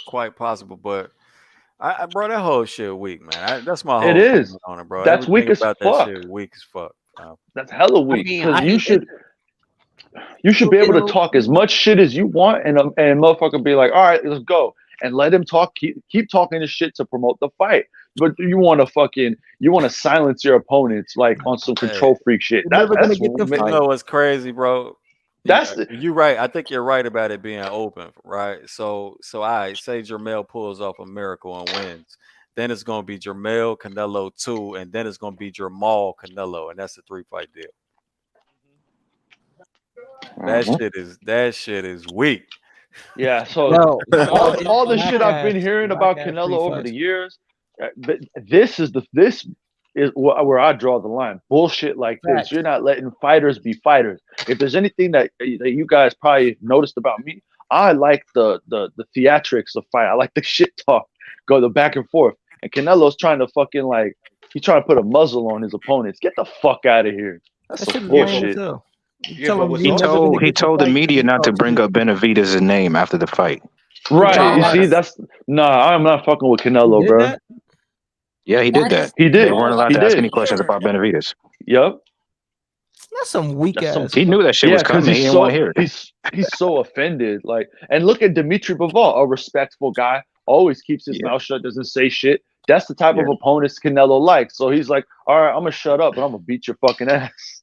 quite possible. But bro, that whole shit weak, man. That's my whole. It is on it, bro. That's Everything weak as about fuck. That shit weak as fuck. That's hella weak because you should be able to talk as much shit as you want, and motherfucker be like, all right, let's go, and let him talk. Keep talking this shit to promote the fight. But you want to silence your opponents like on some control freak shit. That's what's crazy, bro. You're right. I think you're right about it being open, right? So I say Jermell pulls off a miracle and wins. Then it's gonna be Jermell Canelo 2, and then it's gonna be Jamal Canelo, and that's a 3-fight deal. That shit is weak. Yeah. So all the shit I've been hearing about Canelo over the years, this is where I draw the line. Bullshit like this. You're not letting fighters be fighters. If there's anything that you guys probably noticed about me, I like the theatrics of fight. I like the shit talk, go the back and forth. And Canelo's trying to fucking he's trying to put a muzzle on his opponents. Get the fuck out of here. That's some bullshit. He told the media not to bring up Benavidez' name after the fight. Right. You see, I'm not fucking with Canelo, bro. That? Yeah, he did that. He did. They weren't allowed to ask any questions about Benavidez. Yep. That's some weak ass. He knew that shit was coming. He didn't want to hear it. He's so offended. And look at Dimitri Bivol, a respectful guy, always keeps his mouth shut, doesn't say shit. That's the type of opponents Canelo likes. So he's like, all right, I'm gonna shut up, but I'm gonna beat your fucking ass.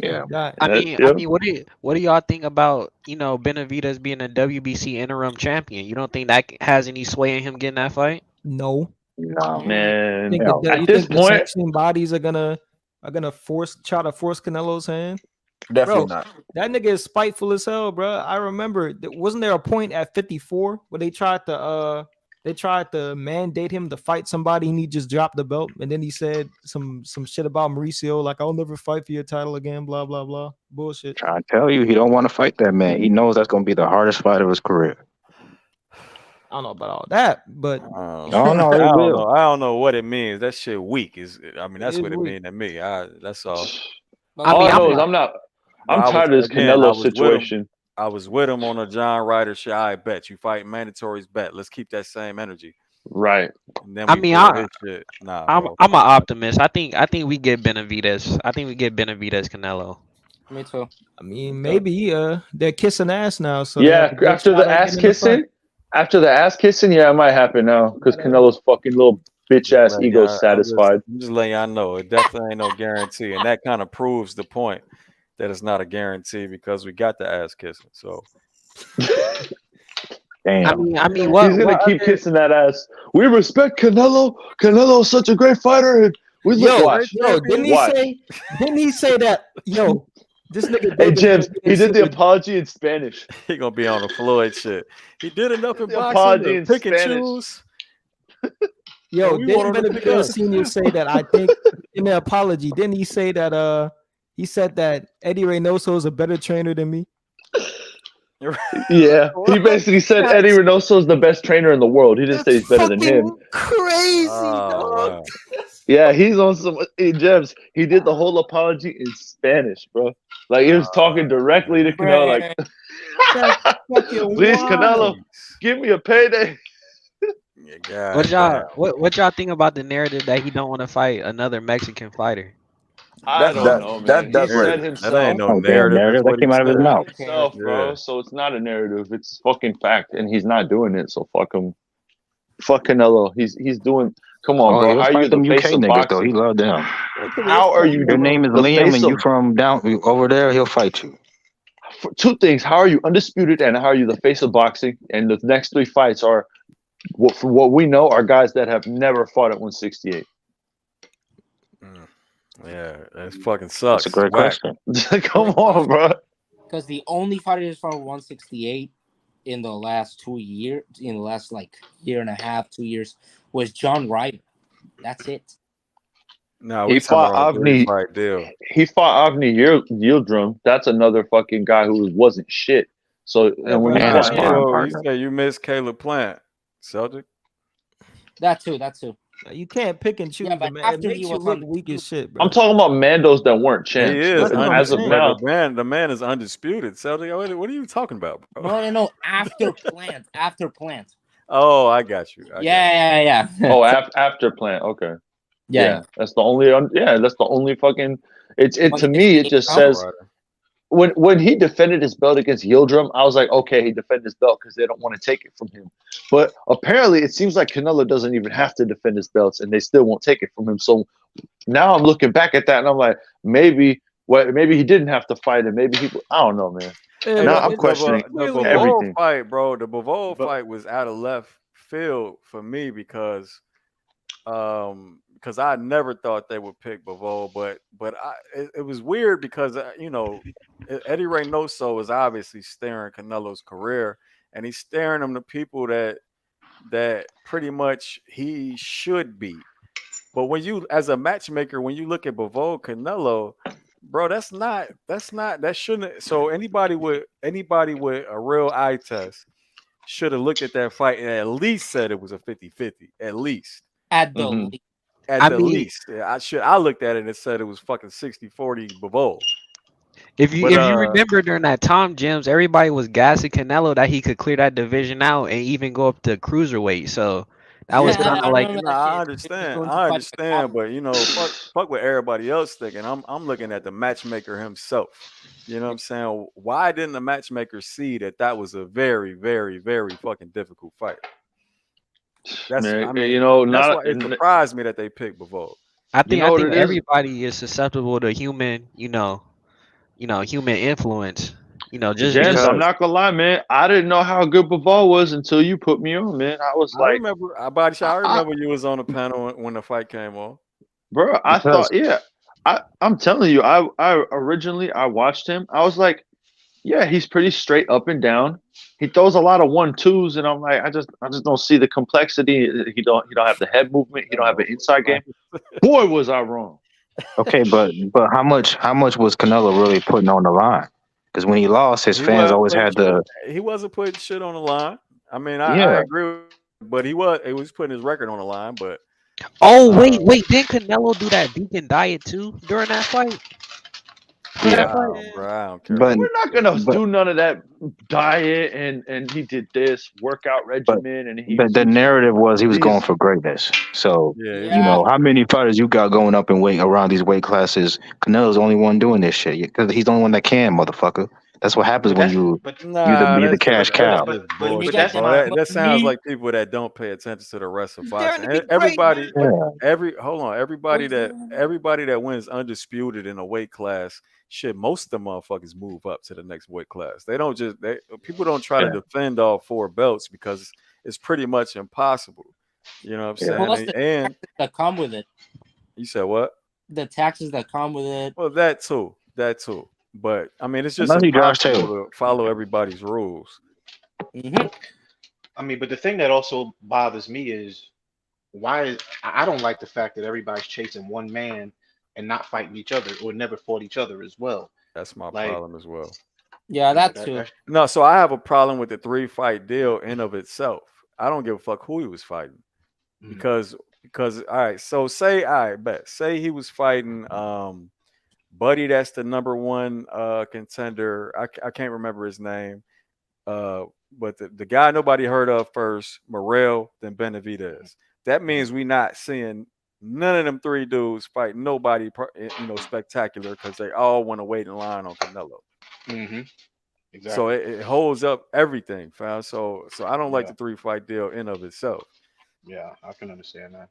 Yeah. I mean, what do y'all think about Benavidez being a WBC interim champion? You don't think that has any sway in him getting that fight? No. No, man. At this point, the sanctioning bodies are gonna try to force Canelo's hand. Definitely bro, not. That nigga is spiteful as hell, bro. I remember, wasn't there a point at 54 where they tried to mandate him to fight somebody and he just dropped the belt, and then he said some shit about Mauricio, like, I'll never fight for your title again, blah blah blah, bullshit. Trying to tell you, he don't want to fight that man. He knows that's gonna be the hardest fight of his career. I don't know about all that, but I don't know what it means. That shit weak. That's what it means to me. That's all. I'm tired of this Canelo situation. I was with him on a John Ryder shit. I bet you fight mandatory's bet. Let's keep that same energy. Right. I'm an optimist. I think we get Benavidez. I think we get Benavidez Canelo. Me too. I mean, maybe they're kissing ass now. So yeah, after the ass kissing. After the ass kissing, yeah, it might happen now because Canelo's fucking little bitch ass ego satisfied. I'm just letting y'all know it definitely ain't no guarantee, and that kind of proves the point that it's not a guarantee because we got the ass kissing. So, Damn. I mean, He's what gonna keep other? kissing that ass. We respect Canelo. Canelo's such a great fighter. And we watch. Didn't he Watch. say? Didn't he say that? Yo, this nigga. Hey, David James, he did the said- apology in Spanish. He gonna be on the Floyd shit. He did enough in The boxing apology to in pick and Spanish. choose. Yo, we didn't want him to Benavides cuss. Senior say that? I think in the apology, didn't he say that? He said that Eddie Reynoso is a better trainer than me. Yeah, he basically said Eddie Reynoso is the best trainer in the world. He didn't say he's better than him. Crazy, Oh, dog. wow. Yeah, he's on some. Hey, James, he did the whole apology in Spanish, bro. Like he was talking directly to Canelo, like, "Please, Canelo, give me a payday." Yeah, What y'all think about the narrative that he don't want to fight another Mexican fighter? I don't know, man. He said himself. That ain't no Oh, damn, narrative. that came out of his mouth. Himself, bro. So it's not a narrative. It's fucking fact, and he's not doing it. So fuck him. Fuck Canelo. He's doing. Come on, bro. He'll How are you fight the them face UK of niggas though. boxing? He love them. How are you? Your name is the Liam, face and you of- from down over there. He'll fight you. Two things. How are you undisputed, and how are you the face of boxing? And the next three fights are, for what we know, are guys that have never fought at 168. Yeah, that fucking sucks. That's a great Whack. question. Come on, bro. Because the only fighter who's fought 168 in the last 2 years, in the last like year and a half, 2 years, was John Ryder. That's it. No, He we fought talking about a Avni. fight deal. He fought Avni Yildirim. That's another fucking guy who wasn't shit. So and when you And fought his him, You say you miss Caleb Plant, Celtic. That too. You can't pick and choose. Yeah, but man. It after makes he you was look on- weak as shit, bro. I'm talking about Mandos that weren't He champs. is That's what I'm As of saying. now, the man is undisputed. Celtic, what are you talking about, bro? No. After Plant. After Plant. Oh, I got you. Yeah. oh, after Plant, okay, Yeah. that's the only. That's the only fucking. It Well, to me, it just says Rider. when he defended his belt against Yildirim, I was like, okay, he defended his belt because they don't want to take it from him. But apparently, it seems like Canelo doesn't even have to defend his belts, and they still won't take it from him. So now I'm looking back at that, and I'm like, maybe he didn't have to fight him. Maybe he. I don't know, man. Hey, now but I'm questioning the Bivol everything. fight, bro. The Bivol fight was out of left field for me because I never thought they would pick Bivol, but it was weird because Eddie Reynoso is obviously staring Canelo's career, and he's staring him to people that pretty much he should be. But when you, as a matchmaker, when you look at Bivol Canelo, bro, that shouldn't. So anybody with a real eye test should have looked at that fight and at least said it was a 50-50, at least. At the least. At the least. Yeah, I looked at it and it said it was fucking 60-40 Bivol. If you remember during that time, James, everybody was gassing Canelo that he could clear that division out and even go up to cruiserweight. So that was kind of like, I understand, but fuck what everybody else thinking. I'm looking at the matchmaker himself. You know what I'm saying? Why didn't the matchmaker see that was a very, very, very fucking difficult fight? That's Man, that's why it surprised me that they picked Bivol. I think everybody is susceptible to human influence. James, I'm not gonna lie, man. I didn't know how good Bivol was until you put me on, man. I was like, I remember you was on the panel when the fight came on, bro. I thought, I'm telling you, I originally watched him. I was like, yeah, he's pretty straight up and down. He throws a lot of 1-2s, and I'm like, I just don't see the complexity. He don't have the head movement. He don't have an inside game. Boy, was I wrong. Okay, but how much was Canelo really putting on the line? Because when he lost, his fans always had the. He wasn't putting shit on the line. I mean, I agree, but he was putting his record on the line. But wait, didn't Canelo do that vegan diet too during that fight? Yeah, bro, I don't care. But we're not gonna do none of that diet and he did this workout regimen But the narrative was he was going for greatness. So how many fighters you got going up in weight around these weight classes? Canelo's the only one doing this shit because he's the only one that can, motherfucker. That's what happens when you Nah, you the that's cash just cow. bullshit, bro. That sounds like people that don't pay attention to the rest of boxing. Everybody, everybody that wins undisputed in a weight class, shit, most of the motherfuckers move up to the next weight class. They don't just people don't try to defend all 4 belts because it's pretty much impossible. You know what I'm saying? Plus the And taxes that come with it. you said what? The taxes that come with it. Well, that too. But I mean, it's just Another Josh impossible Taylor. to follow everybody's rules. I mean, but the thing that also bothers me is I don't like the fact that everybody's chasing one man and not fighting each other or never fought each other as well. That's my problem as well. Yeah, that too. No, so I have a problem with the 3-fight deal in of itself. I don't give a fuck who he was fighting. Because all right, so say say he was fighting Buddy, that's the number 1 contender. I can't remember his name. But the guy nobody heard of first, Morrell, then Benavidez. That means we not seeing none of them 3 dudes fight nobody, spectacular because they all want to wait in line on Canelo. Exactly. So it holds up everything, fam. So I don't like the 3-fight deal in of itself. Yeah, I can understand that.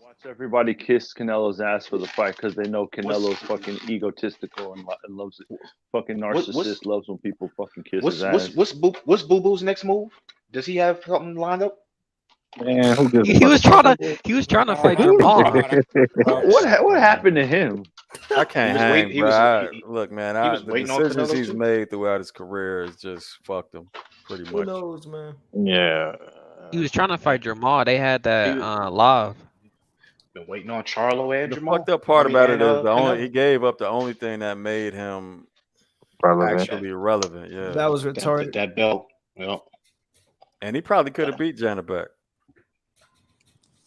Watch everybody kiss Canelo's ass for the fight because they know Canelo's fucking egotistical and loves it. Fucking narcissist loves when people fucking kiss his ass. What's Boo Boo's next move? Does he have something lined up? Man, who gives a He fuck was about trying to fight Jamal. What happened to him? I can't hang, bro. Look, man, the waiting on decisions Canelo he's too? made throughout his career has just fucked him pretty Who much. knows, man? Yeah. He was trying to fight Jamal. They had that live. Been waiting on Charlo and The Jamal. fucked up part about it is Canelo. he gave up the only thing that made him Relevant. actually relevant. Yeah, That was retarded. That belt. Yeah. and he probably could have beat Janibek.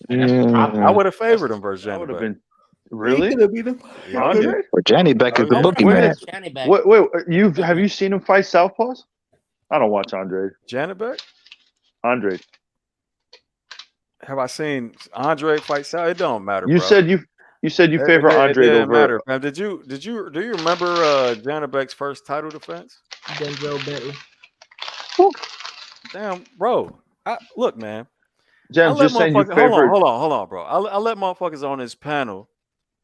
Mm. I would have favored him versus That would have Janibek. been really. Yeah. Andre? Well, Johnny Beck is the boogeyman. Wait, have you seen him fight southpaws? I don't watch Andre. Janibek? Andre. Have I seen Andre fight Sal? It don't matter. You bro. said you favor Andre it didn't over. matter, fam. Do you remember Janibek's first title defense? Denzel Bentley. Damn, bro. Look, man. Jen, just saying you favored. Hold on, bro. I let motherfuckers on this panel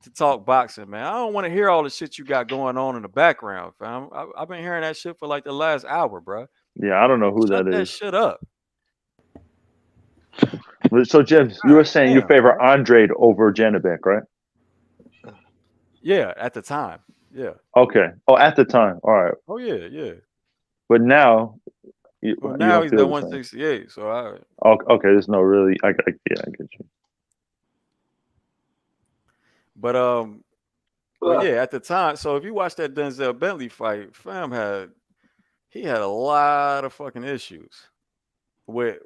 to talk boxing, man. I don't want to hear all the shit you got going on in the background, fam. I've been hearing that shit for like the last hour, bro. Yeah, I don't know who Shut that that is. shit up. So, James, you were saying you favor Andre over Janibek, right? Yeah, at the time. Yeah. Okay. Oh, at the time. All right. Oh yeah. But now, Well, now he's at 168. So okay, there's no really. I get you. But yeah, at the time. So if you watch that Denzel Bentley fight, fam had a lot of fucking issues with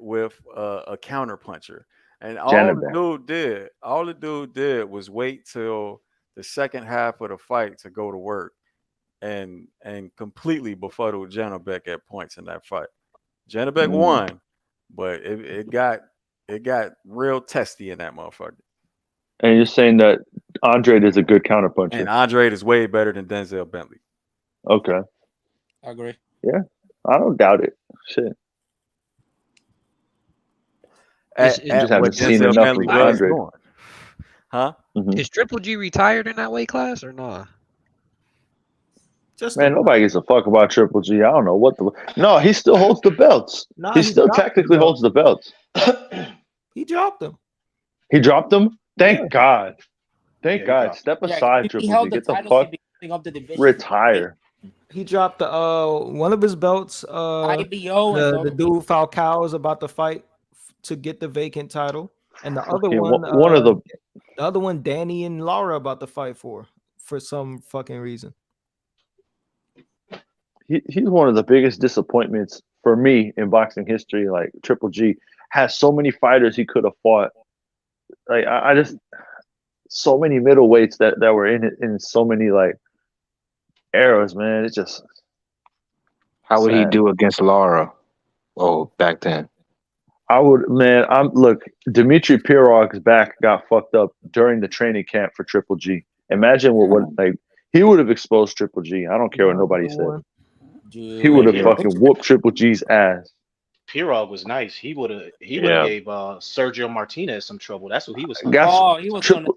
a counter puncher, and all the dude did was wait till the second half of the fight to go to work, and completely befuddled Janibek at points in that fight. Janibek won, but it got real testy in that motherfucker. And you're saying that Andre is a good counterpuncher. And Andre is way better than Denzel Bentley. Okay. I agree. Yeah, I don't doubt it. Shit. I just haven't seen enough of Andre. Huh? Mm-hmm. Is Triple G retired in that weight class or not? Man, nobody gives a fuck about Triple G. I don't know what the. No, he still holds the belts. He still technically holds the belts. He dropped them. He dropped them? Thank God. Thank God. Step aside, Triple G. Get the fuck. Retire. He dropped the one of his belts. IBO. The dude Falcao is about to fight to get the vacant title, and the other one, the other one, Danny and Laura about to fight for some fucking reason. He's one of the biggest disappointments for me in boxing history. Like Triple G has so many fighters he could have fought. Like I just so many middleweights that were in so many like eras, man. It's just how would he do against Laura? Oh, back then. I would, man. Look, Dmitry Pirog's back got fucked up during the training camp for Triple G. Imagine what like he would have exposed Triple G. I don't care what nobody said. He would have fucking whooped Triple G's ass. Pirog was nice. He would have Yeah. gave Sergio Martinez some trouble. That's what he was.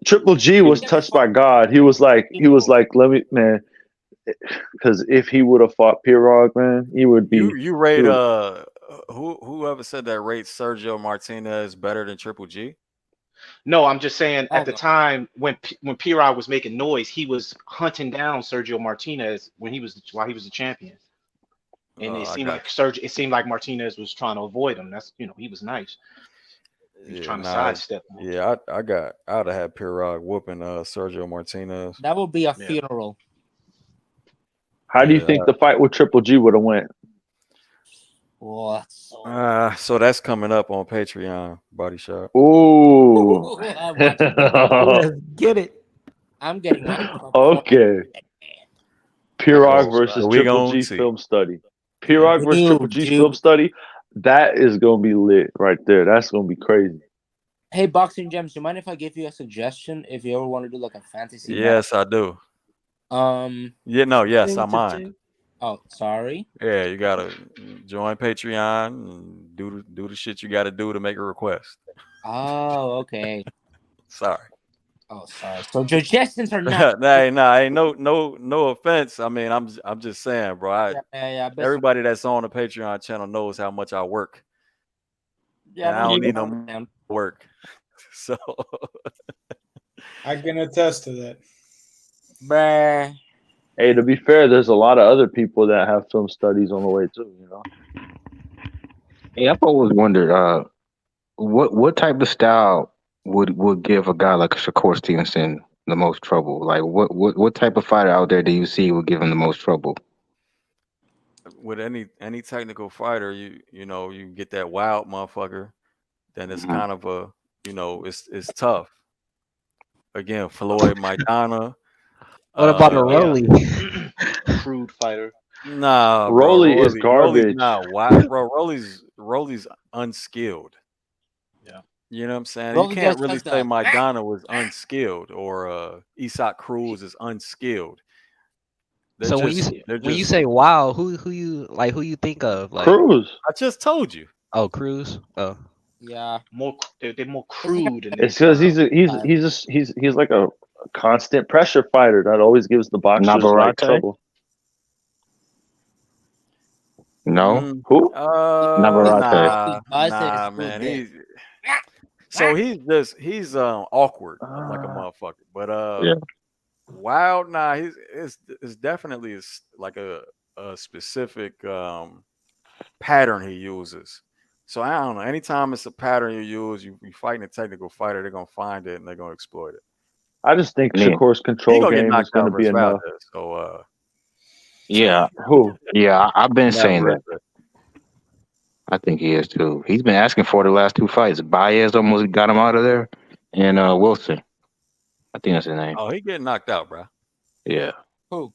Triple G was touched by God. He was like, let me, man, because if he would have fought Pirog, man, he would be. You rate whoever said that rates Sergio Martinez better than Triple G? No, I'm just saying at the time when Pirog was making noise, he was hunting down Sergio Martinez while he was the champion. And it seemed like Martinez was trying to avoid him. That's he was nice. He was trying to sidestep him. Yeah, I'd have had Pirog whooping Sergio Martinez. That would be a funeral. How do you think the fight with Triple G would have went? What? So that's coming up on Patreon, Body Shop. Ooh. Let's get it. I'm getting okay. Pirog versus Triple G film study. Pirog versus Triple G film study. That is gonna be lit right there. That's gonna be crazy. Hey, Boxing Gems, do you mind if I give you a suggestion if you ever want to do like a fantasy? Yes, I do. Yes, I mind. Oh, sorry. Yeah, you gotta join Patreon and do the shit you gotta do to make a request. Oh, okay. Sorry. Oh, sorry. So suggestions are not. Ain't no offense. I mean, I'm just saying, bro. Everybody that's on the Patreon channel knows how much I work. Yeah, and I don't need no work. So I can attest to that. Bruh. Hey, to be fair, there's a lot of other people that have film studies on the way too. Hey, I've always wondered, what type of style would give a guy like Shakur Stevenson the most trouble? Like, what type of fighter out there do you see would give him the most trouble? With any technical fighter, you get that wild motherfucker, then it's kind of a it's tough. Again, Floyd Maidana. What about a Rolly? Crude fighter. Nah, Rolly is garbage. Rolly's not wild, bro. Rolly's unskilled. Yeah. You know what I'm saying? Rolly you can't does really like say that. Maidana was unskilled or Cruz is unskilled. So when you say wow, who you think of? Like Cruz. I just told you. Oh, Cruz. Oh. Yeah. They're more crude. It's because he's like a constant pressure fighter that always gives the boxers like trouble. No. Who? Navarrete. Nah, man. He's awkward like a motherfucker. But wild, it's definitely like a specific pattern he uses. So I don't know. Anytime it's a pattern you use, you fighting a technical fighter, they're gonna find it and they're gonna exploit it. I just think Shakur's control game is going to be enough. So, yeah. Who? Yeah, I've been saying that. I think he is too. He's been asking for the last two fights. Baez almost got him out of there, and Wilson. I think that's his name. Oh, he getting knocked out, bro. Yeah. Who?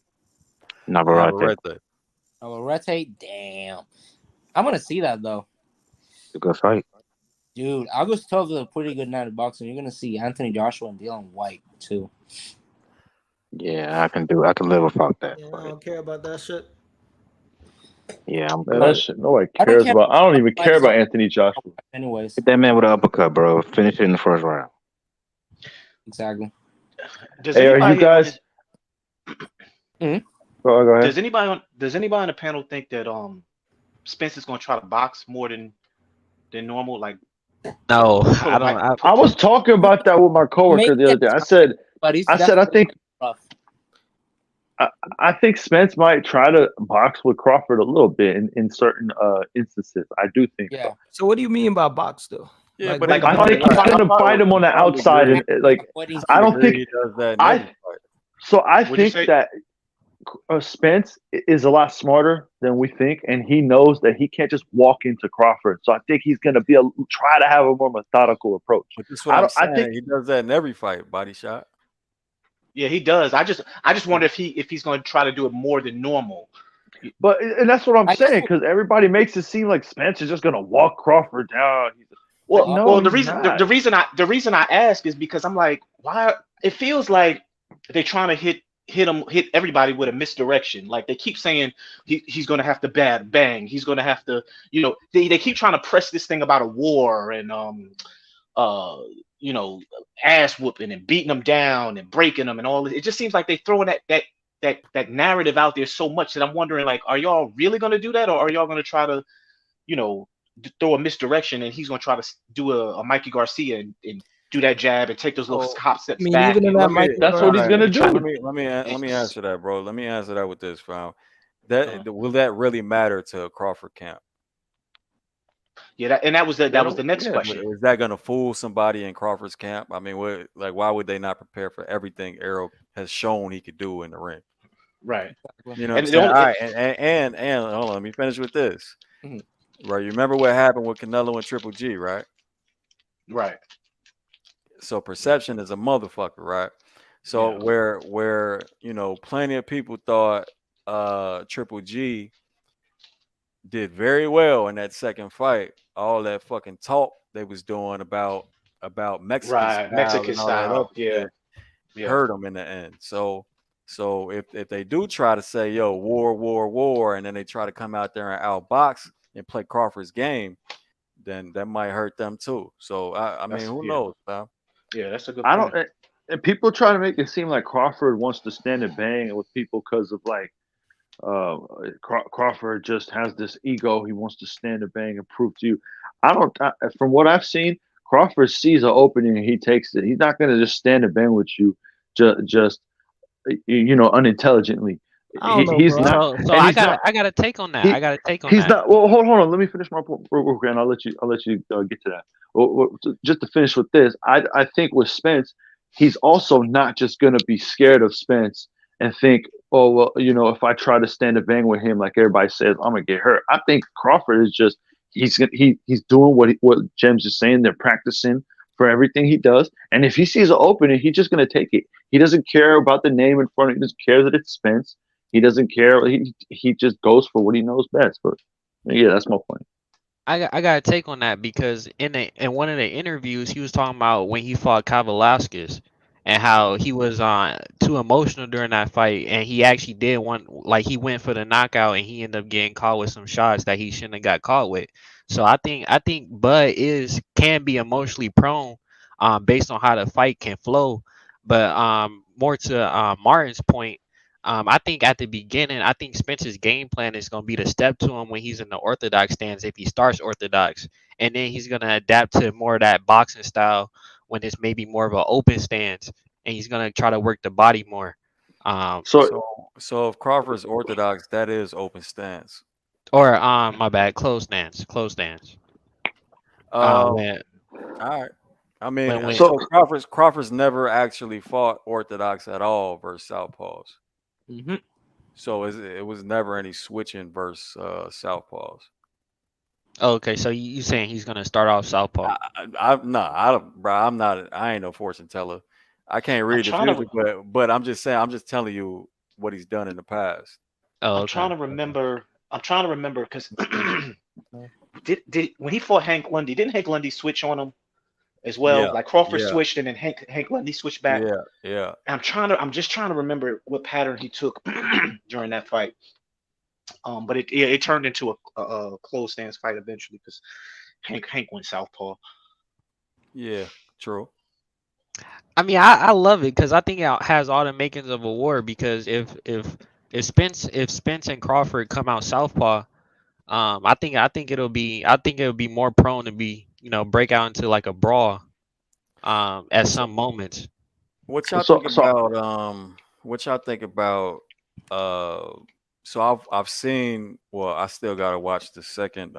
Navarrete. Navarrete. Damn. I'm gonna see that though. It's a good fight. Dude, August 12th is a pretty good night of boxing. You're gonna see Anthony Joshua and Dylan White too. Yeah, I can live without that. Yeah, I don't care about that shit. Yeah, I'm good. That shit nobody cares about. I don't even care about Anthony Joshua. Anyways, hit that man with an uppercut, bro. Finish it in the first round. Exactly. Are you guys? Mm-hmm. Go ahead. Does anybody on the panel think that Spence is gonna try to box more than normal? Like, no, I don't. I was talking about that with my coworker the other day. I said I think Spence might try to box with Crawford a little bit in certain instances. I do think. Yeah. So what do you mean by box though? Yeah, like, but I think he's gonna fight him on the outside, and I don't think he does that. I think that Spence is a lot smarter than we think, and he knows that he can't just walk into Crawford. So I think he's going to try to have a more methodical approach. But that's what I think he does that in every fight. Body shot. Yeah, he does. I just wonder if he's going to try to do it more than normal. But and that's what I'm saying, because everybody makes it seem like Spence is just going to walk Crawford down. The reason I ask is because I'm like, why? It feels like they're trying to hit hit everybody with a misdirection. Like they keep saying he's going to have to bang. He's going to have to, they keep trying to press this thing about a war and ass whooping and beating them down and breaking them and all this. It just seems like they throwing that narrative out there so much that I'm wondering, like, are y'all really going to do that, or are y'all going to try to, throw a misdirection and he's going to try to do a Mikey Garcia and do that jab and take those little hop steps back? Even in that That's what he's gonna do. Let me answer that, bro. Let me answer that with this, fam. Will that really matter to a Crawford camp? Yeah, that was the next question. Is that gonna fool somebody in Crawford's camp? I mean, why would they not prepare for everything Errol has shown he could do in the ring? Right. You know what I'm saying? All right, and hold on, let me finish with this. Mm-hmm. Right, you remember what happened with Canelo and Triple G, right? Right. So perception is a motherfucker, right? So where plenty of people thought Triple G did very well in that second fight, all that fucking talk they was doing about Mexican style, hurt them in the end. So if they do try to say, yo, war, and then they try to come out there and outbox and play Crawford's game, then that might hurt them too. So I mean, who knows, pal? Yeah, that's a good point. And people try to make it seem like Crawford wants to stand and bang with people because of like Crawford just has this ego. He wants to stand and bang and prove to you. From what I've seen, Crawford sees an opening and he takes it. He's not going to just stand and bang with you just unintelligently. He's not. So I got to take on that. I got to take on that. He's not. Well, hold on. Let me finish my point, and I'll let you get to that. Well, just to finish with this, I think with Spence, he's also not just going to be scared of Spence and think, oh well, if I try to stand and bang with him, like everybody says, I'm gonna get hurt. I think Crawford is just he's doing what James is saying. They're practicing for everything he does, and if he sees an opening, he's just gonna take it. He doesn't care about the name in front of him. He doesn't care that it's Spence. He doesn't care. He just goes for what he knows best. But yeah, that's my point. I got to take on that because in one of the interviews he was talking about when he fought Kyle Velasquez and how he was too emotional during that fight, and he actually did he went for the knockout and he ended up getting caught with some shots that he shouldn't have got caught with. So I think Bud can be emotionally prone based on how the fight can flow. But more to Martin's point, I think at the beginning, I think Spence's game plan is going to be to step to him when he's in the orthodox stance if he starts orthodox. And then he's going to adapt to more of that boxing style when it's maybe more of an open stance. And he's going to try to work the body more. So if Crawford's orthodox, that is open stance. Or, my bad, closed stance. All right. I mean, so Crawford's never actually fought orthodox at all versus southpaws. Mm-hmm. So it was never any switching versus southpaws. Okay, so you saying he's gonna start off southpaw? I ain't no fortune teller. I can't read the future, but I'm just saying. I'm just telling you what he's done in the past. Oh, okay. I'm trying to remember because did when he fought Hank Lundy, didn't Hank Lundy switch on him as well? Yeah, like Crawford switched and then Hank Lundy switched back. Yeah. I'm just trying to remember what pattern he took during that fight. But it turned into a close stance fight eventually because Hank went southpaw. Yeah, true. I mean, I love it because I think it has all the makings of a war. Because if Spence and Crawford come out southpaw, I think it'll be more prone to be break out into like a brawl at some moments. What y'all think about what y'all think about so I've seen, well, I still gotta watch the second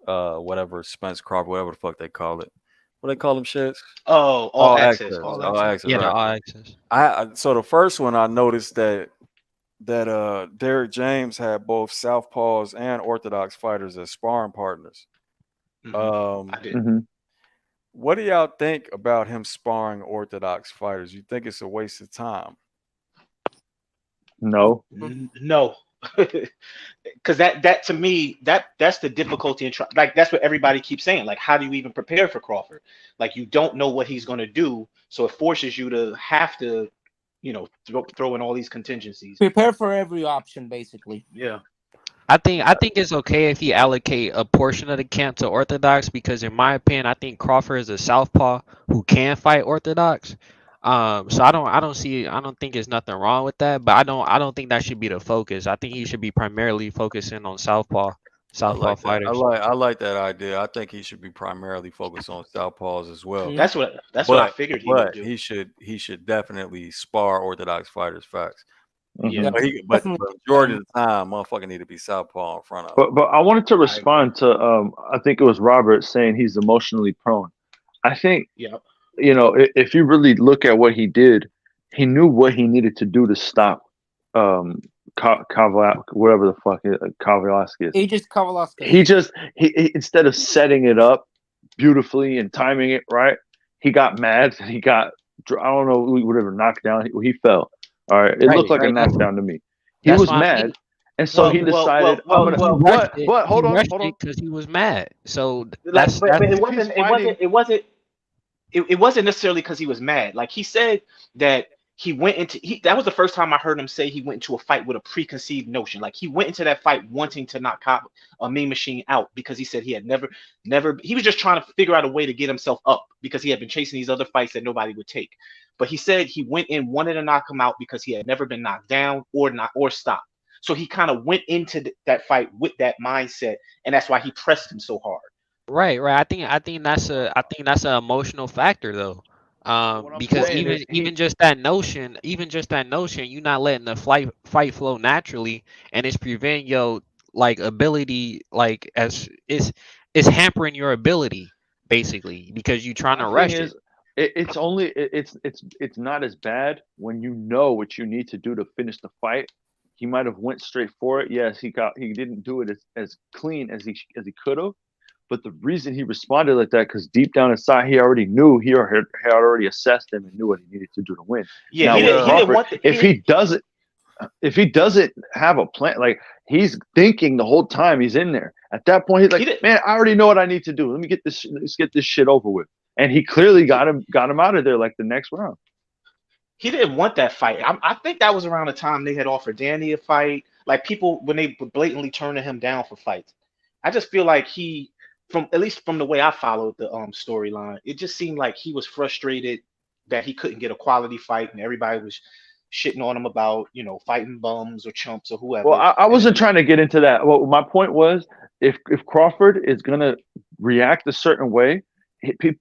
whatever Spence Crawford, whatever the fuck they call it. What they call them shits? Oh, all access. All access. Yeah, right. all access. So the first one I noticed that Derek James had both southpaws and orthodox fighters as sparring partners. I did. What do y'all think about him sparring orthodox fighters? You think it's a waste of time? No. Because that to me that's the difficulty in like that's what everybody keeps saying. Like, how do you even prepare for Crawford? Like, you don't know what he's going to do, so it forces you to have to throw in all these contingencies. Prepare for every option, basically. Yeah. I think it's okay if he allocate a portion of the camp to orthodox because in my opinion, I think Crawford is a southpaw who can fight orthodox. So I don't think there's nothing wrong with that, but I don't think that should be the focus. I think he should be primarily focusing on southpaw I like that. fighters. I like that idea. I think he should be primarily focused on southpaws as well. That's what I figured he would do. He should definitely spar orthodox fighters. Facts. Yeah. But majority of the time, motherfucker need to be southpaw in front of. But I wanted to respond to I think it was Robert saying he's emotionally prone. I think if you really look at what he did, he knew what he needed to do to stop whatever the fuck Kavaliauskas. He instead of setting it up beautifully and timing it right, he got mad and he got, I don't know, whatever, knocked down. He fell. All right, it looked like a knockdown to me. He was mad, and so he decided. But hold on, because he was mad. So it wasn't necessarily because he was mad. Like he said that he went into that was the first time I heard him say he went into a fight with a preconceived notion. Like he went into that fight wanting to knock a Mean Machine out because he said he had never he was just trying to figure out a way to get himself up because he had been chasing these other fights that nobody would take. But he said he went in, wanted to knock him out because he had never been knocked down or stopped. So he kind of went into that fight with that mindset, and that's why he pressed him so hard. Right. I think that's an emotional factor though. Because even just that notion, you're not letting the fight flow naturally, and it's preventing your ability, as it's hampering your ability basically because you're trying to rush it. It's not as bad when you know what you need to do to finish the fight. He might have went straight for it. Yes, he didn't do it as clean as he could have. But the reason he responded like that, because deep down inside, he already knew he had already assessed him and knew what he needed to do to win. Yeah, if he doesn't have a plan, like he's thinking the whole time he's in there. At that point, he's like, man, I already know what I need to do. Let's get this shit over with. And he clearly got him out of there like the next round. He didn't want that fight. I think that was around the time they had offered Danny a fight. Like people, when they were blatantly turning him down for fights. I just feel like at least from the way I followed the storyline, it just seemed like he was frustrated that he couldn't get a quality fight, and everybody was shitting on him about fighting bums or chumps or whoever. Well, I wasn't trying to get into that. Well, my point was, if Crawford is gonna react a certain way,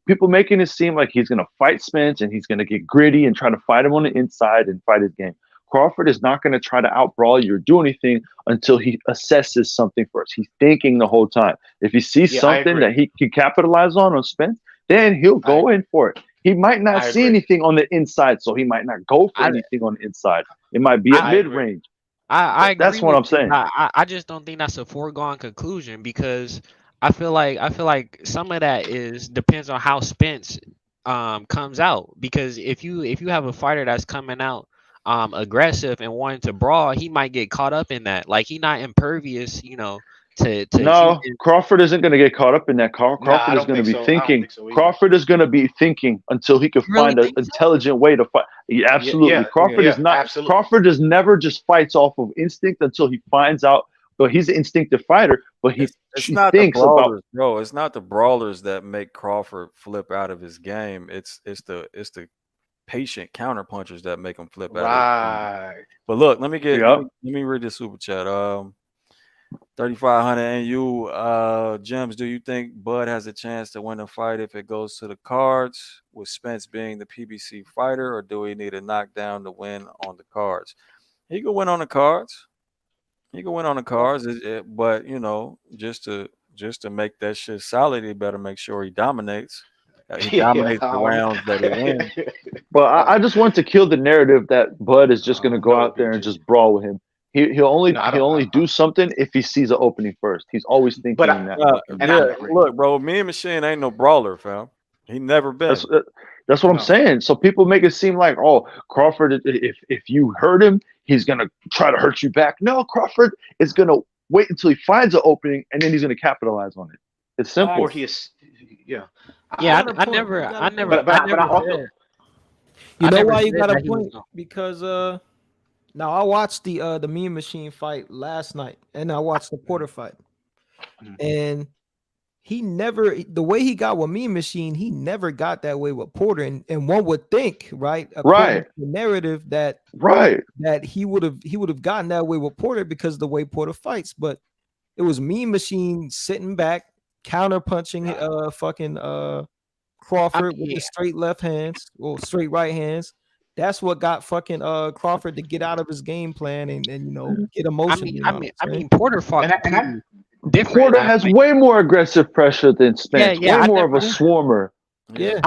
people making it seem like he's gonna fight Spence and he's gonna get gritty and try to fight him on the inside and fight his game. Crawford is not going to try to outbrawl you or do anything until he assesses something first. He's thinking the whole time. If he sees something that he can capitalize on Spence, then he'll go in for it. He might not see anything on the inside, so he might not go for anything on the inside. It might be at mid-range. I agree. That's what I'm saying. I just don't think that's a foregone conclusion because I feel like some of that depends on how Spence comes out. Because if you have a fighter that's coming out aggressive and wanting to brawl, he might get caught up in that. Like he's not impervious, to no, Crawford isn't going to get caught up in that. Crawford is going to be thinking. Crawford is going to be thinking until he can find an intelligent way to fight. Absolutely. Crawford is not. Absolutely. Crawford just never just fights off of instinct until he finds out. But he's an instinctive fighter. But he thinks about. Bro, it's not the brawlers that make Crawford flip out of his game. It's the patient counter punchers that make him flip out. Right. But look, let me read this super chat. 3,500 and you, Gems, do you think Bud has a chance to win a fight if it goes to the cards with Spence being the PBC fighter, or do we need a knockdown to win on the cards? He could win on the cards. But just to make that shit solid, he better make sure he dominates. He dominates the rounds that he wins. But I just want to kill the narrative that Bud is just going to go out there and just brawl with him. He'll only do something if he sees an opening first. He's always thinking that. Look, bro, Mean Machine ain't no brawler, fam. He never been. That's what I'm saying. So people make it seem like, Crawford, if you hurt him, he's going to try to hurt you back. No, Crawford is going to wait until he finds an opening, and then he's going to capitalize on it. It's simple. Or he is, I never. You I know never why you said got a that he was point? Because now I watched the Mean Machine fight last night, and I watched the Porter fight, and he never the way he got with Mean Machine, he never got that way with Porter, and one would think, right, according to the narrative that that he would have gotten that way with Porter because of the way Porter fights, but it was Mean Machine sitting back, counter punching fucking Crawford with the straight left hands or straight right hands. That's what got fucking Crawford to get out of his game plan and you know get emotional. I mean Porter fought completely different. Porter has way more aggressive pressure than Spence. Yeah, way I more of a never- swarmer. Yeah,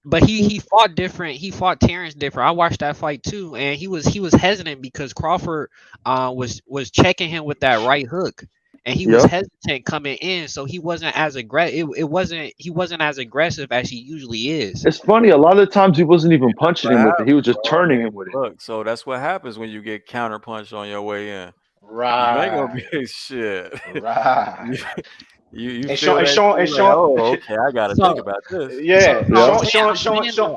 but he fought different. He fought Terrence different. I watched that fight too, and he was hesitant because Crawford was checking him with that right hook, and he was hesitant coming in, so he wasn't as aggressive. He wasn't as aggressive as he usually is. It's funny. A lot of times he wasn't even punching him with it. He was just turning him with it. Look, so that's what happens when you get counter punched on your way in. Right. You ain't gonna be shit. Right. You And feel Sean, that, you're like, oh, okay, I gotta think about this.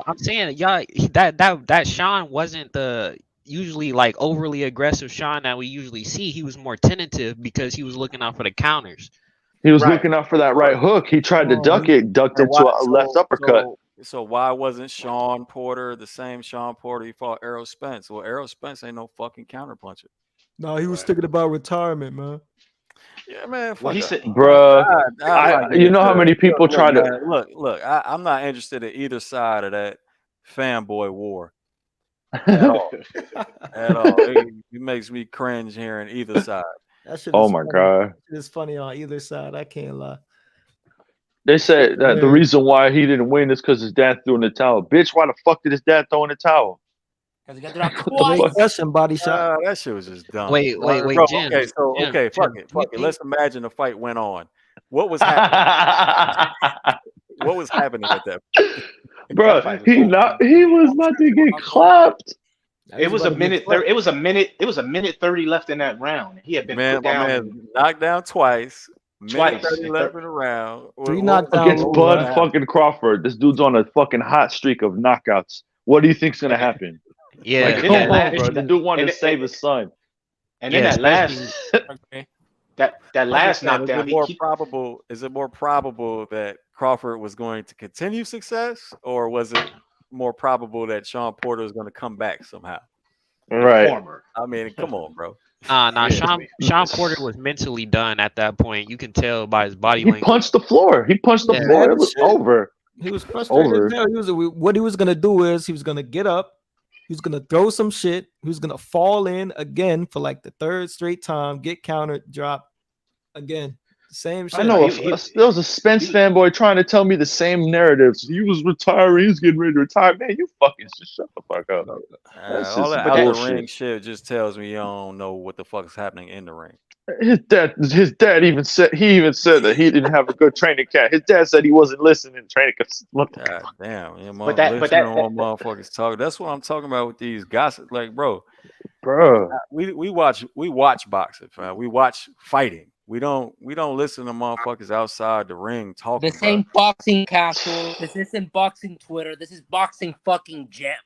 I'm saying, y'all, that Sean wasn't the usually like overly aggressive Sean that we usually see. He was more tentative because he was looking out for the counters. He was looking out for that right hook. He tried to duck it, ducked into a left uppercut. So why wasn't Sean Porter the same Sean Porter he fought Errol Spence? Well, Errol Spence ain't no fucking counter puncher. No, he was thinking about retirement, man. Yeah, man. Well, he said, bruh, you know how many people try to look. I'm not interested in either side of that fanboy war at all. At all. It makes me cringe hearing either side. That shit Oh is my funny. God. It's funny on either side. I can't lie. They said that the reason why he didn't win is because his dad threw in the towel. Bitch, why the fuck did his dad throw in the towel? Because he got dropped Great twice. question, body shot. That shit was just dumb. Wait, Bro, Jim. okay, so Jim, okay, fuck Jim, it. Let's imagine the fight went on. What was happening? What was happening at that point? Bro, he was about to get clapped. It was a minute. It was a minute. It was a minute 30 left in that round. He had been put down. Knocked down twice. Twice. 30 left in the round. Against Bud fucking Crawford. This dude's on a fucking hot streak of knockouts. What do you think's gonna happen? Yeah, like, come on, bro. The dude wanted to save his son. And then that last that last knockdown. Is it more probable that Crawford was going to continue success, or was it more probable that Sean Porter was going to come back somehow? Right. I mean, come on, bro. Nah. Sean Porter was mentally done at that point. You can tell by his body He language. punched the floor. He punched the floor. It was over. He was frustrated. What he was gonna do is he was gonna get up. He was gonna throw some shit. He was gonna fall in again for like the third straight time. Get countered, drop again. Same shit. I know. There was a Spence fanboy trying to tell me the same narratives. He was retiring. He was getting ready to retire. Man, you fucking just shut the fuck up. All that out the ring shit just tells me you don't know what the fuck is happening in the ring. His dad even said that he didn't have a good training camp. His dad said he wasn't listening to training camp. God damn, yeah, But that motherfuckers talk. That's what I'm talking about with these gossip. Like, bro, we watch boxing, fam. We watch fighting. We don't listen to motherfuckers outside the ring talking. This ain't boxing casual. This isn't boxing Twitter. This is boxing fucking gems.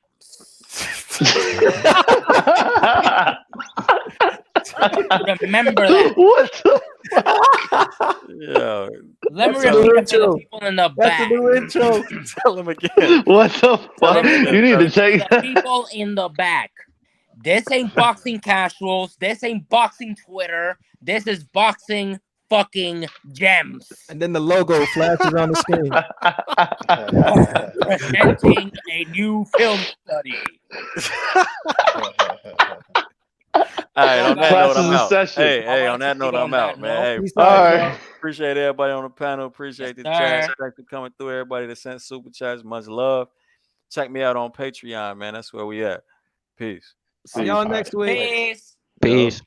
Remember that. What the fuck? Yeah. Let me repeat it for the people in the back. That's a new intro. Tell him again. What the fuck? You need to take the people in the back. This ain't boxing casuals. This ain't boxing Twitter. This is boxing fucking gems. And then the logo flashes on the screen. Presenting a new film study. All right, on that note, I'm out. Session. Hey, on that note, I'm out, man. Hey, all right. Appreciate everybody on the panel. Appreciate the chat. Thanks for coming through. Everybody that sent super chats, much love. Check me out on Patreon, man. That's where we at. Peace. See y'all next week. Peace. Peace.